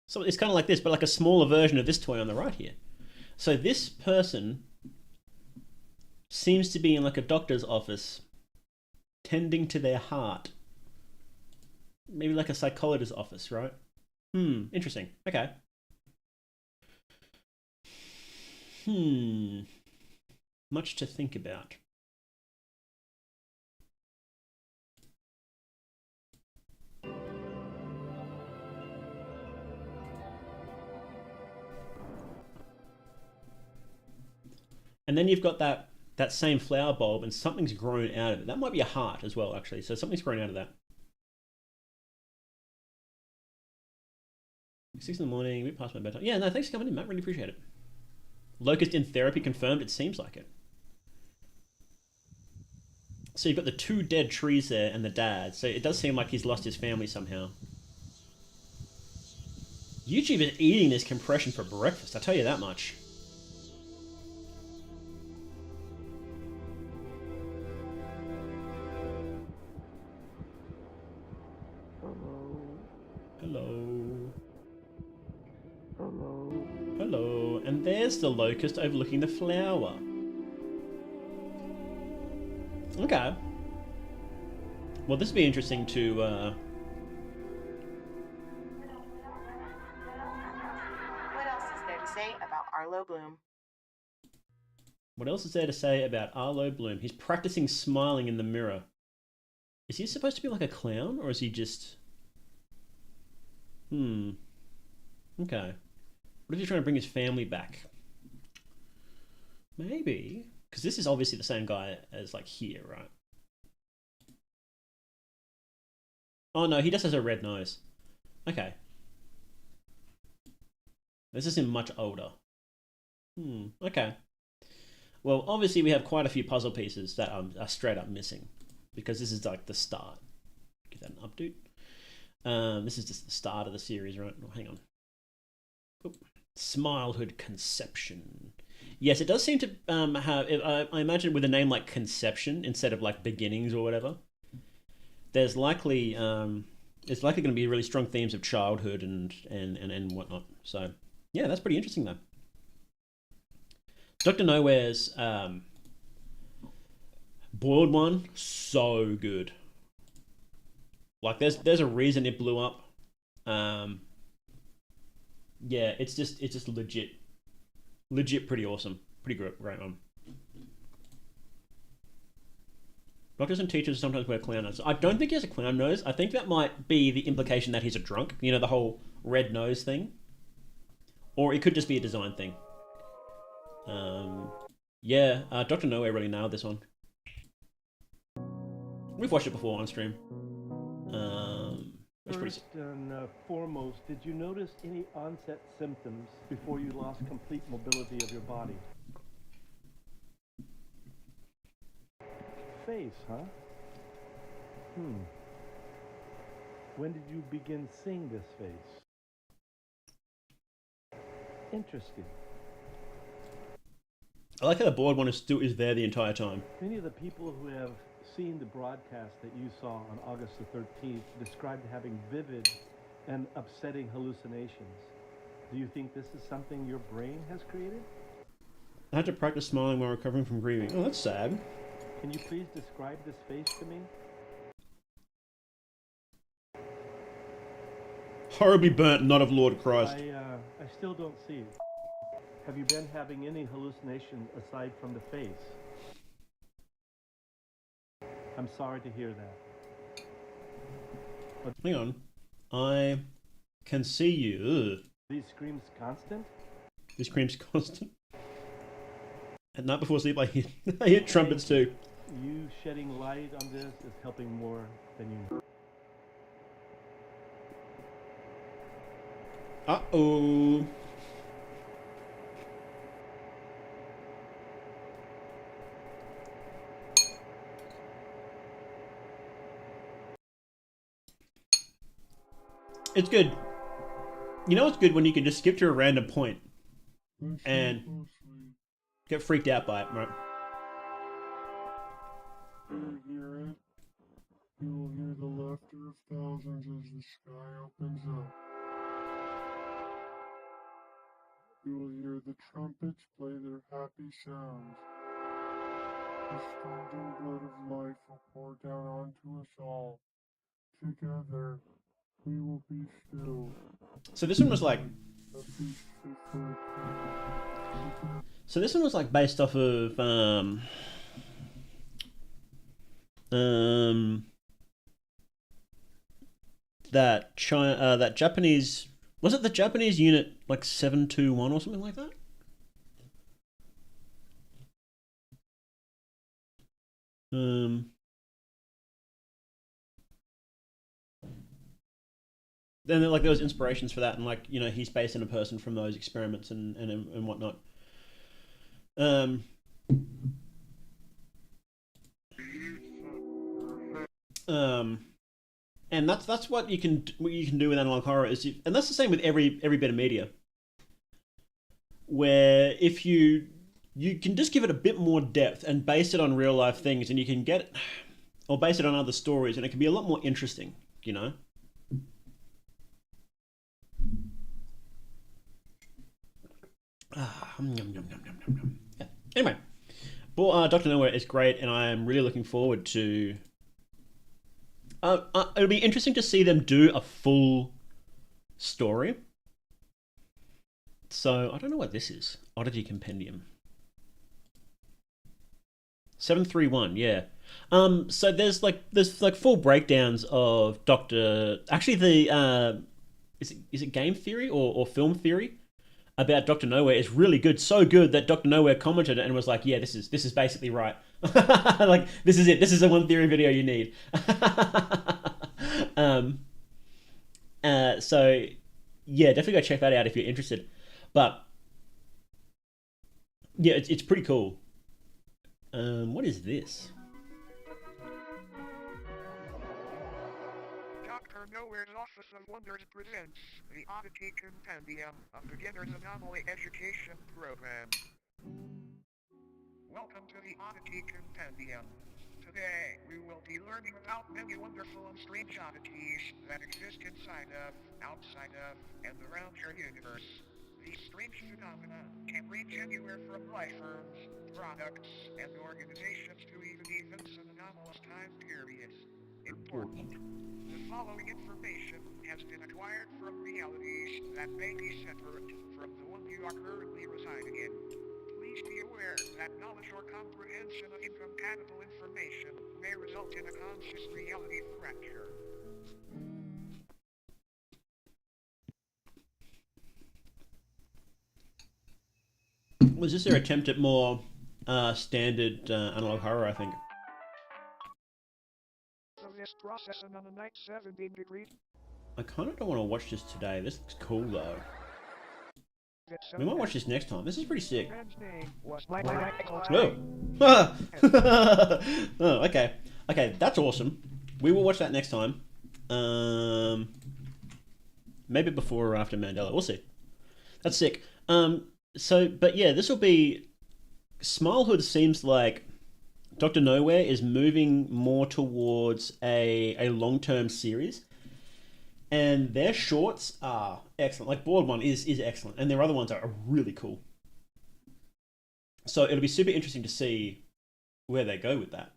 So it's kind of like this, but like a smaller version of this toy on the right here. So this person seems to be in like a doctor's office, tending to their heart. Maybe like a psychologist's office, right? Interesting. Okay. Much to think about. And then you've got that same flower bulb, and something's grown out of it. That might be a heart as well, actually. So something's grown out of that. 6 in the morning, a bit past my bedtime. Yeah, no, thanks for coming in, Matt. Really appreciate it. Locust in therapy confirmed. It seems like it. So you've got the 2 dead trees there and the dad. So it does seem like he's lost his family somehow. YouTube is eating this compression for breakfast, I'll tell you that much. Hello. Hello. Hello. And there's the locust overlooking the flower. Okay. Well, this would be interesting to, What else is there to say about Arlo Bloom? What else is there to say about Arlo Bloom? He's practicing smiling in the mirror. Is he supposed to be like a clown, or is he just... Okay. What if he's trying to bring his family back? Maybe. Because this is obviously the same guy as, like, here, right? Oh, no, he just has a red nose. Okay. This is him much older. Okay. Well, obviously we have quite a few puzzle pieces that are straight up missing. Because this is, like, the start. Give that an update. This is just the start of the series, right? Oh, hang on. Oop. SMILEHOOD Conception. Yes, it does seem to have... I imagine with a name like Conception instead of like Beginnings or whatever. There's likely... it's likely going to be really strong themes of childhood and whatnot. So, yeah, that's pretty interesting though. Dr. Nowhere's boiled one, so good. Like, there's a reason it blew up. Yeah, it's just legit pretty awesome. Pretty great one. Doctors and teachers sometimes wear clown noses. I don't think he has a clown nose. I think that might be the implication that he's a drunk. You know, the whole red nose thing. Or it could just be a design thing. Yeah, Dr. Nowhere really nailed this one. We've watched it before on stream. First and foremost, did you notice any onset symptoms before you lost complete mobility of your body? Face, huh? When did you begin seeing this face? Interesting. I like how the board one is there the entire time. Many of the people who have seen the broadcast that you saw on August the 13th described having vivid and upsetting hallucinations. Do you think this is something your brain has created? I had to practice smiling while recovering from grieving. Oh, that's sad. Can you please describe this face to me? Horribly burnt, not of Lord Christ. I still don't see it. Have you been having any hallucinations aside from the face? I'm sorry to hear that. But hang on. I can see you. Ugh. These screams constant? These screams constant? At night before sleep, I hear trumpets too. You shedding light on this is helping more than you. Uh-oh. It's good. You know it's good when you can just skip to a random point and get freaked out by it, right? You hear it? You will hear the laughter of thousands as the sky opens up. You will hear the trumpets play their happy sounds. The streaming blood of life will pour down onto us all. Together, we will be still. So this one was like... So this one was like based off of that Japanese, was it the Japanese unit like 721 or something like that? Then like there was inspirations for that, and like, you know, he's based on a person from those experiments and whatnot. And that's what you can do with analog horror and that's the same with every bit of media. Where if you can just give it a bit more depth and base it on real life things, and you can get, or base it on other stories, and it can be a lot more interesting, you know. Yeah. Anyway, but Doctor Nowhere is great, and I am really looking forward to. It'll be interesting to see them do a full story. So I don't know what this is. Oddity Compendium. 731, yeah. So there's like full breakdowns of Doctor. Actually, the is it game theory or film theory about Doctor Nowhere is really good. So good that Doctor Nowhere commented and was like, "Yeah, this is basically right. Like this is it. This is the one theory video you need." So yeah, definitely go check that out if you're interested. But yeah, it's pretty cool. What is this? Dr. Nowhere's Office of Wonders presents the Oddity Compendium, a beginner's anomaly education program. Welcome to the Oddity Compendium. Today, we will be learning about many wonderful and strange oddities that exist inside of, outside of, and around your universe. These strange phenomena can range anywhere from life forms, products, and organizations to even events and anomalous time periods. Important. The following information has been acquired from realities that may be separate from the one you are currently residing in. Please be aware that knowledge or comprehension of incompatible information may result in a conscious reality fracture. Was this their attempt at more standard analog horror, I think? So this processing on a night 17 degrees. I kind of don't want to watch this today. This looks cool, though. We might watch this next time. This is pretty sick. Whoa. Oh, okay. Okay, that's awesome. We will watch that next time. Maybe before or after Mandela. We'll see. That's sick. But yeah, this will be... SMILEHOOD seems like Dr. Nowhere is moving more towards a long-term series. And their shorts are excellent. Like, Board One is excellent. And their other ones are really cool. So it'll be super interesting to see where they go with that.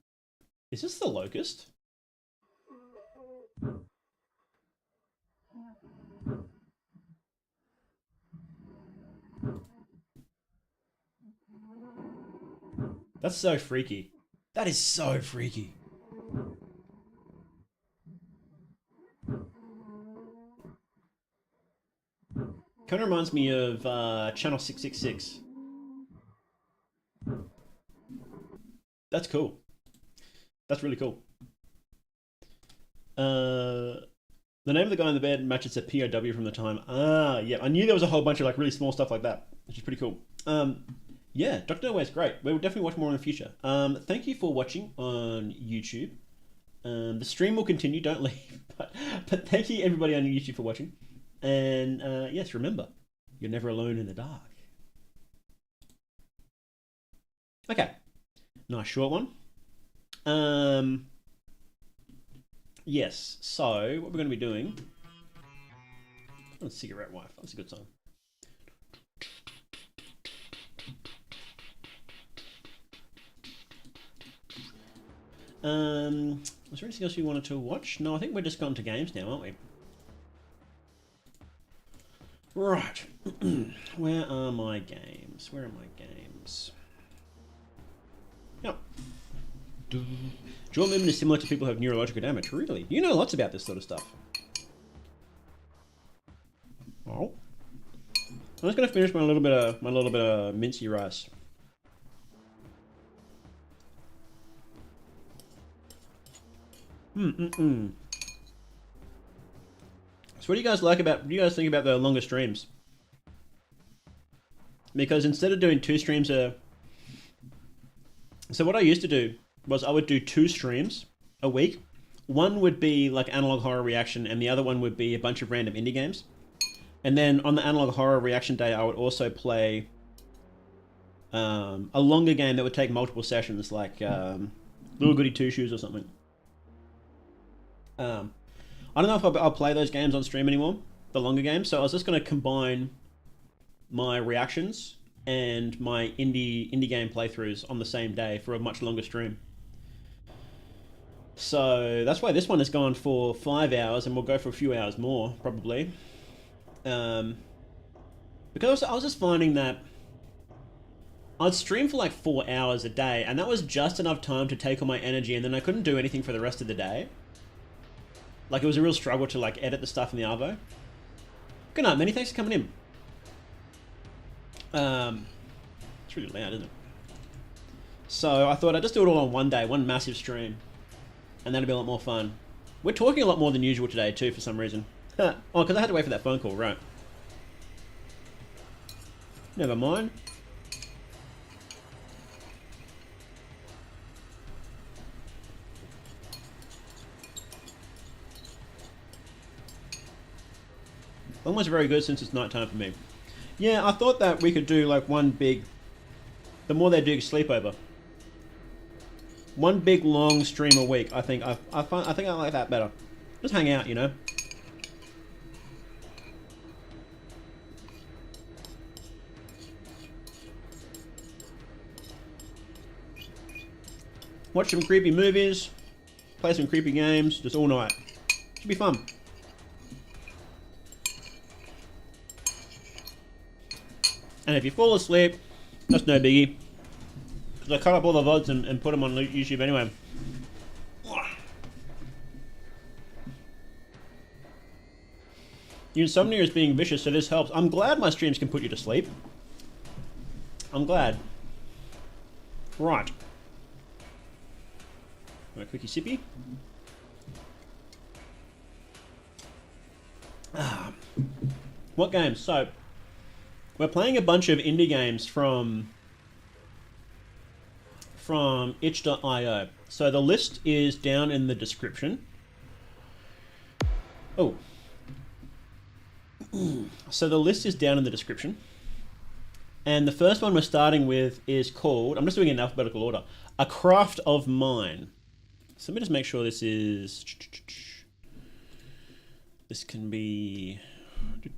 Is this the Locust? That's so freaky. That is so freaky. Kind of reminds me of Channel 666. That's cool. That's really cool. The name of the guy in the bed matches a POW from the time. Ah, yeah. I knew there was a whole bunch of like really small stuff like that, which is pretty cool. Yeah, Dr. Nowhere's great. We will definitely watch more in the future. Thank you for watching on YouTube. The stream will continue, don't leave. But thank you everybody on YouTube for watching. And yes, remember, you're never alone in the dark. Okay, nice short one. Yes, so what we're going to be doing... Cigarette Wife, that's a good song. Was there anything else you wanted to watch? No, I think we're just gone to games now, aren't we? Right. Where are my games? Where are my games? Yep. Jaw movement is similar to people who have neurological damage. Really? You know lots about this sort of stuff. Oh. I'm just gonna finish my little bit of mincy rice. So what do you guys like about, what do you guys think about the longer streams? Because instead of doing 2 streams so what I used to do was I would do 2 streams a week. One would be like analog horror reaction and the other one would be a bunch of random indie games. And then on the analog horror reaction day, I would also play a longer game that would take multiple sessions, like Little Goody Two Shoes or something. I don't know if I'll play those games on stream anymore, the longer games, so I was just going to combine my reactions and my indie game playthroughs on the same day for a much longer stream. So that's why this one has gone for 5 hours, and we'll go for a few hours more probably. Because I was just finding that I'd stream for like 4 hours a day, and that was just enough time to take all my energy, and then I couldn't do anything for the rest of the day. Like, it was a real struggle to like edit the stuff in the Arvo. Good night, many thanks for coming in. It's really loud, isn't it? So I thought I'd just do it all on one day, one massive stream, and that'd be a lot more fun. We're talking a lot more than usual today too, for some reason. Oh, because I had to wait for that phone call, right? Never mind. Almost very good since it's nighttime for me. Yeah, I thought that we could do like one big, the more they do sleepover. One big long stream a week. I think I think I like that better. Just hang out, you know. Watch some creepy movies, play some creepy games, just all night. Should be fun. And if you fall asleep, that's no biggie. Because I cut up all the VODs and put them on YouTube anyway. Your insomnia is being vicious, so this helps. I'm glad my streams can put you to sleep. I'm glad. Right. A quickie sippy. What games? So, we're playing a bunch of indie games from itch.io. So the list is down in the description. Oh. So the list is down in the description. And the first one we're starting with is called, I'm just doing it in alphabetical order, A Craft of Mine. So let me just make sure this is... This can be... Get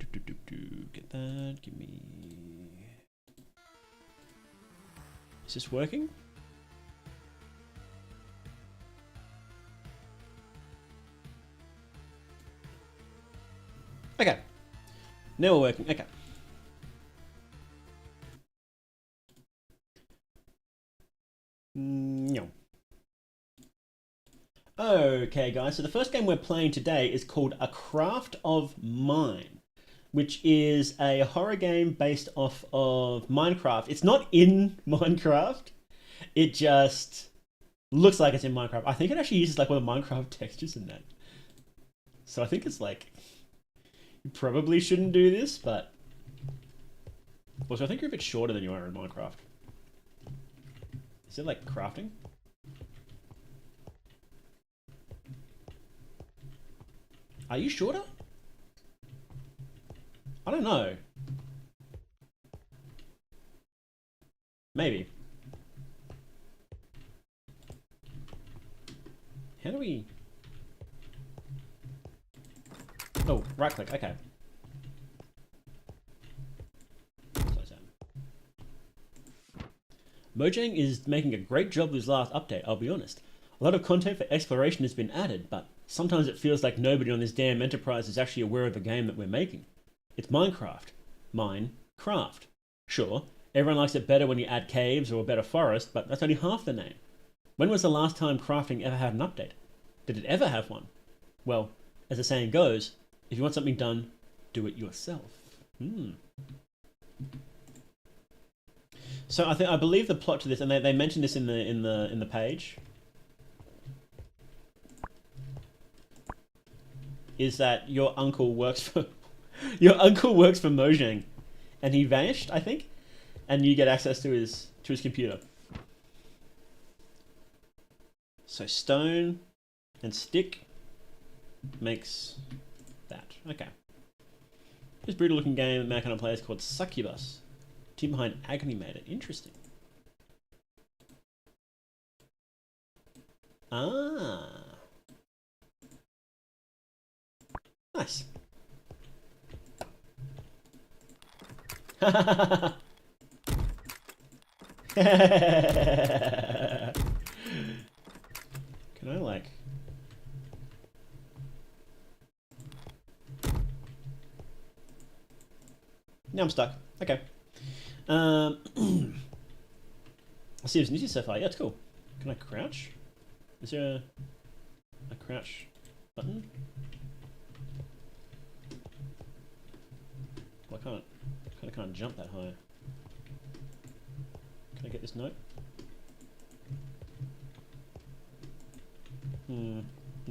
that, give me... Is this working? Okay. Now we're working, okay. No. Okay guys, so the first game we're playing today is called A Craft of Mine, which is a horror game based off of Minecraft. It's not in Minecraft, it just looks like it's in Minecraft. I think it actually uses like all the Minecraft textures in that. So I think it's like, you probably shouldn't do this, but also I think you're a bit shorter than you are in Minecraft. Is it like crafting? Are you shorter? I don't know. Maybe. How do we... Oh, right click, okay. Close that. Mojang is making a great job with his last update, I'll be honest. A lot of content for exploration has been added, but sometimes it feels like nobody on this damn enterprise is actually aware of the game that we're making. It's Minecraft. Minecraft. Sure, everyone likes it better when you add caves or a better forest, but that's only half the name. When was the last time crafting ever had an update? Did it ever have one? Well, as the saying goes, if you want something done, do it yourself. So I believe the plot to this, and they mentioned this in the page, is that your uncle works for Mojang, and he vanished, I think, and you get access to his computer. So stone and stick makes that. Okay. This brutal looking game that Mac plays called Succubus. Team behind Agony made it. Interesting. Ah. Nice. Can I like... Now I'm stuck. Okay. I see there's music so far. Yeah, it's cool. Can I crouch? Is there a crouch button? Well, I can't jump that high. Can I get this note? No,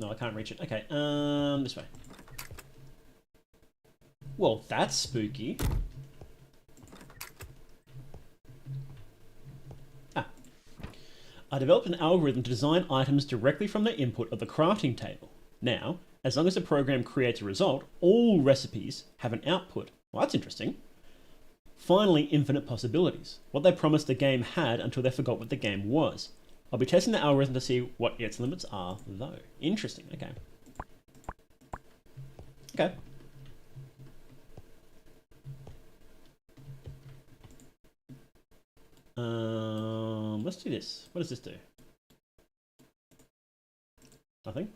I can't reach it. Okay, this way. Well, that's spooky. I developed an algorithm to design items directly from the input of the crafting table. Now, as long as the program creates a result, all recipes have an output. Well, that's interesting. Finally, infinite possibilities. What they promised the game had until they forgot what the game was. I'll be testing the algorithm to see what its limits are, though. Interesting, okay. Okay. Let's do this. What does this do? Nothing.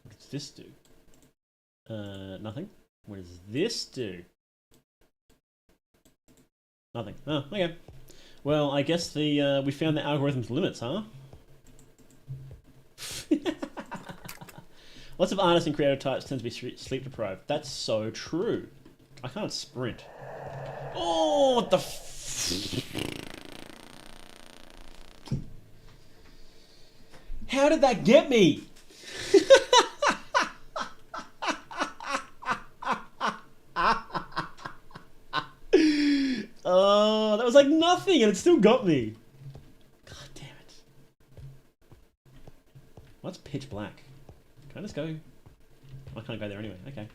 What does this do? Nothing. What does this do? Nothing. Oh, okay. Well, I guess the we found the algorithm's limits, huh? Lots of artists and creative types tend to be sleep deprived. That's so true. I can't sprint. Oh, what the f... How did that get me? Oh, that was like nothing and it still got me. God damn it. Well, that's pitch black. Can I just go? I can't go there anyway. Okay.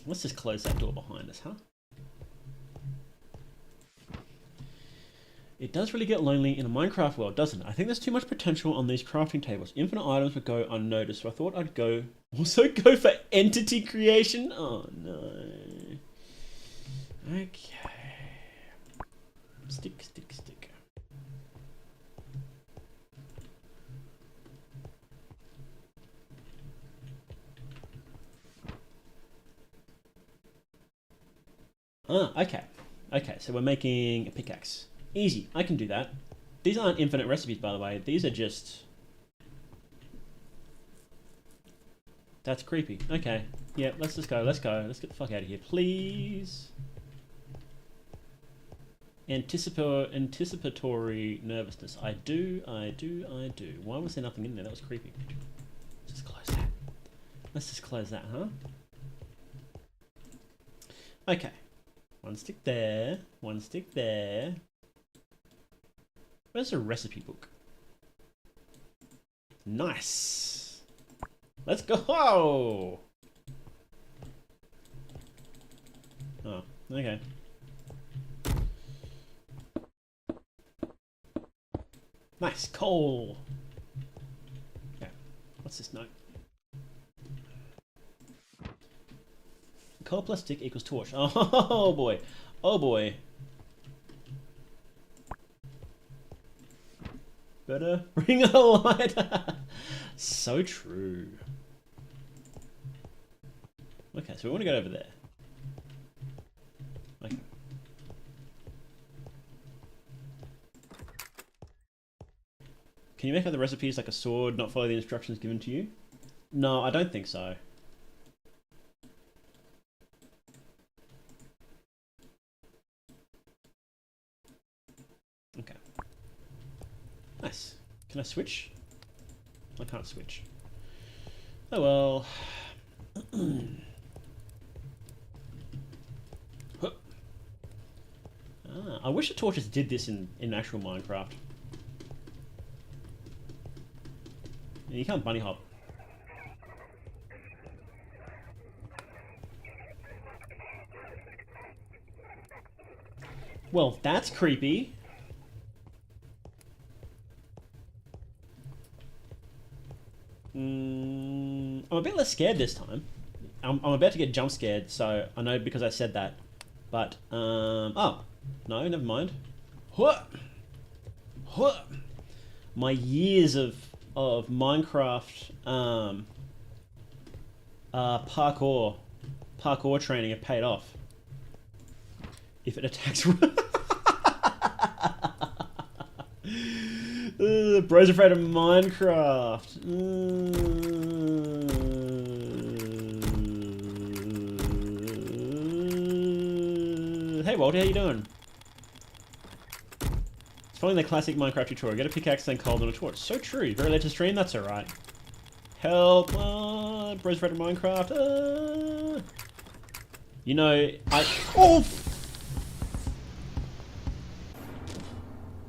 Let's just close that door behind us, huh? It does really get lonely in a Minecraft world, doesn't it? I think there's too much potential on these crafting tables. Infinite items would go unnoticed, so I thought I'd also go for entity creation. Oh no. Okay. Stick. Ah, okay. Okay, so we're making a pickaxe. Easy, I can do that. These aren't infinite recipes, by the way. These are just... That's creepy. Okay. Yeah, let's just go. Let's go. Let's get the fuck out of here, please. Anticipatory nervousness. I do. Why was there nothing in there? That was creepy. Just close that. Let's just close that, huh? Okay. One stick there. One stick there. Where's the recipe book? Nice. Let's go. Oh, okay. Nice coal. Okay. What's this note? Coal plus stick equals torch. Oh boy. Oh boy. Better bring a lighter. So true. Okay, so we want to go over there. Okay. Can you make other recipes like a sword, not follow the instructions given to you? No, I don't think so. Okay. Nice. Can I switch? I can't switch. Oh well. I wish the torches did this in actual Minecraft. You can't bunny hop. Well, that's creepy. I'm a bit less scared this time. I'm about to get jump scared, so I know because I said that. But, oh, no, never mind. Huh. Huh. My years of Minecraft parkour training have paid off. If it attacks... Bro's afraid of Minecraft. Hey Walter, how you doing? It's following the classic Minecraft tutorial. Get a pickaxe, then coal, then a torch. So true. Very late to stream, that's alright. Help! Bro's afraid of Minecraft. You know, oh!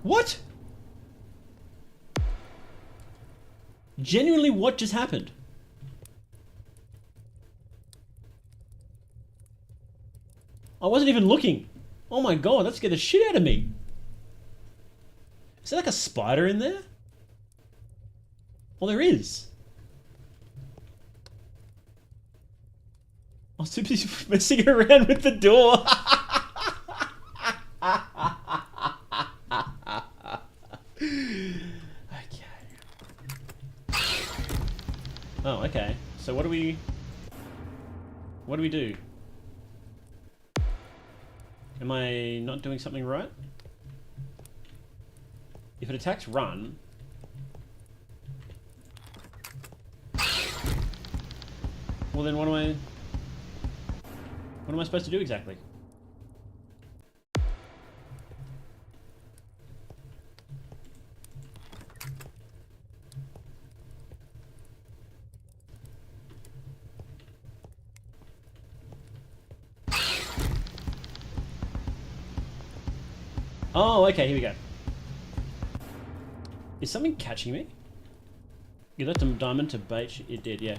What? Genuinely, what just happened? I wasn't even looking. Oh my god, that scared the shit out of me. Is there like a spider in there? Well, there is. I was too busy messing around with the door. Oh, okay. So what do we do? Am I not doing something right? If it attacks run... Well then what am I supposed to do exactly? Oh, okay, here we go. Is something catching me? You left a diamond to bait. It did, yeah.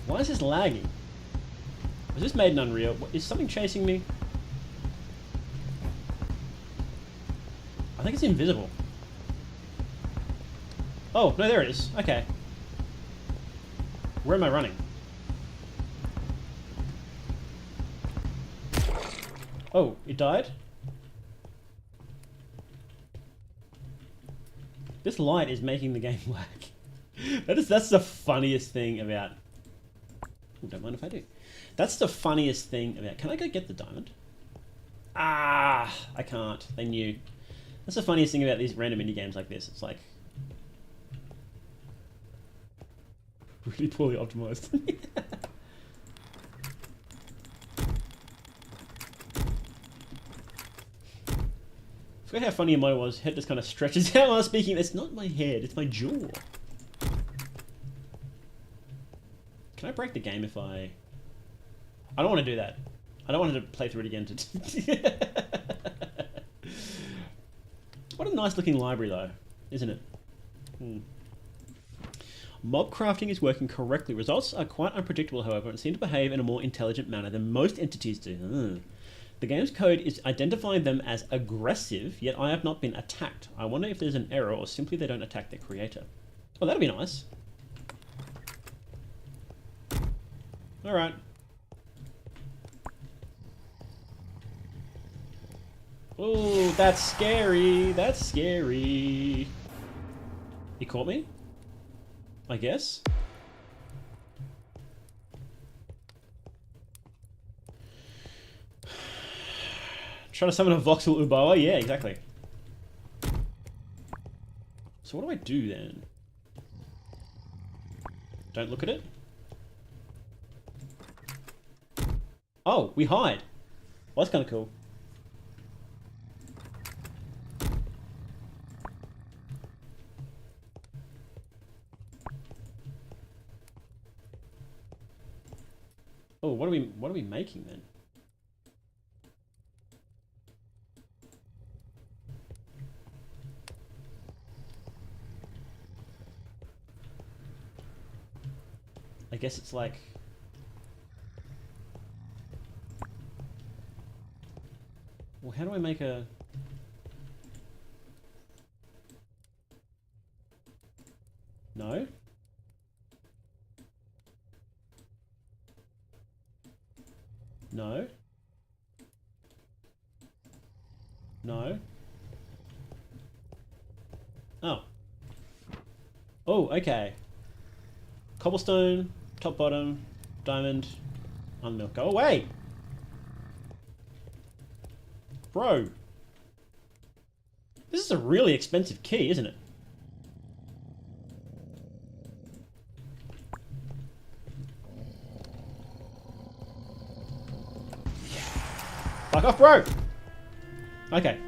Why is this lagging? Was this made in Unreal? Is something chasing me? I think it's invisible. Oh, no, there it is. Okay. Where am I running? Oh, it died? This light is making the game lag. That's the funniest thing about... Ooh, don't mind if I do. That's the funniest thing about... Can I go get the diamond? Ah, I can't. They knew. That's the funniest thing about these random indie games like this. It's like... really poorly optimized. I forgot how funny mine was. Head just kind of stretches out while I was speaking. It's not my head, it's my jaw. Can I break the game if I... I don't want to do that. I don't want to play through it again. What a nice looking library though, isn't it? Mob crafting is working correctly. Results are quite unpredictable, however, and seem to behave in a more intelligent manner than most entities do. The game's code is identifying them as aggressive, yet I have not been attacked. I wonder if there's an error or simply they don't attack their creator. Oh, that'd be nice. Alright. Oh, that's scary. That's scary. He caught me? I guess. Trying to summon a voxel Ubawa? Yeah, exactly. So what do I do then? Don't look at it? Oh, we hide. Well, that's kind of cool. Oh, what are we making then? I guess it's like... Well, how do I make a... No? No. No. Oh. Oh, okay. Cobblestone, top, bottom, diamond, unmilk. Go away! Bro. This is a really expensive key, isn't it? Fuck off, bro! Okay.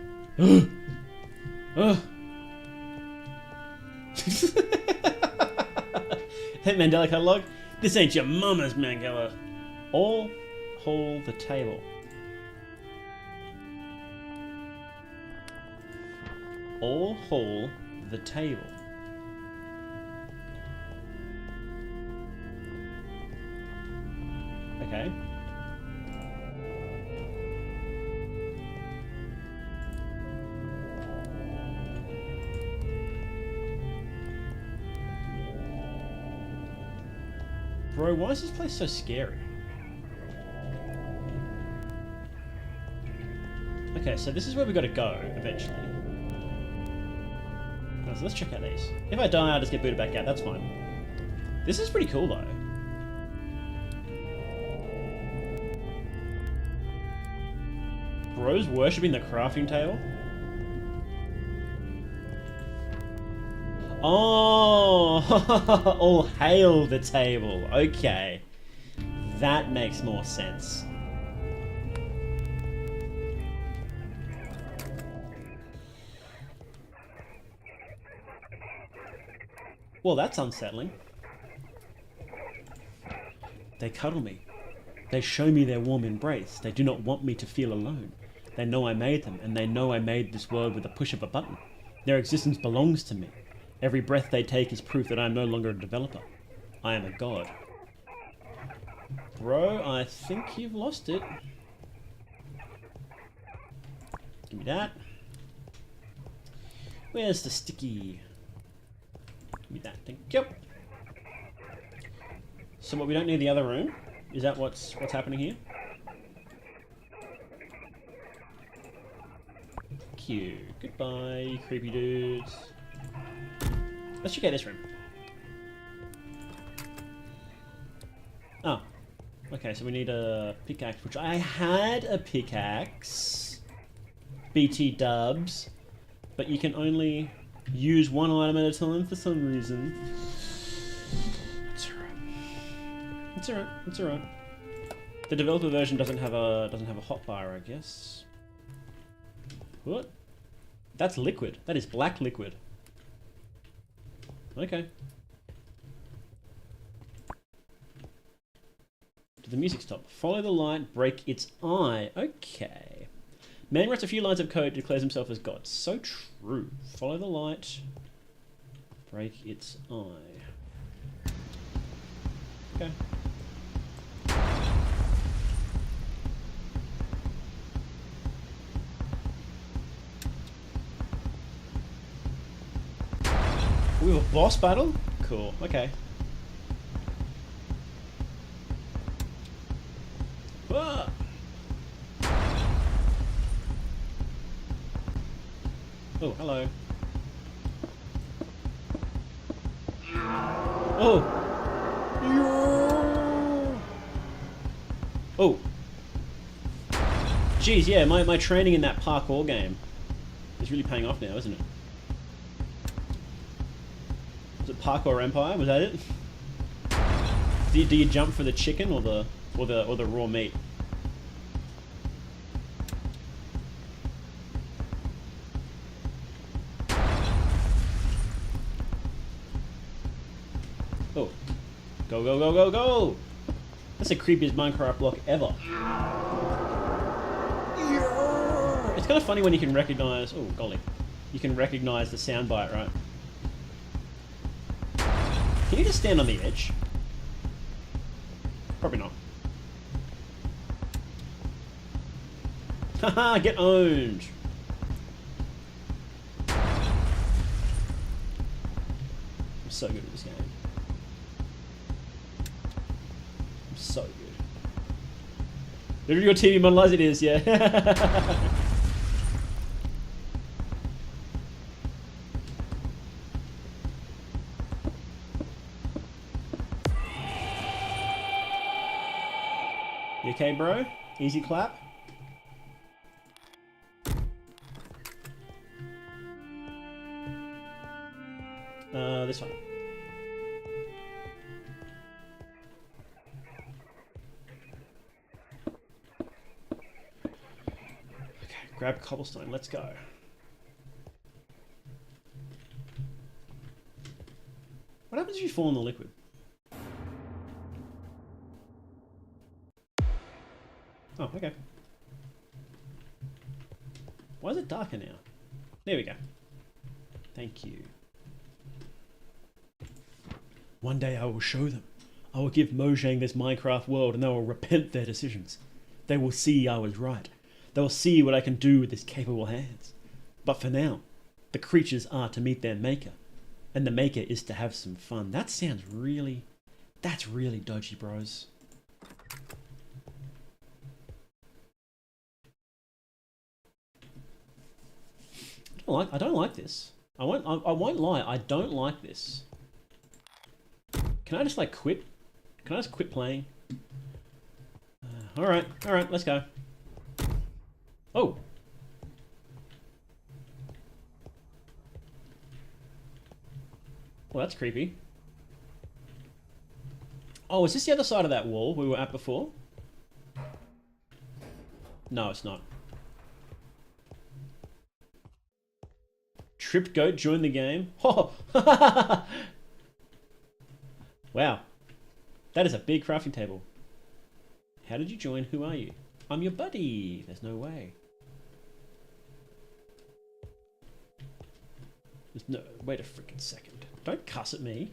Hey, Mandela Catalogue. This ain't your mama's Mandela. All haul the table. All haul the table. Okay. Bro, why is this place so scary? Okay, so this is where we gotta go, eventually. So let's check out these. If I die, I'll just get booted back out, that's fine. This is pretty cool, though. Bro's worshipping the crafting table? Oh, all hail the table. Okay. That makes more sense. Well, that's unsettling. They cuddle me. They show me their warm embrace. They do not want me to feel alone. They know I made them, and they know I made this world with a push of a button. Their existence belongs to me. Every breath they take is proof that I am no longer a developer. I am a god. Bro, I think you've lost it. Give me that. Where's the sticky? Give me that. Thank you. So what, we don't need the other room? Is that what's happening here? Thank you. Goodbye, creepy dudes. Let's check out this room. Oh. Okay, so we need a pickaxe, which I had a pickaxe. BT dubs. But you can only use one item at a time for some reason. It's alright. It's alright. It's alright. The developer version doesn't have a hotbar, I guess. What? That's liquid. That is black liquid. Okay. Did the music stop? Follow the light, break its eye. Okay. Man writes a few lines of code, declares himself as God. So true. Follow the light, break its eye. Okay. We have a boss battle? Cool, okay. Ah! Oh, hello. Oh! Oh! Jeez, yeah, my training in that parkour game is really paying off now, isn't it? Was it Parkour Empire? Was that it? Do you jump for the chicken or the raw meat? Oh, go go go go go! That's the creepiest Minecraft block ever. It's kind of funny when you can recognize. Oh golly, you can recognize the soundbite, right? Can you just stand on the edge? Probably not. Haha, get owned! I'm so good at this game. I'm so good. Your TV model as it is, yeah. You okay, bro? Easy clap. This one. Okay, grab cobblestone. Let's go. What happens if you fall in the liquid? Oh, okay. Why is it darker now? There we go. Thank you. One day I will show them. I will give Mojang this Minecraft world and they will repent their decisions. They will see I was right. They will see what I can do with these capable hands. But for now, the creatures are to meet their maker. And the maker is to have some fun. That sounds really... That's really dodgy, bros. I don't like this. I won't lie, I don't like this. Can I just like quit? Can I just quit playing? Alright, let's go. Oh! Well, that's creepy. Oh, is this the other side of that wall we were at before? No, it's not. Tripped goat joined the game. Oh! Wow. That is a big crafting table. How did you join? Who are you? I'm your buddy. There's no way. There's no... Wait a freaking second. Don't cuss at me.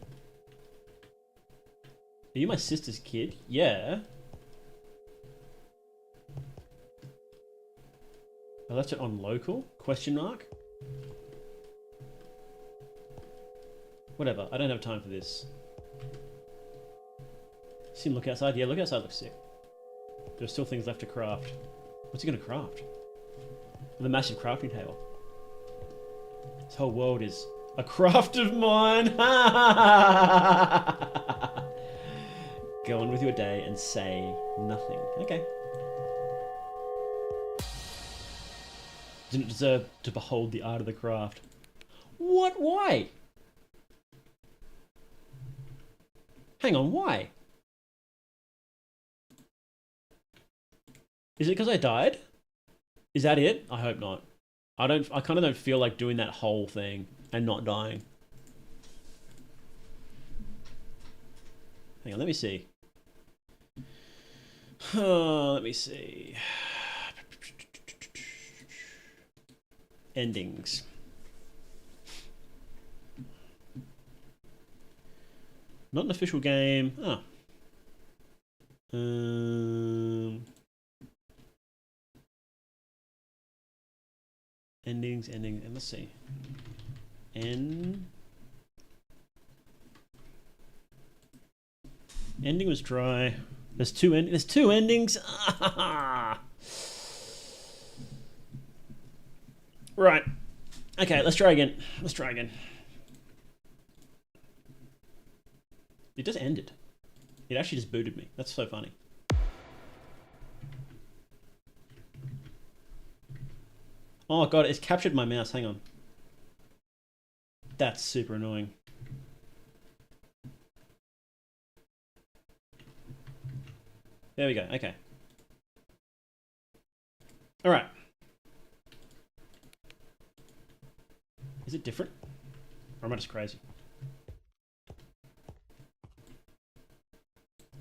Are you my sister's kid? Yeah. I left it on local? Question mark? Whatever. I don't have time for this. See him look outside? Yeah, look outside looks sick. There's still things left to craft. What's he gonna craft? With a massive crafting table. This whole world is a craft of mine! Go on with your day and say nothing. Okay. Didn't deserve to behold the art of the craft. What? Why? Hang on, why? Is it because I died? Is that it? I hope not. I kind of don't feel like doing that whole thing and not dying. Hang on, let me see. Let me see. Endings. Not an official game. Oh. Endings, and let's see. Ending was dry. There's two endings. Right. Okay, let's try again. It just ended. It actually just booted me. That's so funny. Oh god, it's captured my mouse. Hang on. That's super annoying. There we go. Okay. All right. Is it different? Or am I just crazy?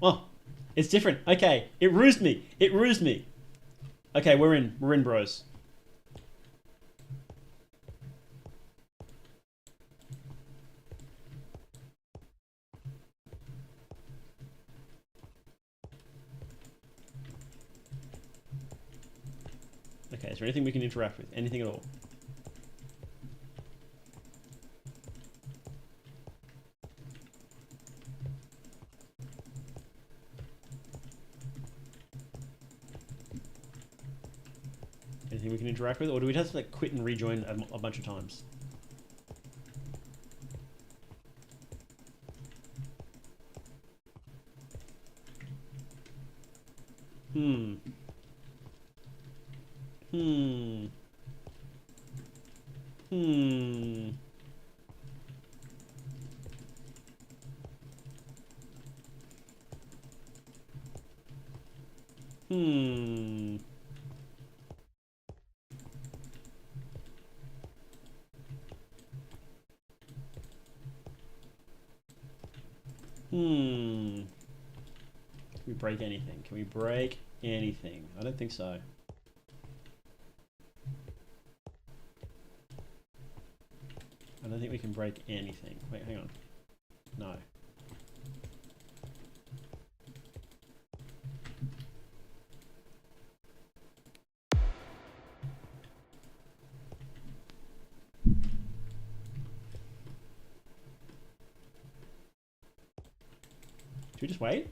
Oh, it's different. Okay, it rused me. Okay, we're in, bros. Okay, is there anything we can interact with? Anything at all? Anything we can interact with, or do we have to like quit and rejoin a bunch of times? Hmm. Hmm. Hmm. Hmm. Hmm. Can we break anything? Can we break anything? I don't think so. I don't think we can break anything. Wait, hang on. No. Should we just wait?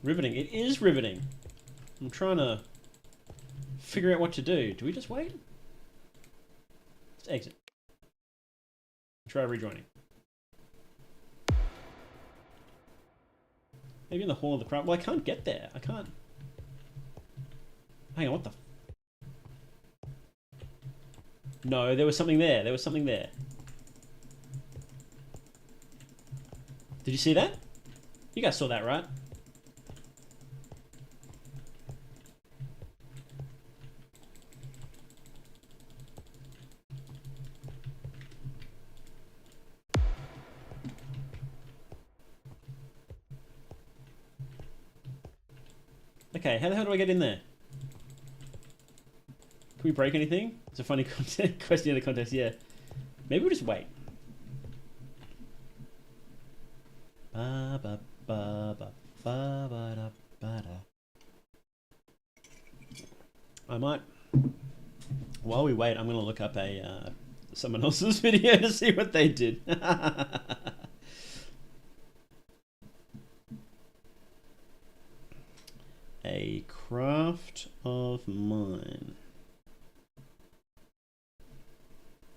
Riveting. It is riveting. I'm trying to figure out what to do. Do we just wait? Let's exit. Try rejoining. Maybe in the Hall of the Crowd. Well, I can't get there. I can't. Hang on, what the? No, there was something there. There was something there. Did you see that? You guys saw that, right? Okay, how the hell do I get in there? Can we break anything? It's a funny question in the context, yeah. Maybe we'll just wait. I might, while we wait, I'm going to look up a someone else's video to see what they did. A craft of mine.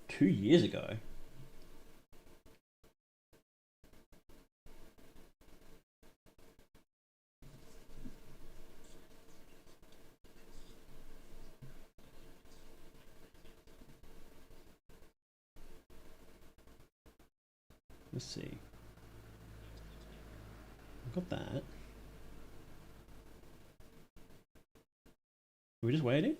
2 years ago. Let's see. I've got that. Are we just waiting?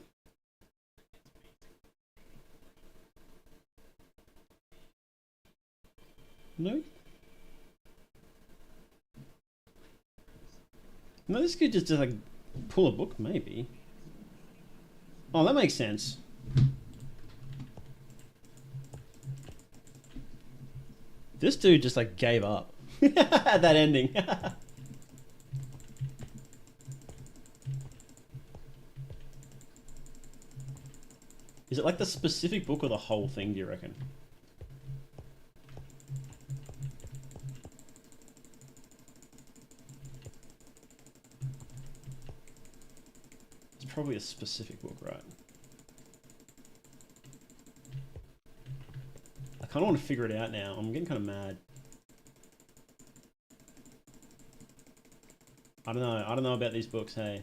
No? No, this could just like pull a book, maybe. Oh, that makes sense. This dude just like gave up at that ending. Is it like the specific book or the whole thing, do you reckon? It's probably a specific book, right? I kind of want to figure it out now. I'm getting kind of mad. I don't know. I don't know about these books, hey.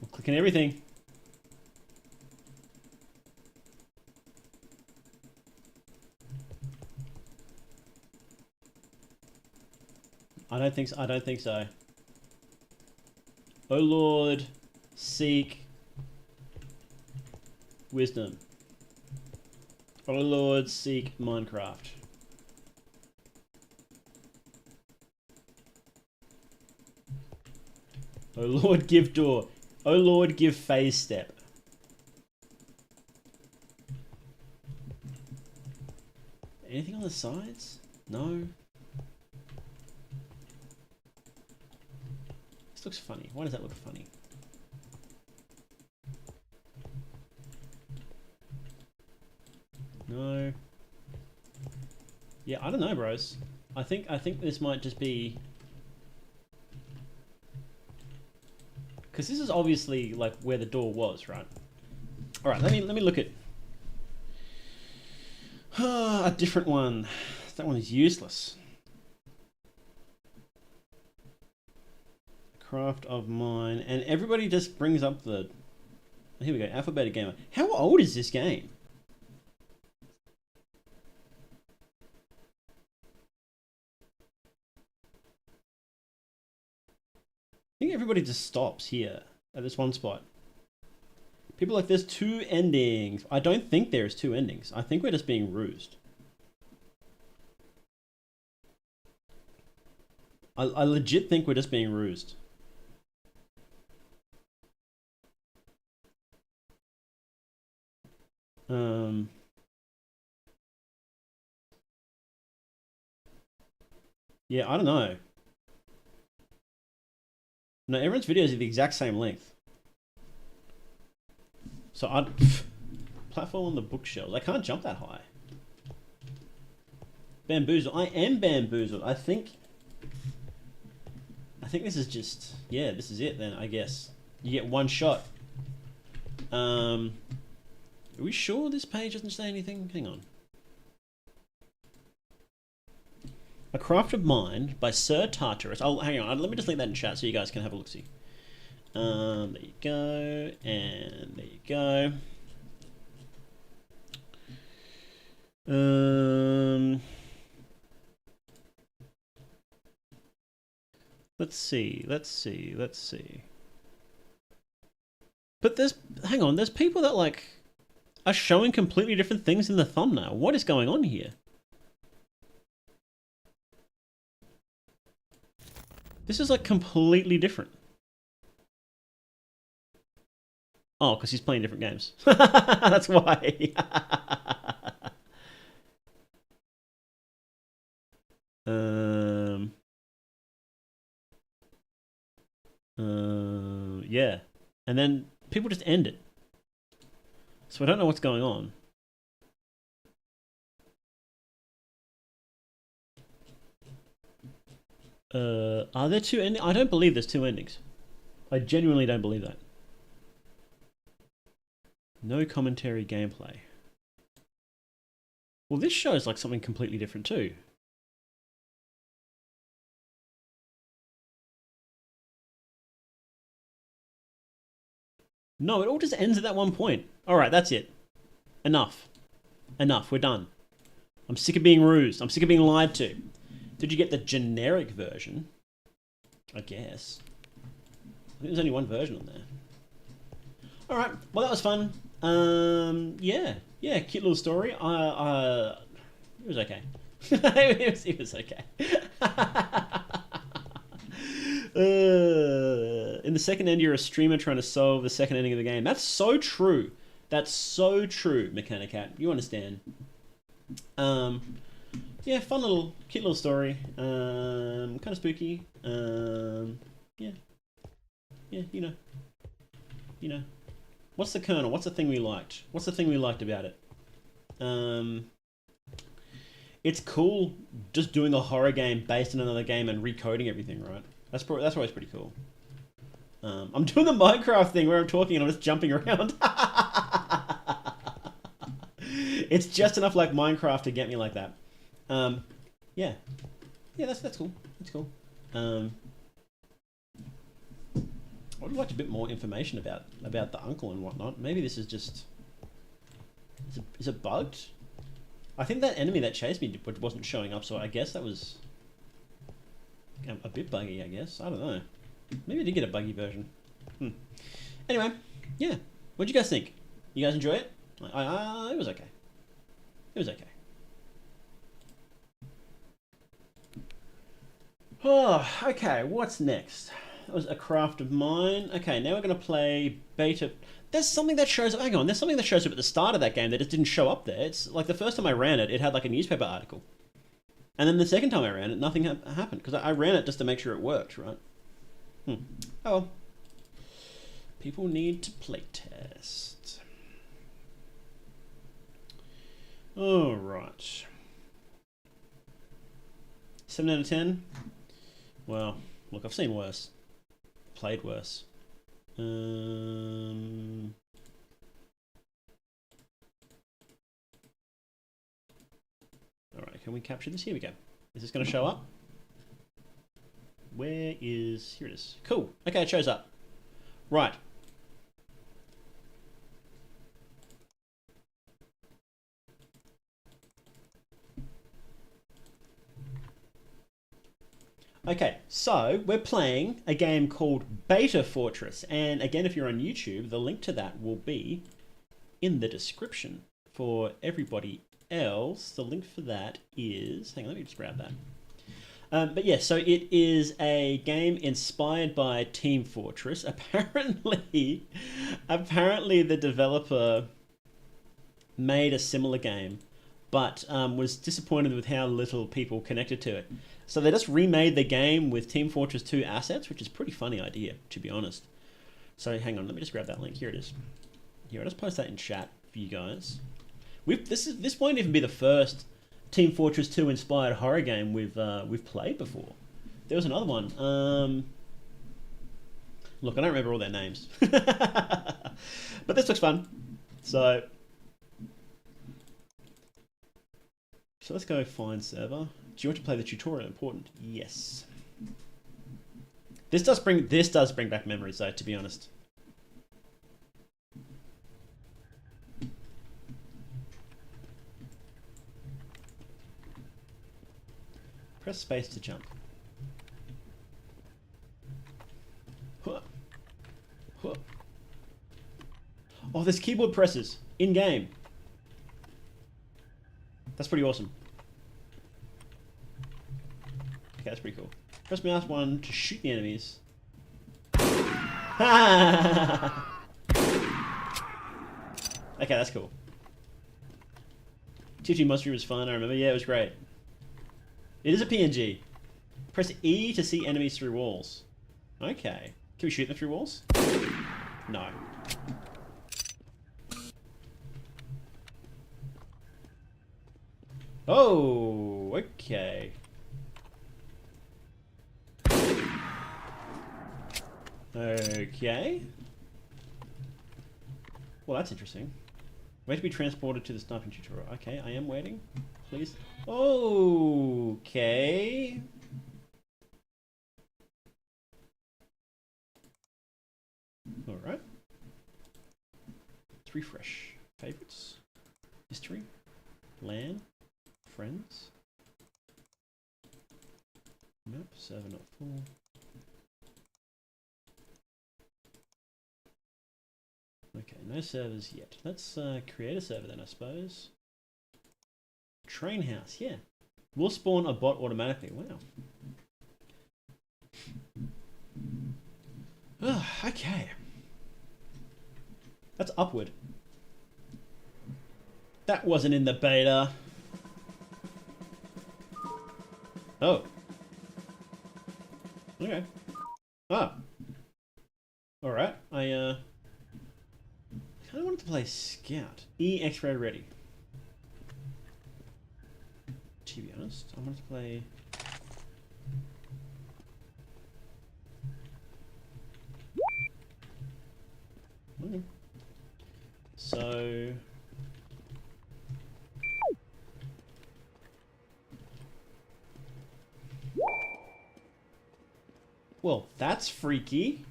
I'm clicking everything. I don't think so. I don't think so. Oh Lord, seek wisdom. Oh Lord, seek Minecraft. Oh Lord, give door. Oh Lord, give phase step. Anything on the sides? No. This looks funny. Why does that look funny? No. Yeah, I don't know, bros. I think this might just be, because this is obviously like where the door was, right? All right, let me look at a different one. That one is useless. Craft of mine, and everybody just brings up the. Here we go. Alphabet Gamer. How old is this game? I think everybody just stops here at this one spot. People are like, there's 2 endings. I don't think there's 2 endings. I think we're just being rused. I legit think we're just being rused. Yeah, I don't know. No, everyone's videos are the exact same length. So I'd platform on the bookshelves. I can't jump that high. Bamboozle. I am bamboozled. I think this is just, yeah, this is it then, I guess. You get one shot. Are we sure this page doesn't say anything? Hang on. A Craft of Mind by Sir Tartarus. Oh, hang on. Let me just link that in chat so you guys can have a look-see. There you go. And there you go. Let's see. But hang on, there's people that like are showing completely different things in the thumbnail. What is going on here? This is like completely different. Oh, because he's playing different games. That's why. Yeah. And then people just end it. So I don't know what's going on. Are there 2 endings? I don't believe there's 2 endings. I genuinely don't believe that. No commentary gameplay. Well, this shows like something completely different too. No, it all just ends at that one point. All right, that's it. Enough. Enough, we're done. I'm sick of being rused. I'm sick of being lied to. Did you get the generic version? I guess. I think there's only one version on there. All right, well that was fun. Yeah, cute little story. It was okay. it was okay. In the second end, you're a streamer trying to solve the second ending of the game. That's so true. That's so true, Mechanicat. You understand. Yeah, fun little, cute little story. Kind of spooky. Yeah, you know. What's the kernel? What's the thing we liked? What's the thing we liked about it? It's cool just doing a horror game based on another game and recoding everything, right? That's always pretty cool. I'm doing the Minecraft thing where I'm talking and I'm just jumping around. It's just enough like Minecraft to get me like that. Yeah, that's cool. That's cool. I would have liked a bit more information about the uncle and whatnot. Maybe this is just is it bugged? I think that enemy that chased me wasn't showing up, so I guess that was a bit buggy. I guess I don't know. Maybe I did get a buggy version. Anyway, yeah. What'd you guys think? You guys enjoy it? It was okay. It was okay. Oh, okay. What's next? That was a craft of mine. Okay, now we're gonna play beta. There's something that shows up. Hang on. There's something that shows up at the start of that game that just didn't show up there. It's like the first time I ran it, it had like a newspaper article, and then the second time I ran it, nothing happened because I ran it just to make sure it worked, right? Oh well. People need to playtest. All right. 7 out of 10? Well, look, I've seen worse. Played worse. Alright, can we capture this? Here we go. Is this going to show up? Where is... Here it is. Cool. Okay, it shows up. Right. Okay, so we're playing a game called Beta Fortress, and again, if you're on YouTube, the link to that will be in the description. For everybody else, the link for that is... Hang on, let me just grab that. But yeah, so it is a game inspired by Team Fortress. Apparently the developer made a similar game, but was disappointed with how little people connected to it. So they just remade the game with Team Fortress 2 assets, which is a pretty funny idea, to be honest. So hang on, let me just grab that link. Here it is. Here, I'll just post that in chat for you guys. This won't even be the first Team Fortress 2 inspired horror game we've played before. There was another one. Look, I don't remember all their names, but this looks fun. So let's go find server. Do you want to play the tutorial? Important. Yes. This does bring back memories, though, to be honest. Press space to jump. Huh. Huh. Oh, there's keyboard presses in game. That's pretty awesome. Okay, that's pretty cool. Press mouse 1 to shoot the enemies. Okay, that's cool. TG Monster was fun, I remember. Yeah, it was great. It is a PNG. Press E to see enemies through walls. Okay. Can we shoot them through walls? No. Oh, okay. Okay. Well, that's interesting. Wait to be transported to the sniping tutorial. Okay, I am waiting. Please. Okay. Alright. Let's refresh. Favorites. History. LAN. Friends. Map. Server not full. Okay, no servers yet. Let's create a server then, I suppose. Train house, yeah. We'll spawn a bot automatically. Wow. Oh, okay. That's upward. That wasn't in the beta. Oh. Okay. Ah. Alright, I kind of wanted to play Scout. E X-ray ready. To be honest, I wanted to play... Okay. So... Well, that's freaky.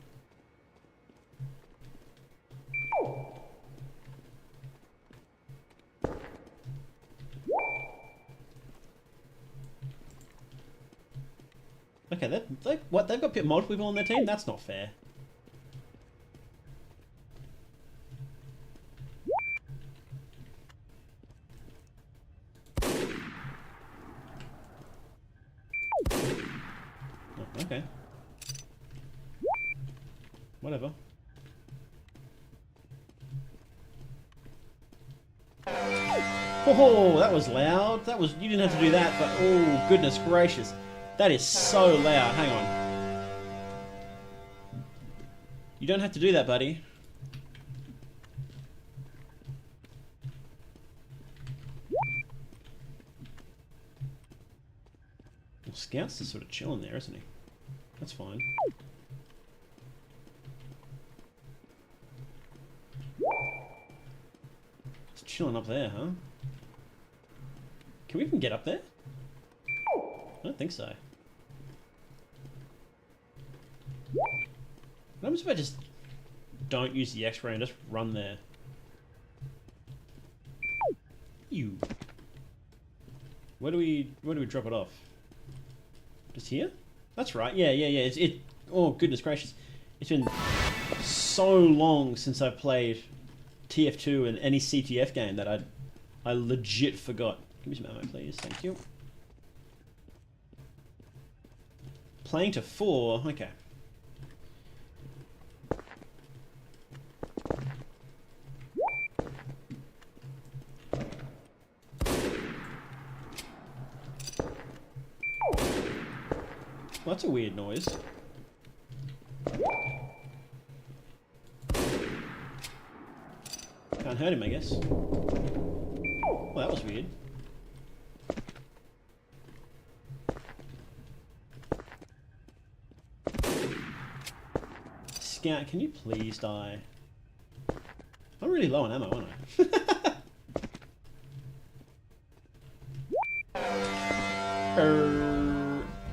Okay, what? They've got multiple people on their team? That's not fair. Oh, okay. Whatever. Oh, that was loud. That was, you didn't have to do that, but oh, goodness gracious. That is so loud. Hang on. You don't have to do that, buddy. Scout's just sort of chilling there, isn't he? That's fine. Just chilling up there, huh? Can we even get up there? I don't think so. What happens if I just don't use the X-ray and just run there? You. Where do we drop it off? Just here? That's right. Yeah. It. Oh goodness gracious! It's been so long since I played TF2 and any CTF game that I legit forgot. Give me some ammo, please. Thank you. Playing to 4. Okay. Well, that's a weird noise. Can't hurt him, I guess. Well, that was weird. Scout, can you please die? I'm really low on ammo, aren't I?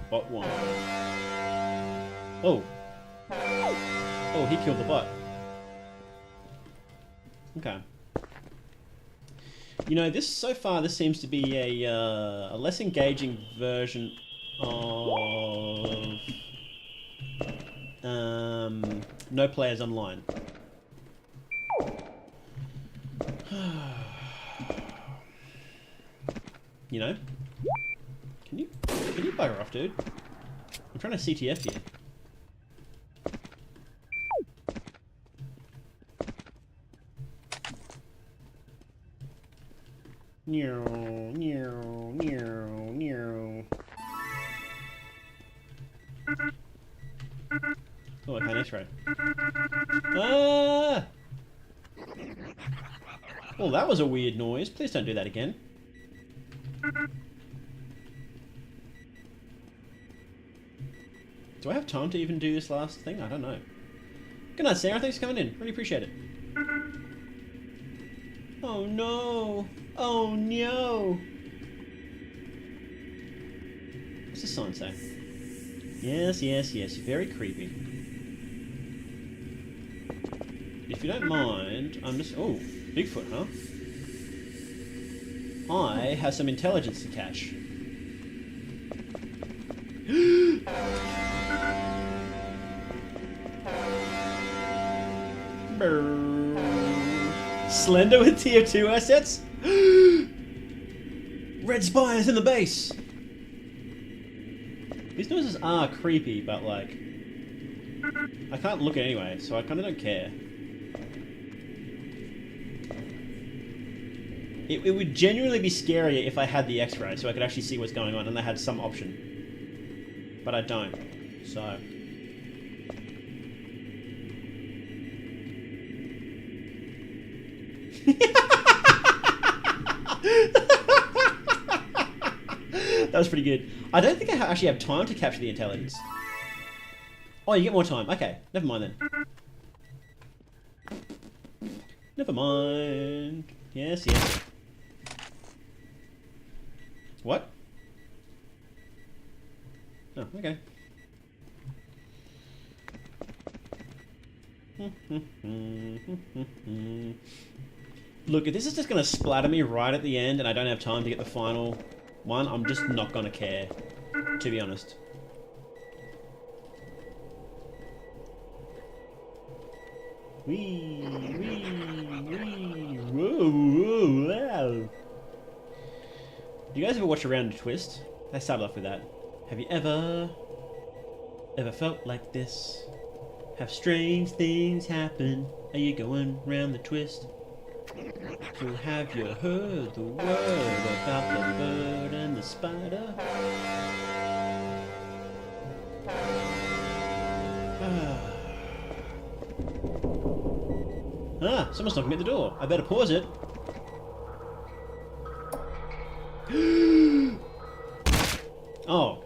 Bot 1. Oh. Oh, he killed the bot. Okay. You know, so far this seems to be a less engaging version of No Players Online. You know? Can you bugger off, dude? I'm trying to CTF here. Oh, okay, X-ray. Ah! Well, that was a weird noise. Please don't do that again. Do I have time to even do this last thing? I don't know. Good night, Sarah. Thanks for coming in. Really appreciate it. Oh no! Oh no! What's the sign say? Yes. Very creepy. If you don't mind, I'm just... Oh, Bigfoot, huh? I have some intelligence to catch. Slender with tier 2 assets? Red spires in the base! These noises are creepy, but like... I can't look anyway, so I kinda don't care. It would genuinely be scarier if I had the X-ray, so I could actually see what's going on, and I had some option. But I don't, so... That was pretty good. I don't think I actually have time to capture the intelligence. Oh, you get more time. Okay, never mind then. Never mind. Yes. What? Oh, okay. Look, if this is just going to splatter me right at the end and I don't have time to get the final one, I'm just not going to care, to be honest. Wee, whoa, wow. Do you guys ever watch Around the Twist? Let's start off with that. Have you ever felt like this? Have strange things happen? Are you going round the twist? So have you heard the word about the bird and the spider? Someone's knocking at the door. I better pause it. Oh.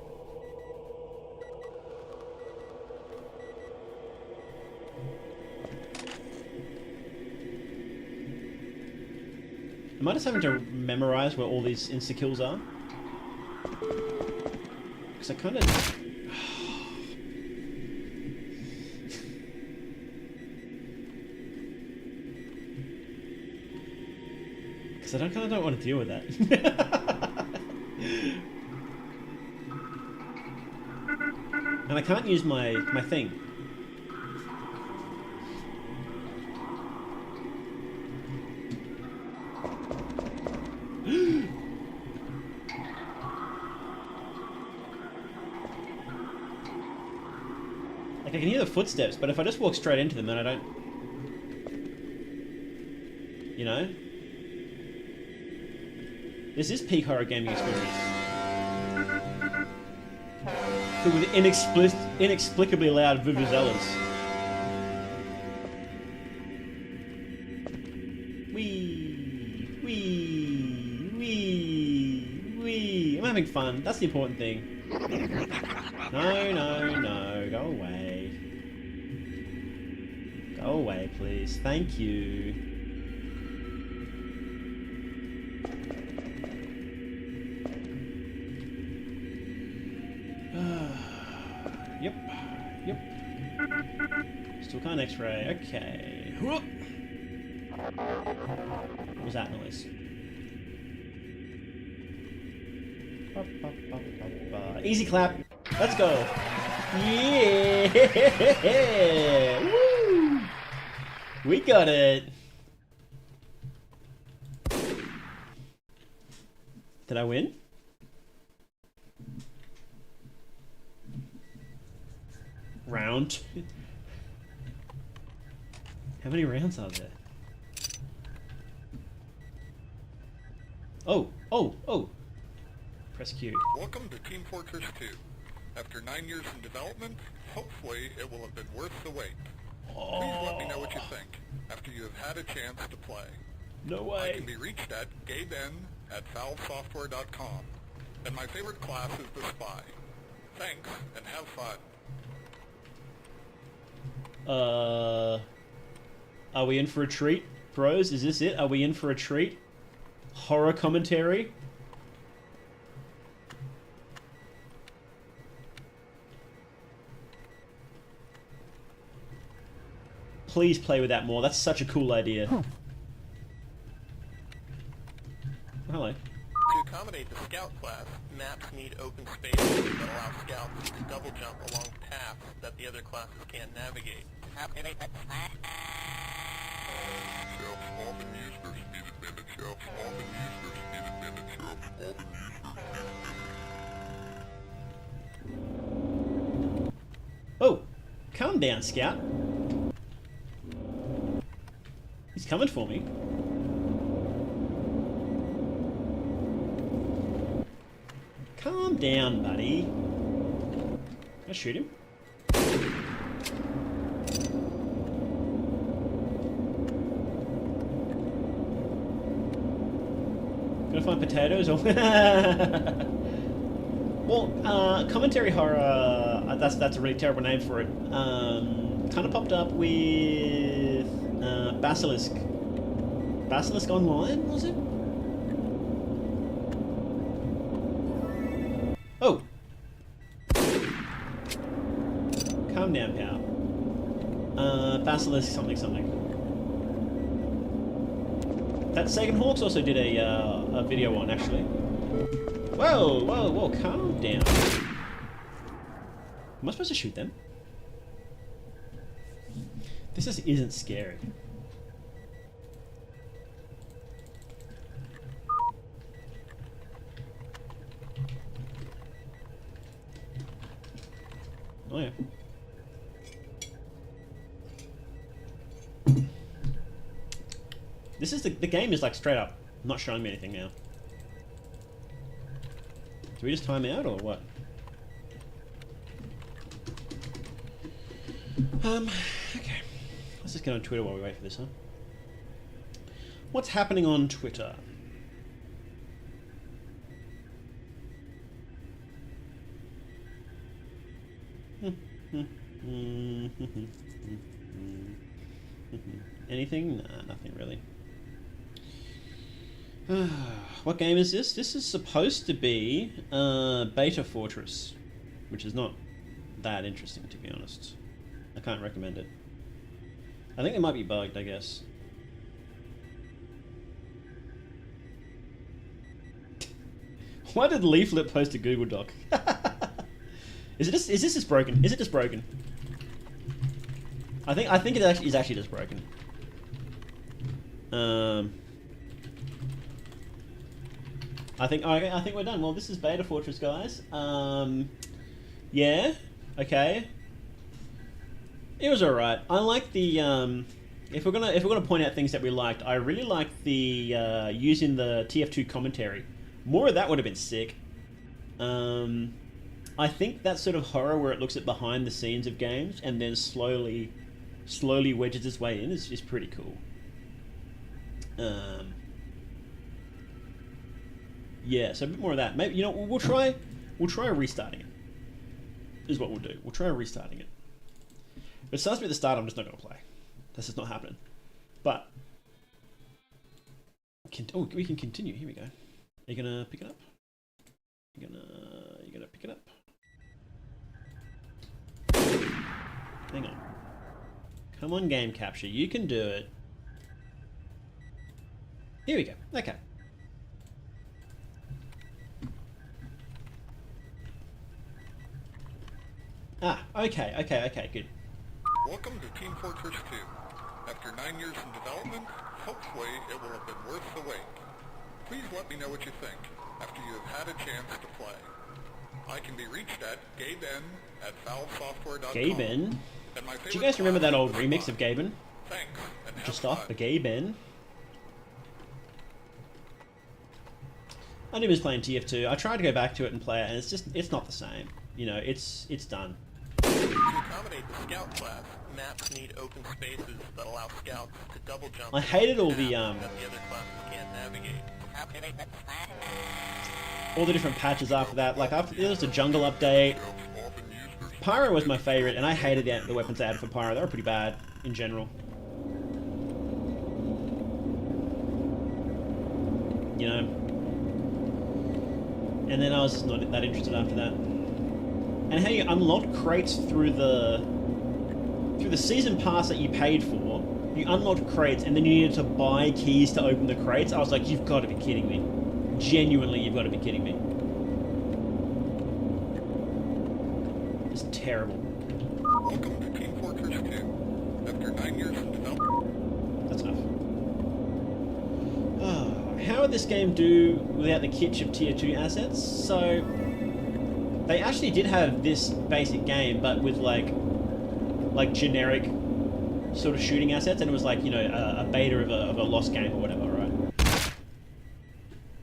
Am I just having to memorize where all these insta-kills are? Because I kind of... Because I kind of don't want to deal with that. And I can't use my thing. Like, I can hear the footsteps, but if I just walk straight into them, then I don't... You know? This is peak horror gaming experience. Filled with inexplicably loud vuvuzelas. Wee! Wee! Wee! Wee! I'm having fun. That's the important thing. No, no, no. Go away. Go away, please. Thank you. Yep. Still can't X-ray. Okay. What was that noise? Easy clap. Let's go. Yeah. Woo. We got it. Did I win? Round. How many rounds are there? Oh. Press Q. Welcome to Team Fortress 2. After 9 years in development, hopefully it will have been worth the wait. Please let me know what you think after you have had a chance to play. No way. I can be reached at gaben@valvesoftware.com. And my favorite class is the Spy. Thanks, and have fun. Are we in for a treat, bros? Is this it? Are we in for a treat? Horror commentary? Please play with that more. That's such a cool idea. Hello. To accommodate the scout class, maps need open spaces that allow scouts to double jump along paths that the other classes can't navigate. Oh, calm down, Scout. He's coming for me. Calm down, buddy. Can I shoot him? Gonna find potatoes or... Well, commentary horror, that's a really terrible name for it. Kind of popped up with Basilisk. Basilisk Online, was it? Oh! Calm down, pal. Basilisk something. That Sagan Hawks also did a video on, actually. Whoa, calm down. Am I supposed to shoot them? This just isn't scary. Oh yeah. This is the game is like straight up not showing me anything now. Do we just time out or what? Okay. Let's just get on Twitter while we wait for this, huh? What's happening on Twitter? Anything? Nah, nothing really. What game is this? This is supposed to be Beta Fortress, which is not that interesting, to be honest. I can't recommend it. I think it might be bugged, I guess. Why did Leaflet post a Google Doc? Is this just broken? Is it just broken? I think it actually is actually just broken. I think we're done. Well, this is Beta Fortress, guys. Yeah, okay. It was alright. I like the if we're gonna point out things that we liked, I really liked the using the TF2 commentary. More of that would have been sick. I think that sort of horror where it looks at behind the scenes of games and then slowly wedges its way in is pretty cool. Yeah, so a bit more of that. Maybe, you know, we'll try restarting it. Is what we'll do. We'll try restarting it. If it starts me at the start, I'm just not going to play. That's just not happening. But we can continue. Here we go. Are you gonna pick it up? You're gonna pick it up. Hang on. Come on, game capture. You can do it. Here we go. Okay. Ah, okay, good. Welcome to Team Fortress 2. After 9 years in development, hopefully it will have been worth the wait. Please let me know what you think after you have had a chance to play. I can be reached at gaben@valvesoftware.com. Gaben? Do you guys remember that old remix of Gaben? Thanks, and have Just fun. off the Gaben. I knew he was playing TF2. I tried to go back to it and play it, and it's not the same. You know, it's done. To accommodate the scout class, maps need open spaces that allow scouts to double jump. I hated all the that the other classes can't navigate. all the different patches after that. Like after there was a jungle update. Pyro was my favorite, and I hated the weapons they added for Pyro. They were pretty bad in general. You know. And then I was just not that interested after that. And how you unlocked crates through the season pass that you paid for. You unlocked crates, and then you needed to buy keys to open the crates. I was like, you've got to be kidding me. Genuinely, you've got to be kidding me. It's terrible. Welcome to Team Fortress 2. After 9 years in development. That's enough. Oh, how would this game do without the kitsch of tier 2 assets? So, they actually did have this basic game, but with like generic sort of shooting assets, and it was like, you know, a beta of a lost game or whatever, right?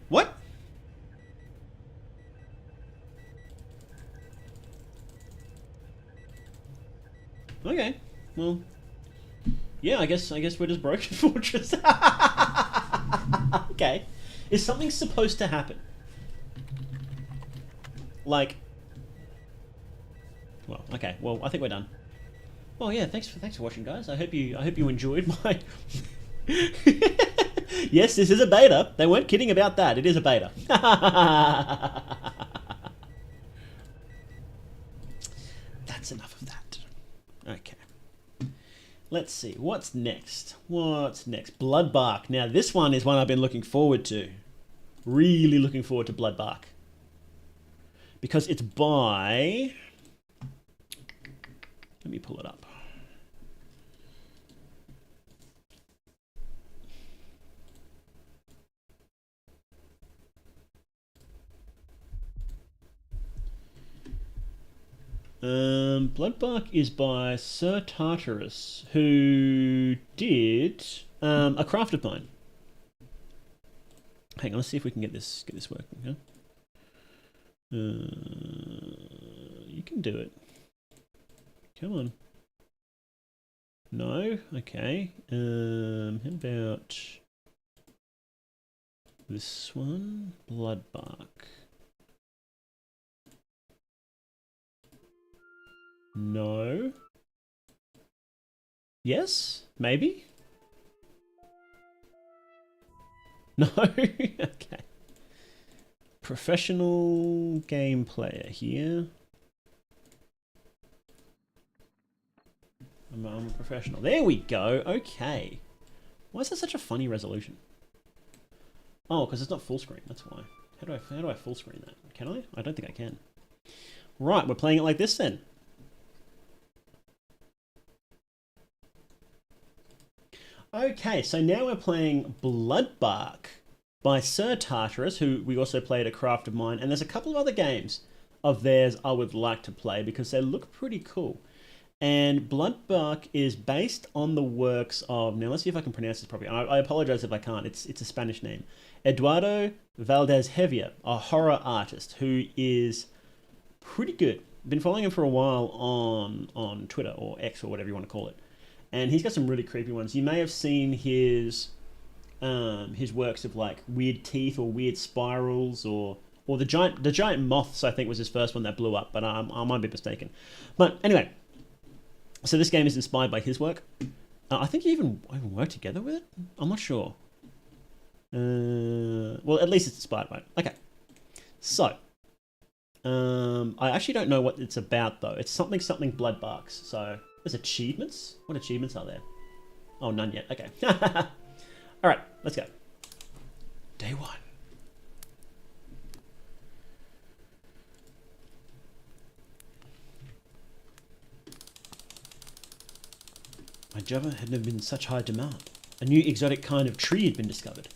What? Okay, well, yeah, I guess we're just Broken Fortress. Okay, is something supposed to happen? Like, well, okay, well, I think we're done. Well, yeah, thanks for watching, guys. I hope you enjoyed my. Yes, this is a beta. They weren't kidding about that. It is a beta. That's enough of that. Okay. Let's see. What's next? Bloodbark. Now, this one is one I've been looking forward to. Really looking forward to Bloodbark. Because it's by... Let me pull it up. Bloodbark is by Sir Tartarus, who did A Craft of Mine. Hang on, let's see if we can get this working. Huh? You can do it. Come on. No? Okay. How about this one? Bloodbark. No. Yes? Maybe? No? Okay. Professional game player here. I'm a professional. There we go. Okay. Why is that such a funny resolution? Oh, because it's not full screen. That's why. How do I full screen that? Can I? I don't think I can. Right, we're playing it like this then. Okay, so now we're playing Bloodbark by Sir Tartarus, who we also played at Craft of Mine, and there's a couple of other games of theirs I would like to play because they look pretty cool. And Bloodbark is based on the works of, now let's see if I can pronounce this properly. I apologize if I can't, it's a Spanish name. Eduardo Valdez Hevier, a horror artist who is pretty good. Been following him for a while on Twitter or X or whatever you want to call it. And he's got some really creepy ones. You may have seen his works of like weird teeth or weird spirals or the giant moths, I think was his first one that blew up, but I might be mistaken. But anyway, so this game is inspired by his work. I think you even worked together with it? I'm not sure. Well, at least it's inspired by it. Okay. So, I actually don't know what it's about, though. It's something Bloodbarks. So, there's achievements? What achievements are there? Oh, none yet. Okay. Alright, let's go. Day 1. My Java had never been in such high demand. A new exotic kind of tree had been discovered,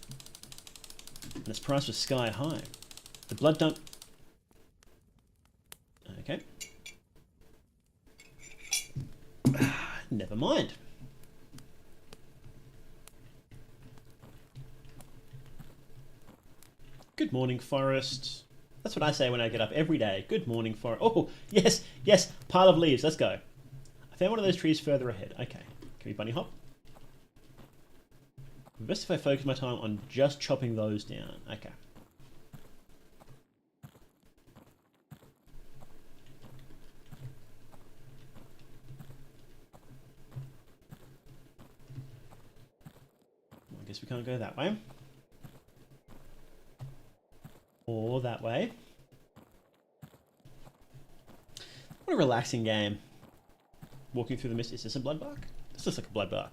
and its price was sky high. The blood dump... Okay. Never mind. Good morning, forest. That's what I say when I get up every day. Good morning, forest. Oh, yes, yes, pile of leaves. Let's go. I found one of those trees further ahead. Okay. Can we bunny hop? Best if I focus my time on just chopping those down. Okay. Well, I guess we can't go that way. Or that way. What a relaxing game. Walking through the mist. Is this a Bloodbark? This looks like a Bloodbark.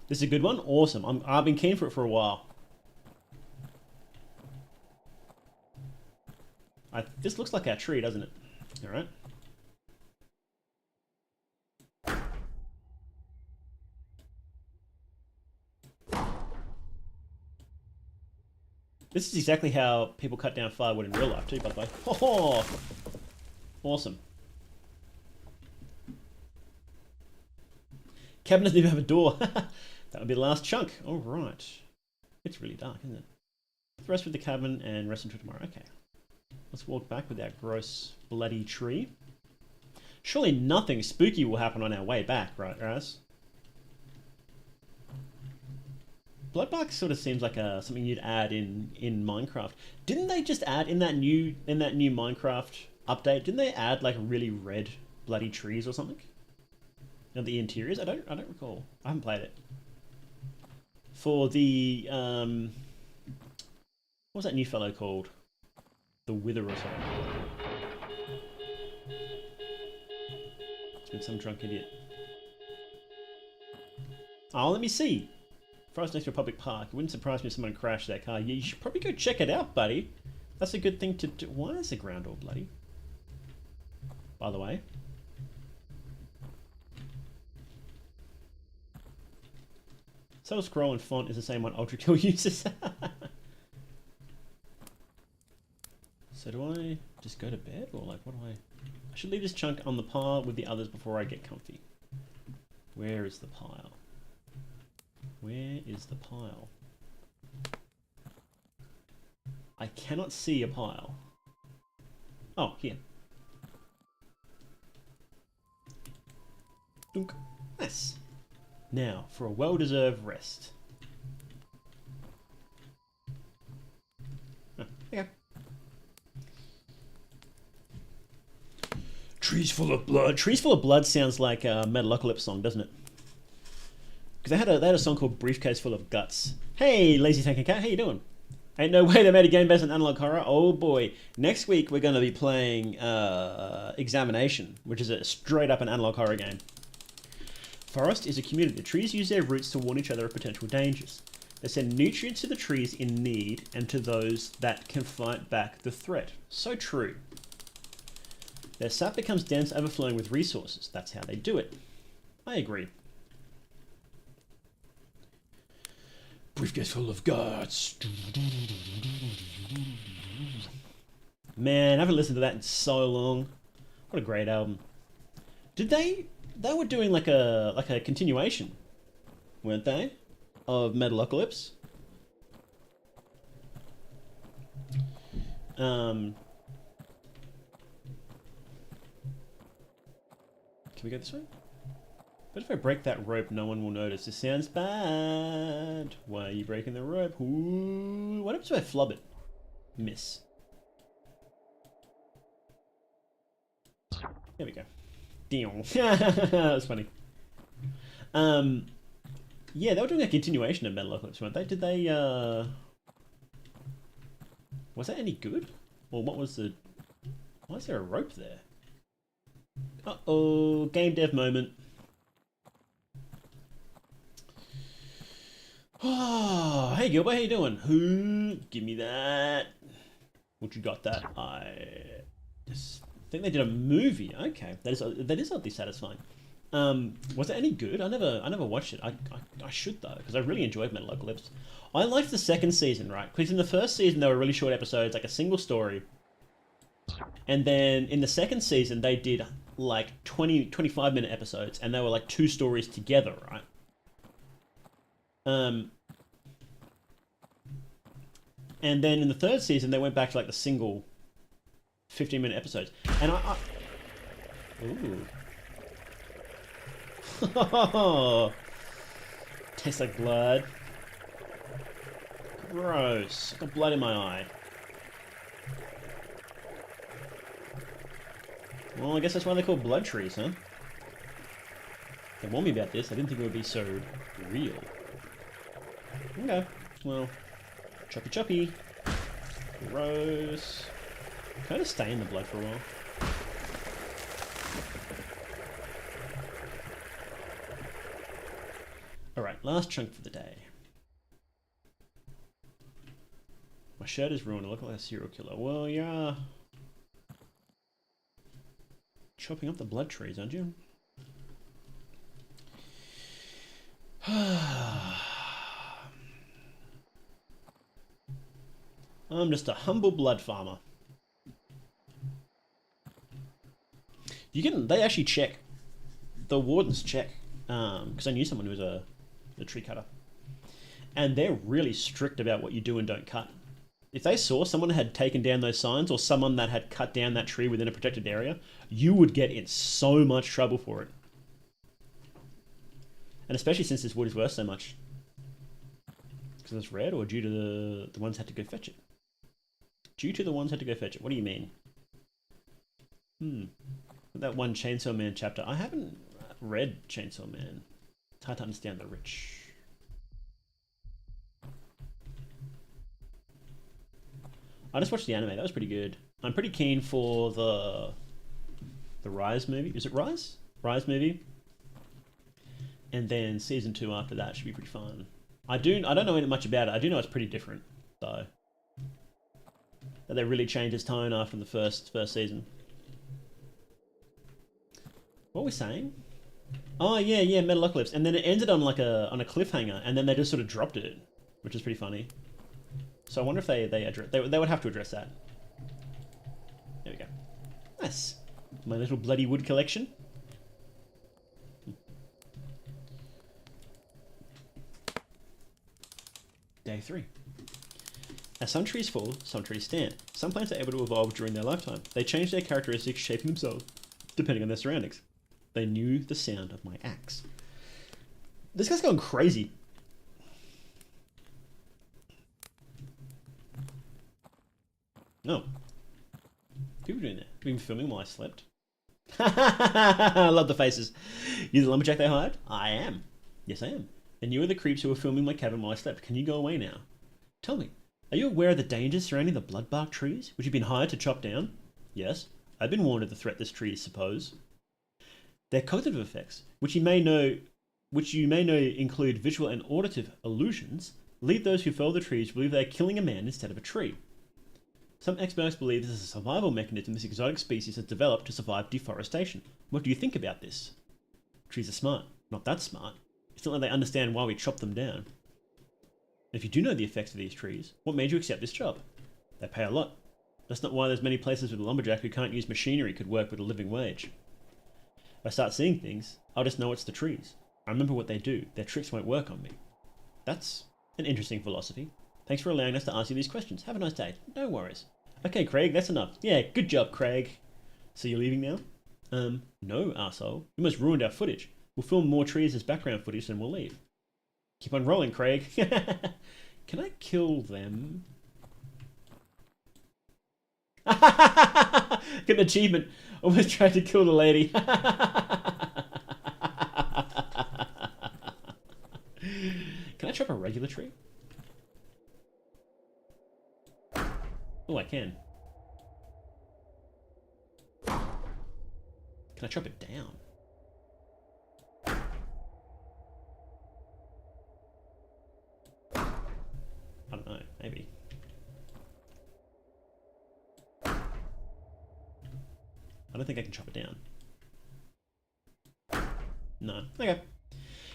This is a good one? Awesome. I've been keen for it for a while. This looks like our tree, doesn't it? Alright. This is exactly how people cut down firewood in real life too, by the way. Oh, awesome. Cabin doesn't even have a door. That would be the last chunk. All right. It's really dark, isn't it? Rest with the cabin and rest until tomorrow. Okay. Let's walk back with that gross, bloody tree. Surely nothing spooky will happen on our way back, right, guys? Bloodbark sort of seems like something you'd add in Minecraft. Didn't they just add in that new Minecraft update? Didn't they add like really red bloody trees or something? And the interiors? I don't recall. I haven't played it. For the what was that new fellow called? The Wither or something. It's been some drunk idiot. Oh, let me see. Forest next to a public park. It wouldn't surprise me if someone crashed their car. Yeah, you should probably go check it out, buddy. That's a good thing to do. Why is the ground all bloody? By the way. So scroll and font is the same one Ultra Kill uses. So do I just go to bed or like what do I should leave this chunk on the pile with the others before I get comfy. Where is the pile? Where is the pile? I cannot see a pile. Oh, here. Dunk. Nice. Now, for a well-deserved rest. Oh, okay. Trees full of blood. Trees full of blood sounds like a Metalocalypse song, doesn't it? Because they had a song called Briefcase Full of Guts, Hey, Lazy Tank and Cat, how you doing? Ain't no way they made a game based on analog horror. Oh boy. Next week we're going to be playing Examination, which is a straight up an analog horror game. Forest is a community. The trees use their roots to warn each other of potential dangers. They send nutrients to the trees in need and to those that can fight back the threat. So true. Their sap becomes dense, overflowing with resources. That's how they do it. I agree. Briefcase full of guards. Man, I haven't listened to that in so long. What a great album. Did they were doing like a continuation, weren't they? Of Metalocalypse. Can we go this way? But if I break that rope, no one will notice. This sounds bad. Why are you breaking the rope? Ooh, what happens if I flub it? Miss. There we go. Damn. That was funny. Yeah, they were doing a continuation of Metalocalypse, weren't they? Did they, was that any good? Or what was the... Why is there a rope there? Uh-oh, game dev moment. Oh, hey Gilbert, how you doing? Who? Give me that. What you got that? I just think they did a movie. Okay, that is oddly satisfying. Was it any good? I never watched it. I should though, because I really enjoyed Metalocalypse. I liked the second season, right? Because in the first season they were really short episodes, like a single story. And then in the second season they did like 25-minute episodes, and they were like 2 stories together, right? And then in the third season they went back to like the single 15-minute episodes. And Ooh. Tastes like blood. Gross. Got blood in my eye. Well, I guess that's why they're called blood trees, huh? They warned me about this. I didn't think it would be so real. Okay. Well, choppy choppy. Gross. Kind of stay in the blood for a while. Alright, last chunk for the day. My shirt is ruined. I look like a serial killer. Well, yeah. Chopping up the blood trees, aren't you? I'm just a humble blood farmer. They actually check. The wardens check. Because I knew someone who was a tree cutter. And they're really strict about what you do and don't cut. If they saw someone had taken down those signs, or someone that had cut down that tree within a protected area, you would get in so much trouble for it. And especially since this wood is worth so much. Because it's red, or due to the ones had to go fetch it? Due to the ones had to go fetch it. What do you mean? That one Chainsaw Man chapter. I haven't read Chainsaw Man. It's hard to understand the rich. I just watched the anime. That was pretty good. I'm pretty keen for the Rise movie. Is it Rise? Rise movie. And then season 2 after that should be pretty fun. I don't know much about it. I do know it's pretty different, though. That they really changed its tone after the first season. What were we saying? Oh yeah, Metalocalypse, and then it ended on like a cliffhanger, and then they just sort of dropped it, which is pretty funny. So I wonder if they would have to address that. There we go. Nice. My little bloody wood collection. Day 3. As some trees fall, some trees stand. Some plants are able to evolve during their lifetime. They change their characteristics, shaping themselves depending on their surroundings. They knew the sound of my axe. This guy's going crazy. No. People doing that. Been filming while I slept. I love the faces. You the lumberjack they hired? I am. Yes, I am. and you are the creeps who were filming my cabin while I slept. Can you go away now? Tell me, are you aware of the dangers surrounding the bloodbark trees, which you've been hired to chop down? Yes, I've been warned of the threat this tree suppose. Their cognitive effects, which you may know include visual and auditive illusions, lead those who fell the trees to believe they are killing a man instead of a tree. Some experts believe this is a survival mechanism this exotic species has developed to survive deforestation. What do you think about this? Trees are smart. Not that smart. It's not like they understand why we chop them down. If you do know the effects of these trees, what made you accept this job? They pay a lot. That's not why there's many places with a lumberjack who can't use machinery could work with a living wage. If I start seeing things, I'll just know it's the trees. I remember what they do. Their tricks won't work on me. That's an interesting philosophy. Thanks for allowing us to ask you these questions. Have a nice day. No worries. Okay, Craig, that's enough. Yeah, good job, Craig. So you're leaving now? No, arsehole. You almost ruined our footage. We'll film more trees as background footage, then we'll leave. Keep on rolling, Craig. Can I kill them? Get an achievement. Almost tried to kill the lady. Can I chop a regular tree? Oh, I can. Can I chop it down? I don't know, maybe. I don't think I can chop it down. No. Okay.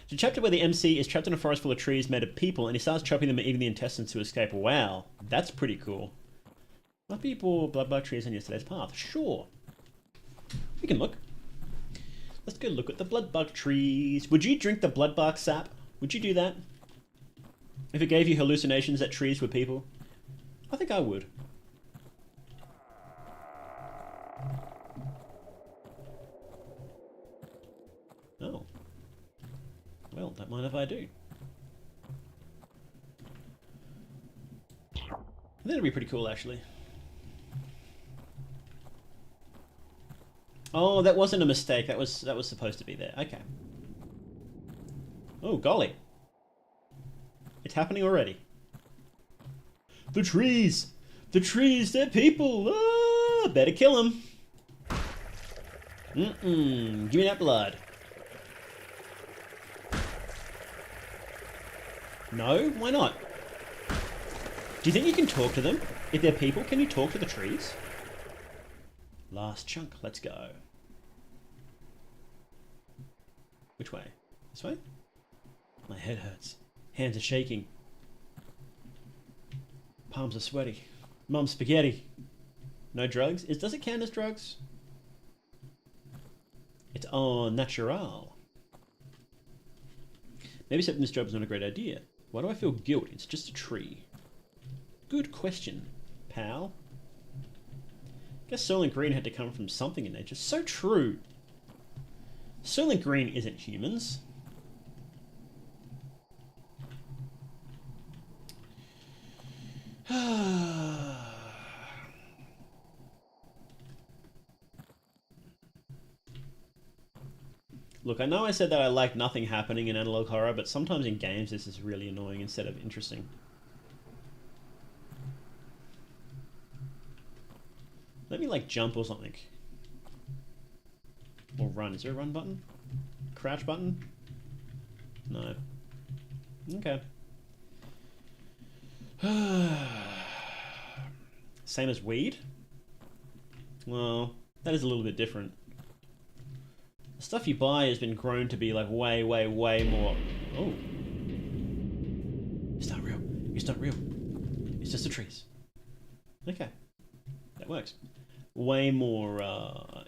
It's a chapter where the MC is trapped in a forest full of trees made of people and he starts chopping them and eating the intestines to escape. Wow, that's pretty cool. Might be more bloodbark trees on yesterday's path. Sure. We can look. Let's go look at the bloodbark trees. Would you drink the bloodbark sap? Would you do that? If it gave you hallucinations that trees were people? I think I would. Oh. Well, don't mind if I do. That'd be pretty cool, actually. Oh, that wasn't a mistake. That was supposed to be there. Okay. Oh, golly. It's happening already. The trees! The trees, they're people! Ah, better kill them. Give me that blood. No? Why not? Do you think you can talk to them? If they're people, can you talk to the trees? Last chunk, let's go. Which way? This way? My head hurts. Hands are shaking. Palms are sweaty. Mum's spaghetti. No drugs? Does it count as drugs? It's en natural. Maybe accepting this job is not a great idea. Why do I feel guilt? It's just a tree. Good question, pal. Guess Soylent Green had to come from something in nature. So true. Soylent Green isn't humans. Look, I know I said that I like nothing happening in analog horror, but sometimes in games this is really annoying instead of interesting. Let me like jump or something. Or run. Is there a run button? Crouch button? No. Okay. Same as weed? Well, that is a little bit different. The stuff you buy has been grown to be like way, way, way more... Oh. It's not real. It's not real. It's just the trees. Okay. That works. Way more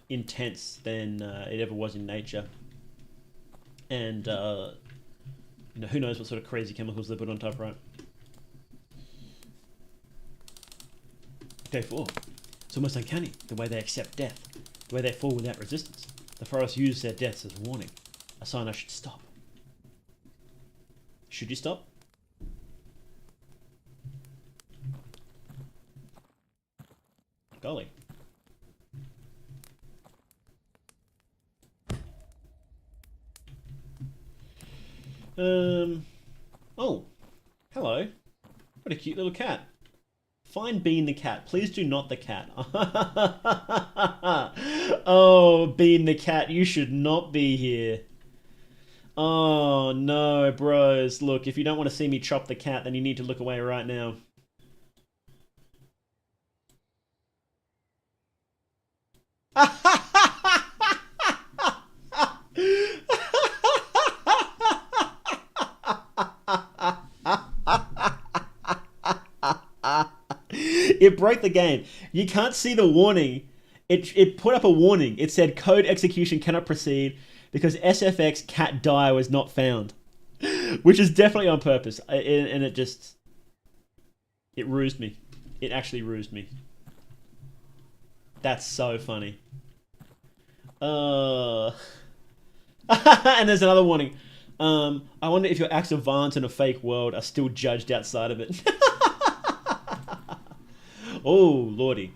intense than it ever was in nature. And, you know, who knows what sort of crazy chemicals they put on top, right? Day 4. It's almost uncanny, the way they accept death. The way they fall without resistance. The forest use their deaths as warning. A sign I should stop. Should you stop? Golly. Oh, hello. What a cute little cat. Find Bean the cat. Please do not the cat. Oh, Bean the cat, you should not be here. Oh, no, bros. Look, if you don't want to see me chop the cat, then you need to look away right now. It broke the game. You can't see the warning. It put up a warning. It said code execution cannot proceed because SFX cat die was not found. Which is definitely on purpose. And it just... It rused me. It actually rused me. That's so funny. And there's another warning. I wonder if your acts of violence in a fake world are still judged outside of it. Oh, lordy.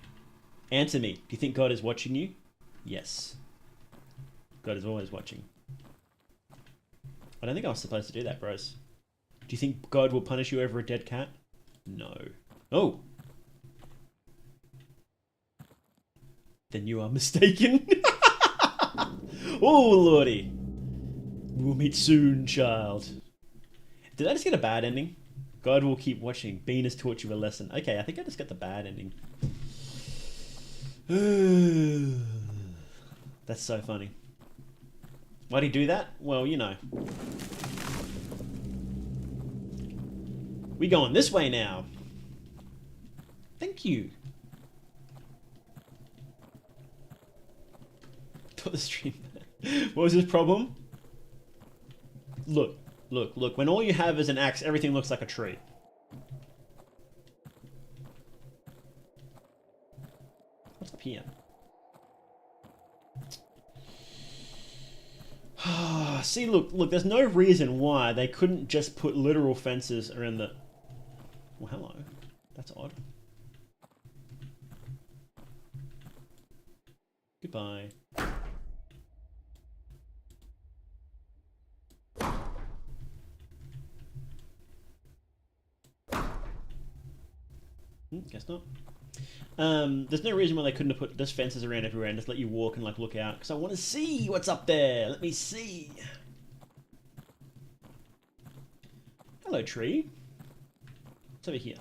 Answer me. Do you think God is watching you? Yes. God is always watching. I don't think I was supposed to do that, bros. Do you think God will punish you over a dead cat? No. Oh. Then you are mistaken. Oh, lordy. We'll meet soon, child. Did I just get a bad ending? God will keep watching. Bean has taught you a lesson. Okay, I think I just got the bad ending. That's so funny. Why'd he do that? Well, you know. We going this way now. Thank you. Got the stream. What was his problem? Look. Look. When all you have is an axe, everything looks like a tree. What's up here? See, look, there's no reason why they couldn't just put literal fences around the... Well, hello. That's odd. Goodbye. Guess not. There's no reason why they couldn't have put just fences around everywhere and just let you walk and like look out, because I want to see what's up there. Let me see. Hello, tree. What's over here?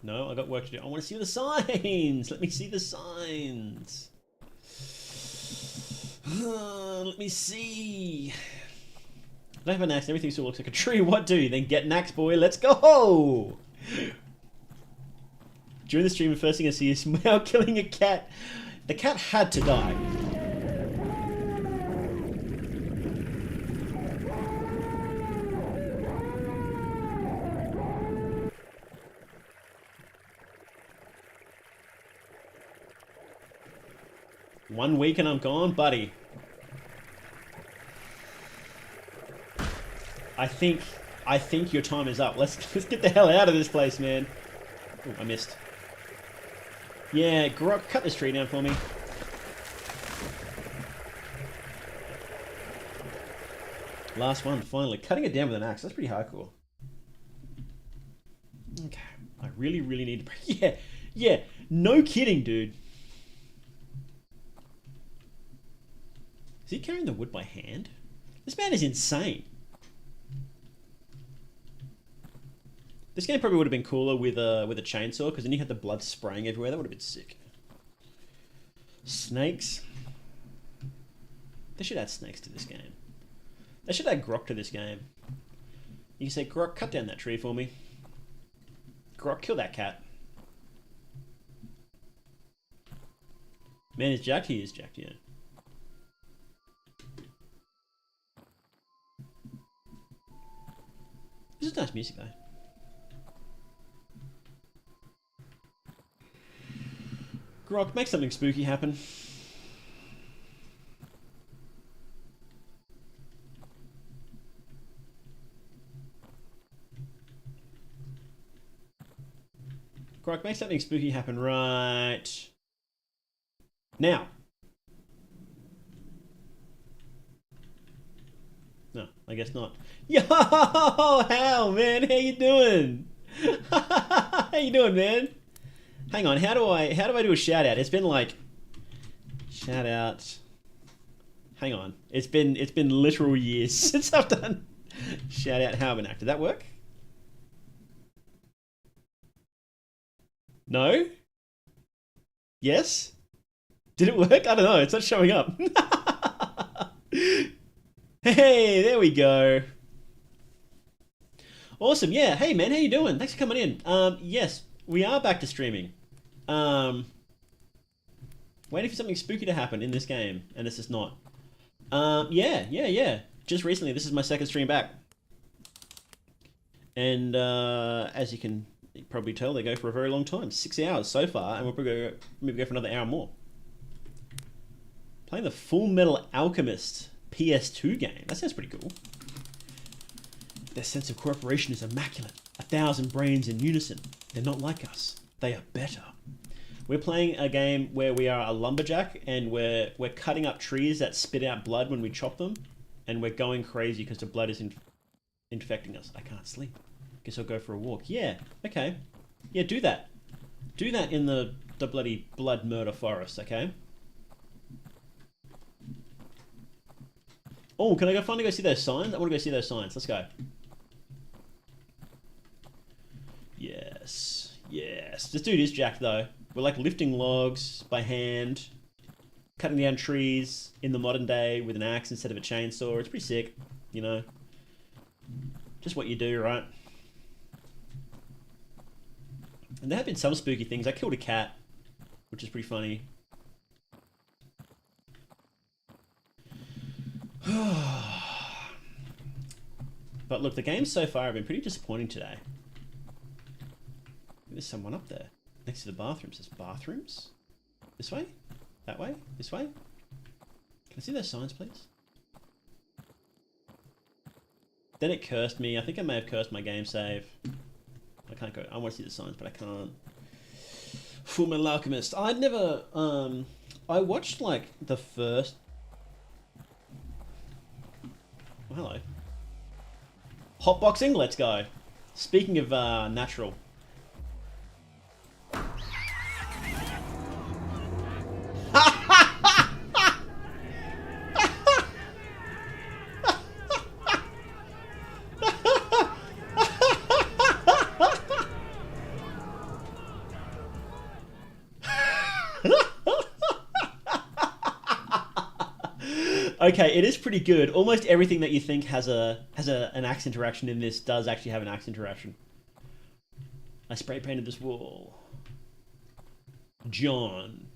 No, I got work to do. I want to see the signs. Let me see the signs. Let me see. I don't have an axe. Everything still looks like a tree. What do? Then get an axe, boy. Let's go. During the stream, the first thing I see is Meow killing a cat. The cat had to die. One week and I'm gone, buddy. I think your time is up. Let's get the hell out of this place, man. Oh, I missed. Yeah, Grok, cut this tree down for me. Last one, finally. Cutting it down with an axe. That's pretty hardcore. Okay. I really need to... Yeah. No kidding, dude. Is he carrying the wood by hand? This man is insane. This game probably would have been cooler with a chainsaw, because then you had the blood spraying everywhere. That would have been sick. Snakes. They should add snakes to this game. They should add Grok to this game. You can say, Grok, cut down that tree for me. Grok, kill that cat. Man, is jacked? He is jacked, yeah. This is nice music, though. Grok, make something spooky happen. Grok, make something spooky happen right now. I guess not. Yo, Hal, man, how you doing? How you doing, man? Hang on, how do I do a shout out? It's been like shout out. Hang on, it's been literal years since I've done shout out how I'm an actor. Did that work? No? Yes? Did it work? I don't know. It's not showing up. Hey, there we go. Awesome. Yeah. Hey, man. How you doing? Thanks for coming in. Yes, we are back to streaming. Waiting for something spooky to happen in this game, and it's just not. Yeah. Just recently, this is my second stream back. And as you can probably tell, they go for a very long time. 6 hours so far, and we'll probably maybe go for another hour more. Playing the Full Metal Alchemist PS2 game. That sounds pretty cool. Their sense of cooperation is immaculate. 1,000 brains in unison. They're not like us. They are better. We're playing a game where we are a lumberjack and we're cutting up trees that spit out blood when we chop them, and we're going crazy because the blood is infecting us. I can't sleep. Guess I'll go for a walk. Yeah, okay. Yeah, do that. Do that in the bloody blood murder forest, okay? Oh, can I finally go see those signs? I want to go see those signs. Let's go. Yes. Yes. This dude is jacked, though. We're like lifting logs by hand, cutting down trees in the modern day with an axe instead of a chainsaw. It's pretty sick, you know. Just what you do, right? And there have been some spooky things. I killed a cat, which is pretty funny. But look, the games so far have been pretty disappointing today. There's someone up there next to the bathrooms. There's bathrooms? This way? That way? This way? Can I see those signs, please? Then it cursed me. I think I may have cursed my game save. I can't go. I want to see the signs, but I can't. Full Metal Alchemist. I'd never. I watched like the first. Oh, hello. Hotboxing. Let's go. Speaking of natural. Okay, it is pretty good. Almost everything that you think has an axe interaction in this does actually have an axe interaction. I spray painted this wall. John.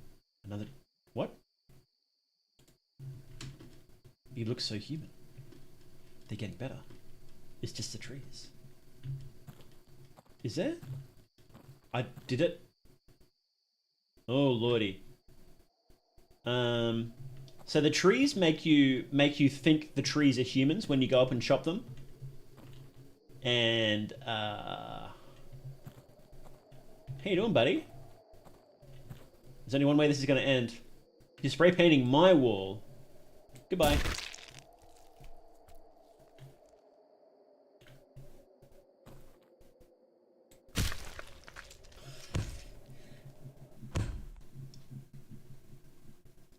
Another... What? You look so human. They're getting better. It's just the trees. Is there? I did it. Oh lordy. So the trees make you think the trees are humans when you go up and chop them. And how you doing, buddy? There's only one way this is going to end. You're spray painting my wall. Goodbye.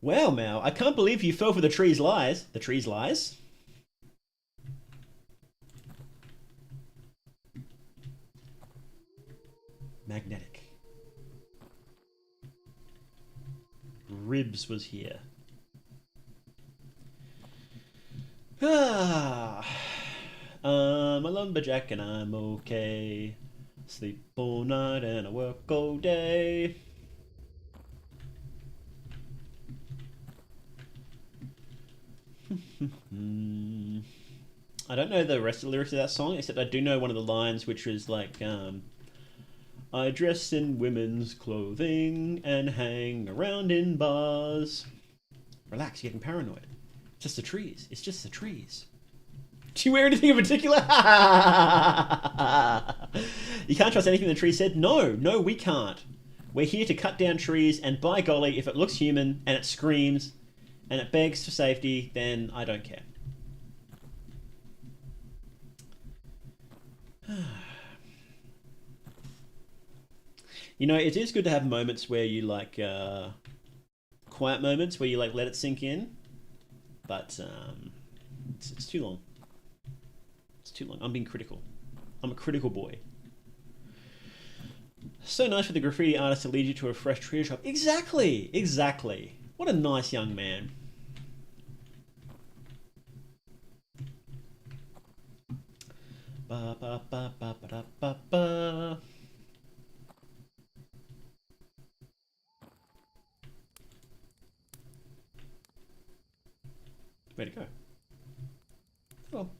Wow, Mao, I can't believe you fell for the tree's lies. The tree's lies? Magnetic. Ribs was here. I'm a lumberjack and I'm okay. Sleep all night and I work all day. I don't know the rest of the lyrics of that song, except I do know one of the lines, which was like, I dress in women's clothing and hang around in bars. Relax, you're getting paranoid. It's just the trees. It's just the trees. Do you wear anything in particular? You can't trust anything the tree said? No, we can't. We're here to cut down trees, and by golly, if it looks human and it screams and it begs for safety, then I don't care. You know, it is good to have moments where you like quiet moments where you like let it sink in, but it's too long. It's too long. I'm being critical. I'm a critical boy. So nice for the graffiti artist to lead you to a fresh treasure shop. Exactly, exactly. What a nice young man. Ba ba ba ba ba da, ba ba. Where'd it go? Oh.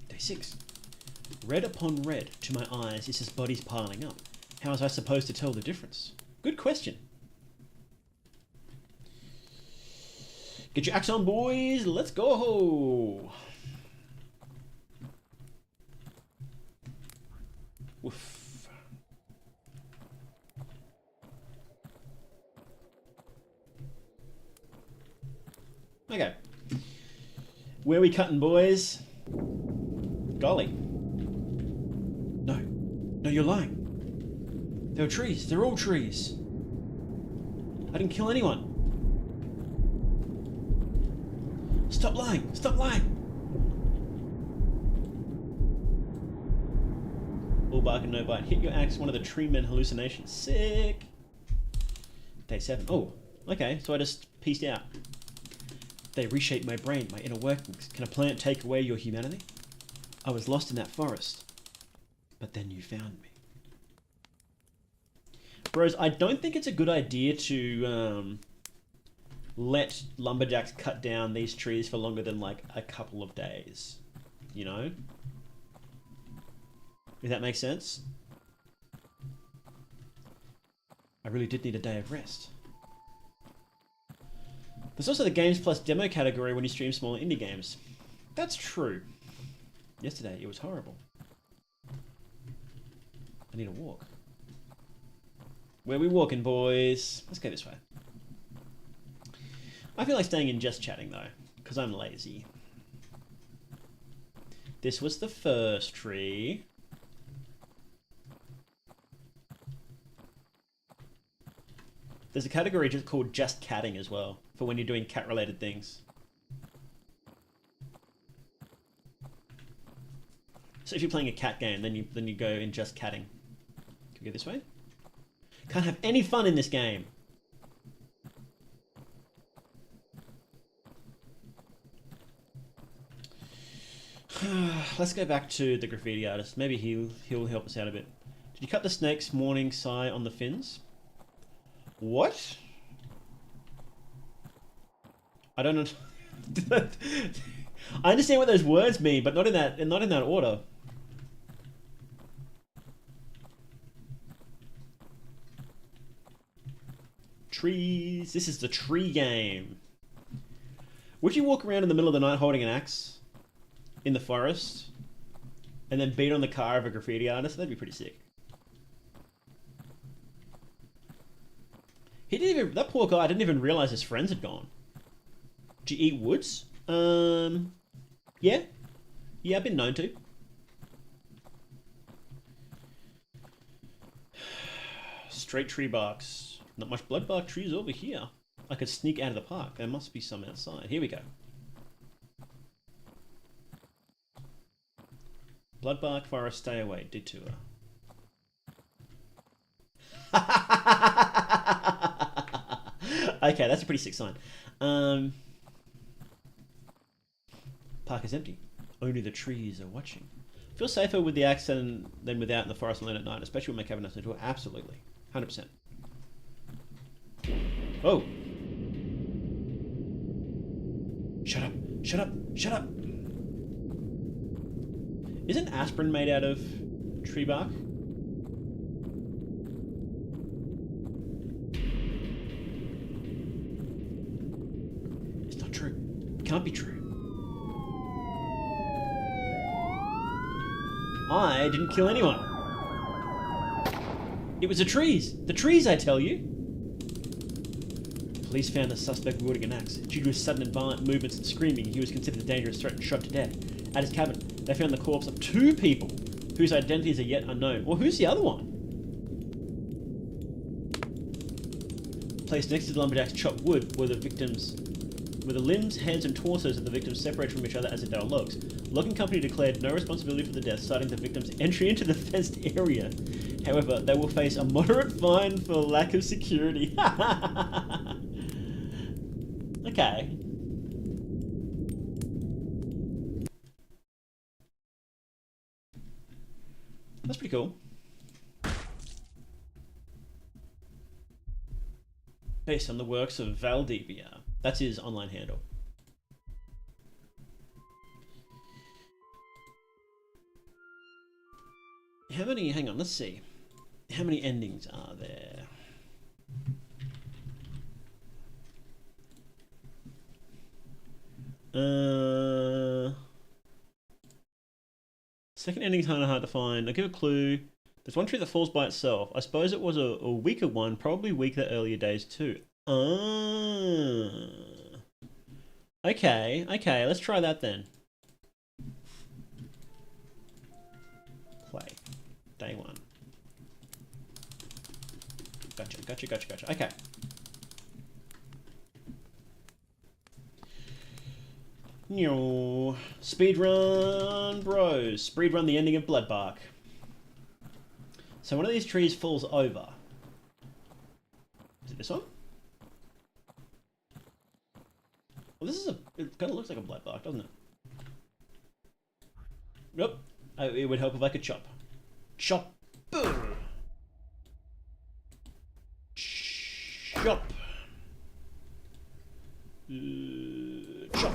Day 6. Red upon red to my eyes is his body's piling up. How was I supposed to tell the difference? Good question. Get your axe on, boys. Let's go. Woof. Okay. Where we cutting, boys? Golly. No. No, you're lying. There are trees. They're all trees. I didn't kill anyone. Stop lying. Stop lying. All bark and no bite. Hit your axe, one of the tree men hallucinations. Sick. Day 7. Oh, okay. So I just pieced out. They reshape my brain, my inner workings. Can a plant take away your humanity? I was lost in that forest, but then you found me. Bros, I don't think it's a good idea to let lumberjacks cut down these trees for longer than like a couple of days. You know? If that makes sense? I really did need a day of rest. There's also the Games Plus demo category when you stream smaller indie games. That's true. Yesterday, it was horrible. I need a walk. Where we walking, boys? Let's go this way. I feel like staying in just chatting, though, because I'm lazy. This was the first tree. There's a category just called Just Catting as well, for when you're doing cat-related things. So if you're playing a cat game, then you go in Just Catting. Can we go this way? Can't have any fun in this game. Let's go back to the graffiti artist. Maybe he'll help us out a bit. Did you cut the snake's morning sigh on the fins? What? I don't know. I understand what those words mean, but not in that order. Trees. This is the tree game. Would you walk around in the middle of the night holding an axe in the forest and then beat on the car of a graffiti artist? That'd be pretty sick. He didn't even, that poor guy didn't even realize his friends had gone. Did you eat woods? Yeah. Yeah, I've been known to. Straight tree barks. Not much bloodbark trees over here. I could sneak out of the park. There must be some outside. Here we go. Bloodbark forest, stay away. Detour. Okay, that's a pretty sick sign. Park is empty. Only the trees are watching. Feel safer with the axe than without in the forest alone at night, especially when my cabin has no door. Absolutely. 100%. Oh! Shut up! Shut up! Shut up! Isn't aspirin made out of tree bark? It's not true. It can't be true. I didn't kill anyone. It was the trees. The trees, I tell you. Police found the suspect wielding an axe. Due to his sudden and violent movements and screaming, he was considered a dangerous threat and shot to death. At his cabin, they found the corpse of 2 people whose identities are yet unknown. Well, who's the other one? Placed next to the lumberjack's chopped wood were the limbs, heads, and torsos of the victims separated from each other as if they were logs. Logging company declared no responsibility for the death, citing the victims' entry into the fenced area. However, they will face a moderate fine for lack of security. Okay. That's pretty cool. Based on the works of Valdivia. That's his online handle. How many, hang on, let's see. How many endings are there? Second ending's kind of hard to find. I'll give a clue. There's one tree that falls by itself. I suppose it was a weaker one, probably weaker earlier days too. Okay, let's try that then. Play. Day 1. Gotcha. Okay. Speedrun bros. Speedrun the ending of Bloodbark. So one of these trees falls over. Is it this one? Well, this is it kind of looks like a Bloodbark, doesn't it? Nope. It would help if I could chop. Chop. Boom. Chop. Chop.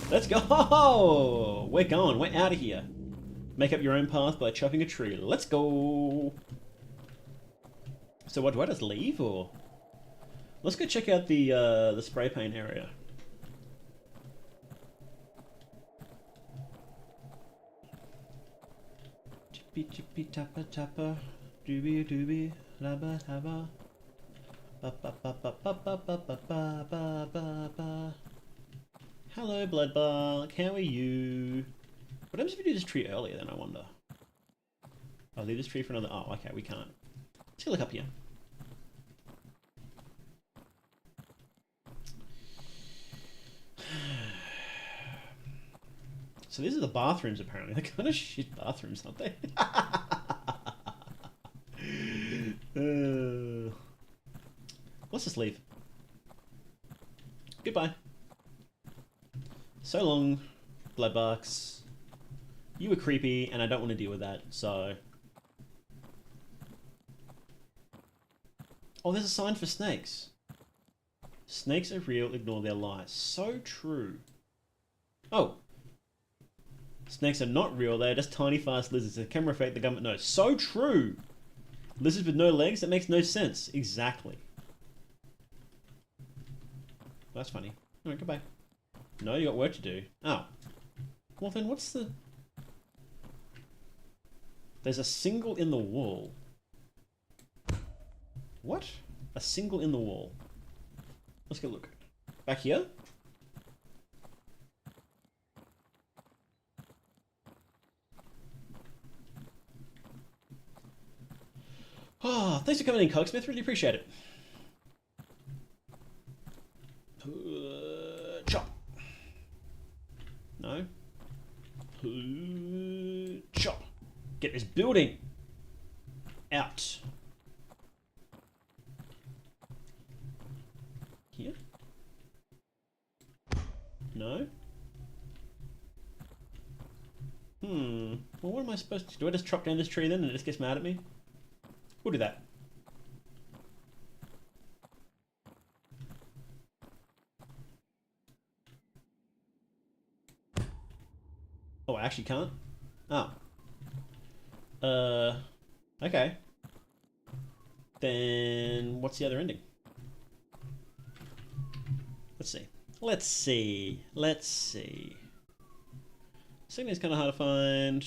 Let's go! We're going. We're out of here. Make up your own path by chopping a tree. Let's go! So what, do I just leave, or? Let's go check out the spray paint area. Chippy chippy tappa tappa, doobie doobie, labba labba. Ba ba ba ba ba ba ba ba ba ba ba ba. Hello, Bloodbark. How are you? What happens if we do this tree earlier then, I wonder? I'll leave this tree for another... Oh, okay, we can't. Let's go look up here. So these are the bathrooms, apparently. They're kind of shit bathrooms, aren't they? Let's just leave. Goodbye. So long, Bloodbarks. You were creepy, and I don't want to deal with that, so... Oh, there's a sign for snakes. Snakes are real, ignore their lies. So true. Oh. Snakes are not real, they are just tiny fast lizards. The camera effect the government knows. So true! Lizards with no legs? That makes no sense. Exactly. That's funny. Alright, goodbye. No, you got work to do. Oh. Well then, what's the... There's a single in the wall. What? A single in the wall. Let's go look. Back here? Oh, thanks for coming in, Cogsmith. Really appreciate it. Chop. No. Chop. Get this building out. Here? No. Well, what am I supposed to do? I just chop down this tree then and it just gets mad at me? We'll do that. Oh, I actually can't? Oh. Okay. Then what's the other ending? Let's see. Let's see. Second is kind of hard to find.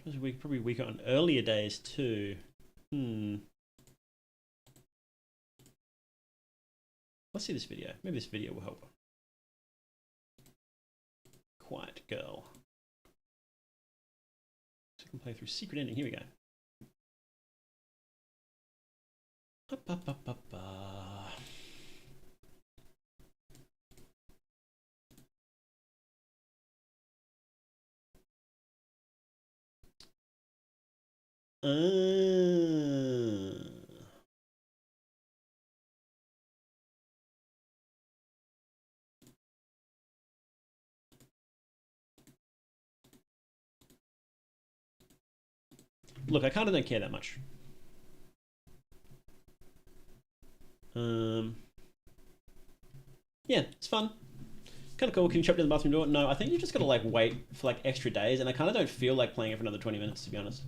It was probably weaker on earlier days too. Let's see this video. Maybe this video will help. Quiet girl. So we can play through secret ending. Here we go. Look, I kind of don't care that much. Yeah, it's fun. Kind of cool. Can you chop down the bathroom door? No, I think you just gotta like wait for like extra days, and I kind of don't feel like playing it for another 20 minutes, to be honest.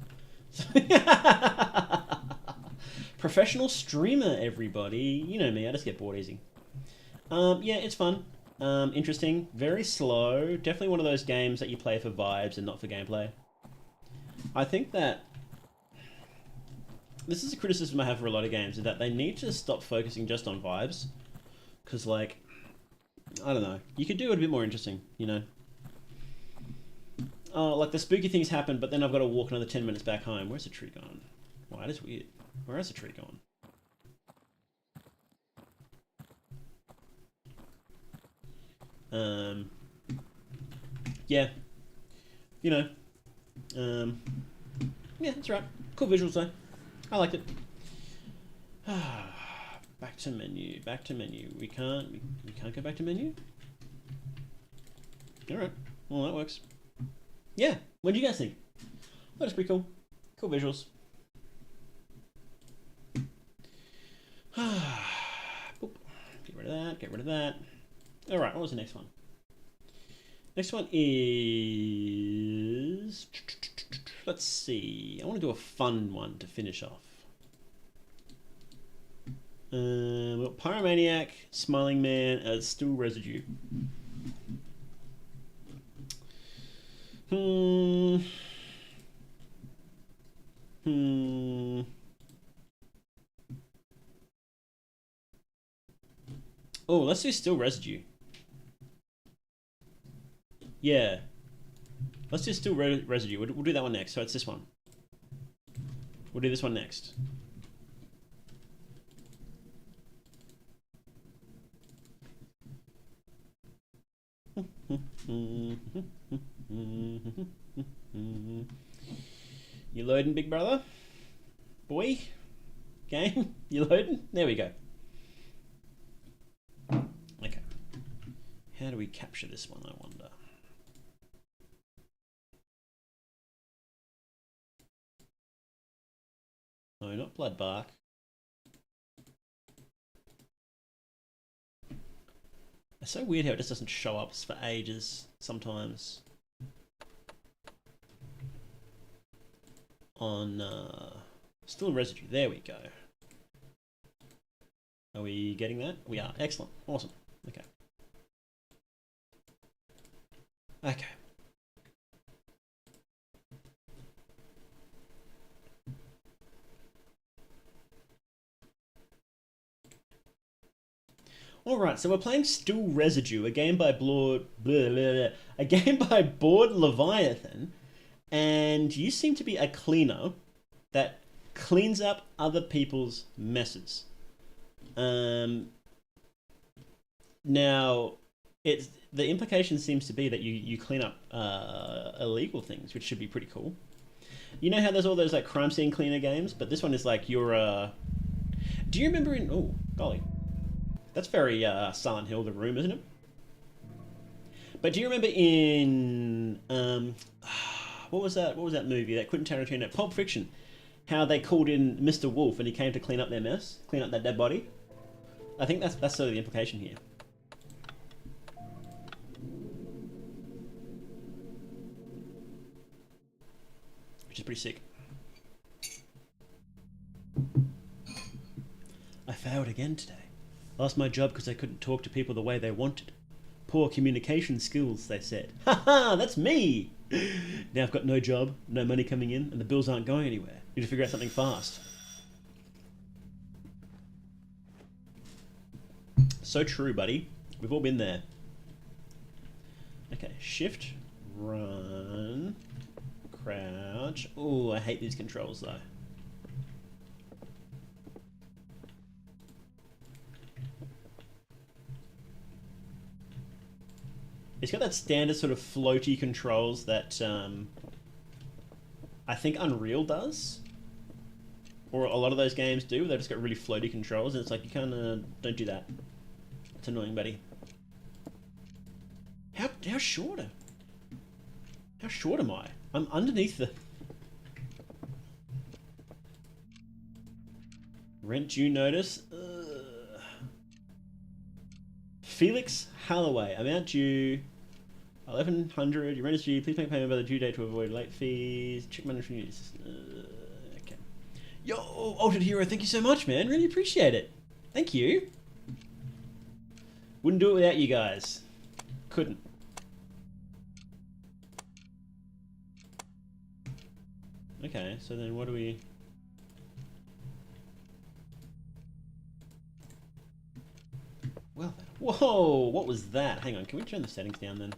Professional streamer, everybody. You know me, I just get bored easy. Yeah, it's fun. Interesting. Very slow. Definitely one of those games that you play for vibes and not for gameplay. I think that this is a criticism I have for a lot of games, is that they need to stop focusing just on vibes. Because, like, I don't know. You could do it a bit more interesting, you know? Oh, like the spooky things happen, but then I've got to walk another 10 minutes back home. Where's the tree gone? Wow, that is weird. Where has the tree gone? Yeah. You know. Yeah, that's right. Cool visuals though. I liked it. Back to menu. Back to menu. We can't go back to menu? Alright. Well, that works. Yeah. What do you guys think? That was pretty cool. Cool visuals. Boop. Get rid of that. Get rid of that. Alright, what was the next one? Next one is... Let's see. I want to do a fun one to finish off. We've got Pyromaniac, Smiling Man, Still Residue. Oh, let's do Still Residue. Yeah. Let's do Still Residue. We'll do that one next. So it's this one. We'll do this one next. You loading, big brother? Boy? Game? You loading? There we go. Okay. How do we capture this one, I wonder? No, not Bloodbark. It's so weird how it just doesn't show up for ages sometimes on Still Residue. There we go. Are we getting that? We are. Excellent. Awesome. Okay. Okay. Alright, so we're playing Still Residue, a game by Board Leviathan, and you seem to be a cleaner that cleans up other people's messes. Now, the implication seems to be that you clean up illegal things, which should be pretty cool. You know how there's all those like crime scene cleaner games, but this one is like you're do you remember in... Oh, golly. That's very Silent Hill, The Room, isn't it? But do you remember in what was that movie, that Quentin Tarantino, Pulp Fiction, how they called in Mr. Wolf and he came to clean up their mess, clean up that dead body? I think that's sort of the implication here. Which is pretty sick. I failed again today. Lost my job because I couldn't talk to people the way they wanted. Poor communication skills, they said. Ha, that's me! Now I've got no job, no money coming in, and the bills aren't going anywhere. Need to figure out something fast. So true, buddy. We've all been there. Okay, shift, run, crouch. Oh, I hate these controls though. It's got that standard sort of floaty controls that I think Unreal does. Or a lot of those games do. They've just got really floaty controls and it's like you kind of don't do that. It's annoying, buddy. How short am I? I'm underneath the... Rent due notice. Felix Holloway. Amount due 1,100. Your rent is due. Please make payment by the due date to avoid late fees. Check monetary news. Okay. Yo, Altered Hero, thank you so much, man. Really appreciate it. Thank you. Wouldn't do it without you guys. Couldn't. Okay, so then what do we... Well then. Whoa! What was that? Hang on, can we turn the settings down then?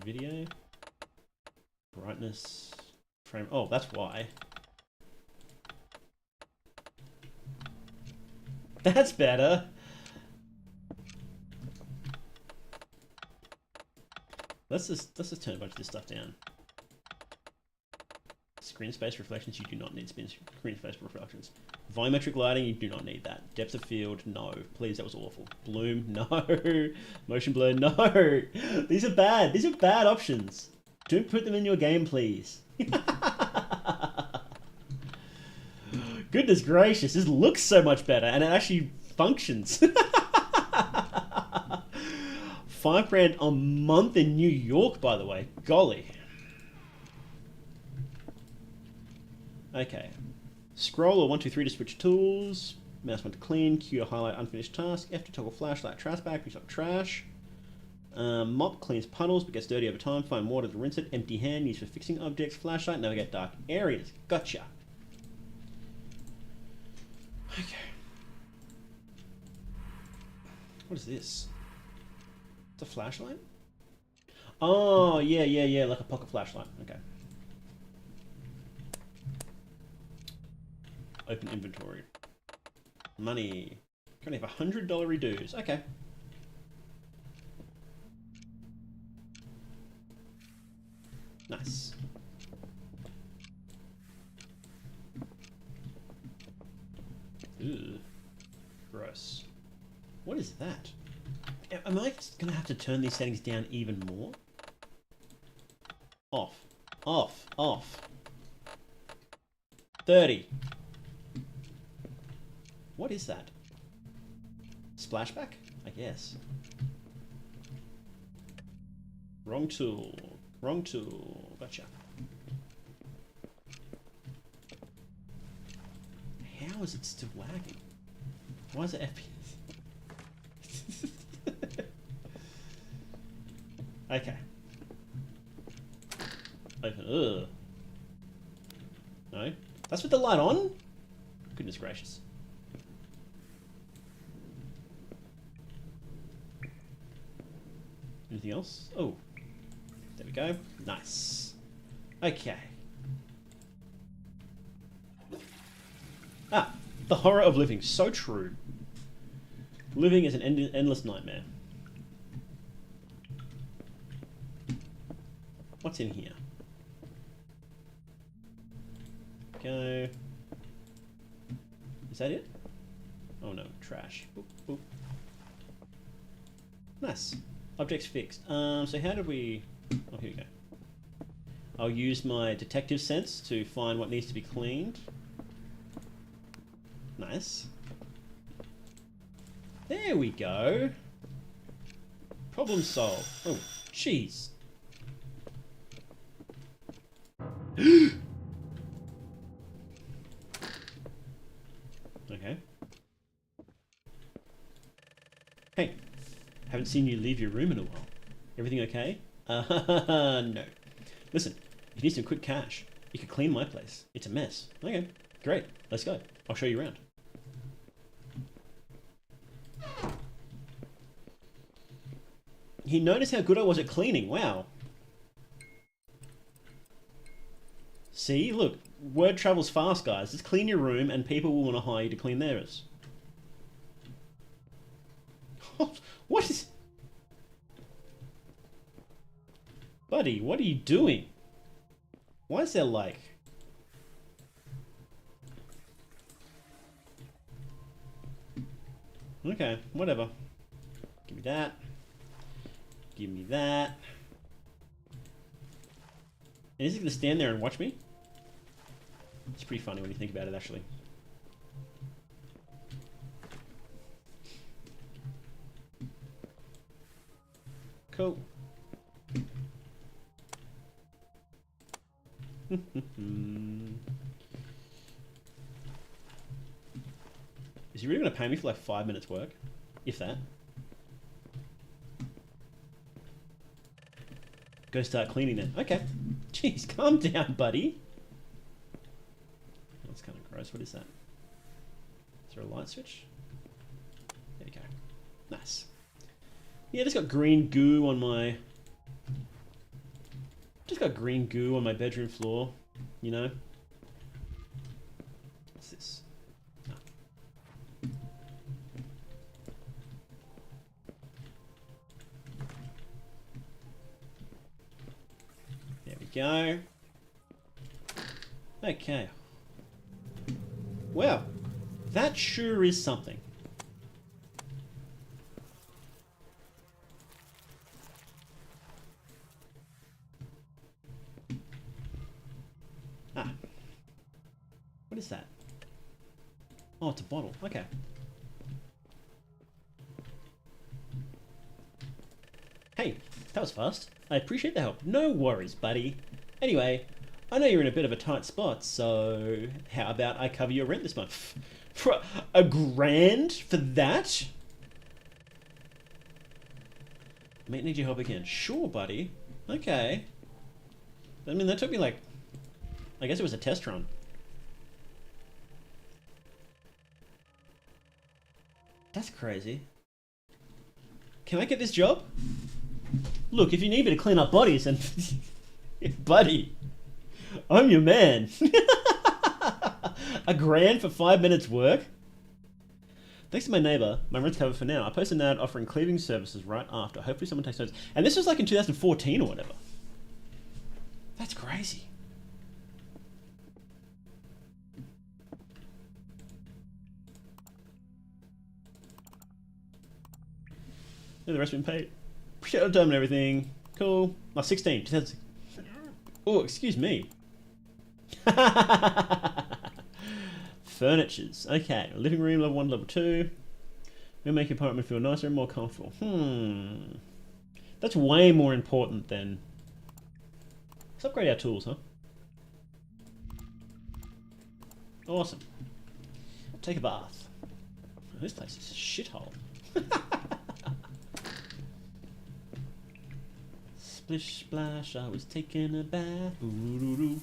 Video. Brightness. Frame. Oh, that's why. That's better! Let's just turn a bunch of this stuff down. Screen space reflections, you do not need screen space reflections. Volumetric lighting, you do not need that. Depth of field, no. Please, that was awful. Bloom, no. Motion blur, no. These are bad. These are bad options. Don't put them in your game, please. Goodness gracious, this looks so much better, and it actually functions. $5 a month in New York, by the way. Golly. Okay. Scroll or 1, 2, 3 to switch tools. Mouse 1 to clean. Q to highlight unfinished task. F to toggle flashlight trash bag. Pick up trash. Mop cleans puddles but gets dirty over time. Find water to rinse it. Empty hand used for fixing objects. Flashlight navigate dark areas. Gotcha. Okay. What is this? It's a flashlight? Oh, yeah, like a pocket flashlight. Okay. Open inventory. Money. Currently have $100 redues. Okay. Nice. Ugh. Gross. What is that? Am I going to have to turn these settings down even more? Off. Off. Off. 30. What is that? Splashback? I guess. Wrong tool. Wrong tool. Gotcha. How is it still lagging? Why is it FPS? Okay. Open. Ugh. No? That's with the light on? Goodness gracious. Anything else? Oh. There we go. Nice. Okay. Ah. The horror of living. So true. Living is an endless nightmare. What's in here? Go. Is that it? Oh no, trash. Boop, boop. Nice. Objects fixed. So how did we... Oh, here we go. I'll use my detective sense to find what needs to be cleaned. Nice. There we go. Problem solved. Oh, jeez. Okay. Hey, haven't seen you leave your room in a while. Everything okay? No. Listen, if you need some quick cash, you can clean my place. It's a mess. Okay, great. Let's go. I'll show you around. He noticed how good I was at cleaning. Wow. See, look, word travels fast, guys. Just clean your room and people will want to hire you to clean theirs. What is... Buddy, what are you doing? Why is there like... Okay, whatever. Give me that. Give me that. And is he going to stand there and watch me? It's pretty funny when you think about it, actually. Cool. Is he really going to pay me for like 5 minutes work? If that. Go start cleaning then. Okay. Jeez, calm down, buddy. That's kind of gross. What is that? Is there a light switch? There you go. Nice. Yeah, just got green goo on my... Just got green goo on my bedroom floor, you know? What's this? Oh. There we go. Okay. Well, that sure is something. Ah. What is that? Oh, it's a bottle. Okay. Hey, that was fast. I appreciate the help. No worries, buddy. Anyway, I know you're in a bit of a tight spot, so how about I cover your rent this month? For $1,000 for that? I might need your help again. Sure, buddy. Okay. I mean, that took me like... I guess it was a test run. That's crazy. Can I get this job? Look, if you need me to clean up bodies and... Buddy, I'm your man. $1,000 for 5 minutes work? Thanks to my neighbour, my rent's covered for now. I posted an ad offering cleaning services right after. Hopefully someone takes notes. And this was like in 2014 or whatever. That's crazy. Yeah, the rest been paid. Appreciate the time and everything. Cool. Oh, 16. 2016. Oh, excuse me. Furnitures. Okay. Living room, level 1, level 2. We'll make your apartment feel nicer and more comfortable. That's way more important than... Let's upgrade our tools, huh? Awesome. Take a bath. Oh, this place is a shithole. Splish splash, I was taking a bath. Ooh-doo-doo.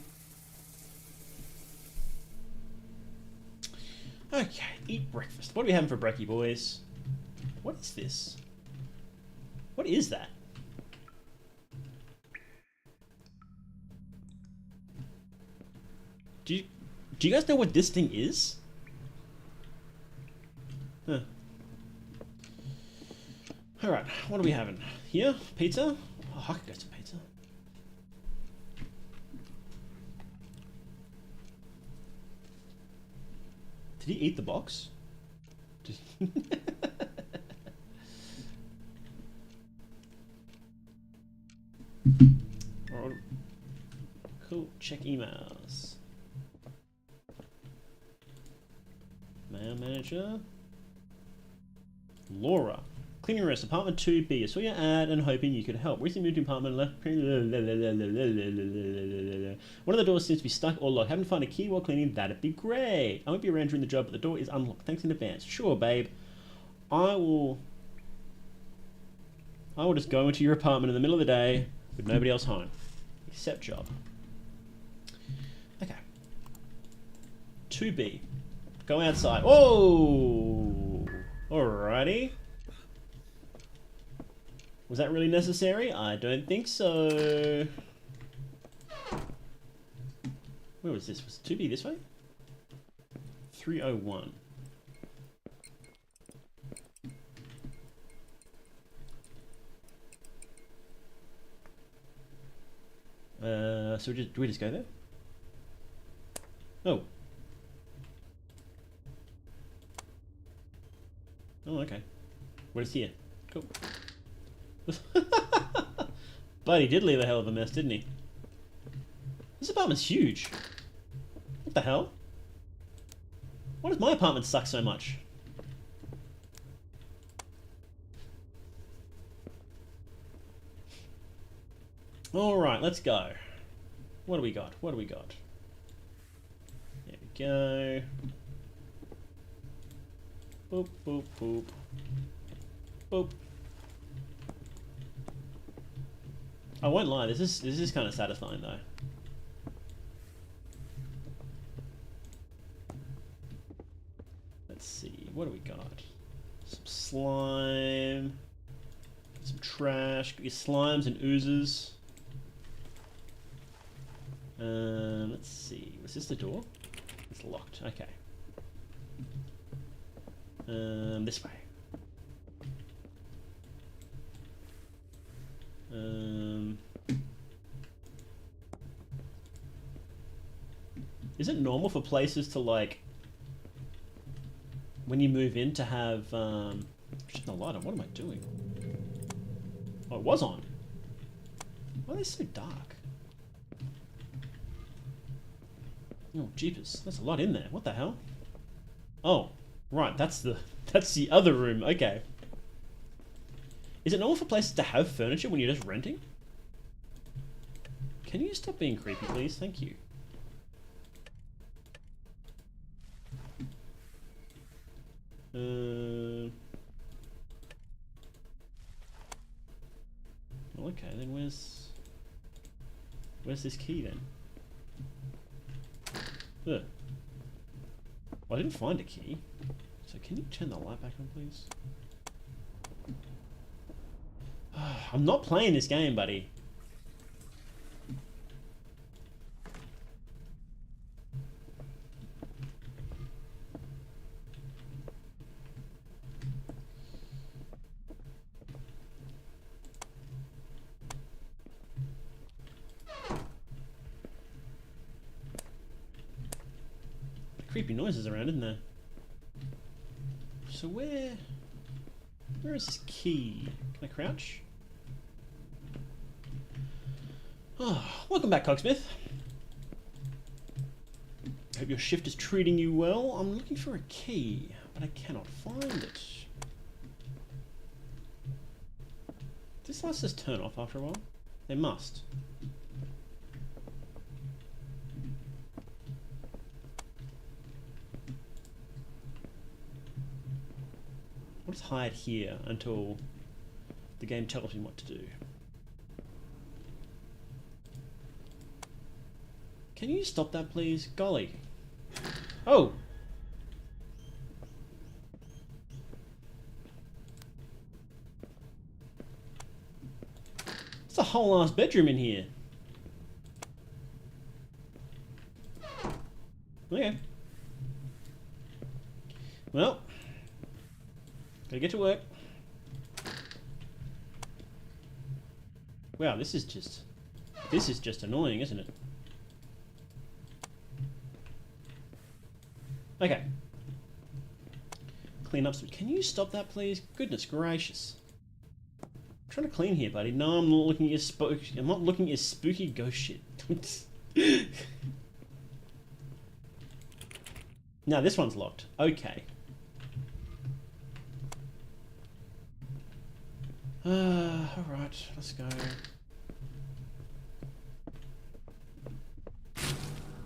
Okay, eat breakfast. What are we having for brekkie, boys? What is this? What is that? Do you guys know what this thing is? Huh. Alright, what are we having? Here? Pizza? Oh, I could go to pizza. Did he eat the box? Cool, check emails. Mail manager. Laura. Cleaning rest, apartment 2B. I saw your ad and hoping you could help. Recently moved to apartment left. One of the doors seems to be stuck or locked. Haven't found a key while cleaning. That'd be great. I won't be around during the job, but the door is unlocked. Thanks in advance. Sure, babe. I will just go into your apartment in the middle of the day with nobody else home. Except job. Okay. 2B. Go outside. Oh! Alrighty. Was that really necessary? I don't think so. Where was this? Was it 2B this way? 301. So do we just go there? Oh. Oh, okay. What is here? Cool. But he did leave a hell of a mess, didn't he? This apartment's huge. What the hell? Why does my apartment suck so much? Alright, let's go. What do we got? What do we got? There we go. Boop, boop, boop. Boop. I won't lie, this is kind of satisfying though. Let's see, what do we got? Some slime, some trash, got your slimes and oozes. Let's see, was this the door? It's locked, okay. This way. Is it normal for places to, like, when you move in to have, shut the light on, what am I doing? Oh, it was on. Why are they so dark? Oh, jeepers, that's a lot in there. What the hell? Oh, right, that's the other room, okay. Is it normal for places to have furniture when you're just renting? Can you stop being creepy, please? Thank you. Well, okay, then where's this key then? Ugh. Well, I didn't find a key. So can you turn the light back on, please? I'm not playing this game, buddy. Creepy noises around, isn't there? So where is this key? Can I crouch? Oh, welcome back, Cogsmith. Hope your shift is treating you well. I'm looking for a key, but I cannot find it. Does lights just turn off after a while? They must. Let's hide here until the game tells me what to do. Can you stop that, please? Golly. Oh! It's a whole ass bedroom in here. Okay. Well. Gotta get to work. Wow, this is just annoying, isn't it? Okay. Clean up some. Can you stop that, please? Goodness gracious. I'm trying to clean here, buddy. No, I'm not looking at your I'm not looking at your spooky ghost shit. Now this one's locked. Okay. Alright, let's go.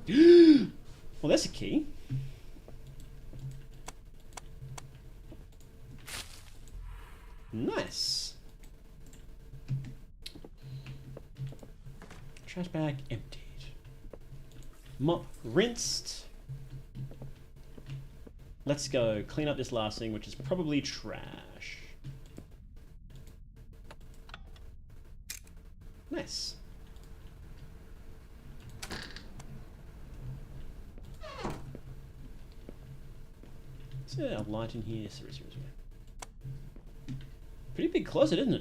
Well, that's a key. Nice. Trash bag emptied. Mop rinsed. Let's go clean up this last thing, which is probably trash. Nice. Is there a light in here? Yes, there is. Pretty big closet, isn't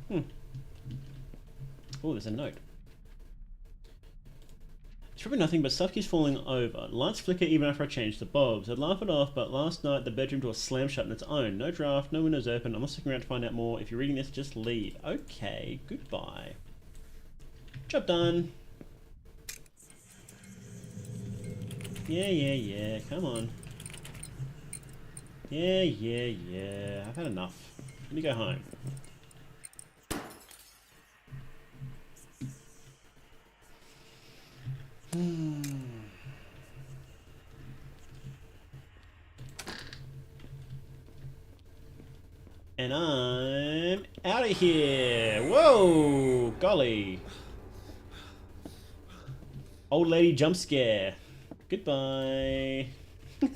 it? Oh, there's a note. It's probably nothing, but stuff keeps falling over. Lights flicker even after I change the bulbs. I'd laugh it off, but last night the bedroom door slammed shut on its own. No draft, no windows open. I'm not sticking around to find out more. If you're reading this, just leave. Okay, goodbye. Job done. Yeah. Come on. Yeah. I've had enough. Let me go home. And I'm out of here. Whoa, golly. Old lady jump scare. Goodbye. What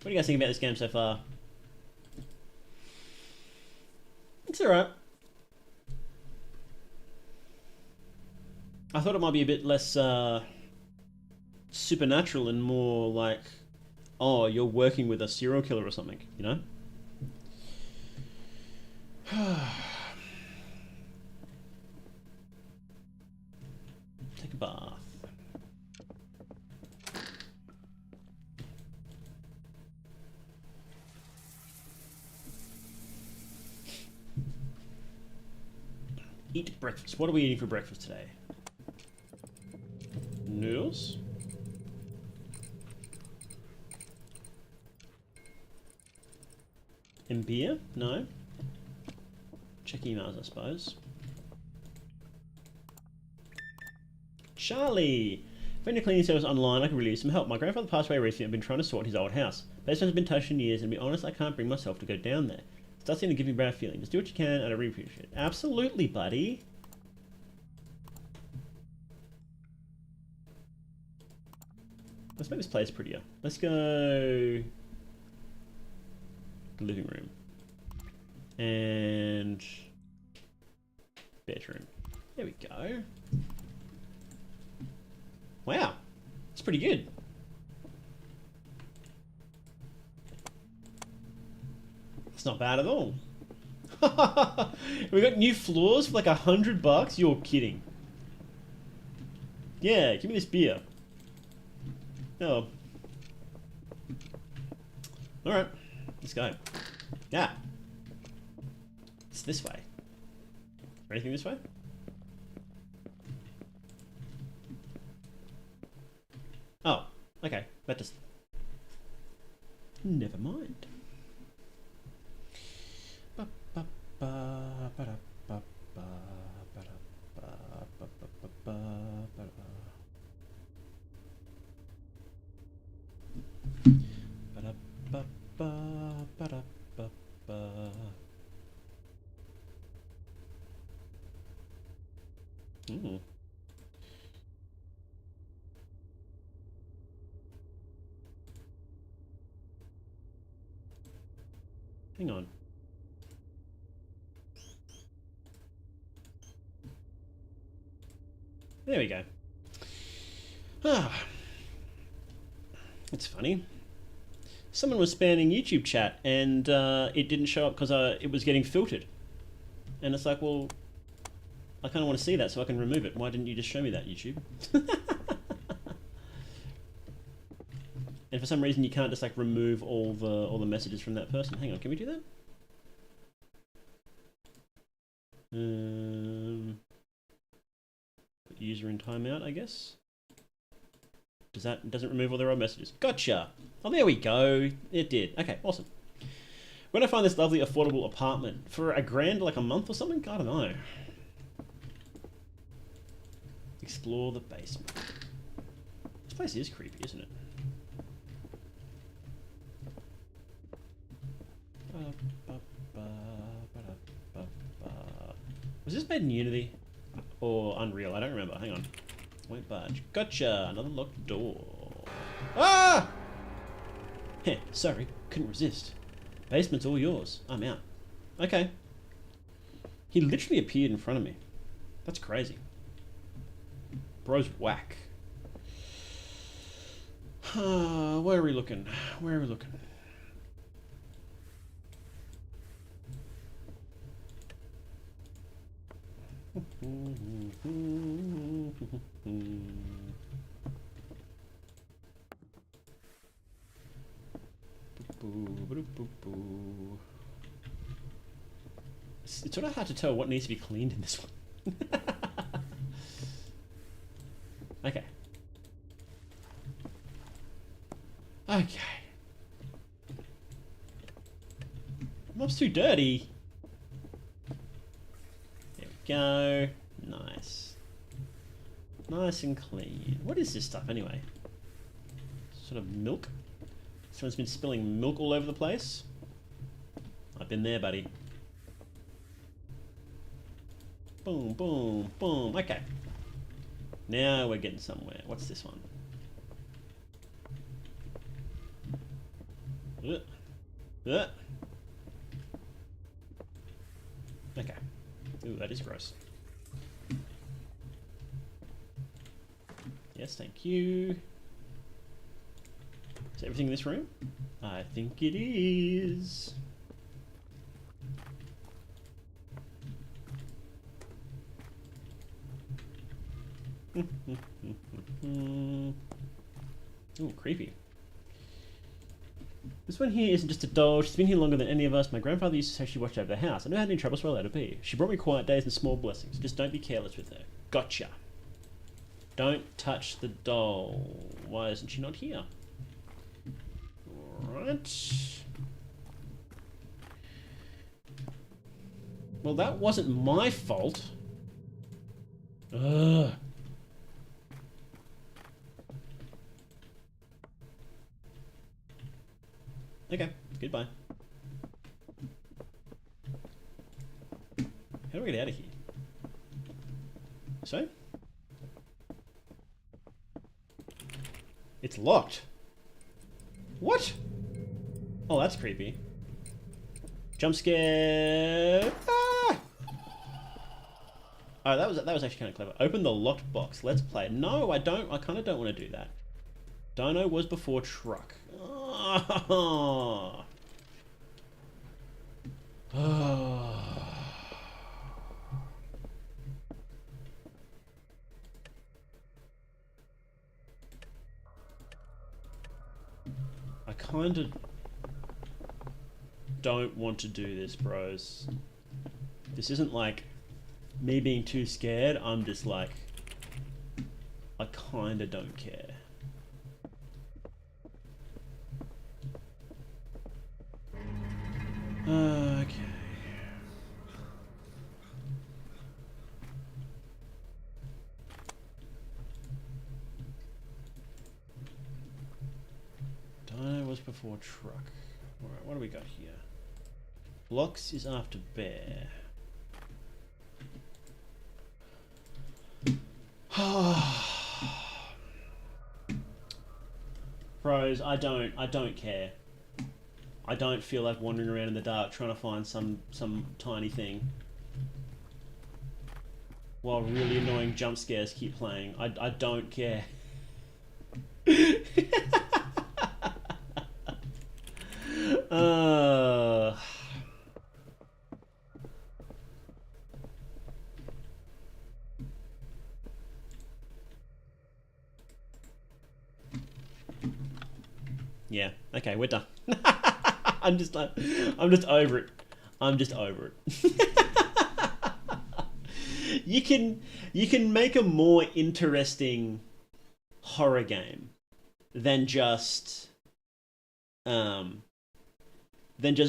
do you guys think about this game so far? It's alright. I thought it might be a bit less supernatural and more like, oh, you're working with a serial killer or something, you know? Take a bath. Eat breakfast. What are we eating for breakfast today? Noodles? And beer? No. Check emails, I suppose. Charlie! Found your cleaning service online. I could really use some help. My grandfather passed away recently. I've been trying to sort his old house. Basement has been touched in years, and to be honest, I can't bring myself to go down there. It does seem to give me a bad feeling. Just do what you can, and I really appreciate it. Absolutely, buddy. Let's make this place prettier. Let's go... living room. And... bedroom. There we go. Wow. It's pretty good. It's not bad at all. We got new floors for like $100? You're kidding. Yeah, give me this beer. Oh. Alright. Let's go. Yeah. It's this way. Anything this way? Oh, okay. That just... never mind. Ooh. Hang on. There we go. Ah. It's funny. Someone was spamming YouTube chat and it didn't show up because it was getting filtered. And it's like, well, I kind of want to see that so I can remove it. Why didn't you just show me that, YouTube? And for some reason you can't just like remove all the messages from that person. Hang on, can we do that? Put user in timeout, I guess. Doesn't remove all their old messages. Gotcha. Oh, there we go. It did. Okay, awesome. When I find this lovely affordable apartment for $1,000 like a month or something, I don't know. Explore the basement. This place is creepy, isn't it? Was this made in Unity or Unreal? I don't remember. Hang on. Won't budge. Gotcha. Another locked door. Ah! Heh, sorry, couldn't resist. Basement's all yours. I'm out. Okay. He literally appeared in front of me. That's crazy. Bro's whack. Where are we looking? Where are we looking? It's sort of hard to tell what needs to be cleaned in this one. Okay. Okay. Mob's too dirty. There we go. Nice. Nice and clean. What is this stuff anyway? Sort of milk? Someone's been spilling milk all over the place? I've been there, buddy. Boom, boom, boom. Okay. Now we're getting somewhere. What's this one? Okay. Ooh, that is gross. Yes, thank you. Is everything in this room? I think it is. Ooh, creepy. This one here isn't just a doll. She's been here longer than any of us. My grandfather used to say she watched over the house. I never had any trouble, so I'll let her be. She brought me quiet days and small blessings. Just don't be careless with her. Gotcha. Don't touch the doll. Why isn't she not here? Alright. Well, that wasn't my fault. Ugh. Okay, goodbye. How do we get out of here? So? It's locked. What? Oh, that's creepy. Jump scare. Ah! Oh, that was actually kind of clever. Open the locked box. Let's play. No, I don't. I kind of don't want to do that. Dino was before truck. Oh. Oh. I kind of don't want to do this, bros. This isn't like me being too scared. I'm just like, I kind of don't care. Okay. Dino was before truck. Alright, what do we got here? Blocks is after bear. Bros, I don't care. I don't feel like wandering around in the dark trying to find some tiny thing while really annoying jump scares keep playing. I don't care. Yeah, okay, we're done. I'm just over it. I'm just over it. You can make a more interesting horror game than just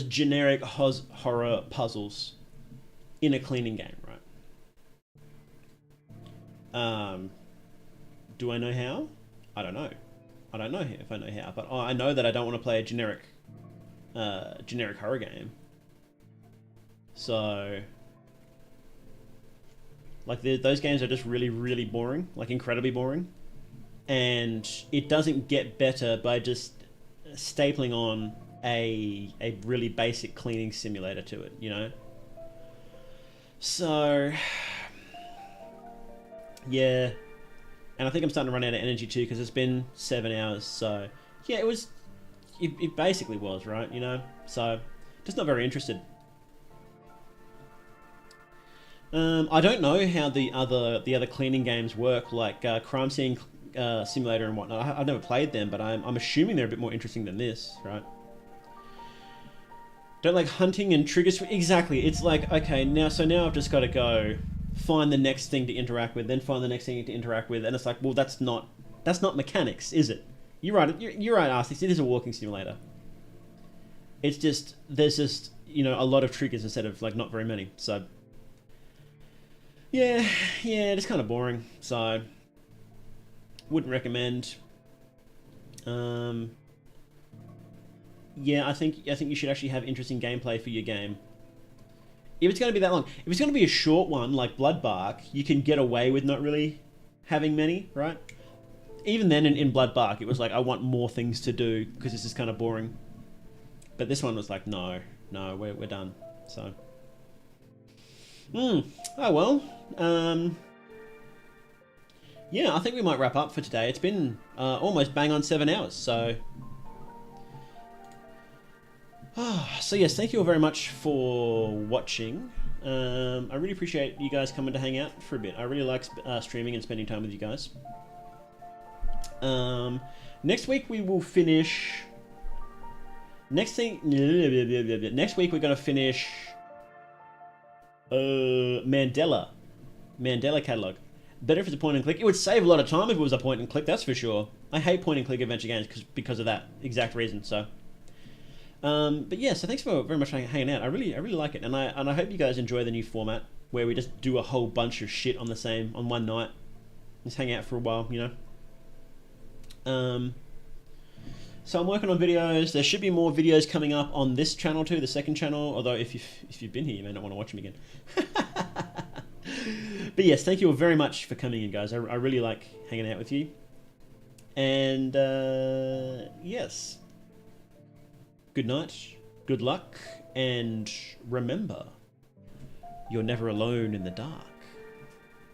generic horror puzzles in a cleaning game, right? Do I know how? I don't know. I don't know if I know how, but I know that I don't want to play a generic horror game. So, like, those games are just really, really boring, like incredibly boring, and it doesn't get better by just stapling on a really basic cleaning simulator to it, you know? So, yeah. And I think I'm starting to run out of energy too, because it's been 7 hours, so... Yeah, it basically was, right, you know? So, just not very interested. I don't know how the other cleaning games work, like Crime Scene Simulator and whatnot. I've never played them, but I'm assuming they're a bit more interesting than this, right? Don't like hunting and triggers. Exactly. It's like, okay, now I've just got to go find the next thing to interact with, then find the next thing to interact with, and it's like, well, that's not mechanics, is it? You're right. You're right, Arthur. It is a walking simulator. It's just there's just, you know, a lot of triggers instead of like not very many. So yeah, it's kind of boring. So wouldn't recommend. Yeah, I think you should actually have interesting gameplay for your game. If it's going to be that long, if it's going to be a short one like Bloodbark, you can get away with not really having many, right? Even then in Bloodbark, it was like, I want more things to do because this is kind of boring. But this one was like, no, we're done. So, oh well. Yeah, I think we might wrap up for today. It's been almost bang on 7 hours, so. So yes, thank you all very much for watching. I really appreciate you guys coming to hang out for a bit. I really like streaming and spending time with you guys. Next week we will finish... Next week we're going to finish... Mandela Catalogue. Better if it's a point and click. It would save a lot of time if it was a point and click, that's for sure. I hate point and click adventure games because of that exact reason, so... but yeah, so thanks for very much hanging out. I really like it, and I hope you guys enjoy the new format where we just do a whole bunch of shit on one night, just hang out for a while, you know. So I'm working on videos. There should be more videos coming up on this channel too, the second channel. Although if you've been here, you may not want to watch them again. But yes, thank you all very much for coming in, guys. I really like hanging out with you, and yes. Good night, good luck, and remember, you're never alone in the dark.